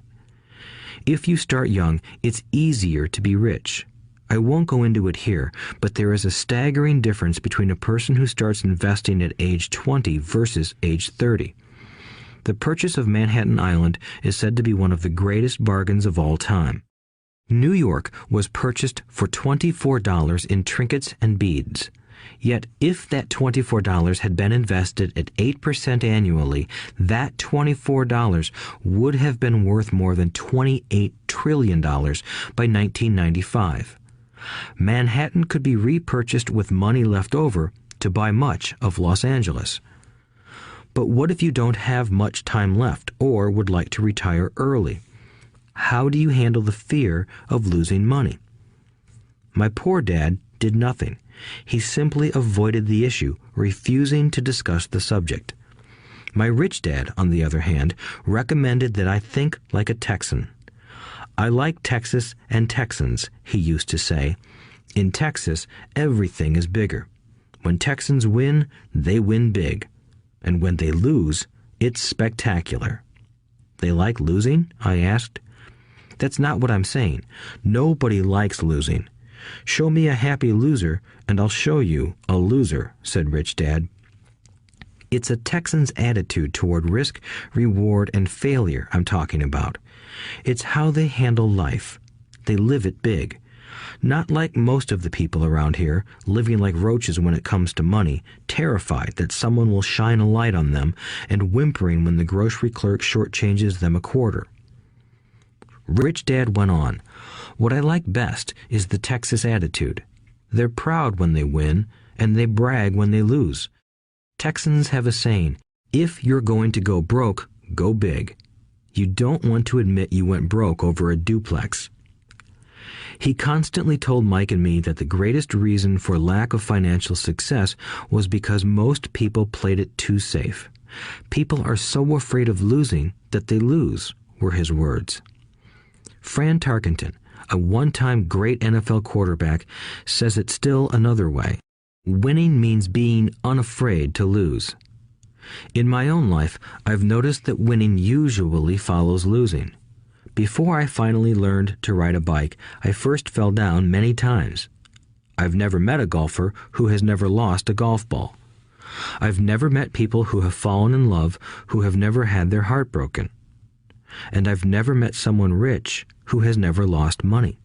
If you start young, it's easier to be rich. I won't go into it here, but there is a staggering difference between a person who starts investing at age 20 versus age 30. The purchase of Manhattan Island is said to be one of the greatest bargains of all time. New York was purchased for $24 in trinkets and beads. Yet if that $24 had been invested at 8% annually, that $24 would have been worth more than $28 trillion by 1995. Manhattan could be repurchased with money left over to buy much of Los Angeles. But what if you don't have much time left or would like to retire early? How do you handle the fear of losing money? My poor dad did nothing. He simply avoided the issue, refusing to discuss the subject. My rich dad, on the other hand, recommended that I think like a Texan. I like Texas and Texans, he used to say. In Texas, everything is bigger. When Texans win, they win big. And when they lose, it's spectacular. They like losing? I asked. That's not what I'm saying. Nobody likes losing. Show me a happy loser, and I'll show you a loser, said Rich Dad. It's a Texan's attitude toward risk, reward, and failure I'm talking about. It's how they handle life. They live it big. Not like most of the people around here, living like roaches when it comes to money, terrified that someone will shine a light on them and whimpering when the grocery clerk shortchanges them a quarter. Rich Dad went on, "What I like best is the Texas attitude. They're proud when they win, and they brag when they lose. Texans have a saying, if you're going to go broke, go big. You don't want to admit you went broke over a duplex." He constantly told Mike and me that the greatest reason for lack of financial success was because most people played it too safe. People are so afraid of losing that they lose, were his words. Fran Tarkenton, a one-time great NFL quarterback, says it still another way. Winning means being unafraid to lose. In my own life, I've noticed that winning usually follows losing. Before I finally learned to ride a bike, I first fell down many times. I've never met a golfer who has never lost a golf ball. I've never met people who have fallen in love who have never had their heart broken. And I've never met someone rich who has never lost money.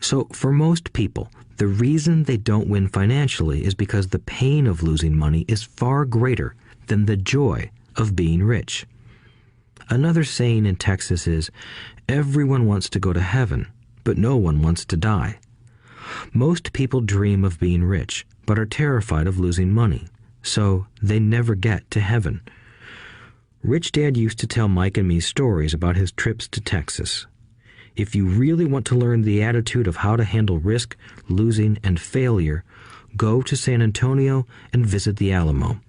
So for most people, the reason they don't win financially is because the pain of losing money is far greater than the joy of being rich. Another saying in Texas is, everyone wants to go to heaven, but no one wants to die. Most people dream of being rich, but are terrified of losing money, so they never get to heaven. Rich Dad used to tell Mike and me stories about his trips to Texas. If you really want to learn the attitude of how to handle risk, losing, and failure, go to San Antonio and visit the Alamo.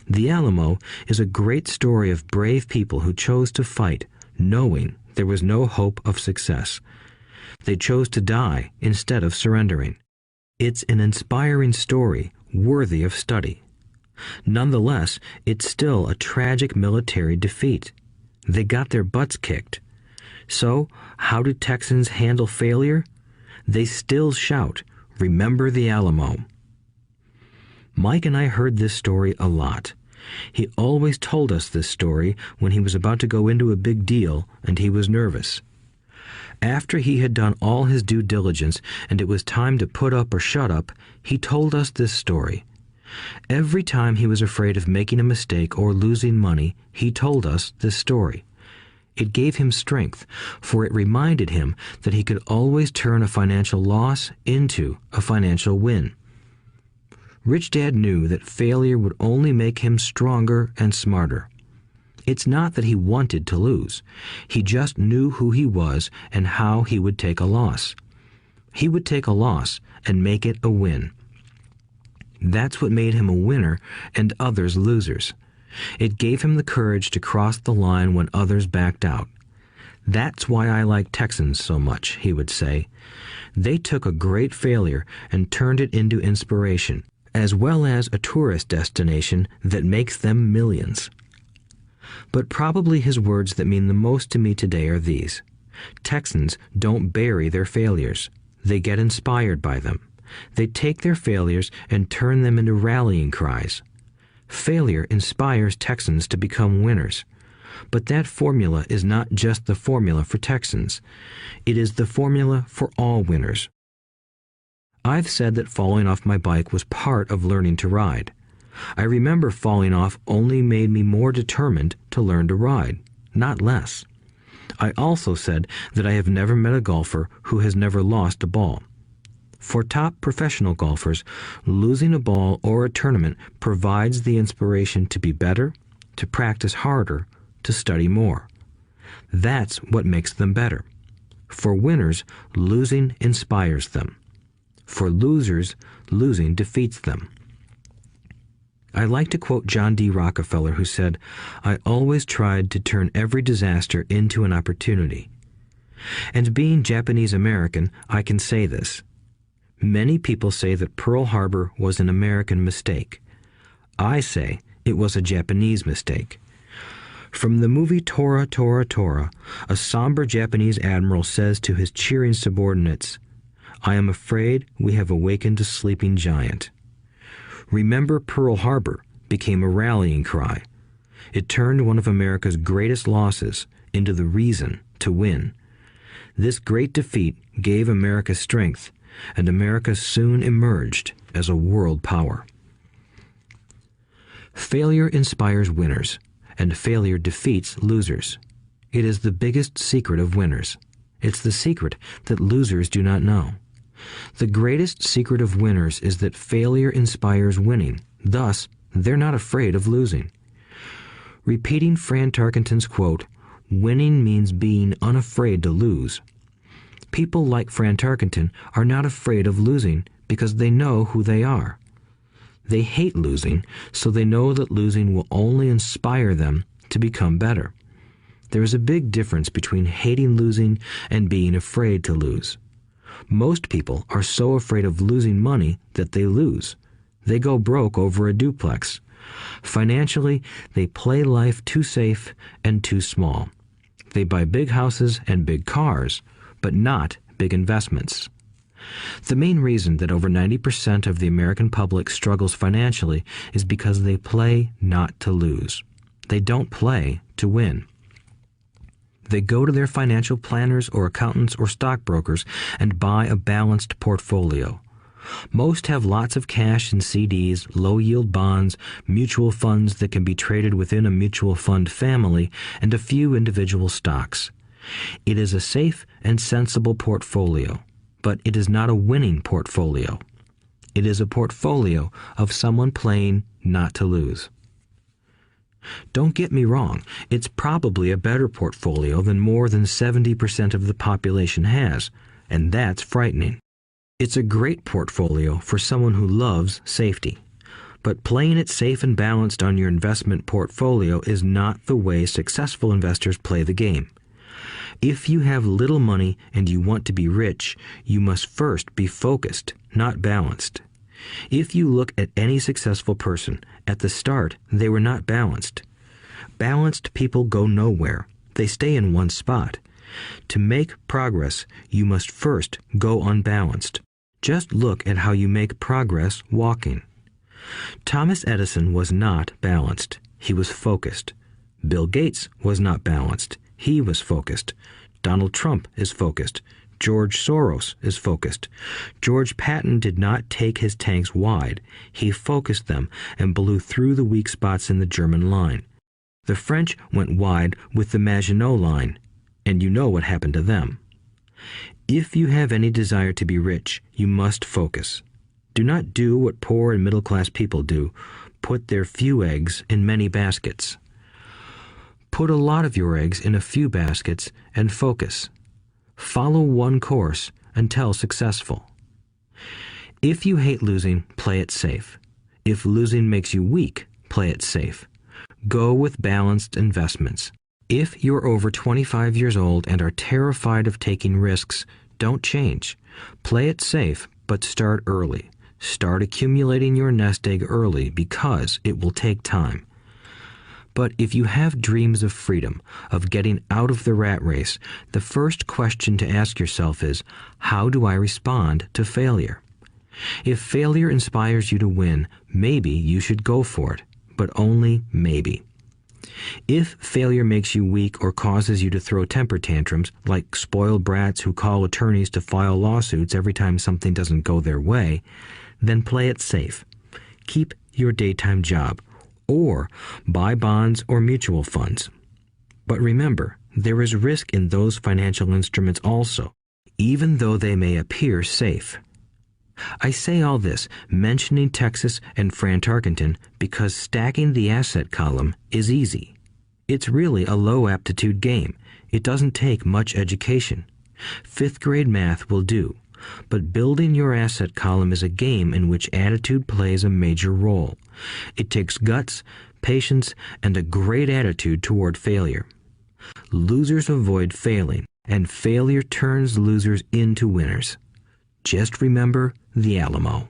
The Alamo is a great story of brave people who chose to fight, knowing there was no hope of success. They chose to die instead of surrendering. It's an inspiring story worthy of study. Nonetheless, it's still a tragic military defeat. They got their butts kicked. So, how do Texans handle failure? They still shout, "Remember the Alamo." Mike and I heard this story a lot. He always told us this story when he was about to go into a big deal and he was nervous. After he had done all his due diligence and it was time to put up or shut up, he told us this story. Every time he was afraid of making a mistake or losing money, he told us this story. It gave him strength, for it reminded him that he could always turn a financial loss into a financial win. Rich Dad knew that failure would only make him stronger and smarter. It's not that he wanted to lose. He just knew who he was and how he would take a loss. He would take a loss and make it a win. That's what made him a winner and others losers. It gave him the courage to cross the line when others backed out. That's why I like Texans so much, he would say. They took a great failure and turned it into inspiration, as well as a tourist destination that makes them millions. But probably his words that mean the most to me today are these. Texans don't bury their failures. They get inspired by them. They take their failures and turn them into rallying cries. Failure inspires Texans to become winners. But that formula is not just the formula for Texans. It is the formula for all winners. I've said that falling off my bike was part of learning to ride. I remember falling off only made me more determined to learn to ride, not less. I also said that I have never met a golfer who has never lost a ball. For top professional golfers, losing a ball or a tournament provides the inspiration to be better, to practice harder, to study more. That's what makes them better. For winners, losing inspires them. For losers, losing defeats them. I like to quote John D. Rockefeller, who said, "I always tried to turn every disaster into an opportunity." And being Japanese American, I can say this. Many people say that Pearl Harbor was an American mistake. I say it was a Japanese mistake. From the movie Tora, Tora, Tora, a somber Japanese admiral says to his cheering subordinates, "I am afraid we have awakened a sleeping giant." Remember Pearl Harbor became a rallying cry. It turned one of America's greatest losses into the reason to win. This great defeat gave America strength, and America soon emerged as a world power. Failure inspires winners, and failure defeats losers. It is the biggest secret of winners. It's the secret that losers do not know. The greatest secret of winners is that failure inspires winning. Thus, they're not afraid of losing. Repeating Fran Tarkenton's quote, "Winning means being unafraid to lose." People like Fran Tarkenton are not afraid of losing because they know who they are. They hate losing, so they know that losing will only inspire them to become better. There is a big difference between hating losing and being afraid to lose. Most people are so afraid of losing money that they lose. They go broke over a duplex. Financially, they play life too safe and too small. They buy big houses and big cars, but not big investments. The main reason that over 90% of the American public struggles financially is because they play not to lose. They don't play to win. They go to their financial planners or accountants or stockbrokers and buy a balanced portfolio. Most have lots of cash in CDs, low-yield bonds, mutual funds that can be traded within a mutual fund family, and a few individual stocks. It is a safe and sensible portfolio, but it is not a winning portfolio. It is a portfolio of someone playing not to lose. Don't get me wrong, it's probably a better portfolio than more than 70% of the population has, and that's frightening. It's a great portfolio for someone who loves safety. But playing it safe and balanced on your investment portfolio is not the way successful investors play the game. If you have little money and you want to be rich, you must first be focused, not balanced. If you look at any successful person, at the start, they were not balanced. Balanced people go nowhere. They stay in one spot. To make progress, you must first go unbalanced. Just look at how you make progress walking. Thomas Edison was not balanced. He was focused. Bill Gates was not balanced. He was focused. Donald Trump is focused. George Soros is focused. George Patton did not take his tanks wide. He focused them and blew through the weak spots in the German line. The French went wide with the Maginot Line, and you know what happened to them. If you have any desire to be rich, you must focus. Do not do what poor and middle-class people do, put their few eggs in many baskets. Put a lot of your eggs in a few baskets and focus. Follow one course until successful. If you hate losing, play it safe. If losing makes you weak, play it safe. Go with balanced investments. If you're over 25 years old and are terrified of taking risks, don't change. Play it safe, but start early. Start accumulating your nest egg early because it will take time. But if you have dreams of freedom, of getting out of the rat race, the first question to ask yourself is, how do I respond to failure? If failure inspires you to win, maybe you should go for it, but only maybe. If failure makes you weak or causes you to throw temper tantrums, like spoiled brats who call attorneys to file lawsuits every time something doesn't go their way, then play it safe. Keep your daytime job, or buy bonds or mutual funds. But remember, there is risk in those financial instruments also, even though they may appear safe. I say all this, mentioning Texas and Fran Tarkenton, because stacking the asset column is easy. It's really a low-aptitude game. It doesn't take much education. Fifth-grade math will do. But building your asset column is a game in which attitude plays a major role. It takes guts, patience, and a great attitude toward failure. Losers avoid failing, and failure turns losers into winners. Just remember the Alamo.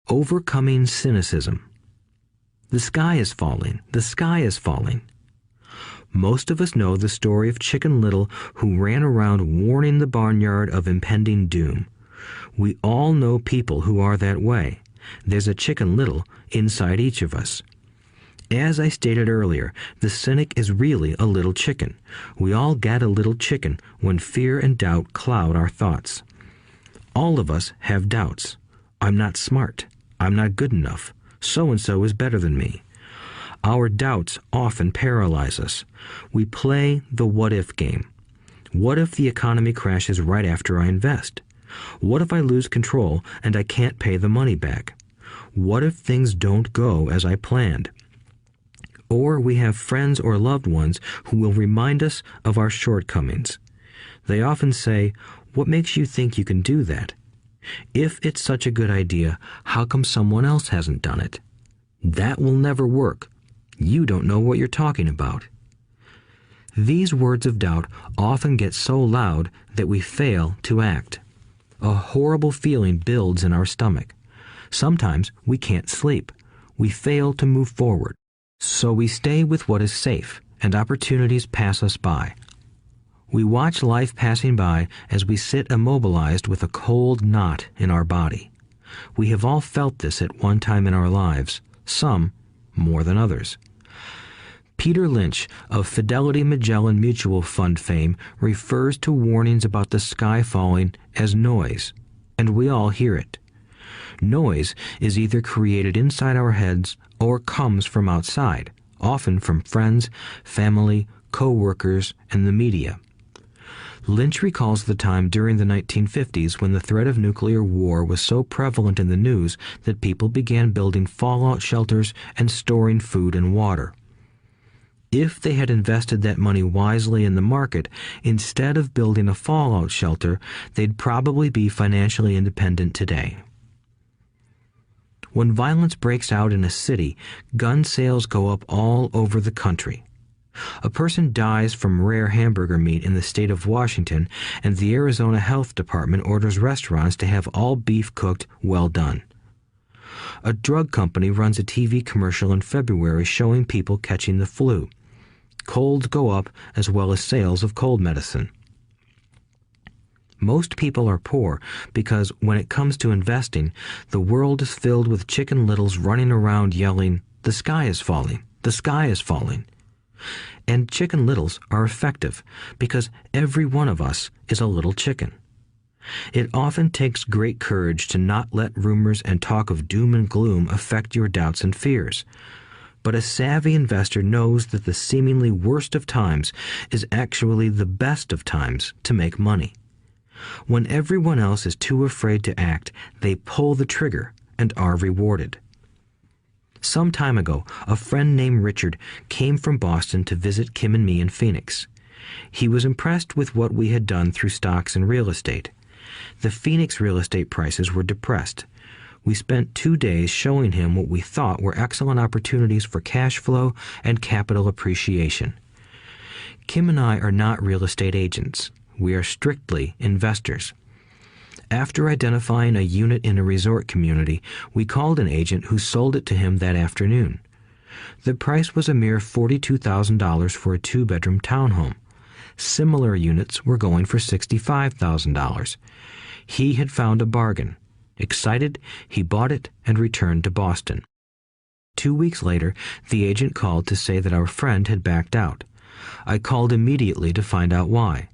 Overcoming cynicism. The sky is falling. The sky is falling. Most of us know the story of Chicken Little, who ran around warning the barnyard of impending doom. We all know people who are that way. There's a Chicken Little inside each of us. As I stated earlier, the cynic is really a little chicken. We all get a little chicken when fear and doubt cloud our thoughts. All of us have doubts. I'm not smart. I'm not good enough. So-and-so is better than me. Our doubts often paralyze us. We play the what-if game. What if the economy crashes right after I invest? What if I lose control and I can't pay the money back? What if things don't go as I planned? Or we have friends or loved ones who will remind us of our shortcomings. They often say, "What makes you think you can do that? If it's such a good idea, how come someone else hasn't done it? That will never work. You don't know what you're talking about." These words of doubt often get so loud that we fail to act. A horrible feeling builds in our stomach. Sometimes we can't sleep. We fail to move forward. So we stay with what is safe, and opportunities pass us by. We watch life passing by as we sit immobilized with a cold knot in our body. We have all felt this at one time in our lives, some more than others. Peter Lynch of Fidelity Magellan Mutual Fund fame refers to warnings about the sky falling as noise, and we all hear it. Noise is either created inside our heads or comes from outside, often from friends, family, co-workers, and the media. Lynch recalls the time during the 1950s when the threat of nuclear war was so prevalent in the news that people began building fallout shelters and storing food and water. If they had invested that money wisely in the market, instead of building a fallout shelter, they'd probably be financially independent today. When violence breaks out in a city, gun sales go up all over the country. A person dies from rare hamburger meat in the state of Washington, and the Arizona Health Department orders restaurants to have all beef cooked well done. A drug company runs a TV commercial in February showing people catching the flu. Colds go up as well as sales of cold medicine. Most people are poor because when it comes to investing, the world is filled with Chicken Littles running around yelling, "The sky is falling, the sky is falling." And Chicken Littles are effective because every one of us is a little chicken. It often takes great courage to not let rumors and talk of doom and gloom affect your doubts and fears. But a savvy investor knows that the seemingly worst of times is actually the best of times to make money. When everyone else is too afraid to act, they pull the trigger and are rewarded. Some time ago, a friend named Richard came from Boston to visit Kim and me in Phoenix. He was impressed with what we had done through stocks and real estate. The Phoenix real estate prices were depressed. We spent 2 days showing him what we thought were excellent opportunities for cash flow and capital appreciation. Kim and I are not real estate agents. We are strictly investors. After identifying a unit in a resort community, we called an agent who sold it to him that afternoon. The price was a mere $42,000 for a 2-bedroom townhome. Similar units were going for $65,000. He had found a bargain. Excited, he bought it and returned to Boston. 2 weeks later, the agent called to say that our friend had backed out. I called immediately to find out why.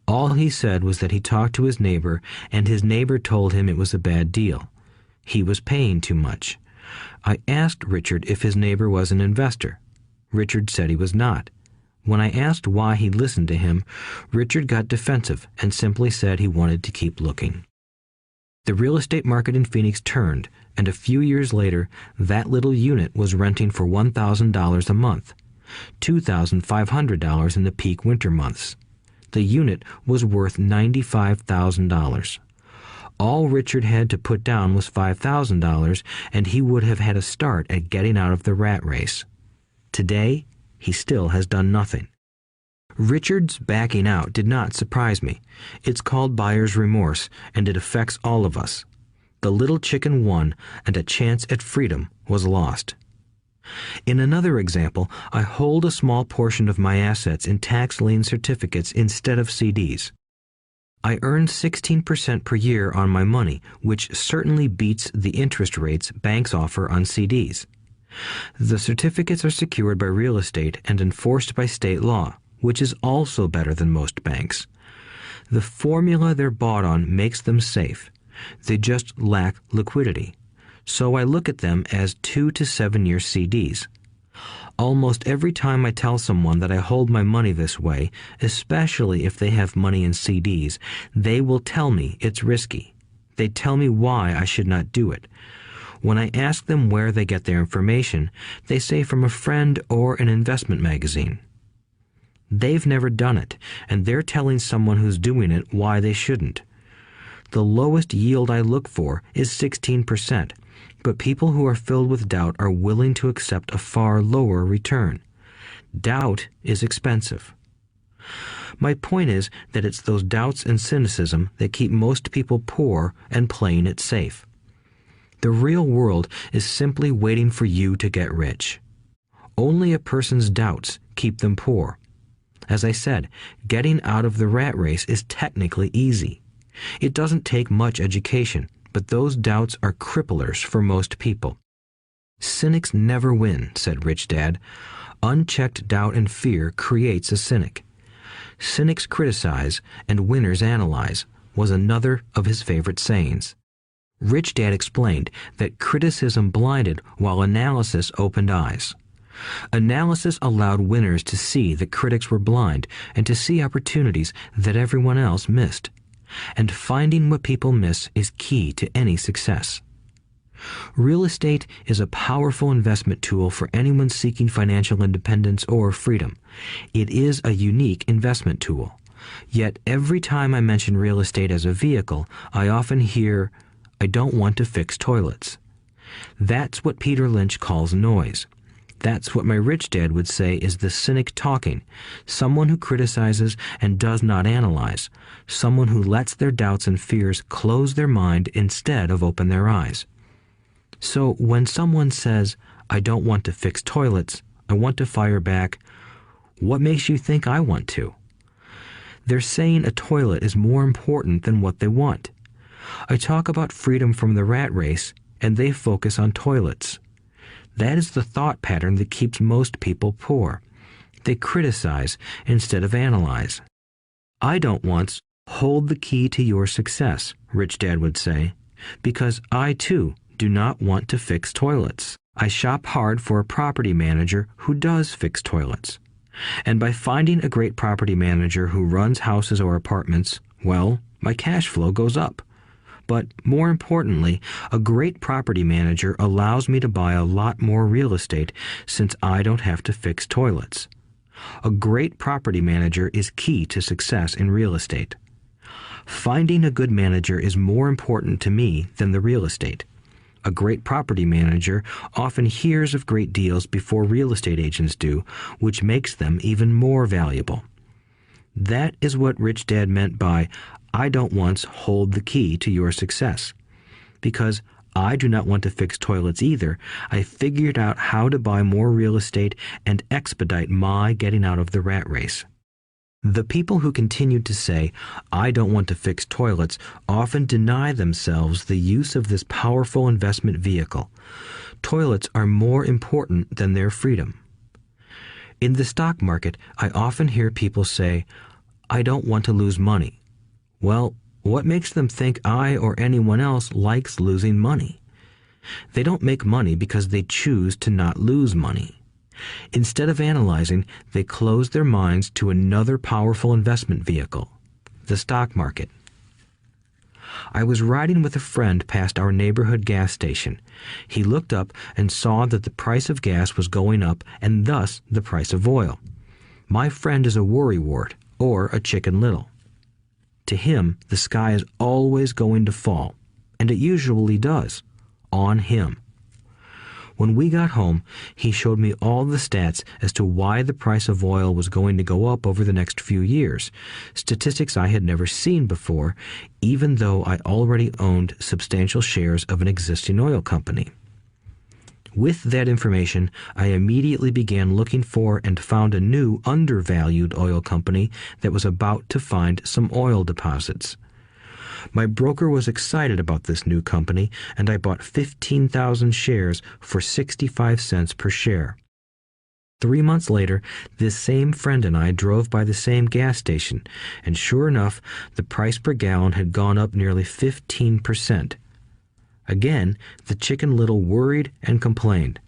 All he said was that he talked to his neighbor, and his neighbor told him it was a bad deal. He was paying too much. I asked Richard if his neighbor was an investor. Richard said he was not. When I asked why he listened to him, Richard got defensive and simply said he wanted to keep looking. The real estate market in Phoenix turned, and a few years later, that little unit was renting for $1,000 a month, $2,500 in the peak winter months. The unit was worth $95,000. All Richard had to put down was $5,000, and he would have had a start at getting out of the rat race. Today, he still has done nothing. Richard's backing out did not surprise me. It's called buyer's remorse, and it affects all of us. The little chicken won, and a chance at freedom was lost. In another example, I hold a small portion of my assets in tax lien certificates instead of CDs. I earn 16% per year on my money, which certainly beats the interest rates banks offer on CDs. The certificates are secured by real estate and enforced by state law, which is also better than most banks. The formula they're bought on makes them safe. They just lack liquidity. So I look at them as 2 to 7 year CDs. Almost every time I tell someone that I hold my money this way, especially if they have money in CDs, they will tell me it's risky. They tell me why I should not do it. When I ask them where they get their information, they say from a friend or an investment magazine. They've never done it, and they're telling someone who's doing it why they shouldn't. The lowest yield I look for is 16%, but people who are filled with doubt are willing to accept a far lower return. Doubt is expensive. My point is that it's those doubts and cynicism that keep most people poor and playing it safe. The real world is simply waiting for you to get rich. Only a person's doubts keep them poor. As I said, getting out of the rat race is technically easy. It doesn't take much education, but those doubts are cripplers for most people. Cynics never win, said Rich Dad. Unchecked doubt and fear creates a cynic. Cynics criticize and winners analyze was another of his favorite sayings. Rich Dad explained that criticism blinded while analysis opened eyes. Analysis allowed winners to see that critics were blind and to see opportunities that everyone else missed. And finding what people miss is key to any success. Real estate is a powerful investment tool for anyone seeking financial independence or freedom. It is a unique investment tool. Yet every time I mention real estate as a vehicle, I often hear, "I don't want to fix toilets." That's what Peter Lynch calls noise. That's what my rich dad would say is the cynic talking, someone who criticizes and does not analyze, someone who lets their doubts and fears close their mind instead of open their eyes. So when someone says, "I don't want to fix toilets, I want to fire back," what makes you think I want to? They're saying a toilet is more important than what they want. I talk about freedom from the rat race, and they focus on toilets. That is the thought pattern that keeps most people poor. They criticize instead of analyze. I don't once hold the key to your success, Rich Dad would say, because I too do not want to fix toilets. I shop hard for a property manager who does fix toilets. And by finding a great property manager who runs houses or apartments, well, my cash flow goes up. But more importantly, a great property manager allows me to buy a lot more real estate since I don't have to fix toilets. A great property manager is key to success in real estate. Finding a good manager is more important to me than the real estate. A great property manager often hears of great deals before real estate agents do, which makes them even more valuable. That is what Rich Dad meant by, I don't once hold the key to your success. Because I do not want to fix toilets either, I figured out how to buy more real estate and expedite my getting out of the rat race. The people who continued to say, I don't want to fix toilets, often deny themselves the use of this powerful investment vehicle. Toilets are more important than their freedom. In the stock market, I often hear people say, I don't want to lose money. Well, what makes them think I or anyone else likes losing money? They don't make money because they choose to not lose money. Instead of analyzing, they close their minds to another powerful investment vehicle, the stock market. I was riding with a friend past our neighborhood gas station. He looked up and saw that the price of gas was going up and thus the price of oil. My friend is a worrywart, or a Chicken Little. To him, the sky is always going to fall, and it usually does, on him. When we got home, he showed me all the stats as to why the price of oil was going to go up over the next few years, statistics I had never seen before, even though I already owned substantial shares of an existing oil company. With that information, I immediately began looking for and found a new undervalued oil company that was about to find some oil deposits. My broker was excited about this new company, and I bought 15,000 shares for 65 cents per share. 3 months later, this same friend and I drove by the same gas station, and sure enough, the price per gallon had gone up nearly 15%. Again, the Chicken Little worried and complained.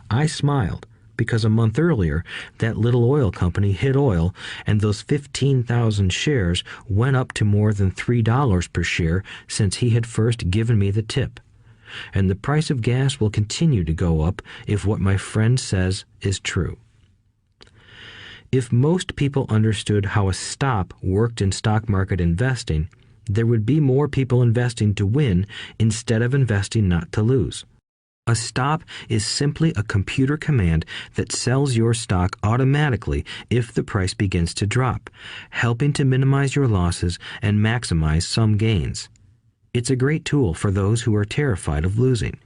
I smiled, because a month earlier, that little oil company hit oil, and those 15,000 shares went up to more than $3 per share since he had first given me the tip. And the price of gas will continue to go up if what my friend says is true. If most people understood how a stop worked in stock market investing, there would be more people investing to win instead of investing not to lose. A stop is simply a computer command that sells your stock automatically if the price begins to drop, helping to minimize your losses and maximize some gains. It's a great tool for those who are terrified of losing.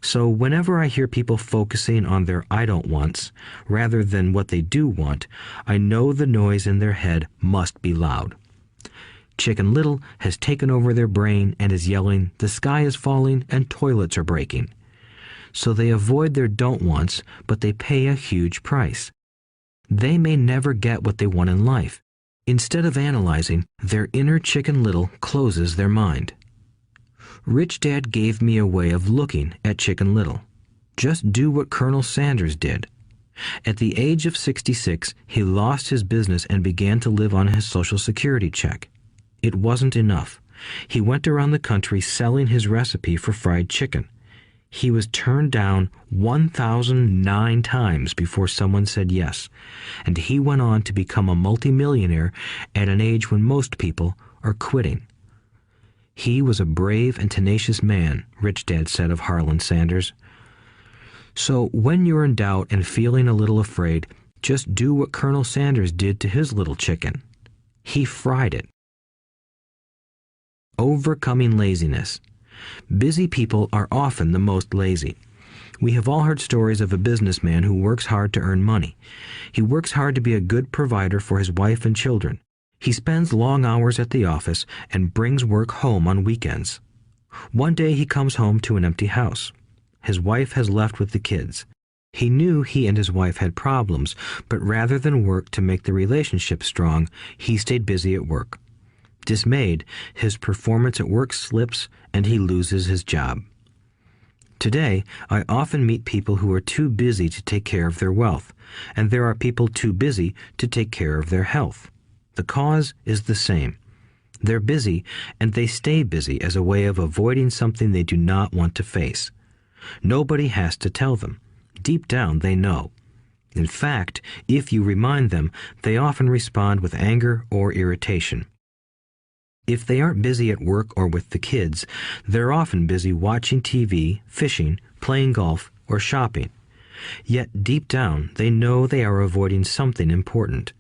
So whenever I hear people focusing on their I don't wants rather than what they do want, I know the noise in their head must be loud. Chicken Little has taken over their brain and is yelling, the sky is falling and toilets are breaking. So they avoid their don't wants, but they pay a huge price. They may never get what they want in life. Instead of analyzing, their inner Chicken Little closes their mind. Rich Dad gave me a way of looking at Chicken Little. Just do what Colonel Sanders did. At the age of 66, he lost his business and began to live on his Social Security check. It wasn't enough. He went around the country selling his recipe for fried chicken. He was turned down 1,009 times before someone said yes, and he went on to become a multimillionaire at an age when most people are quitting. He was a brave and tenacious man, Rich Dad said of Harlan Sanders. So when you're in doubt and feeling a little afraid, just do what Colonel Sanders did to his little chicken. He fried it. Overcoming laziness. Busy people are often the most lazy. We have all heard stories of a businessman who works hard to earn money. He works hard to be a good provider for his wife and children. He spends long hours at the office and brings work home on weekends. One day he comes home to an empty house. His wife has left with the kids. He knew he and his wife had problems, but rather than work to make the relationship strong, he stayed busy at work. Dismayed, his performance at work slips and he loses his job. Today, I often meet people who are too busy to take care of their wealth, and there are people too busy to take care of their health. The cause is the same. They're busy, and they stay busy as a way of avoiding something they do not want to face. Nobody has to tell them. Deep down, they know. In fact, if you remind them, they often respond with anger or irritation. If they aren't busy at work or with the kids, they're often busy watching TV, fishing, playing golf, or shopping. Yet deep down, they know they are avoiding something important.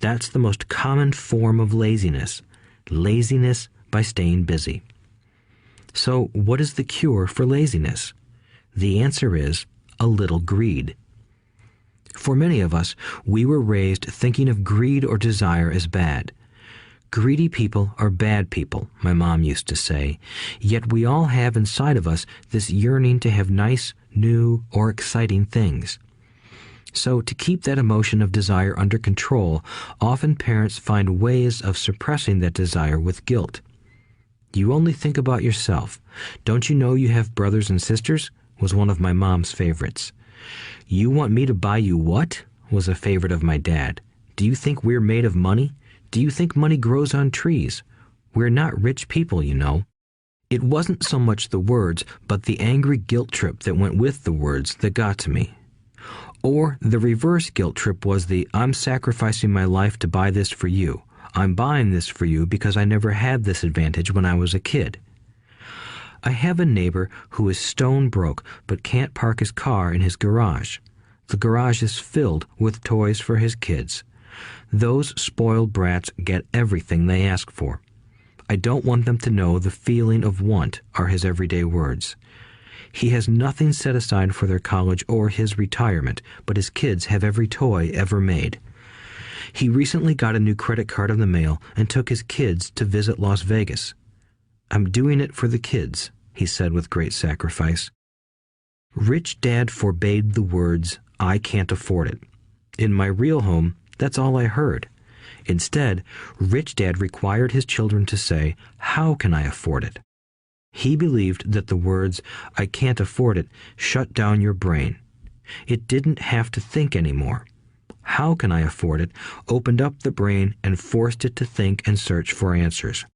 That's the most common form of laziness. Laziness by staying busy. So, what is the cure for laziness? The answer is a little greed. For many of us, we were raised thinking of greed or desire as bad. Greedy people are bad people, my mom used to say, yet we all have inside of us this yearning to have nice, new, or exciting things. So to keep that emotion of desire under control, often parents find ways of suppressing that desire with guilt. You only think about yourself. Don't you know you have brothers and sisters? Was one of my mom's favorites. You want me to buy you what? Was a favorite of my dad. Do you think we're made of money? Do you think money grows on trees? We're not rich people, you know. It wasn't so much the words, but the angry guilt trip that went with the words that got to me. Or the reverse guilt trip was the I'm sacrificing my life to buy this for you. I'm buying this for you because I never had this advantage when I was a kid. I have a neighbor who is stone broke but can't park his car in his garage. The garage is filled with toys for his kids. Those spoiled brats get everything they ask for. I don't want them to know the feeling of want are his everyday words. He has nothing set aside for their college or his retirement, but his kids have every toy ever made. He recently got a new credit card in the mail and took his kids to visit Las Vegas. I'm doing it for the kids, he said with great sacrifice. Rich Dad forbade the words, I can't afford it. In my real home, that's all I heard. Instead, Rich Dad required his children to say, how can I afford it? He believed that the words, I can't afford it, shut down your brain. It didn't have to think anymore. How can I afford it opened up the brain and forced it to think and search for answers.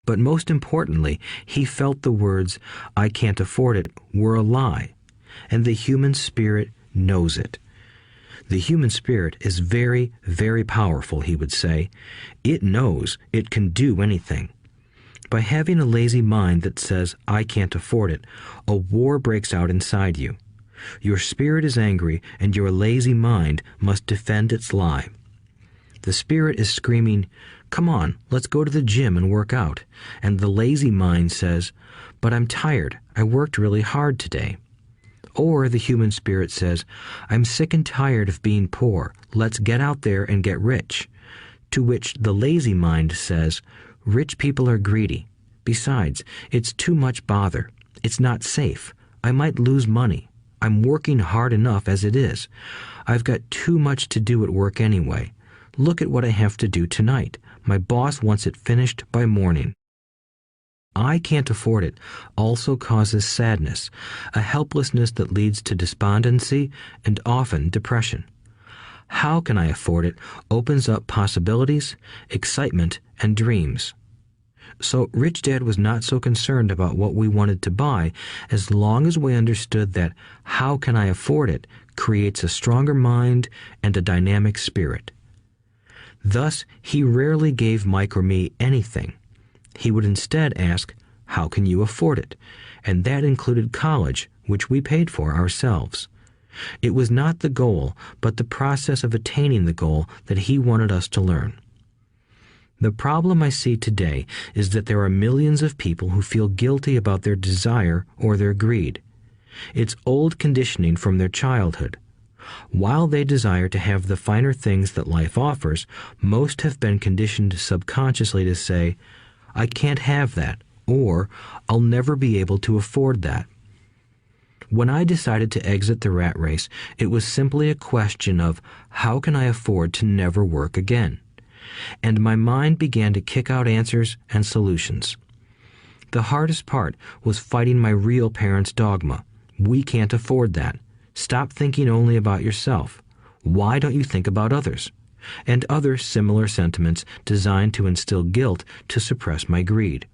But most importantly, he felt the words, I can't afford it, were a lie, and the human spirit knows it. The human spirit is very, very powerful, he would say. It knows it can do anything. By having a lazy mind that says, I can't afford it, a war breaks out inside you. Your spirit is angry, and your lazy mind must defend its lie. The spirit is screaming, come on, let's go to the gym and work out. And the lazy mind says, but I'm tired. I worked really hard today. Or the human spirit says, I'm sick and tired of being poor. Let's get out there and get rich. To which the lazy mind says, rich people are greedy. Besides, it's too much bother. It's not safe. I might lose money. I'm working hard enough as it is. I've got too much to do at work anyway. Look at what I have to do tonight. My boss wants it finished by morning. I can't afford it also causes sadness, a helplessness that leads to despondency and often depression. How can I afford it opens up possibilities, excitement, and dreams. So Rich Dad was not so concerned about what we wanted to buy as long as we understood that how can I afford it creates a stronger mind and a dynamic spirit. Thus, he rarely gave Mike or me anything. He would instead ask, how can you afford it? And that included college, which we paid for ourselves. It was not the goal, but the process of attaining the goal that he wanted us to learn. The problem I see today is that there are millions of people who feel guilty about their desire or their greed. It's old conditioning from their childhood. While they desire to have the finer things that life offers, most have been conditioned subconsciously to say, I can't have that, or I'll never be able to afford that. When I decided to exit the rat race, it was simply a question of how can I afford to never work again? And my mind began to kick out answers and solutions. The hardest part was fighting my real parents' dogma. We can't afford that. Stop thinking only about yourself. Why don't you think about others? And other similar sentiments designed to instill guilt to suppress my greed.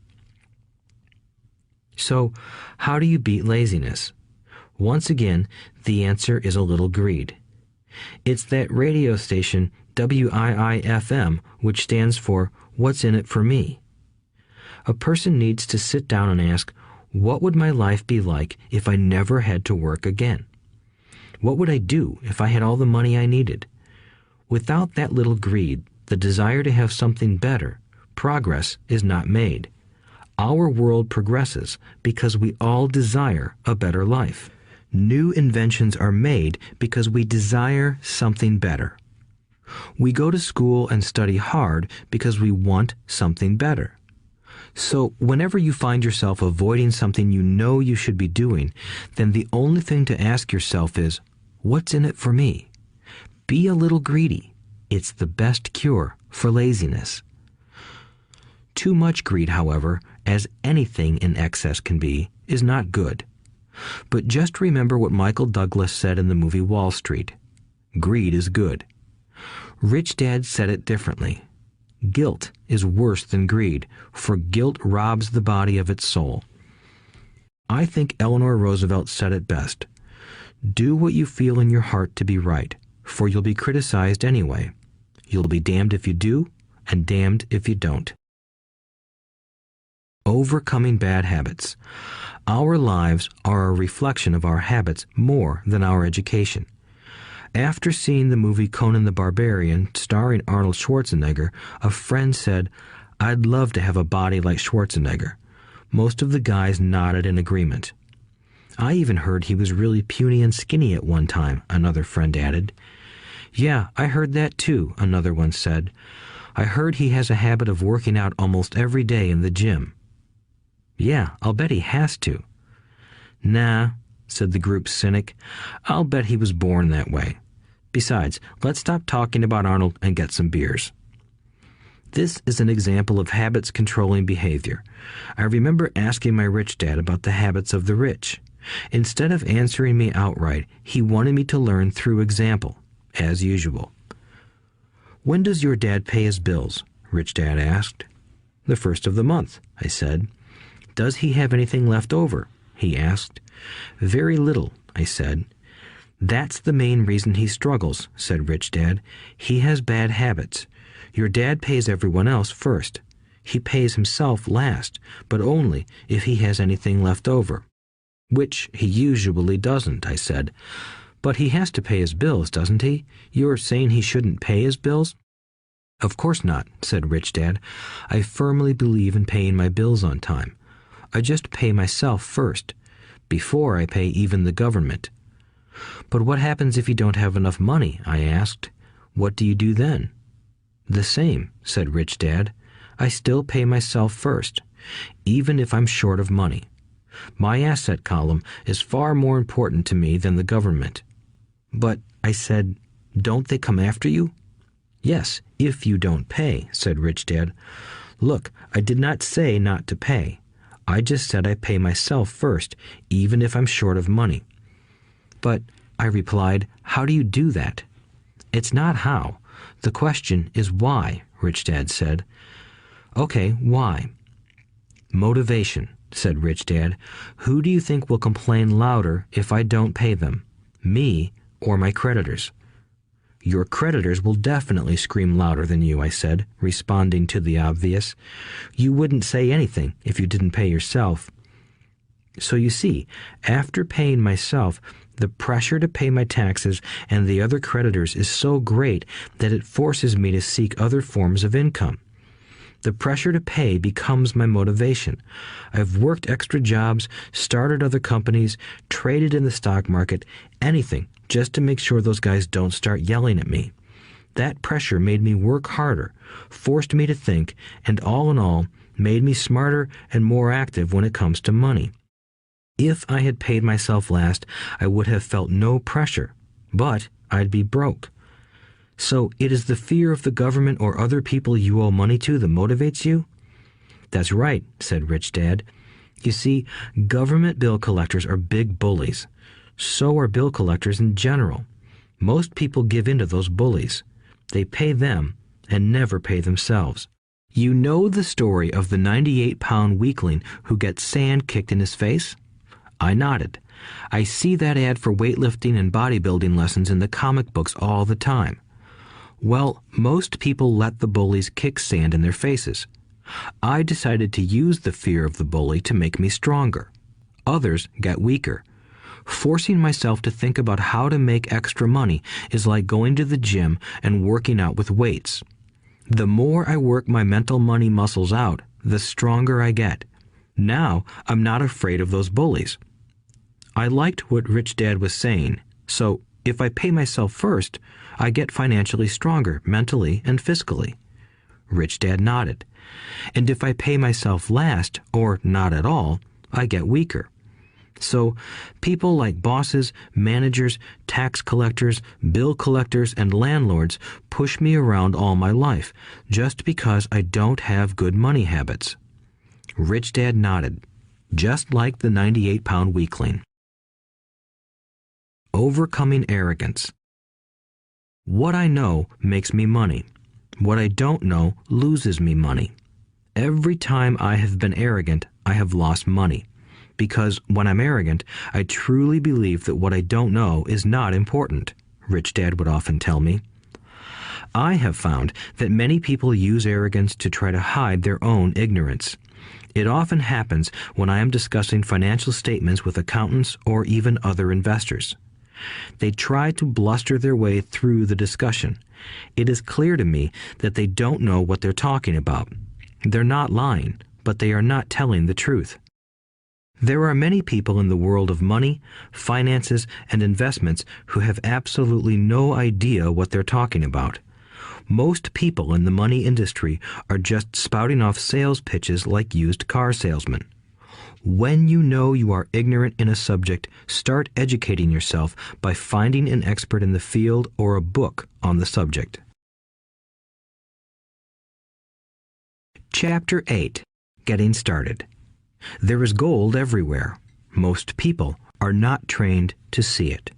So, how do you beat laziness? Once again, the answer is a little greed. It's that radio station WIIFM, which stands for What's in it for me? A person needs to sit down and ask, what would my life be like if I never had to work again? What would I do if I had all the money I needed? Without that little greed, the desire to have something better, progress is not made. Our world progresses because we all desire a better life. New inventions are made because we desire something better. We go to school and study hard because we want something better. So whenever you find yourself avoiding something you know you should be doing, then the only thing to ask yourself is, what's in it for me? Be a little greedy. It's the best cure for laziness. Too much greed, however, as anything in excess can be, is not good. But just remember what Michael Douglas said in the movie Wall Street. Greed is good. Rich Dad said it differently. Guilt is worse than greed, for guilt robs the body of its soul. I think Eleanor Roosevelt said it best. Do what you feel in your heart to be right, for you'll be criticized anyway. You'll be damned if you do, and damned if you don't. Overcoming bad habits. Our lives are a reflection of our habits more than our education. After seeing the movie Conan the Barbarian, starring Arnold Schwarzenegger, a friend said, "I'd love to have a body like Schwarzenegger." Most of the guys nodded in agreement. "I even heard he was really puny and skinny at one time," another friend added. "Yeah, I heard that too," another one said. "I heard he has a habit of working out almost every day in the gym." "Yeah, I'll bet he has to." "Nah," said the group's cynic. "I'll bet he was born that way. Besides, let's stop talking about Arnold and get some beers." This is an example of habits controlling behavior. I remember asking my rich dad about the habits of the rich. Instead of answering me outright, he wanted me to learn through example, as usual. "When does your dad pay his bills?" Rich Dad asked. "The first of the month," I said. "Does he have anything left over?" he asked. "Very little," I said. "That's the main reason he struggles," said Rich Dad. "He has bad habits. Your dad pays everyone else first. He pays himself last, but only if he has anything left over." "Which he usually doesn't," I said. "But he has to pay his bills, doesn't he? You're saying he shouldn't pay his bills?" "Of course not," said Rich Dad. "I firmly believe in paying my bills on time. I just pay myself first, before I pay even the government." "But what happens if you don't have enough money?" I asked. "What do you do then?" "The same," said Rich Dad. "I still pay myself first, even if I'm short of money. My asset column is far more important to me than the government." "But," I said, "don't they come after you?" "Yes, if you don't pay," said Rich Dad. "Look, I did not say not to pay. I just said I pay myself first, even if I'm short of money." "But," I replied, "how do you do that?" "It's not how. The question is why," Rich Dad said. "Okay, why?" "Motivation," said Rich Dad. "Who do you think will complain louder if I don't pay them? Me or my creditors?" "Your creditors will definitely scream louder than you," I said, responding to the obvious. "You wouldn't say anything if you didn't pay yourself." So you see, after paying myself, the pressure to pay my taxes and the other creditors is so great that it forces me to seek other forms of income. The pressure to pay becomes my motivation. I've worked extra jobs, started other companies, traded in the stock market, anything, just to make sure those guys don't start yelling at me. That pressure made me work harder, forced me to think, and all in all, made me smarter and more active when it comes to money. If I had paid myself last, I would have felt no pressure, but I'd be broke. So it is the fear of the government or other people you owe money to that motivates you? "That's right," said Rich Dad. You see, government bill collectors are big bullies. So are bill collectors in general. Most people give in to those bullies. They pay them and never pay themselves. You know the story of the 98-pound weakling who gets sand kicked in his face? I nodded. I see that ad for weightlifting and bodybuilding lessons in the comic books all the time. Well, most people let the bullies kick sand in their faces. I decided to use the fear of the bully to make me stronger. Others got weaker. Forcing myself to think about how to make extra money is like going to the gym and working out with weights. The more I work my mental money muscles out, the stronger I get. Now I'm not afraid of those bullies. I liked what Rich Dad was saying, so if I pay myself first, I get financially stronger mentally and fiscally. Rich Dad nodded. And if I pay myself last, or not at all, I get weaker. So people like bosses, managers, tax collectors, bill collectors, and landlords push me around all my life just because I don't have good money habits. Rich Dad nodded, just like the 98-pound weakling. Overcoming arrogance. What I know makes me money. What I don't know loses me money. Every time I have been arrogant, I have lost money. Because when I'm arrogant, I truly believe that what I don't know is not important, Rich Dad would often tell me. I have found that many people use arrogance to try to hide their own ignorance. It often happens when I am discussing financial statements with accountants or even other investors. They try to bluster their way through the discussion. It is clear to me that they don't know what they're talking about. They're not lying, but they are not telling the truth. There are many people in the world of money, finances, and investments who have absolutely no idea what they're talking about. Most people in the money industry are just spouting off sales pitches like used car salesmen. When you know you are ignorant in a subject, start educating yourself by finding an expert in the field or a book on the subject. Chapter 8. Getting Started. There is gold everywhere. Most people are not trained to see it.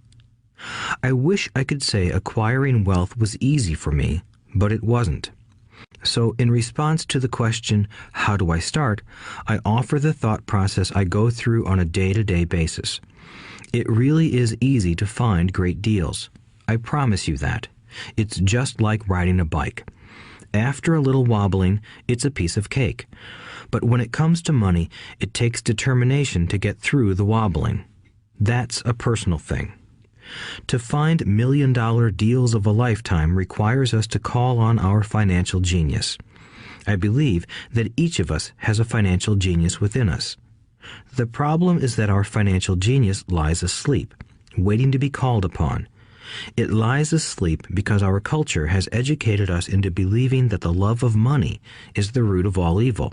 I wish I could say acquiring wealth was easy for me, but it wasn't. So in response to the question, how do I start, I offer the thought process I go through on a day-to-day basis. It really is easy to find great deals. I promise you that. It's just like riding a bike. After a little wobbling, it's a piece of cake. But when it comes to money, it takes determination to get through the wobbling. That's a personal thing. To find million-dollar deals of a lifetime requires us to call on our financial genius. I believe that each of us has a financial genius within us. The problem is that our financial genius lies asleep, waiting to be called upon. It lies asleep because our culture has educated us into believing that the love of money is the root of all evil.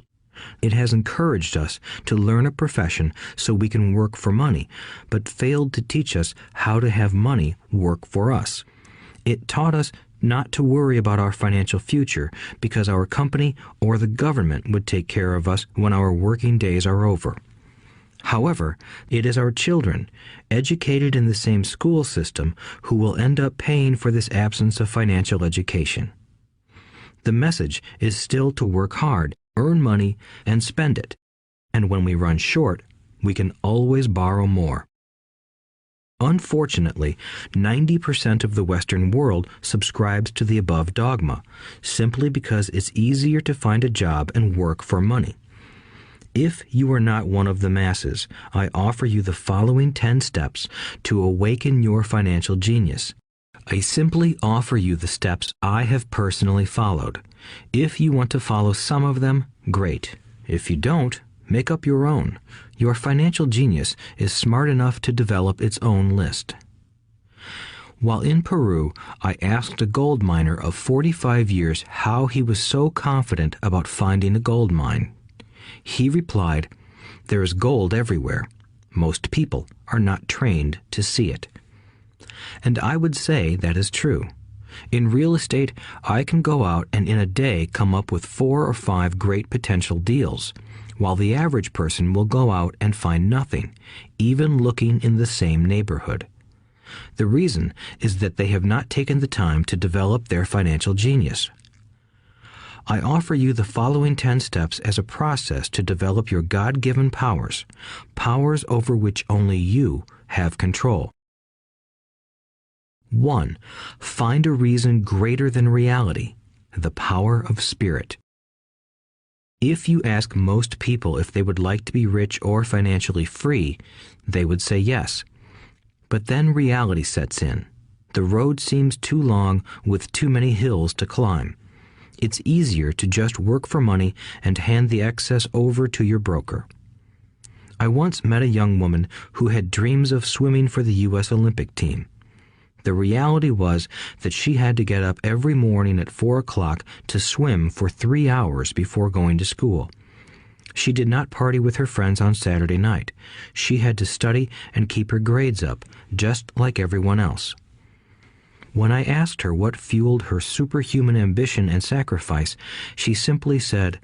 It has encouraged us to learn a profession so we can work for money, but failed to teach us how to have money work for us. It taught us not to worry about our financial future because our company or the government would take care of us when our working days are over. However, it is our children, educated in the same school system, who will end up paying for this absence of financial education. The message is still to work hard, earn money, and spend it. And when we run short, we can always borrow more. Unfortunately, 90% of the Western world subscribes to the above dogma, simply because it's easier to find a job and work for money. If you are not one of the masses, I offer you the following 10 steps to awaken your financial genius. I simply offer you the steps I have personally followed. If you want to follow some of them, great. If you don't, make up your own. Your financial genius is smart enough to develop its own list. While in Peru, I asked a gold miner of 45 years how he was so confident about finding a gold mine. He replied, "There is gold everywhere. Most people are not trained to see it." And I would say that is true. In real estate, I can go out and in a day come up with 4 or 5 great potential deals, while the average person will go out and find nothing, even looking in the same neighborhood. The reason is that they have not taken the time to develop their financial genius. I offer you the following 10 steps as a process to develop your God-given powers, powers over which only you have control. 1. Find a reason greater than reality, the power of spirit. If you ask most people if they would like to be rich or financially free, they would say yes. But then reality sets in. The road seems too long with too many hills to climb. It's easier to just work for money and hand the excess over to your broker. I once met a young woman who had dreams of swimming for the U.S. Olympic team. The reality was that she had to get up every morning at 4 o'clock to swim for 3 hours before going to school. She did not party with her friends on Saturday night. She had to study and keep her grades up, just like everyone else. When I asked her what fueled her superhuman ambition and sacrifice, she simply said,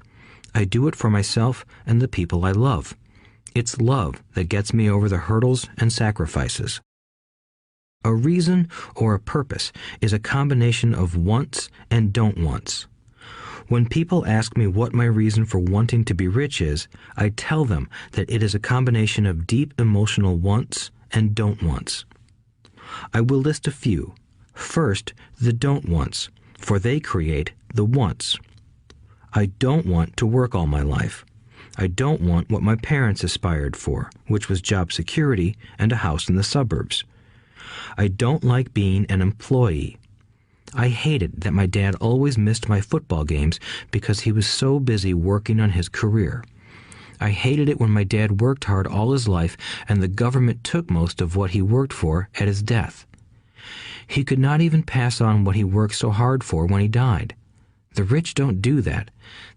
"I do it for myself and the people I love. It's love that gets me over the hurdles and sacrifices." A reason or a purpose is a combination of wants and don't wants. When people ask me what my reason for wanting to be rich is, I tell them that it is a combination of deep emotional wants and don't wants. I will list a few. First, the don't wants, for they create the wants. I don't want to work all my life. I don't want what my parents aspired for, which was job security and a house in the suburbs. I don't like being an employee. I hated that my dad always missed my football games because he was so busy working on his career. I hated it when my dad worked hard all his life and the government took most of what he worked for at his death. He could not even pass on what he worked so hard for when he died. The rich don't do that.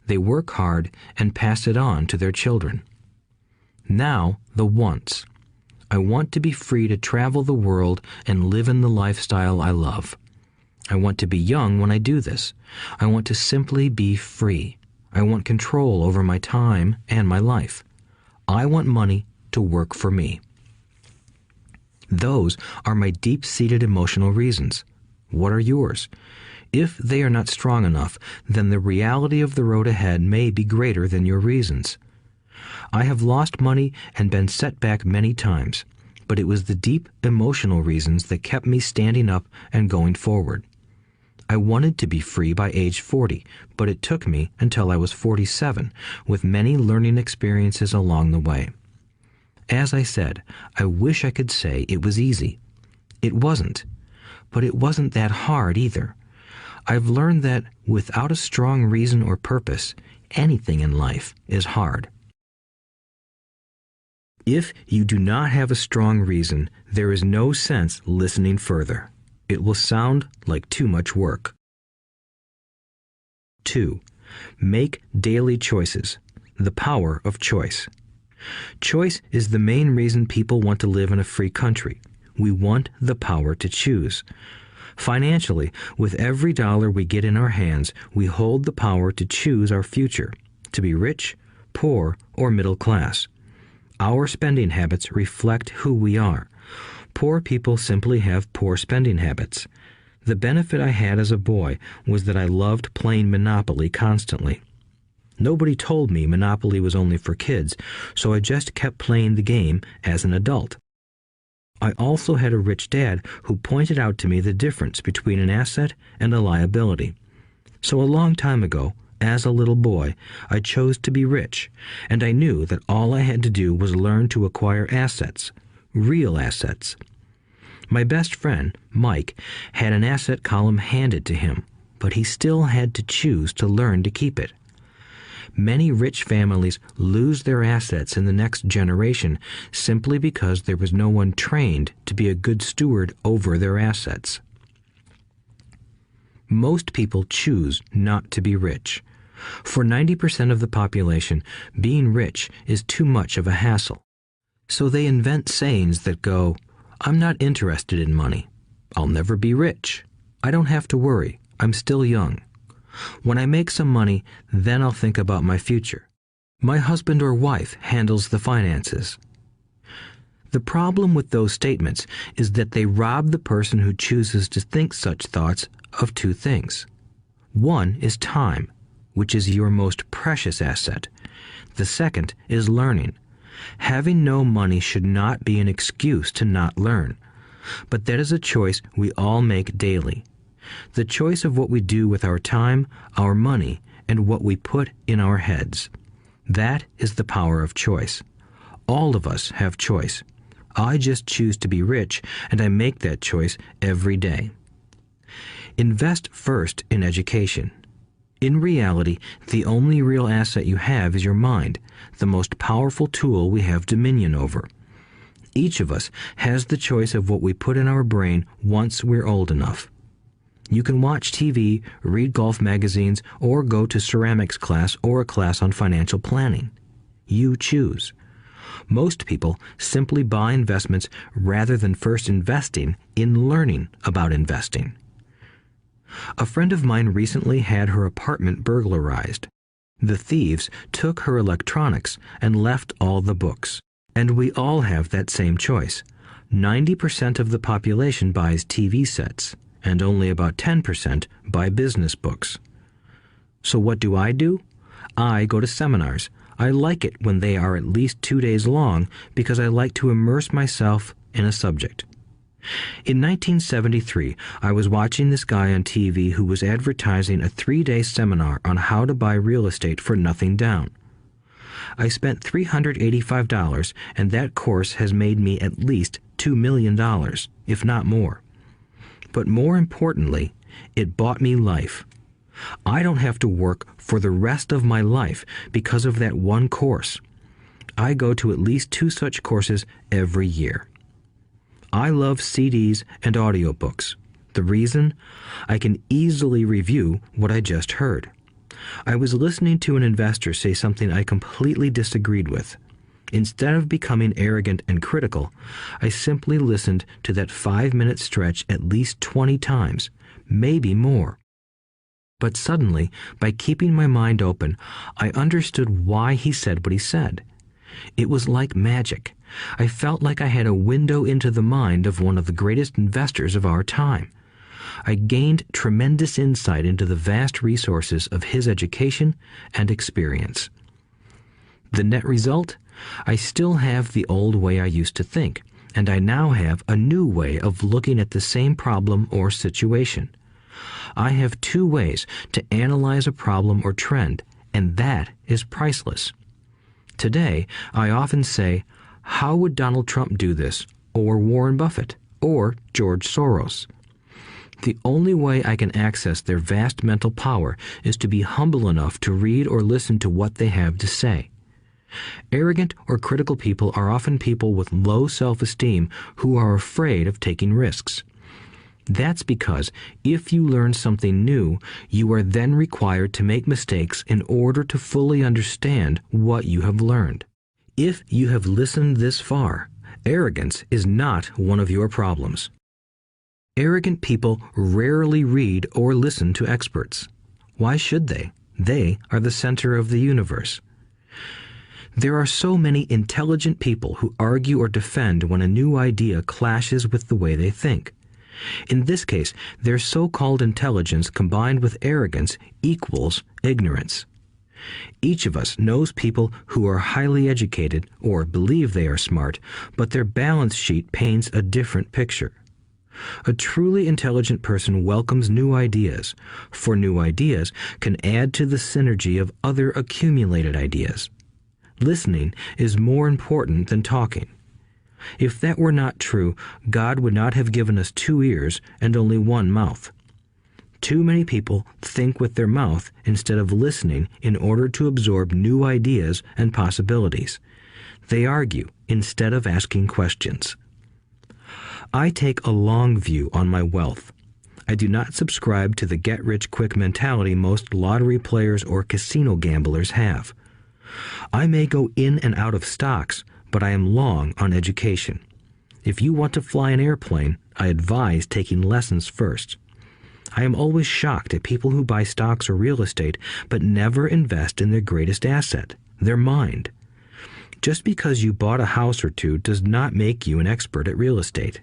They work hard and pass it on to their children. Now, the wants. I want to be free to travel the world and live in the lifestyle I love. I want to be young when I do this. I want to simply be free. I want control over my time and my life. I want money to work for me. Those are my deep-seated emotional reasons. What are yours? If they are not strong enough, then the reality of the road ahead may be greater than your reasons. I have lost money and been set back many times, but it was the deep emotional reasons that kept me standing up and going forward. I wanted to be free by age 40, but it took me until I was 47, with many learning experiences along the way. As I said, I wish I could say it was easy. It wasn't, but it wasn't that hard either. I've learned that without a strong reason or purpose, anything in life is hard. If you do not have a strong reason, there is no sense listening further. It will sound like too much work. 2. Make daily choices. The power of choice. Choice is the main reason people want to live in a free country. We want the power to choose. Financially, with every dollar we get in our hands, we hold the power to choose our future, to be rich, poor, or middle class. Our spending habits reflect who we are. Poor people simply have poor spending habits. The benefit I had as a boy was that I loved playing Monopoly constantly. Nobody told me Monopoly was only for kids, so I just kept playing the game as an adult. I also had a rich dad who pointed out to me the difference between an asset and a liability. So a long time ago, as a little boy, I chose to be rich, and I knew that all I had to do was learn to acquire assets, real assets. My best friend, Mike, had an asset column handed to him, but he still had to choose to learn to keep it. Many rich families lose their assets in the next generation simply because there was no one trained to be a good steward over their assets. Most people choose not to be rich. For 90% of the population, being rich is too much of a hassle. So they invent sayings that go, "I'm not interested in money," "I'll never be rich," I don't have to worry. I'm still young. When I make some money, then I'll think about my future. My husband or wife handles the finances. The problem with those statements is that they rob the person who chooses to think such thoughts of two things. One is time, which is your most precious asset. The second is learning. Having no money should not be an excuse to not learn, but that is a choice we all make daily. The choice of what we do with our time, our money, and what we put in our heads. That is the power of choice. All of us have choice. I just choose to be rich, and I make that choice every day. Invest first in education. In reality, the only real asset you have is your mind, the most powerful tool we have dominion over. Each of us has the choice of what we put in our brain once we're old enough. You can watch TV, read golf magazines, or go to ceramics class or a class on financial planning. You choose. Most people simply buy investments rather than first investing in learning about investing. A friend of mine recently had her apartment burglarized. The thieves took her electronics and left all the books. And we all have that same choice. 90% of the population buys TV sets, and only about 10% buy business books. So what do? I go to seminars. I like it when they are at least 2 days long because I like to immerse myself in a subject. In 1973, I was watching this guy on TV who was advertising a 3-day seminar on how to buy real estate for nothing down. I spent $385, and that course has made me at least $2 million, if not more. But more importantly, it bought me life. I don't have to work for the rest of my life because of that one course. I go to at least 2 such courses every year. I love CDs and audiobooks. The reason? I can easily review what I just heard. I was listening to an investor say something I completely disagreed with. Instead of becoming arrogant and critical, I simply listened to that 5-minute stretch at least 20 times, maybe more. But suddenly, by keeping my mind open, I understood why he said what he said. It was like magic. I felt like I had a window into the mind of one of the greatest investors of our time. I gained tremendous insight into the vast resources of his education and experience. The net result? I still have the old way I used to think, and I now have a new way of looking at the same problem or situation. I have 2 ways to analyze a problem or trend, and that is priceless. Today, I often say, how would Donald Trump do this, or Warren Buffett, or George Soros? The only way I can access their vast mental power is to be humble enough to read or listen to what they have to say. Arrogant or critical people are often people with low self-esteem who are afraid of taking risks. That's because if you learn something new, you are then required to make mistakes in order to fully understand what you have learned. If you have listened this far, arrogance is not one of your problems. Arrogant people rarely read or listen to experts. Why should they? They are the center of the universe. There are so many intelligent people who argue or defend when a new idea clashes with the way they think. In this case, their so-called intelligence combined with arrogance equals ignorance. Each of us knows people who are highly educated or believe they are smart, but their balance sheet paints a different picture. A truly intelligent person welcomes new ideas, for new ideas can add to the synergy of other accumulated ideas. Listening is more important than talking. If that were not true, God would not have given us 2 ears and only 1 mouth. Too many people think with their mouth instead of listening in order to absorb new ideas and possibilities. They argue instead of asking questions. I take a long view on my wealth. I do not subscribe to the get-rich-quick mentality most lottery players or casino gamblers have. I may go in and out of stocks, but I am long on education. If you want to fly an airplane, I advise taking lessons first. I am always shocked at people who buy stocks or real estate but never invest in their greatest asset, their mind. Just because you bought a house or two does not make you an expert at real estate.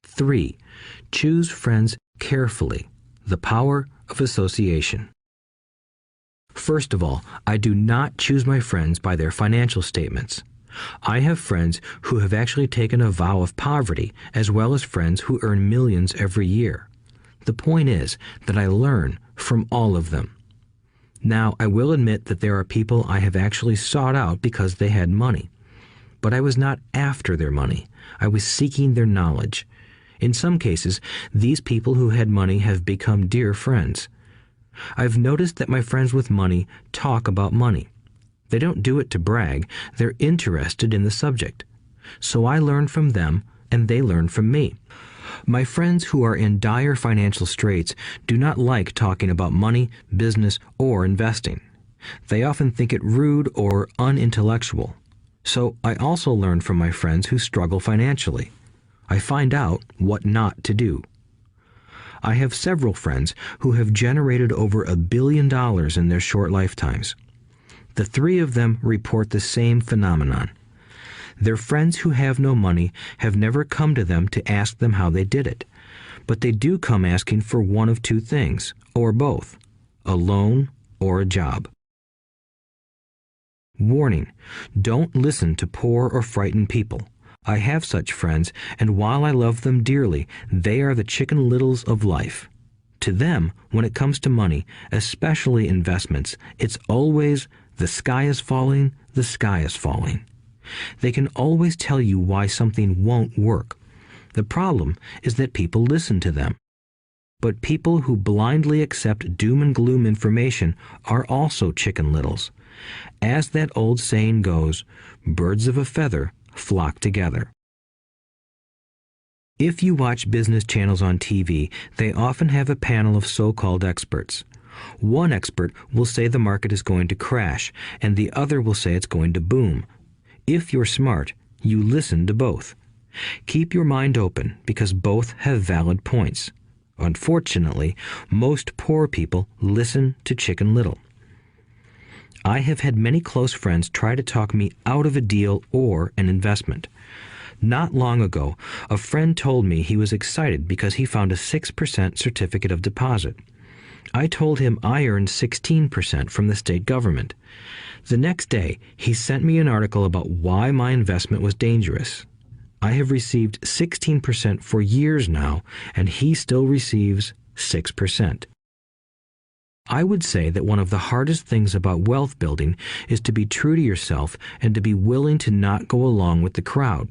3. Choose friends carefully. The power of association. First of all, I do not choose my friends by their financial statements. I have friends who have actually taken a vow of poverty, as well as friends who earn millions every year. The point is that I learn from all of them. Now, I will admit that there are people I have actually sought out because they had money. But I was not after their money. I was seeking their knowledge. In some cases, these people who had money have become dear friends. I've noticed that my friends with money talk about money. They don't do it to brag. They're interested in the subject. So I learn from them, and they learn from me. My friends who are in dire financial straits do not like talking about money, business, or investing. They often think it rude or unintellectual. So I also learn from my friends who struggle financially. I find out what not to do. I have several friends who have generated over $1 billion in their short lifetimes. The 3 of them report the same phenomenon. Their friends who have no money have never come to them to ask them how they did it, but they do come asking for one of 2 things, or both, a loan or a job. Warning: don't listen to poor or frightened people. I have such friends, and while I love them dearly, they are the Chicken Littles of life. To them, when it comes to money, especially investments, it's always, the sky is falling, the sky is falling. They can always tell you why something won't work. The problem is that people listen to them. But people who blindly accept doom and gloom information are also Chicken Littles. As that old saying goes, birds of a feather flock together. If you watch business channels on TV, they often have a panel of so-called experts. One expert will say the market is going to crash, and the other will say it's going to boom. If you're smart, you listen to both. Keep your mind open, because both have valid points. Unfortunately, most poor people listen to Chicken Little. I have had many close friends try to talk me out of a deal or an investment. Not long ago, a friend told me he was excited because he found a 6% certificate of deposit. I told him I earned 16% from the state government. The next day, he sent me an article about why my investment was dangerous. I have received 16% for years now, and he still receives 6%. I would say that one of the hardest things about wealth building is to be true to yourself and to be willing to not go along with the crowd.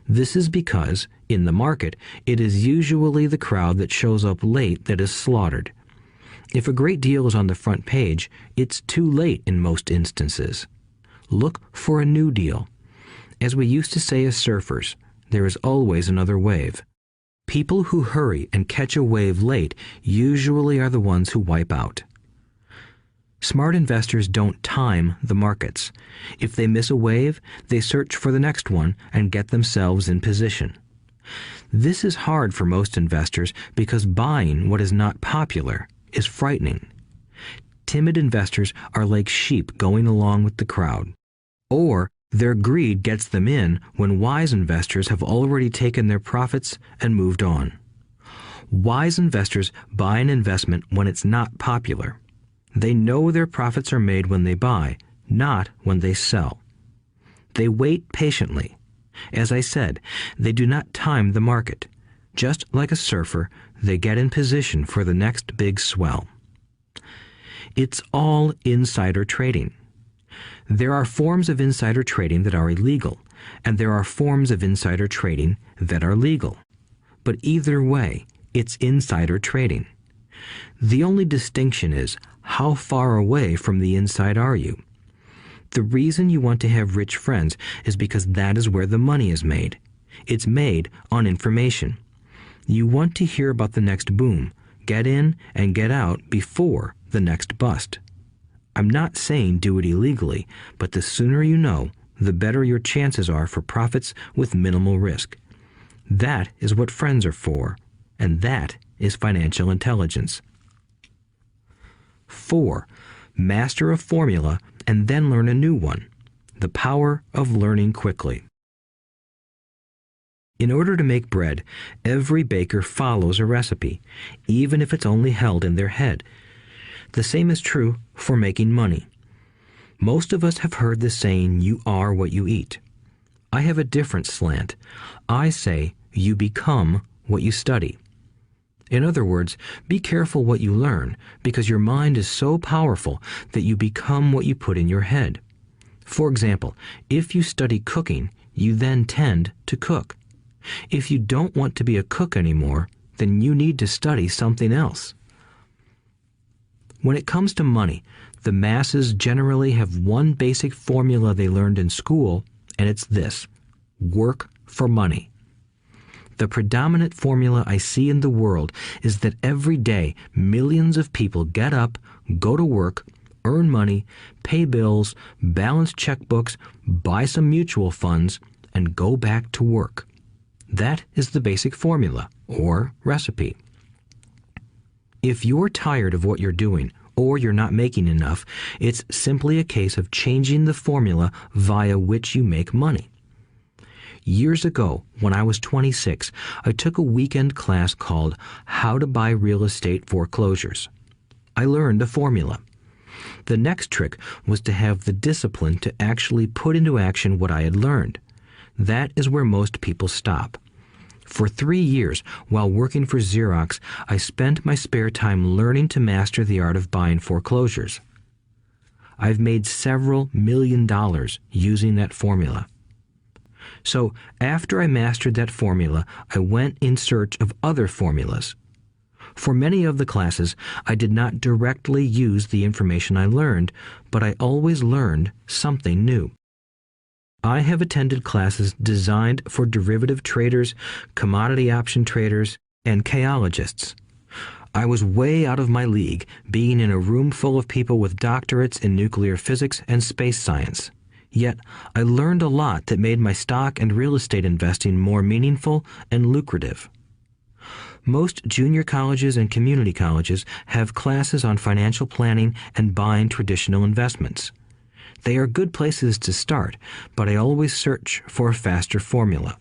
This is because, in the market, it is usually the crowd that shows up late that is slaughtered. If a great deal is on the front page, it's too late in most instances. Look for a new deal. As we used to say as surfers, there is always another wave. People who hurry and catch a wave late usually are the ones who wipe out. Smart investors don't time the markets. If they miss a wave, they search for the next one and get themselves in position. This is hard for most investors because buying what is not popular is frightening. Timid investors are like sheep going along with the crowd. Or their greed gets them in when wise investors have already taken their profits and moved on. Wise investors buy an investment when it's not popular. They know their profits are made when they buy, not when they sell. They wait patiently. As I said, they do not time the market. Just like a surfer, they get in position for the next big swell. It's all insider trading. There are forms of insider trading that are illegal, and there are forms of insider trading that are legal. But either way, it's insider trading. The only distinction is, how far away from the inside are you? The reason you want to have rich friends is because that is where the money is made. It's made on information. You want to hear about the next boom, get in and get out before the next bust. I'm not saying do it illegally, but the sooner you know, the better your chances are for profits with minimal risk. That is what friends are for, and that is financial intelligence. 4. Master a formula and then learn a new one. The power of learning quickly. In order to make bread, every baker follows a recipe, even if it's only held in their head. The same is true for making money. Most of us have heard the saying, "You are what you eat." I have a different slant. I say, "You become what you study." In other words, be careful what you learn, because your mind is so powerful that you become what you put in your head. For example, if you study cooking, you then tend to cook. If you don't want to be a cook anymore, then you need to study something else. When it comes to money, the masses generally have one basic formula they learned in school, and it's this: work for money. The predominant formula I see in the world is that every day millions of people get up, go to work, earn money, pay bills, balance checkbooks, buy some mutual funds, and go back to work. That is the basic formula, or recipe. If you're tired of what you're doing, or you're not making enough, it's simply a case of changing the formula via which you make money. Years ago, when I was 26, I took a weekend class called How to Buy Real Estate Foreclosures. I learned a formula. The next trick was to have the discipline to actually put into action what I had learned. That is where most people stop. For 3 years, while working for Xerox, I spent my spare time learning to master the art of buying foreclosures. I've made several $1 million using that formula. So after I mastered that formula, I went in search of other formulas. For many of the classes, I did not directly use the information I learned, but I always learned something new. I have attended classes designed for derivative traders, commodity option traders, and chaologists. I was way out of my league, being in a room full of people with doctorates in nuclear physics and space science. Yet, I learned a lot that made my stock and real estate investing more meaningful and lucrative. Most junior colleges and community colleges have classes on financial planning and buying traditional investments. They are good places to start, but I always search for a faster formula.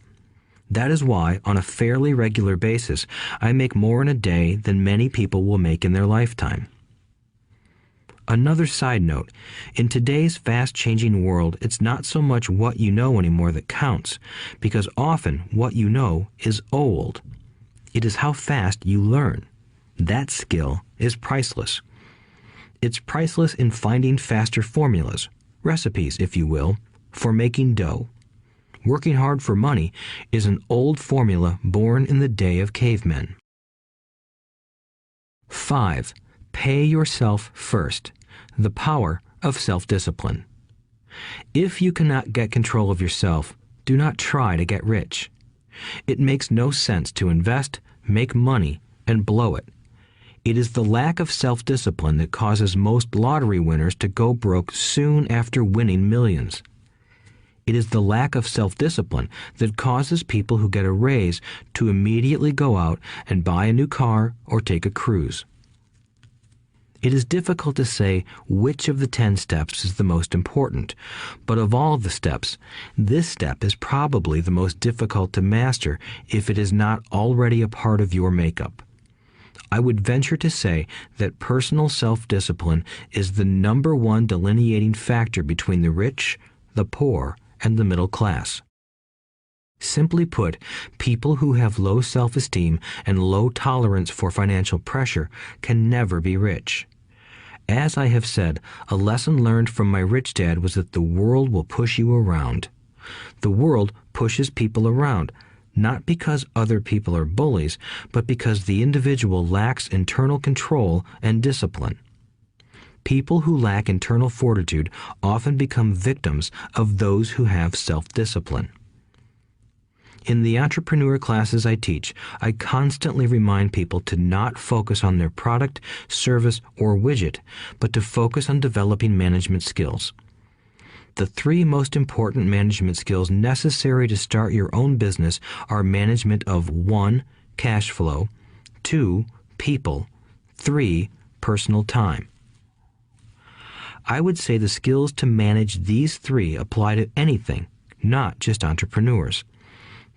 That is why, on a fairly regular basis, I make more in a day than many people will make in their lifetime. Another side note, in today's fast-changing world, it's not so much what you know anymore that counts, because often what you know is old. It is how fast you learn. That skill is priceless. It's priceless in finding faster formulas, recipes, if you will, for making dough. Working hard for money is an old formula born in the day of cavemen. 5. Pay yourself first. The power of self-discipline. If you cannot get control of yourself, do not try to get rich. It makes no sense to invest, make money, and blow it. It is the lack of self-discipline that causes most lottery winners to go broke soon after winning millions. It is the lack of self-discipline that causes people who get a raise to immediately go out and buy a new car or take a cruise. It is difficult to say which of the 10 steps is the most important, but of all the steps, this step is probably the most difficult to master if it is not already a part of your makeup. I would venture to say that personal self-discipline is the number one delineating factor between the rich, the poor, and the middle class. Simply put, people who have low self-esteem and low tolerance for financial pressure can never be rich. As I have said, a lesson learned from my rich dad was that the world will push you around. The world pushes people around, not because other people are bullies, but because the individual lacks internal control and discipline. People who lack internal fortitude often become victims of those who have self-discipline. In the entrepreneur classes I teach, I constantly remind people to not focus on their product, service, or widget, but to focus on developing management skills. The 3 most important management skills necessary to start your own business are management of 1. Cash flow, 2. People. 3. Personal time. I would say the skills to manage these 3 apply to anything, not just entrepreneurs.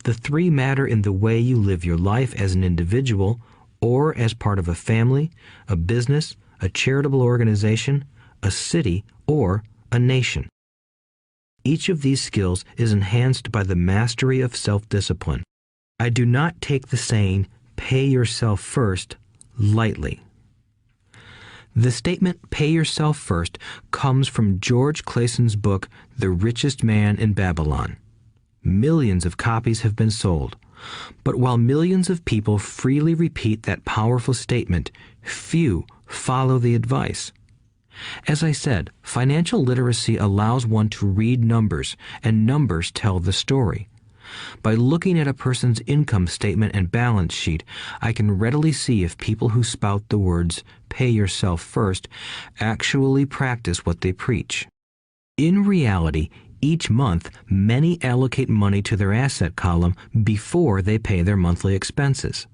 The 3 matter in the way you live your life as an individual or as part of a family, a business, a charitable organization, a city, or a nation. Each of these skills is enhanced by the mastery of self-discipline. I do not take the saying, "pay yourself first," lightly. The statement, "pay yourself first," comes from George Clason's book, The Richest Man in Babylon. Millions of copies have been sold. But while millions of people freely repeat that powerful statement, few follow the advice. As I said, financial literacy allows one to read numbers, and numbers tell the story. By looking at a person's income statement and balance sheet, I can readily see if people who spout the words, "pay yourself first," actually practice what they preach. In reality, each month, many allocate money to their asset column before they pay their monthly expenses.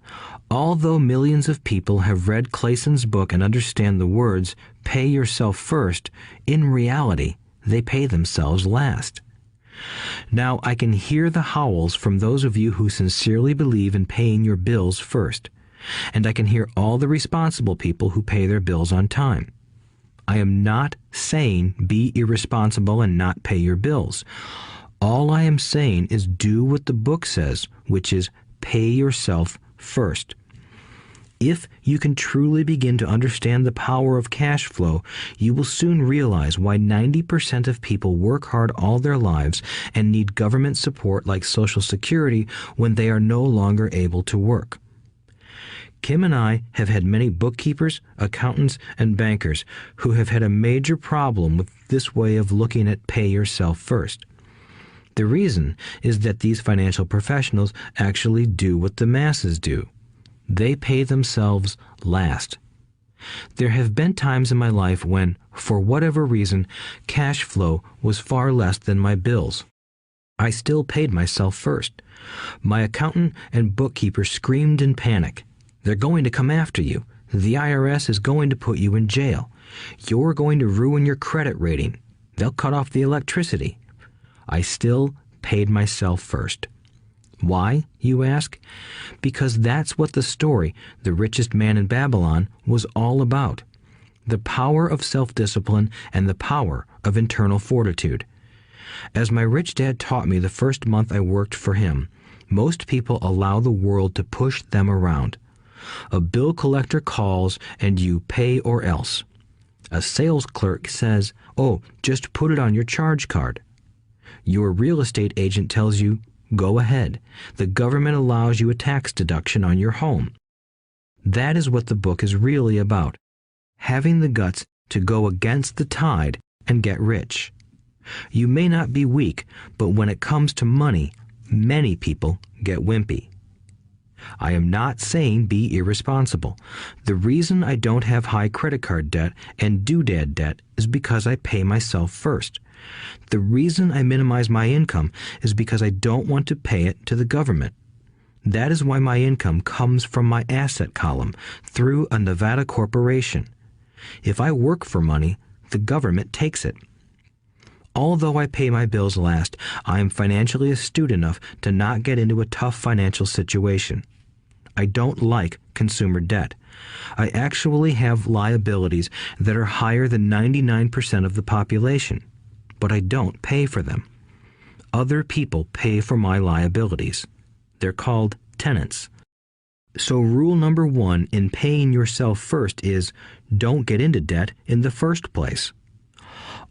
Although millions of people have read Clason's book and understand the words, "pay yourself first," in reality, they pay themselves last. Now, I can hear the howls from those of you who sincerely believe in paying your bills first, and I can hear all the responsible people who pay their bills on time. I am not saying be irresponsible and not pay your bills. All I am saying is do what the book says, which is pay yourself first. If you can truly begin to understand the power of cash flow, you will soon realize why 90% of people work hard all their lives and need government support like Social Security when they are no longer able to work. Kim and I have had many bookkeepers, accountants, and bankers who have had a major problem with this way of looking at pay yourself first. The reason is that these financial professionals actually do what the masses do. They pay themselves last. There have been times in my life when, for whatever reason, cash flow was far less than my bills. I still paid myself first. My accountant and bookkeeper screamed in panic. "They're going to come after you. The IRS is going to put you in jail. You're going to ruin your credit rating. They'll cut off the electricity." I still paid myself first. Why, you ask? Because that's what the story, The Richest Man in Babylon, was all about. The power of self-discipline and the power of internal fortitude. As my rich dad taught me the first month I worked for him, most people allow the world to push them around. A bill collector calls and you pay or else. A sales clerk says, "Oh, just put it on your charge card." Your real estate agent tells you, "Go ahead. The government allows you a tax deduction on your home." That is what the book is really about. Having the guts to go against the tide and get rich. You may not be weak, but when it comes to money, many people get wimpy. I am not saying be irresponsible. The reason I don't have high credit card debt and doodad debt is because I pay myself first. The reason I minimize my income is because I don't want to pay it to the government. That is why my income comes from my asset column through a Nevada corporation. If I work for money, the government takes it. Although I pay my bills last, I am financially astute enough to not get into a tough financial situation. I don't like consumer debt. I actually have liabilities that are higher than 99% of the population, but I don't pay for them. Other people pay for my liabilities. They're called tenants. So rule number 1 in paying yourself first is don't get into debt in the first place.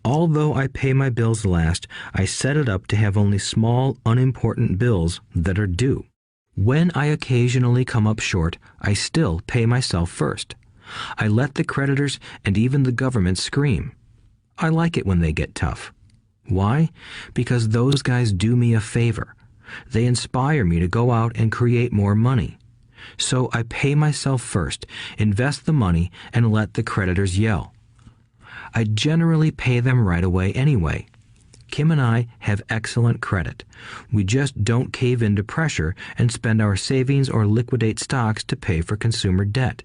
Although I pay my bills last, I set it up to have only small, unimportant bills that are due. When I occasionally come up short, I still pay myself first. I let the creditors and even the government scream. I like it when they get tough. Why? Because those guys do me a favor. They inspire me to go out and create more money. So I pay myself first, invest the money, and let the creditors yell. I generally pay them right away anyway. Kim and I have excellent credit. We just don't cave into pressure and spend our savings or liquidate stocks to pay for consumer debt.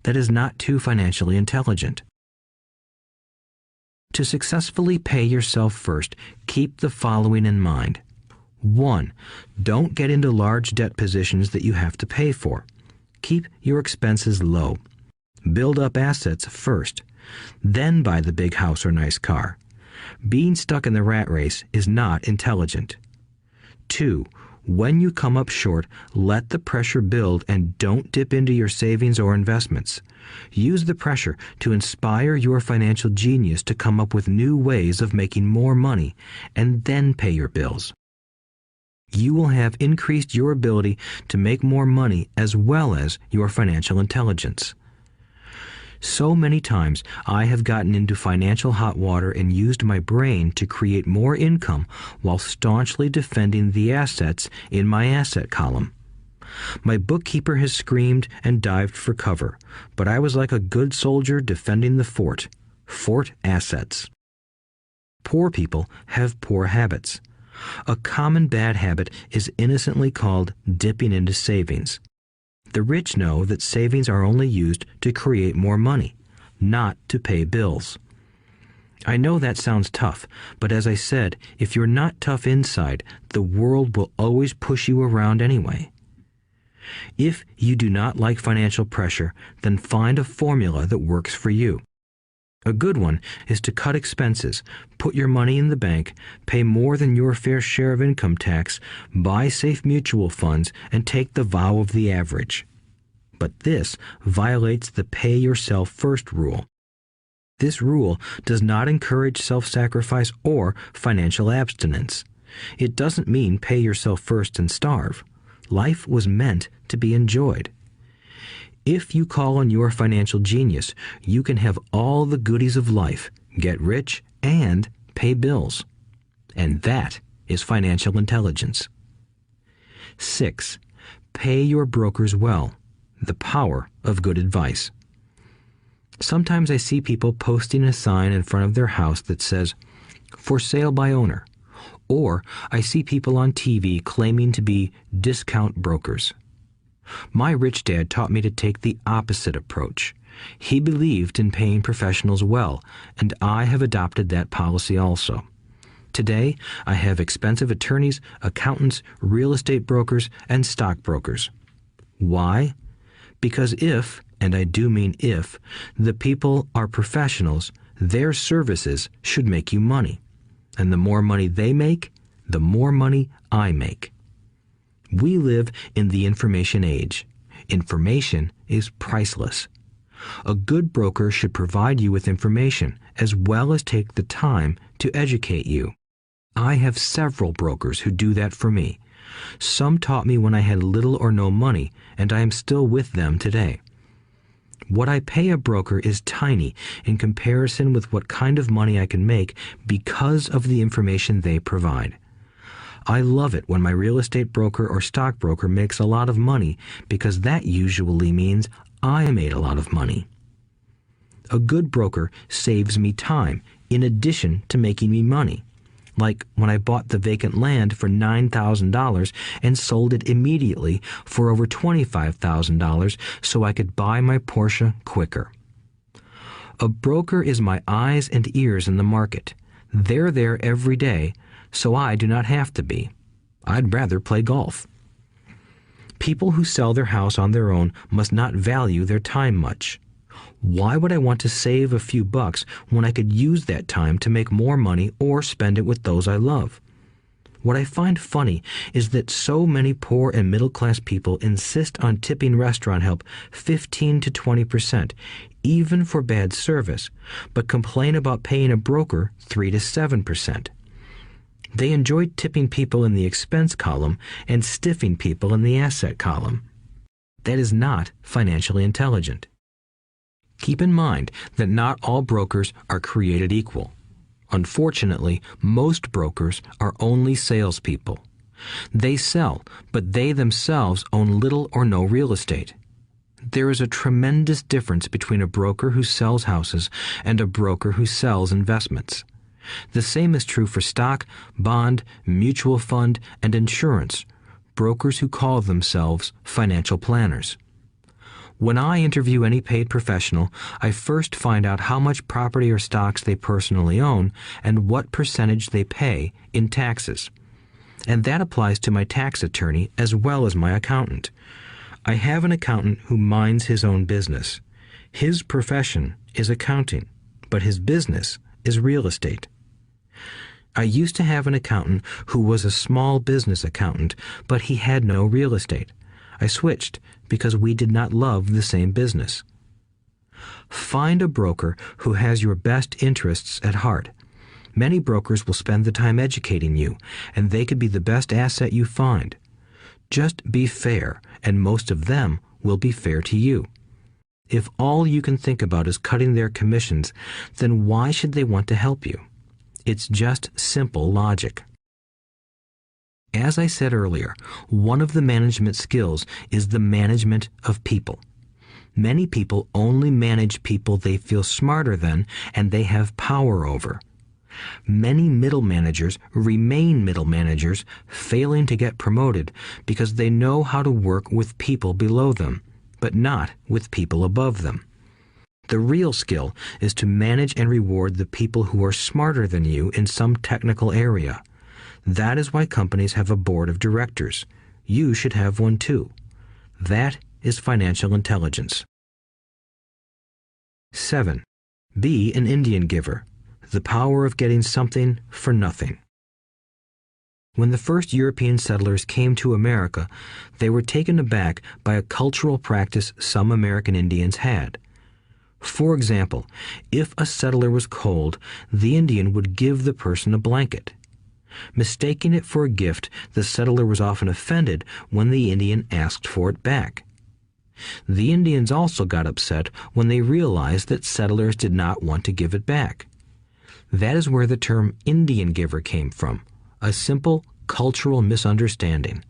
That is not too financially intelligent. To successfully pay yourself first, keep the following in mind. 1. Don't get into large debt positions that you have to pay for. Keep your expenses low. Build up assets first. Then buy the big house or nice car. Being stuck in the rat race is not intelligent. 2. When you come up short, let the pressure build and don't dip into your savings or investments. Use the pressure to inspire your financial genius to come up with new ways of making more money and then pay your bills. You will have increased your ability to make more money as well as your financial intelligence. So many times I have gotten into financial hot water and used my brain to create more income while staunchly defending the assets in my asset column. My bookkeeper has screamed and dived for cover, but I was like a good soldier defending the fort. Fort assets. Poor people have poor habits. A common bad habit is innocently called dipping into savings. The rich know that savings are only used to create more money, not to pay bills. I know that sounds tough, but as I said, if you're not tough inside, the world will always push you around anyway. If you do not like financial pressure, then find a formula that works for you. A good one is to cut expenses, put your money in the bank, pay more than your fair share of income tax, buy safe mutual funds, and take the vow of the average. But this violates the pay yourself first rule. This rule does not encourage self-sacrifice or financial abstinence. It doesn't mean pay yourself first and starve. Life was meant to be enjoyed. If you call on your financial genius, you can have all the goodies of life, get rich, and pay bills. And that is financial intelligence. 6. Pay your brokers well. The power of good advice. Sometimes I see people posting a sign in front of their house that says, "For sale by owner." Or I see people on TV claiming to be discount brokers. My rich dad taught me to take the opposite approach. He believed in paying professionals well, and I have adopted that policy also. Today, I have expensive attorneys, accountants, real estate brokers, and stockbrokers. Why? Because if, and I do mean if, the people are professionals, their services should make you money. And the more money they make, the more money I make. We live in the information age. Information is priceless. A good broker should provide you with information as well as take the time to educate you. I have several brokers who do that for me. Some taught me when I had little or no money, and I am still with them today. What I pay a broker is tiny in comparison with what kind of money I can make because of the information they provide. I love it when my real estate broker or stockbroker makes a lot of money because that usually means I made a lot of money. A good broker saves me time in addition to making me money. Like when I bought the vacant land for $9,000 and sold it immediately for over $25,000 so I could buy my Porsche quicker. A broker is my eyes and ears in the market. They're there every day, so I do not have to be. I'd rather play golf. People who sell their house on their own must not value their time much. Why would I want to save a few bucks when I could use that time to make more money or spend it with those I love? What I find funny is that so many poor and middle-class people insist on tipping restaurant help 15 to 20%, even for bad service, but complain about paying a broker 3 to 7%. They enjoy tipping people in the expense column and stiffing people in the asset column. That is not financially intelligent. Keep in mind that not all brokers are created equal. Unfortunately, most brokers are only salespeople. They sell, but they themselves own little or no real estate. There is a tremendous difference between a broker who sells houses and a broker who sells investments. The same is true for stock, bond, mutual fund, and insurance, brokers who call themselves financial planners. When I interview any paid professional, I first find out how much property or stocks they personally own and what percentage they pay in taxes. And that applies to my tax attorney as well as my accountant. I have an accountant who minds his own business. His profession is accounting, but his business is real estate. I used to have an accountant who was a small business accountant, but he had no real estate. I switched because we did not love the same business. Find a broker who has your best interests at heart. Many brokers will spend the time educating you, and they could be the best asset you find. Just be fair, and most of them will be fair to you. If all you can think about is cutting their commissions, then why should they want to help you? It's just simple logic. As I said earlier, one of the management skills is the management of people. Many people only manage people they feel smarter than and they have power over. Many middle managers remain middle managers, failing to get promoted because they know how to work with people below them, but not with people above them. The real skill is to manage and reward the people who are smarter than you in some technical area. That is why companies have a board of directors. You should have one too. That is financial intelligence. 7. Be an Indian giver. The power of getting something for nothing. When the first European settlers came to America, they were taken aback by a cultural practice some American Indians had. For example, if a settler was cold, the Indian would give the person a blanket. Mistaking it for a gift, the settler was often offended when the Indian asked for it back. The Indians also got upset when they realized that settlers did not want to give it back. That is where the term Indian giver came from, a simple cultural misunderstanding.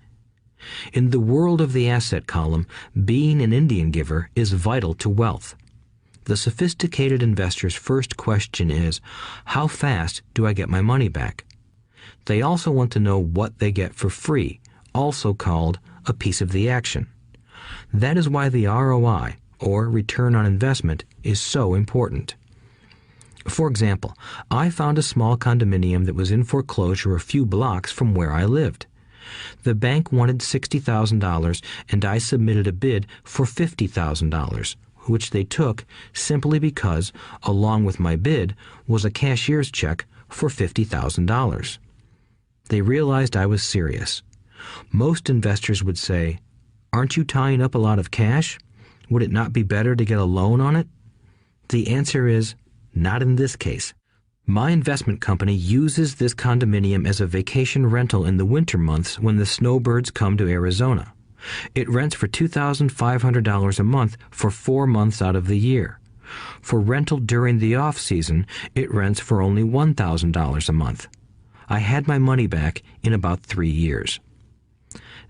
In the world of the asset column, being an Indian giver is vital to wealth. The sophisticated investor's first question is, how fast do I get my money back? They also want to know what they get for free, also called a piece of the action. That is why the ROI, or return on investment, is so important. For example, I found a small condominium that was in foreclosure a few blocks from where I lived. The bank wanted $60,000 and I submitted a bid for $50,000, which they took simply because, along with my bid, was a cashier's check for $50,000. They realized I was serious. Most investors would say, "Aren't you tying up a lot of cash? Would it not be better to get a loan on it?" The answer is, not in this case. My investment company uses this condominium as a vacation rental in the winter months when the snowbirds come to Arizona. It rents for $2,500 a month for 4 months out of the year. For rental during the off-season, it rents for only $1,000 a month. I had my money back in about 3 years.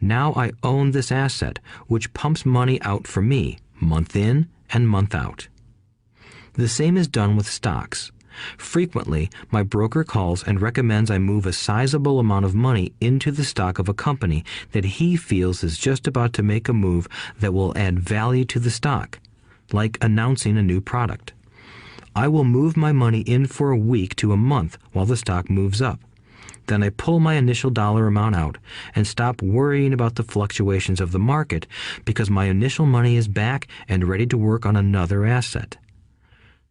Now I own this asset, which pumps money out for me, month in and month out. The same is done with stocks. Frequently, my broker calls and recommends I move a sizable amount of money into the stock of a company that he feels is just about to make a move that will add value to the stock, like announcing a new product. I will move my money in for a week to a month while the stock moves up. Then I pull my initial dollar amount out and stop worrying about the fluctuations of the market because my initial money is back and ready to work on another asset.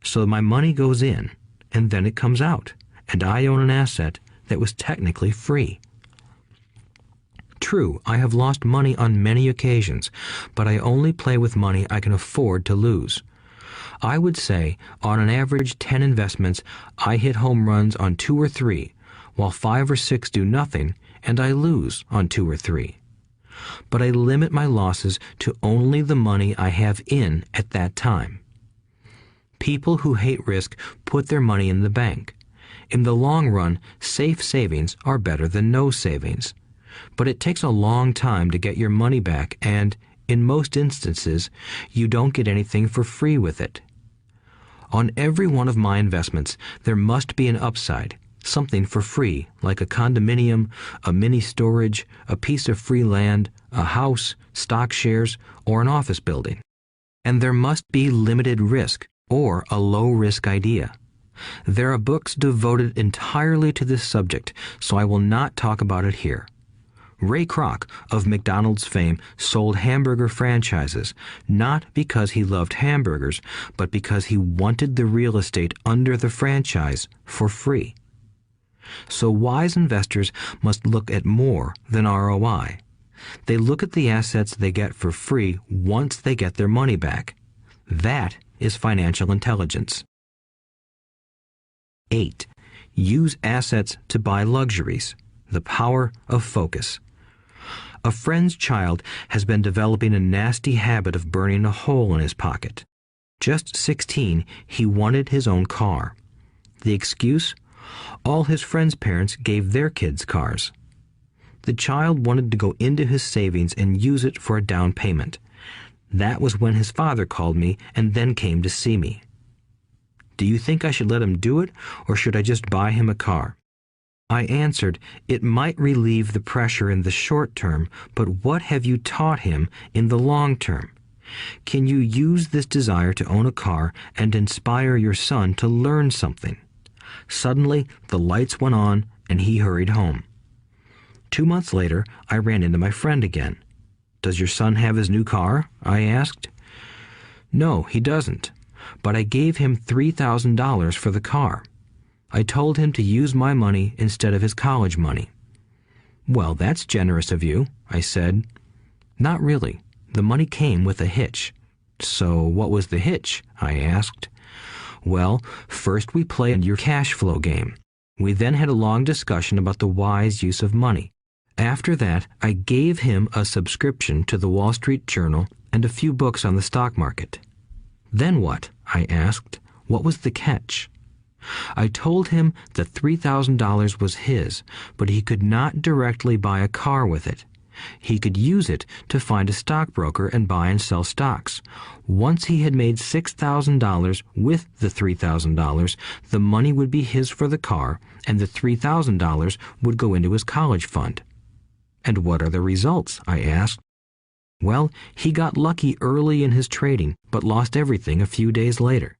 So my money goes in, and then it comes out, and I own an asset that was technically free. True, I have lost money on many occasions, but I only play with money I can afford to lose. I would say, on an average 10 investments, I hit home runs on 2 or 3, while 5 or 6 do nothing, and I lose on 2 or 3. But I limit my losses to only the money I have in at that time. People who hate risk put their money in the bank. In the long run, safe savings are better than no savings. But it takes a long time to get your money back, and, in most instances, you don't get anything for free with it. On every one of my investments, there must be an upside, something for free, like a condominium, a mini storage, a piece of free land, a house, stock shares, or an office building. And there must be limited risk or a low-risk idea. There are books devoted entirely to this subject, so I will not talk about it here. Ray Kroc of McDonald's fame sold hamburger franchises, not because he loved hamburgers, but because he wanted the real estate under the franchise for free. So wise investors must look at more than ROI. They look at the assets they get for free once they get their money back. That is financial intelligence. 8. Use assets to buy luxuries. The power of focus. A friend's child has been developing a nasty habit of burning a hole in his pocket. Just 16, he wanted his own car. The excuse? All his friends' parents gave their kids cars. The child wanted to go into his savings and use it for a down payment. That was when his father called me and then came to see me. Do you think I should let him do it, or should I just buy him a car? I answered, it might relieve the pressure in the short term, but what have you taught him in the long term? Can you use this desire to own a car and inspire your son to learn something? Suddenly, the lights went on and he hurried home. 2 months later, I ran into my friend again. Does your son have his new car? I asked. No, he doesn't, but I gave him $3,000 for the car. I told him to use my money instead of his college money. Well, that's generous of you, I said. Not really. The money came with a hitch. So what was the hitch? I asked. Well, first we played your cash flow game. We then had a long discussion about the wise use of money. After that, I gave him a subscription to the Wall Street Journal and a few books on the stock market. Then what? I asked. What was the catch? I told him that $3,000 was his, but he could not directly buy a car with it. He could use it to find a stockbroker and buy and sell stocks. Once he had made $6,000 with the $3,000, the money would be his for the car, and the $3,000 would go into his college fund. And what are the results? I asked. Well, he got lucky early in his trading, but lost everything a few days later.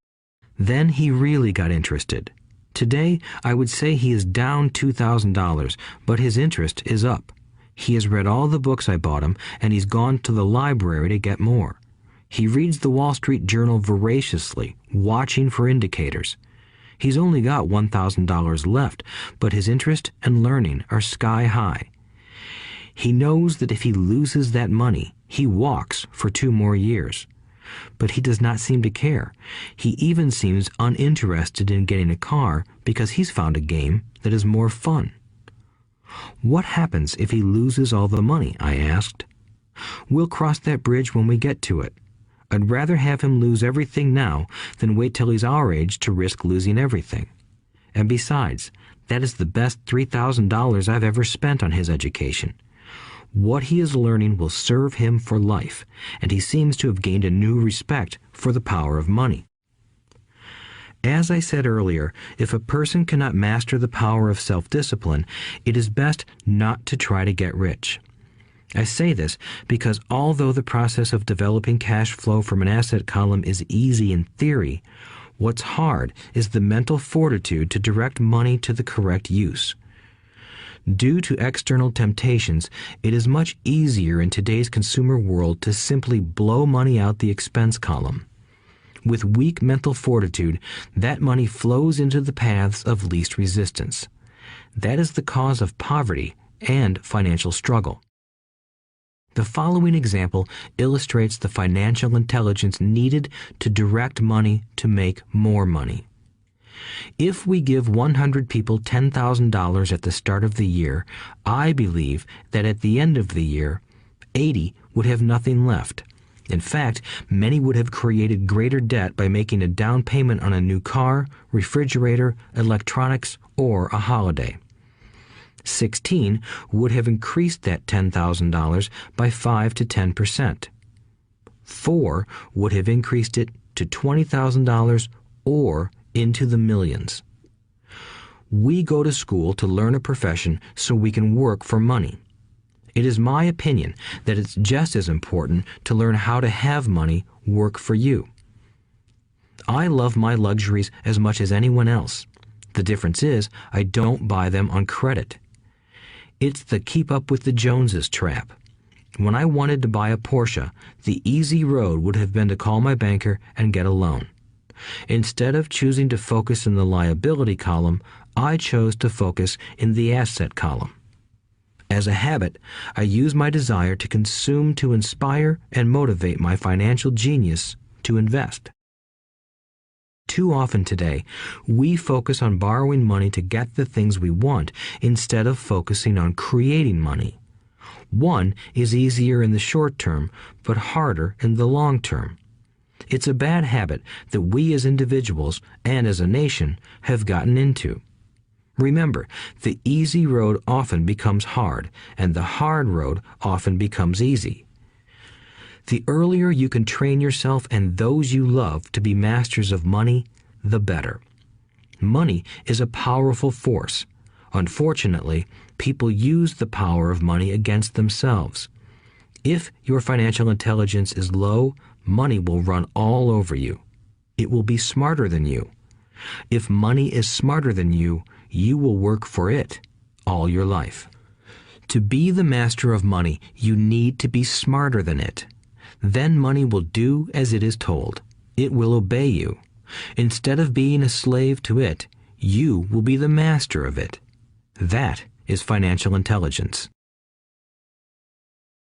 Then he really got interested. Today, I would say he is down $2,000, but his interest is up. He has read all the books I bought him, and he's gone to the library to get more. He reads the Wall Street Journal voraciously, watching for indicators. He's only got $1,000 left, but his interest and learning are sky high. He knows that if he loses that money, he walks for 2 more years. But he does not seem to care. He even seems uninterested in getting a car because he's found a game that is more fun. What happens if he loses all the money? I asked. We'll cross that bridge when we get to it. I'd rather have him lose everything now than wait till he's our age to risk losing everything. And besides, that is the best $3,000 I've ever spent on his education. What he is learning will serve him for life, and he seems to have gained a new respect for the power of money. As I said earlier, if a person cannot master the power of self-discipline, it is best not to try to get rich. I say this because although the process of developing cash flow from an asset column is easy in theory, what's hard is the mental fortitude to direct money to the correct use. Due to external temptations, it is much easier in today's consumer world to simply blow money out the expense column. With weak mental fortitude, that money flows into the paths of least resistance. That is the cause of poverty and financial struggle. The following example illustrates the financial intelligence needed to direct money to make more money. If we give 100 people $10,000 at the start of the year, I believe that at the end of the year, 80 would have nothing left. In fact, many would have created greater debt by making a down payment on a new car, refrigerator, electronics, or a holiday. 16 would have increased that $10,000 by 5 to 10%. 4 would have increased it to $20,000 or into the millions. We go to school to learn a profession so we can work for money. It is my opinion that it's just as important to learn how to have money work for you. I love my luxuries as much as anyone else. The difference is I don't buy them on credit. It's the keep up with the Joneses trap. When I wanted to buy a Porsche, the easy road would have been to call my banker and get a loan. Instead of choosing to focus in the liability column, I chose to focus in the asset column. As a habit, I use my desire to consume to inspire and motivate my financial genius to invest. Too often today, we focus on borrowing money to get the things we want instead of focusing on creating money. One is easier in the short term, but harder in the long term. It's a bad habit that we as individuals and as a nation have gotten into. Remember, the easy road often becomes hard, and the hard road often becomes easy. The earlier you can train yourself and those you love to be masters of money, the better. Money is a powerful force. Unfortunately, people use the power of money against themselves. If your financial intelligence is low, money will run all over you. It will be smarter than you. If money is smarter than you will work for it all your life. To be the master of money, you need to be smarter than it. Then money will do as it is told. It will obey you. Instead of being a slave to it, you will be the master of it. That is financial intelligence.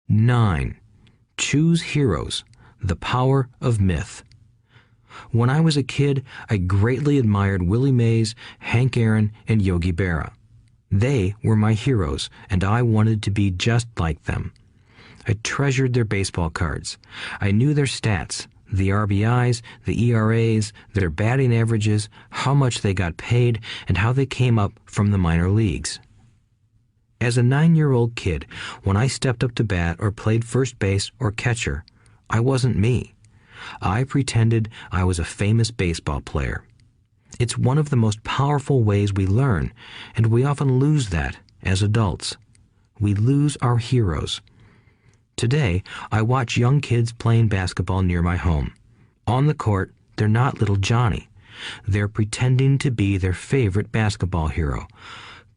9. Choose heroes. The power of myth. When I was a kid, I greatly admired Willie Mays, Hank Aaron, and Yogi Berra. They were my heroes, and I wanted to be just like them. I treasured their baseball cards. I knew their stats, the RBIs, the ERAs, their batting averages, how much they got paid, and how they came up from the minor leagues. As a 9-year-old kid, when I stepped up to bat or played first base or catcher, I wasn't me. I pretended I was a famous baseball player. It's one of the most powerful ways we learn, and we often lose that as adults. We lose our heroes. Today, I watch young kids playing basketball near my home. On the court, they're not little Johnny. They're pretending to be their favorite basketball hero.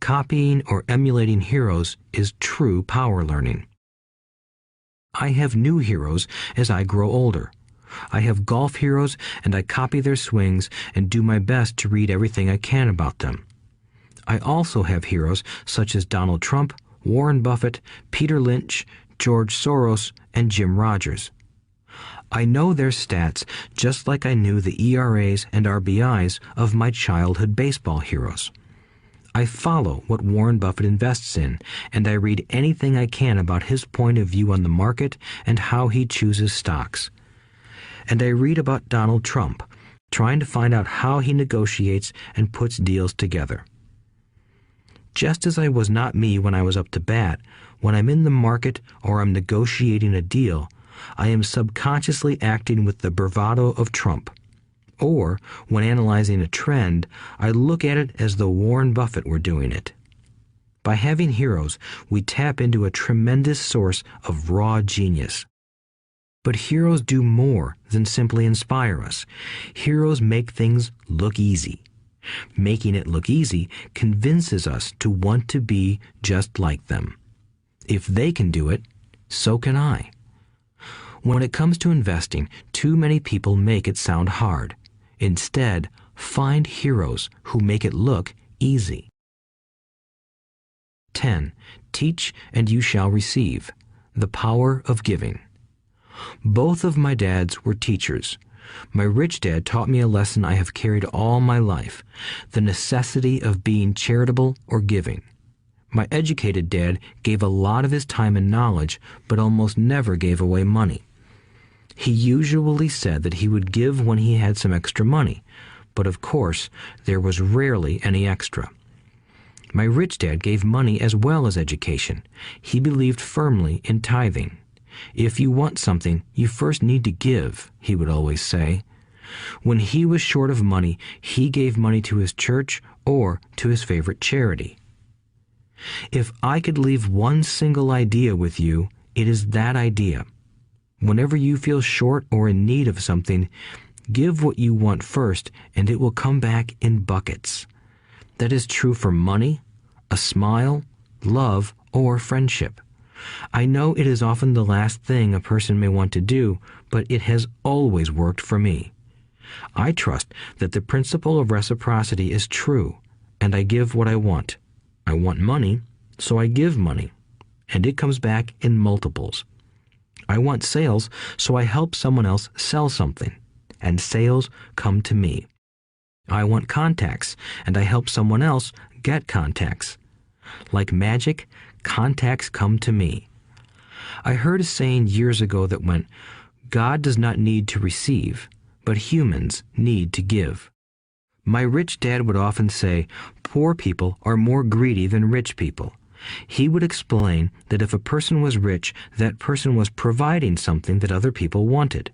Copying or emulating heroes is true power learning. I have new heroes as I grow older. I have golf heroes, and I copy their swings and do my best to read everything I can about them. I also have heroes such as Donald Trump, Warren Buffett, Peter Lynch, George Soros, and Jim Rogers. I know their stats just like I knew the ERAs and RBIs of my childhood baseball heroes. I follow what Warren Buffett invests in, and I read anything I can about his point of view on the market and how he chooses stocks. And I read about Donald Trump, trying to find out how he negotiates and puts deals together. Just as I was not me when I was up to bat, when I'm in the market or I'm negotiating a deal, I am subconsciously acting with the bravado of Trump. Or, when analyzing a trend, I look at it as though Warren Buffett were doing it. By having heroes, we tap into a tremendous source of raw genius. But heroes do more than simply inspire us. Heroes make things look easy. Making it look easy convinces us to want to be just like them. If they can do it, so can I. When it comes to investing, too many people make it sound hard. Instead, find heroes who make it look easy. 10. Teach and you shall receive. The power of giving. Both of my dads were teachers. My rich dad taught me a lesson I have carried all my life, the necessity of being charitable or giving. My educated dad gave a lot of his time and knowledge, but almost never gave away money. He usually said that he would give when he had some extra money, but of course, there was rarely any extra. My rich dad gave money as well as education. He believed firmly in tithing. If you want something, you first need to give, he would always say. When he was short of money, he gave money to his church or to his favorite charity. If I could leave one single idea with you, it is that idea. Whenever you feel short or in need of something, give what you want first, and it will come back in buckets. That is true for money, a smile, love, or friendship. I know it is often the last thing a person may want to do, but it has always worked for me. I trust that the principle of reciprocity is true, and I give what I want. I want money, so I give money, and it comes back in multiples. I want sales, so I help someone else sell something, and sales come to me. I want contacts, and I help someone else get contacts. Like magic, contacts come to me. I heard a saying years ago that went, "God does not need to receive, but humans need to give." My rich dad would often say, poor people are more greedy than rich people. He would explain that if a person was rich, that person was providing something that other people wanted.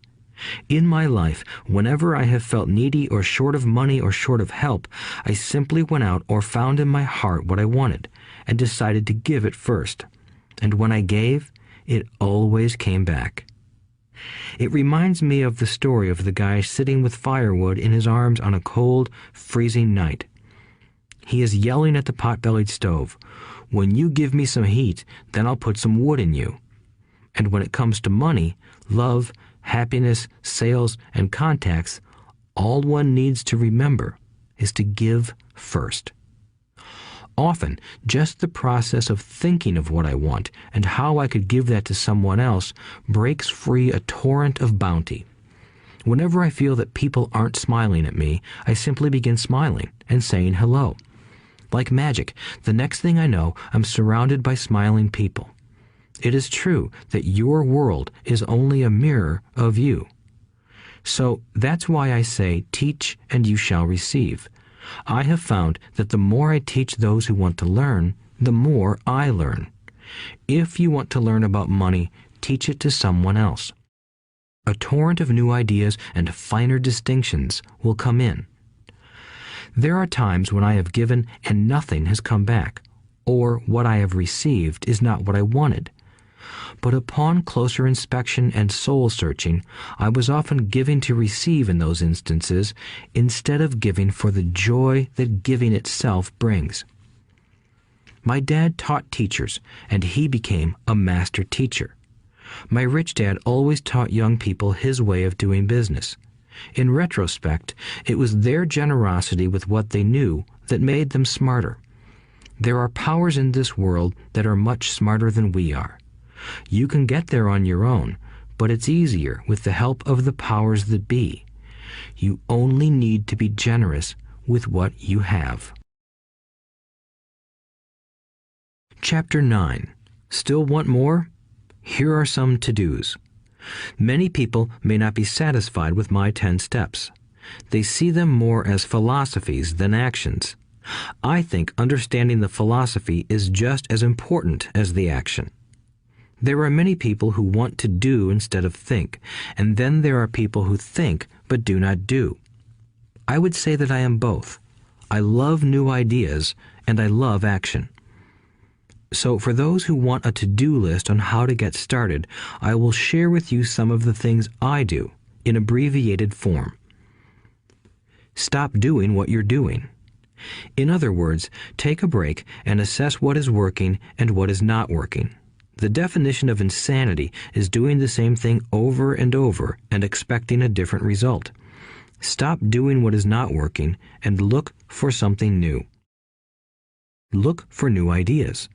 In my life, whenever I have felt needy or short of money or short of help, I simply went out or found in my heart what I wanted and decided to give it first. And when I gave, it always came back. It reminds me of the story of the guy sitting with firewood in his arms on a cold, freezing night. He is yelling at the pot-bellied stove, "When you give me some heat, then I'll put some wood in you." And when it comes to money, love, happiness, sales, and contacts, all one needs to remember is to give first. Often, just the process of thinking of what I want and how I could give that to someone else breaks free a torrent of bounty. Whenever I feel that people aren't smiling at me, I simply begin smiling and saying hello. Like magic, the next thing I know, I'm surrounded by smiling people. It is true that your world is only a mirror of you. So that's why I say, teach and you shall receive. I have found that the more I teach those who want to learn, the more I learn. If you want to learn about money, teach it to someone else. A torrent of new ideas and finer distinctions will come in. There are times when I have given and nothing has come back, or what I have received is not what I wanted. But upon closer inspection and soul-searching, I was often giving to receive in those instances instead of giving for the joy that giving itself brings. My dad taught teachers, and he became a master teacher. My rich dad always taught young people his way of doing business. In retrospect, it was their generosity with what they knew that made them smarter. There are powers in this world that are much smarter than we are. You can get there on your own, but it's easier with the help of the powers that be. You only need to be generous with what you have. Chapter 9. Still want more? Here are some to-dos. Many people may not be satisfied with my 10 steps. They see them more as philosophies than actions. I think understanding the philosophy is just as important as the action. There are many people who want to do instead of think, and then there are people who think but do not do. I would say that I am both. I love new ideas, and I love action. So for those who want a to-do list on how to get started, I will share with you some of the things I do in abbreviated form. Stop doing what you're doing. In other words, take a break and assess what is working and what is not working. The definition of insanity is doing the same thing over and over and expecting a different result. Stop doing what is not working and look for something new. Look for new ideas.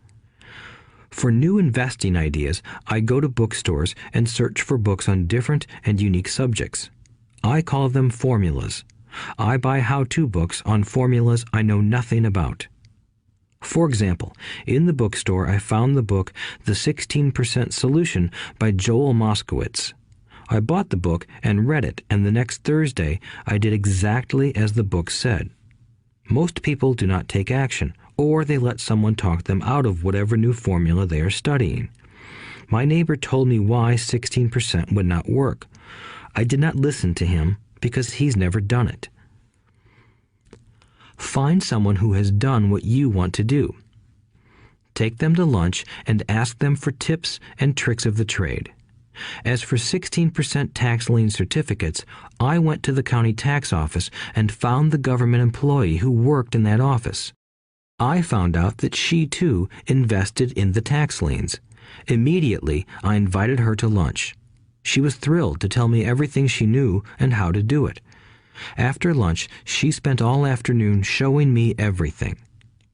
For new investing ideas, I go to bookstores and search for books on different and unique subjects. I call them formulas. I buy how-to books on formulas I know nothing about. For example, in the bookstore I found the book The 16% Solution by Joel Moskowitz. I bought the book and read it, and the next Thursday I did exactly as the book said. Most people do not take action, or they let someone talk them out of whatever new formula they are studying. My neighbor told me why 16% would not work. I did not listen to him. because he's never done it. Find someone who has done what you want to do. Take them to lunch and ask them for tips and tricks of the trade. As for 16% tax lien certificates, I went to the county tax office and found the government employee who worked in that office. I found out that she, too, invested in the tax liens. Immediately, I invited her to lunch. She was thrilled to tell me everything she knew and how to do it. After lunch, she spent all afternoon showing me everything.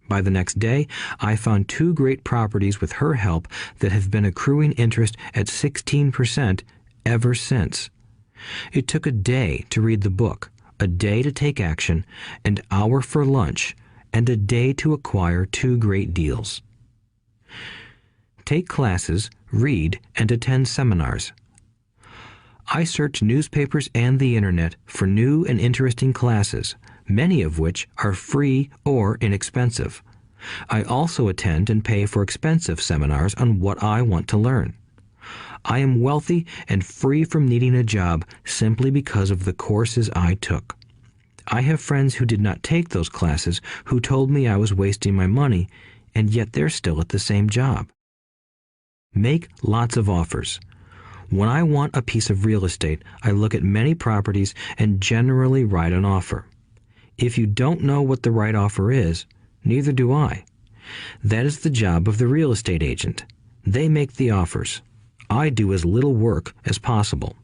By the next day, I found 2 great properties with her help that have been accruing interest at 16% ever since. It took a day to read the book, a day to take action, an hour for lunch, and a day to acquire 2 great deals. Take classes, read, and attend seminars. I search newspapers and the internet for new and interesting classes, many of which are free or inexpensive. I also attend and pay for expensive seminars on what I want to learn. I am wealthy and free from needing a job simply because of the courses I took. I have friends who did not take those classes who told me I was wasting my money, and yet they're still at the same job. Make lots of offers. When I want a piece of real estate, I look at many properties and generally write an offer. If you don't know what the right offer is, neither do I. That is the job of the real estate agent. They make the offers. I do as little work as possible.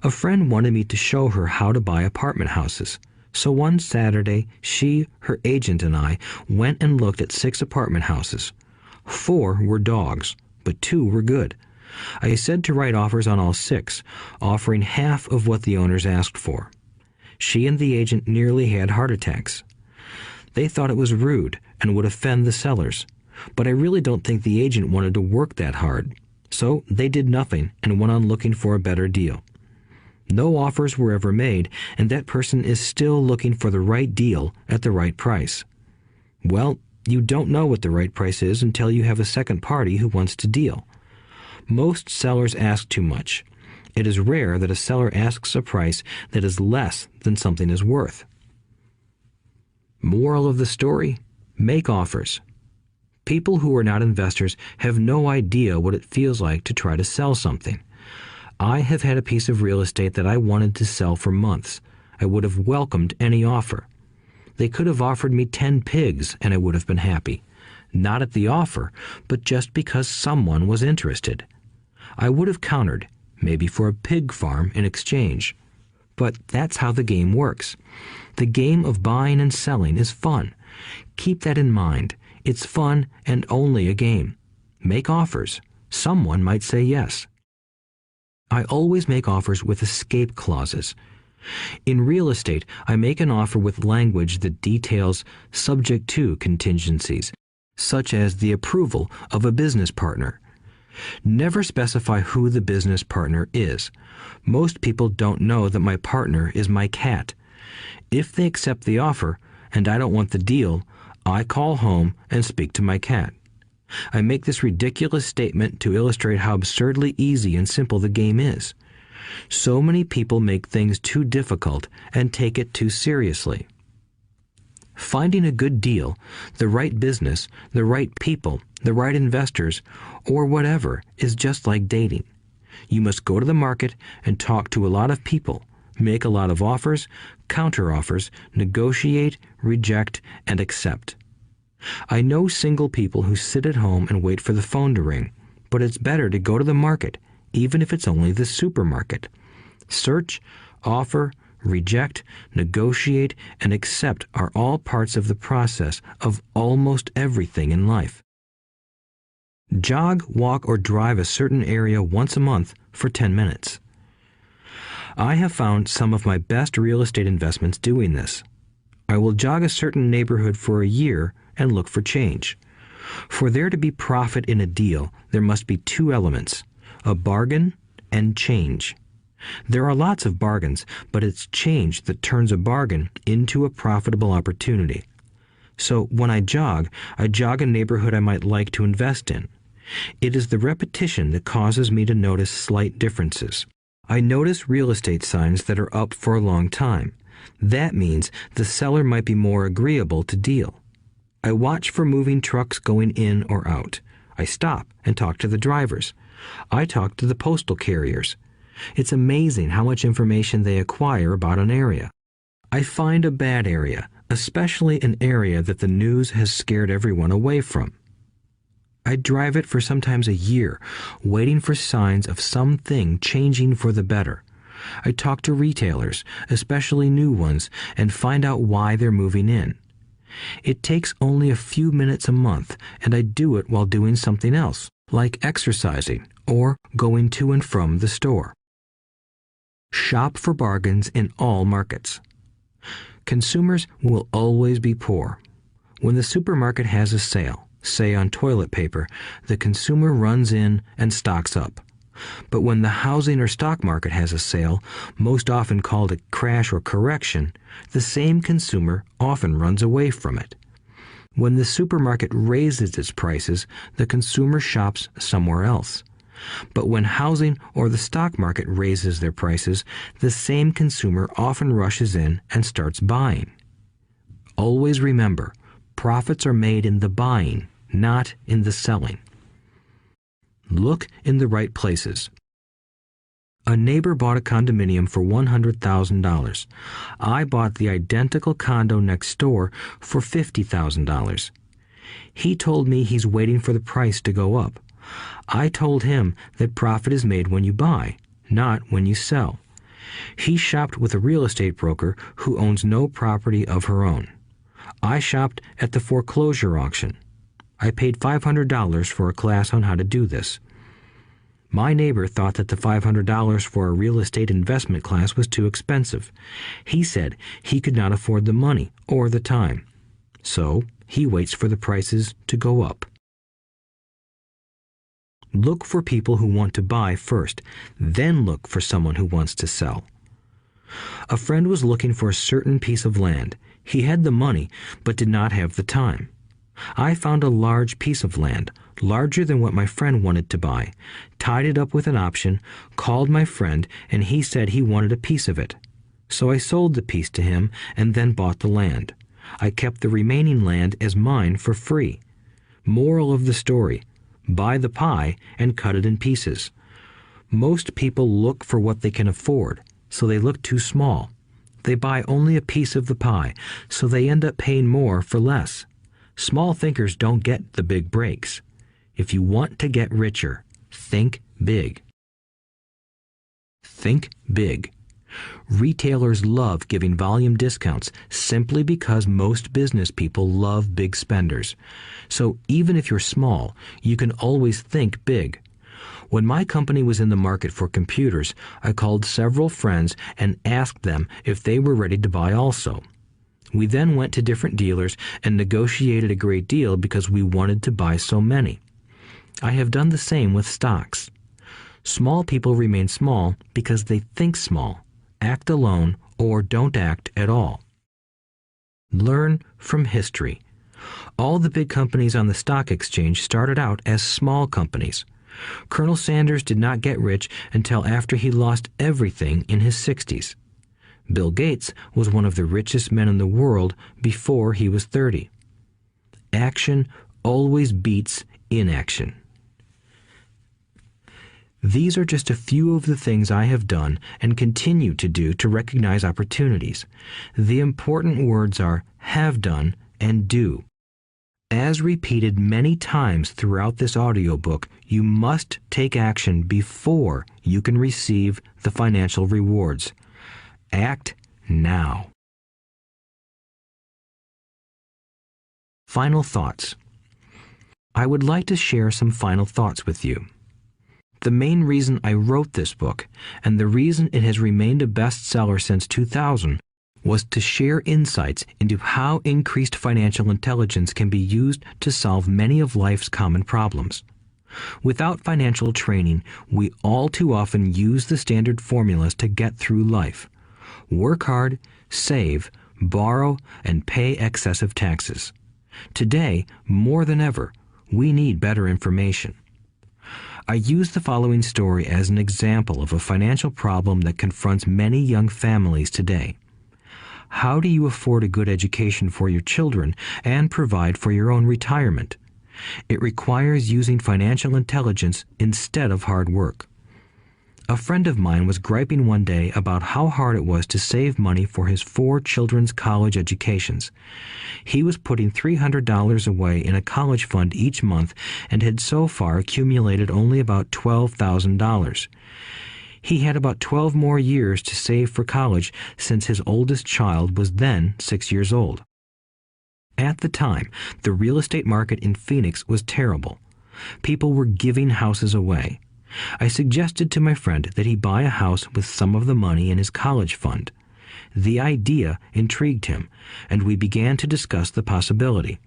A friend wanted me to show her how to buy apartment houses. So one Saturday, she, her agent, and I went and looked at 6 apartment houses. 4 were dogs, but 2 were good. I said to write offers on all 6, offering half of what the owners asked for. She and the agent nearly had heart attacks. They thought it was rude and would offend the sellers, but I really don't think the agent wanted to work that hard. So they did nothing and went on looking for a better deal. No offers were ever made, and that person is still looking for the right deal at the right price. Well, you don't know what the right price is until you have a second party who wants to deal. Most sellers ask too much. It is rare that a seller asks a price that is less than something is worth. Moral of the story: make offers. People who are not investors have no idea what it feels like to try to sell something. I have had a piece of real estate that I wanted to sell for months. I would have welcomed any offer. They could have offered me 10 pigs and I would have been happy. Not at the offer, but just because someone was interested. I would have countered, maybe for a pig farm in exchange. But that's how the game works. The game of buying and selling is fun. Keep that in mind. It's fun and only a game. Make offers. Someone might say yes. I always make offers with escape clauses. In real estate, I make an offer with language that details subject to contingencies, such as the approval of a business partner. Never specify who the business partner is. Most people don't know that my partner is my cat. If they accept the offer, and I don't want the deal, I call home and speak to my cat. I make this ridiculous statement to illustrate how absurdly easy and simple the game is. So many people make things too difficult and take it too seriously. Finding a good deal, the right business, the right people, the right investors, or whatever is just like dating. You must go to the market and talk to a lot of people, make a lot of offers, counter-offers, negotiate, reject, and accept. I know single people who sit at home and wait for the phone to ring, but it's better to go to the market, even if it's only the supermarket. Search, offer, reject, negotiate, and accept are all parts of the process of almost everything in life. Jog, walk, or drive a certain area once a month for 10 minutes. I have found some of my best real estate investments doing this. I will jog a certain neighborhood for a year and look for change. For there to be profit in a deal, there must be 2 elements: a bargain and change. There are lots of bargains, but it's change that turns a bargain into a profitable opportunity. So when I jog a neighborhood I might like to invest in. It is the repetition that causes me to notice slight differences. I notice real estate signs that are up for a long time. That means the seller might be more agreeable to deal. I watch for moving trucks going in or out. I stop and talk to the drivers. I talk to the postal carriers. It's amazing how much information they acquire about an area. I find a bad area, especially an area that the news has scared everyone away from. I drive it for sometimes a year, waiting for signs of something changing for the better. I talk to retailers, especially new ones, and find out why they're moving in. It takes only a few minutes a month, and I do it while doing something else, like exercising or going to and from the store. Shop for bargains in all markets. Consumers will always be poor. When the supermarket has a sale, say on toilet paper, the consumer runs in and stocks up. But when the housing or stock market has a sale, most often called a crash or correction, the same consumer often runs away from it. When the supermarket raises its prices, the consumer shops somewhere else. But when housing or the stock market raises their prices, the same consumer often rushes in and starts buying. Always remember, profits are made in the buying, not in the selling. Look in the right places. A neighbor bought a condominium for $100,000. I bought the identical condo next door for $50,000. He told me he's waiting for the price to go up. I told him that profit is made when you buy, not when you sell. He shopped with a real estate broker who owns no property of her own. I shopped at the foreclosure auction. I paid $500 for a class on how to do this. My neighbor thought that the $500 for a real estate investment class was too expensive. He said he could not afford the money or the time. So he waits for the prices to go up. Look for people who want to buy first, then look for someone who wants to sell. A friend was looking for a certain piece of land. He had the money, but did not have the time. I found a large piece of land, larger than what my friend wanted to buy, tied it up with an option, called my friend, and he said he wanted a piece of it. So I sold the piece to him and then bought the land. I kept the remaining land as mine for free. Moral of the story: buy the pie and cut it in pieces. Most people look for what they can afford, so they look too small. They buy only a piece of the pie, so they end up paying more for less. Small thinkers don't get the big breaks. If you want to get richer, think big. Think big. Retailers love giving volume discounts simply because most business people love big spenders. So even if you're small, you can always think big. When my company was in the market for computers, I called several friends and asked them if they were ready to buy also. We then went to different dealers and negotiated a great deal because we wanted to buy so many. I have done the same with stocks. Small people remain small because they think small, act alone, or don't act at all. Learn from history. All the big companies on the stock exchange started out as small companies. Colonel Sanders did not get rich until after he lost everything in his 60s. Bill Gates was one of the richest men in the world before he was 30. Action always beats inaction. These are just a few of the things I have done and continue to do to recognize opportunities. The important words are have done and do. As repeated many times throughout this audiobook, you must take action before you can receive the financial rewards. Act now. Final thoughts. I would like to share some final thoughts with you. The main reason I wrote this book, and the reason it has remained a bestseller since 2000, was to share insights into how increased financial intelligence can be used to solve many of life's common problems. Without financial training, we all too often use the standard formulas to get through life. Work hard, save, borrow, and pay excessive taxes. Today, more than ever, we need better information. I use the following story as an example of a financial problem that confronts many young families today. How do you afford a good education for your children and provide for your own retirement? It requires using financial intelligence instead of hard work. A friend of mine was griping one day about how hard it was to save money for his 4 children's college educations. He was putting $300 away in a college fund each month and had so far accumulated only about $12,000. He had about 12 more years to save for college since his oldest child was then 6 years old. At the time, the real estate market in Phoenix was terrible. People were giving houses away. I suggested to my friend that he buy a house with some of the money in his college fund. The idea intrigued him, and we began to discuss the possibility.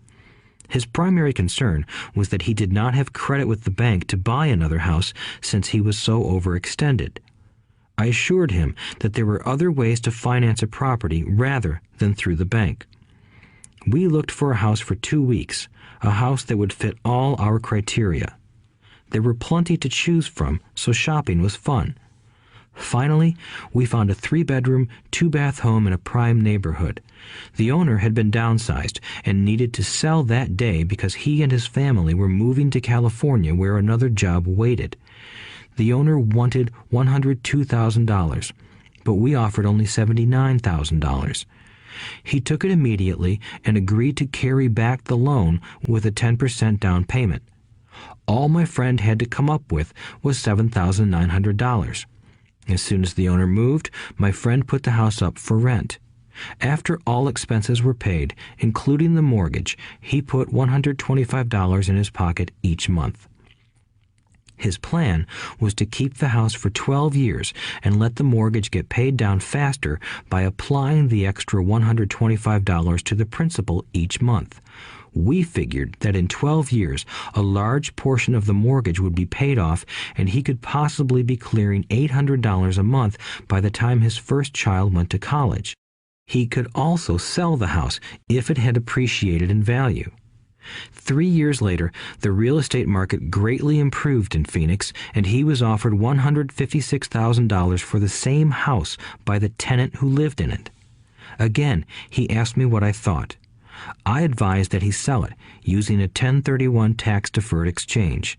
His primary concern was that he did not have credit with the bank to buy another house since he was so overextended. I assured him that there were other ways to finance a property rather than through the bank. We looked for a house for 2 weeks, a house that would fit all our criteria. There were plenty to choose from, so shopping was fun. Finally, we found a 3-bedroom, 2-bath home in a prime neighborhood. The owner had been downsized and needed to sell that day because he and his family were moving to California where another job waited. The owner wanted $102,000, but we offered only $79,000. He took it immediately and agreed to carry back the loan with a 10% down payment. All my friend had to come up with was $7,900. As soon as the owner moved, my friend put the house up for rent. After all expenses were paid, including the mortgage, he put $125 in his pocket each month. His plan was to keep the house for 12 years and let the mortgage get paid down faster by applying the extra $125 to the principal each month. We figured that in 12 years, a large portion of the mortgage would be paid off and he could possibly be clearing $800 a month by the time his first child went to college. He could also sell the house if it had appreciated in value. 3 years later, the real estate market greatly improved in Phoenix, and he was offered $156,000 for the same house by the tenant who lived in it. Again, he asked me what I thought. I advised that he sell it, using a 1031 tax-deferred exchange.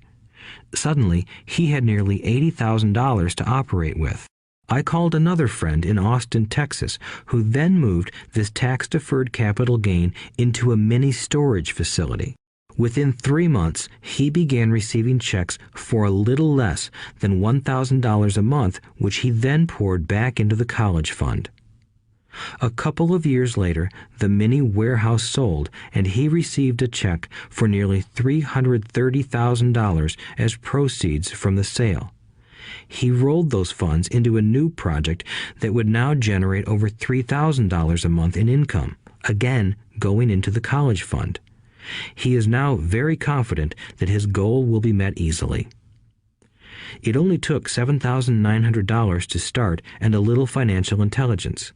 Suddenly, he had nearly $80,000 to operate with. I called another friend in Austin, Texas, who then moved this tax-deferred capital gain into a mini storage facility. Within 3 months, he began receiving checks for a little less than $1,000 a month, which he then poured back into the college fund. A couple of years later, the mini warehouse sold, and he received a check for nearly $330,000 as proceeds from the sale. He rolled those funds into a new project that would now generate over $3,000 a month in income, again going into the college fund. He is now very confident that his goal will be met easily. It only took $7,900 to start and a little financial intelligence.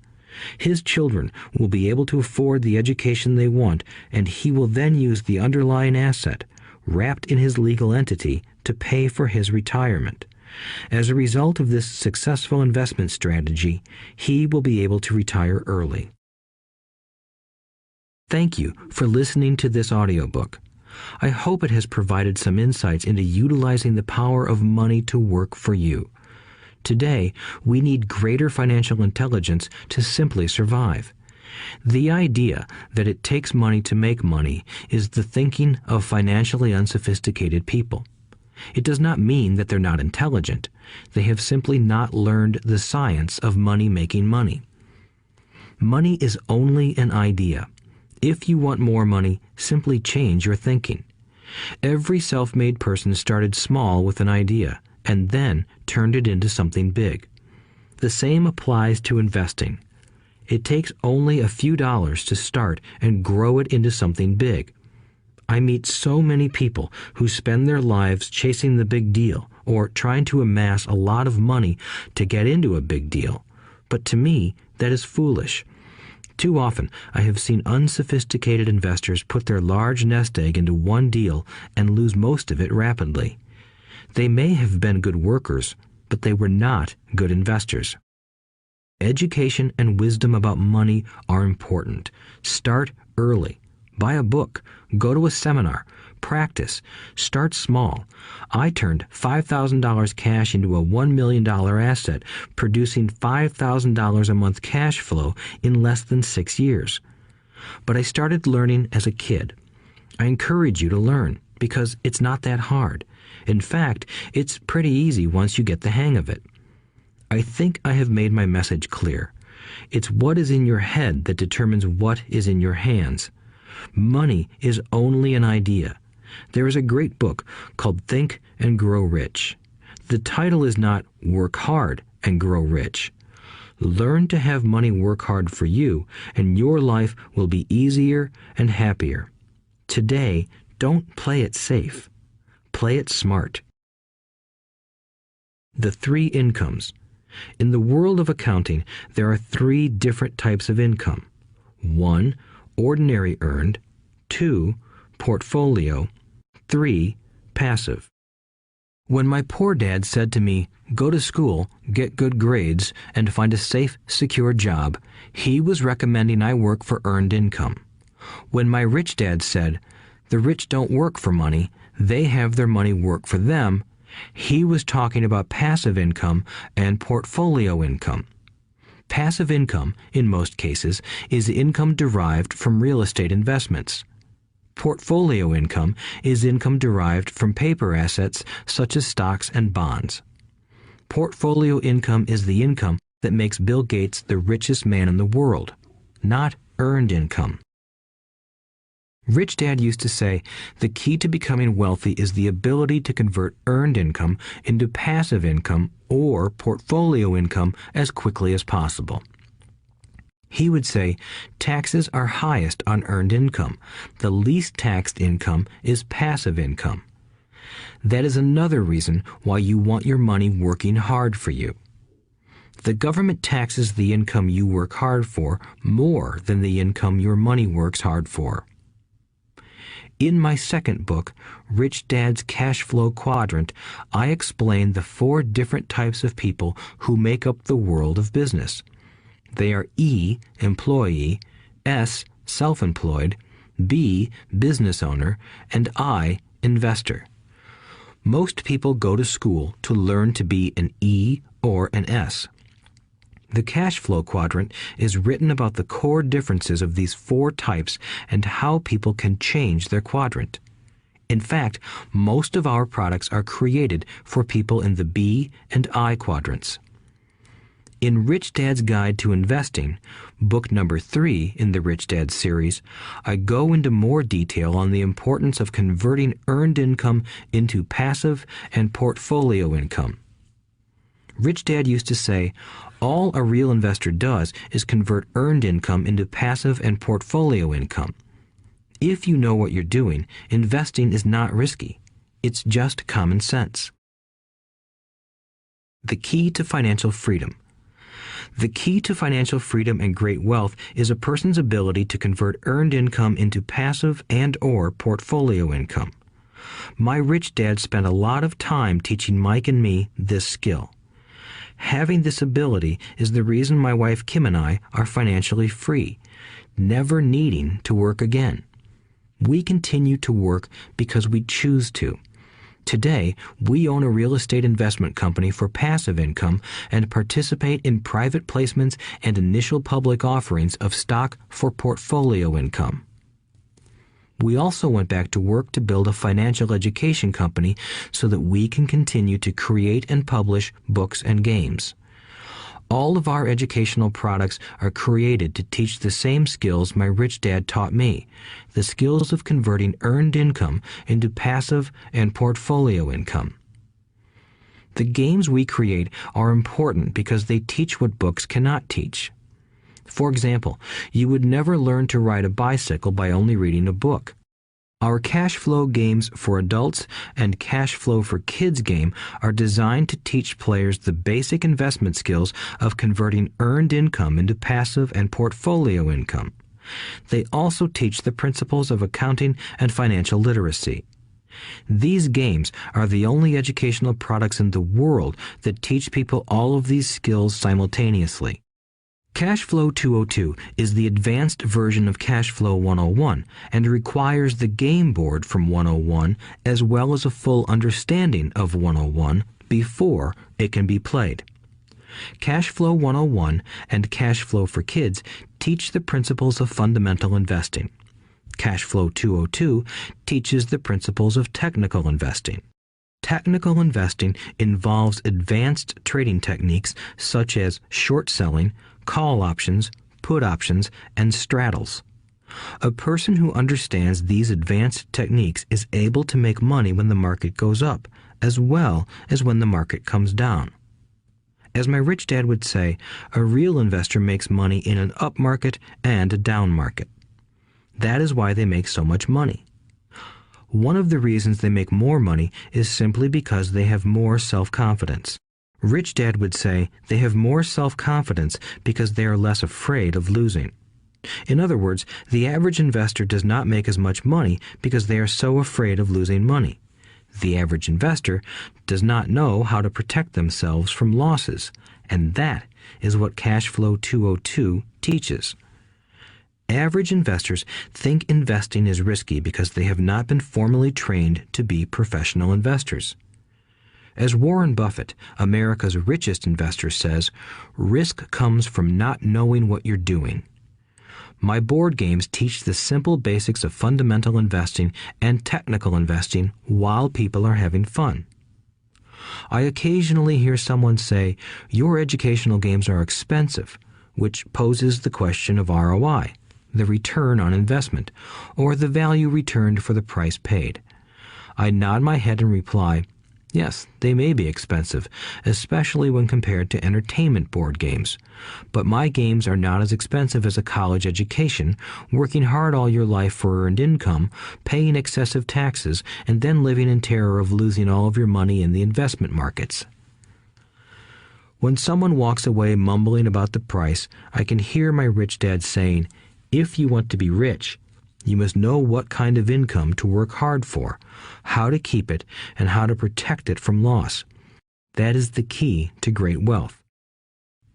His children will be able to afford the education they want, and he will then use the underlying asset, wrapped in his legal entity, to pay for his retirement. As a result of this successful investment strategy, he will be able to retire early. Thank you for listening to this audiobook. I hope it has provided some insights into utilizing the power of money to work for you. Today, we need greater financial intelligence to simply survive. The idea that it takes money to make money is the thinking of financially unsophisticated people. It does not mean that they're not intelligent. They have simply not learned the science of money making money. Money is only an idea. If you want more money, simply change your thinking. Every self-made person started small with an idea and then turned it into something big. The same applies to investing. It takes only a few dollars to start and grow it into something big. I meet so many people who spend their lives chasing the big deal or trying to amass a lot of money to get into a big deal. But to me, that is foolish. Too often, I have seen unsophisticated investors put their large nest egg into one deal and lose most of it rapidly. They may have been good workers, but they were not good investors. Education and wisdom about money are important. Start early. Buy a book. Go to a seminar. Practice. Start small. I turned $5,000 cash into a $1 million asset, producing $5,000 a month cash flow in less than 6 years. But I started learning as a kid. I encourage you to learn because it's not that hard. In fact, it's pretty easy once you get the hang of it. I think I have made my message clear. It's what is in your head that determines what is in your hands. Money is only an idea. There is a great book called Think and Grow Rich. The title is not Work Hard and Grow Rich. Learn to have money work hard for you, and your life will be easier and happier. Today, don't play it safe. Play it smart. The 3 incomes. In the world of accounting, there are 3 different types of income. 1, ordinary earned. 2, portfolio. 3, passive. When my poor dad said to me, "Go to school, get good grades, and find a safe, secure job," he was recommending I work for earned income. When my rich dad said, "The rich don't work for money, they have their money work for them," he was talking about passive income and portfolio income. Passive income, in most cases, is income derived from real estate investments. Portfolio income is income derived from paper assets such as stocks and bonds. Portfolio income is the income that makes Bill Gates the richest man in the world, not earned income. Rich Dad used to say, the key to becoming wealthy is the ability to convert earned income into passive income or portfolio income as quickly as possible. He would say, taxes are highest on earned income. The least taxed income is passive income. That is another reason why you want your money working hard for you. The government taxes the income you work hard for more than the income your money works hard for. In my second book, Rich Dad's Cash Flow Quadrant, I explain the 4 different types of people who make up the world of business. They are E, employee, S, self-employed, B, business owner, and I, investor. Most people go to school to learn to be an E or an S. The cash flow quadrant is written about the core differences of these 4 types and how people can change their quadrant. In fact, most of our products are created for people in the B and I quadrants. In Rich Dad's Guide to Investing, book number 3 in the Rich Dad series, I go into more detail on the importance of converting earned income into passive and portfolio income. Rich Dad used to say, all a real investor does is convert earned income into passive and portfolio income. If you know what you're doing, investing is not risky. It's just common sense. The key to financial freedom. The key to financial freedom and great wealth is a person's ability to convert earned income into passive and/or portfolio income. My rich dad spent a lot of time teaching Mike and me this skill. Having this ability is the reason my wife Kim and I are financially free, never needing to work again. We continue to work because we choose to. Today, we own a real estate investment company for passive income and participate in private placements and initial public offerings of stock for portfolio income. We also went back to work to build a financial education company so that we can continue to create and publish books and games. All of our educational products are created to teach the same skills my rich dad taught me, the skills of converting earned income into passive and portfolio income. The games we create are important because they teach what books cannot teach. For example, you would never learn to ride a bicycle by only reading a book. Our cash flow games for adults and cash flow for kids game are designed to teach players the basic investment skills of converting earned income into passive and portfolio income. They also teach the principles of accounting and financial literacy. These games are the only educational products in the world that teach people all of these skills simultaneously. Cash Flow 202 is the advanced version of Cash Flow 101 and requires the game board from 101 as well as a full understanding of 101 before it can be played. Cash Flow 101 and Cash Flow for Kids teach the principles of fundamental investing. Cash Flow 202 teaches the principles of technical investing. Technical investing involves advanced trading techniques such as short selling, call options, put options, and straddles. A person who understands these advanced techniques is able to make money when the market goes up, as well as when the market comes down. As my rich dad would say, a real investor makes money in an up market and a down market. That is why they make so much money. One of the reasons they make more money is simply because they have more self-confidence. Rich Dad would say they have more self-confidence because they are less afraid of losing. In other words, the average investor does not make as much money because they are so afraid of losing money. The average investor does not know how to protect themselves from losses, and that is what Cash Flow 202 teaches. Average investors think investing is risky because they have not been formally trained to be professional investors. As Warren Buffett, America's richest investor, says, risk comes from not knowing what you're doing. My board games teach the simple basics of fundamental investing and technical investing while people are having fun. I occasionally hear someone say, your educational games are expensive, which poses the question of ROI, the return on investment, or the value returned for the price paid. I nod my head and reply, yes, they may be expensive, especially when compared to entertainment board games. But my games are not as expensive as a college education, working hard all your life for earned income, paying excessive taxes, and then living in terror of losing all of your money in the investment markets. When someone walks away mumbling about the price, I can hear my rich dad saying, if you want to be rich, you must know what kind of income to work hard for, how to keep it, and how to protect it from loss. That is the key to great wealth.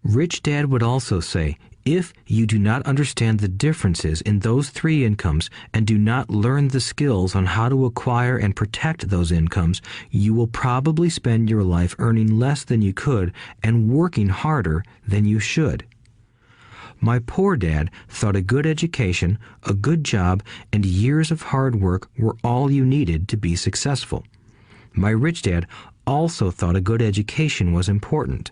Rich Dad would also say, if you do not understand the differences in those three incomes and do not learn the skills on how to acquire and protect those incomes, you will probably spend your life earning less than you could and working harder than you should. My poor dad thought a good education, a good job, and years of hard work were all you needed to be successful. My rich dad also thought a good education was important.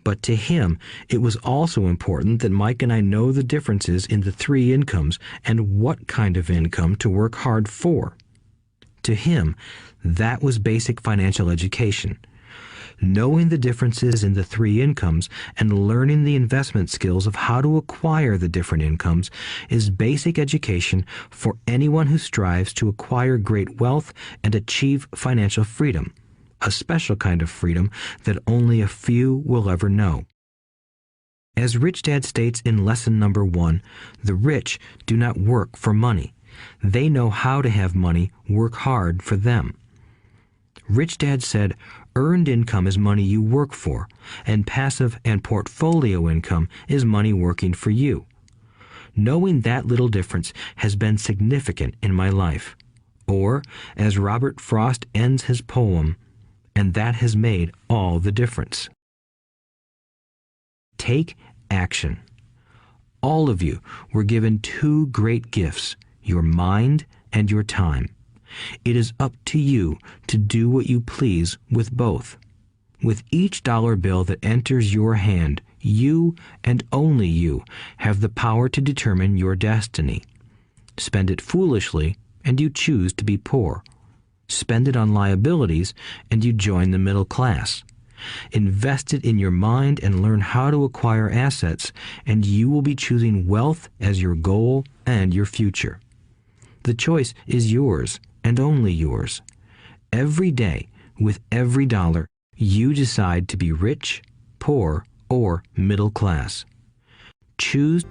But to him, it was also important that Mike and I know the differences in the three incomes and what kind of income to work hard for. To him, that was basic financial education. Knowing the differences in the three incomes and learning the investment skills of how to acquire the different incomes is basic education for anyone who strives to acquire great wealth and achieve financial freedom, a special kind of freedom that only a few will ever know. As Rich Dad states in lesson number 1, the rich do not work for money. They know how to have money work hard for them. Rich Dad said, earned income is money you work for, and passive and portfolio income is money working for you. Knowing that little difference has been significant in my life. Or, as Robert Frost ends his poem, and that has made all the difference. Take action. All of you were given two great gifts, your mind and your time. It is up to you to do what you please with both. With each dollar bill that enters your hand, you and only you have the power to determine your destiny. Spend it foolishly, and you choose to be poor. Spend it on liabilities, and you join the middle class. Invest it in your mind and learn how to acquire assets, and you will be choosing wealth as your goal and your future. The choice is yours, and only yours. Every day, with every dollar, you decide to be rich, poor, or middle class. Choose.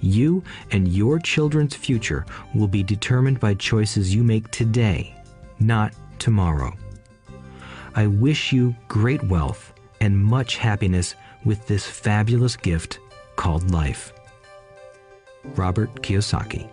You and your children's future will be determined by choices you make today. not tomorrow. I wish you great wealth and much happiness with this fabulous gift called life. Robert Kiyosaki.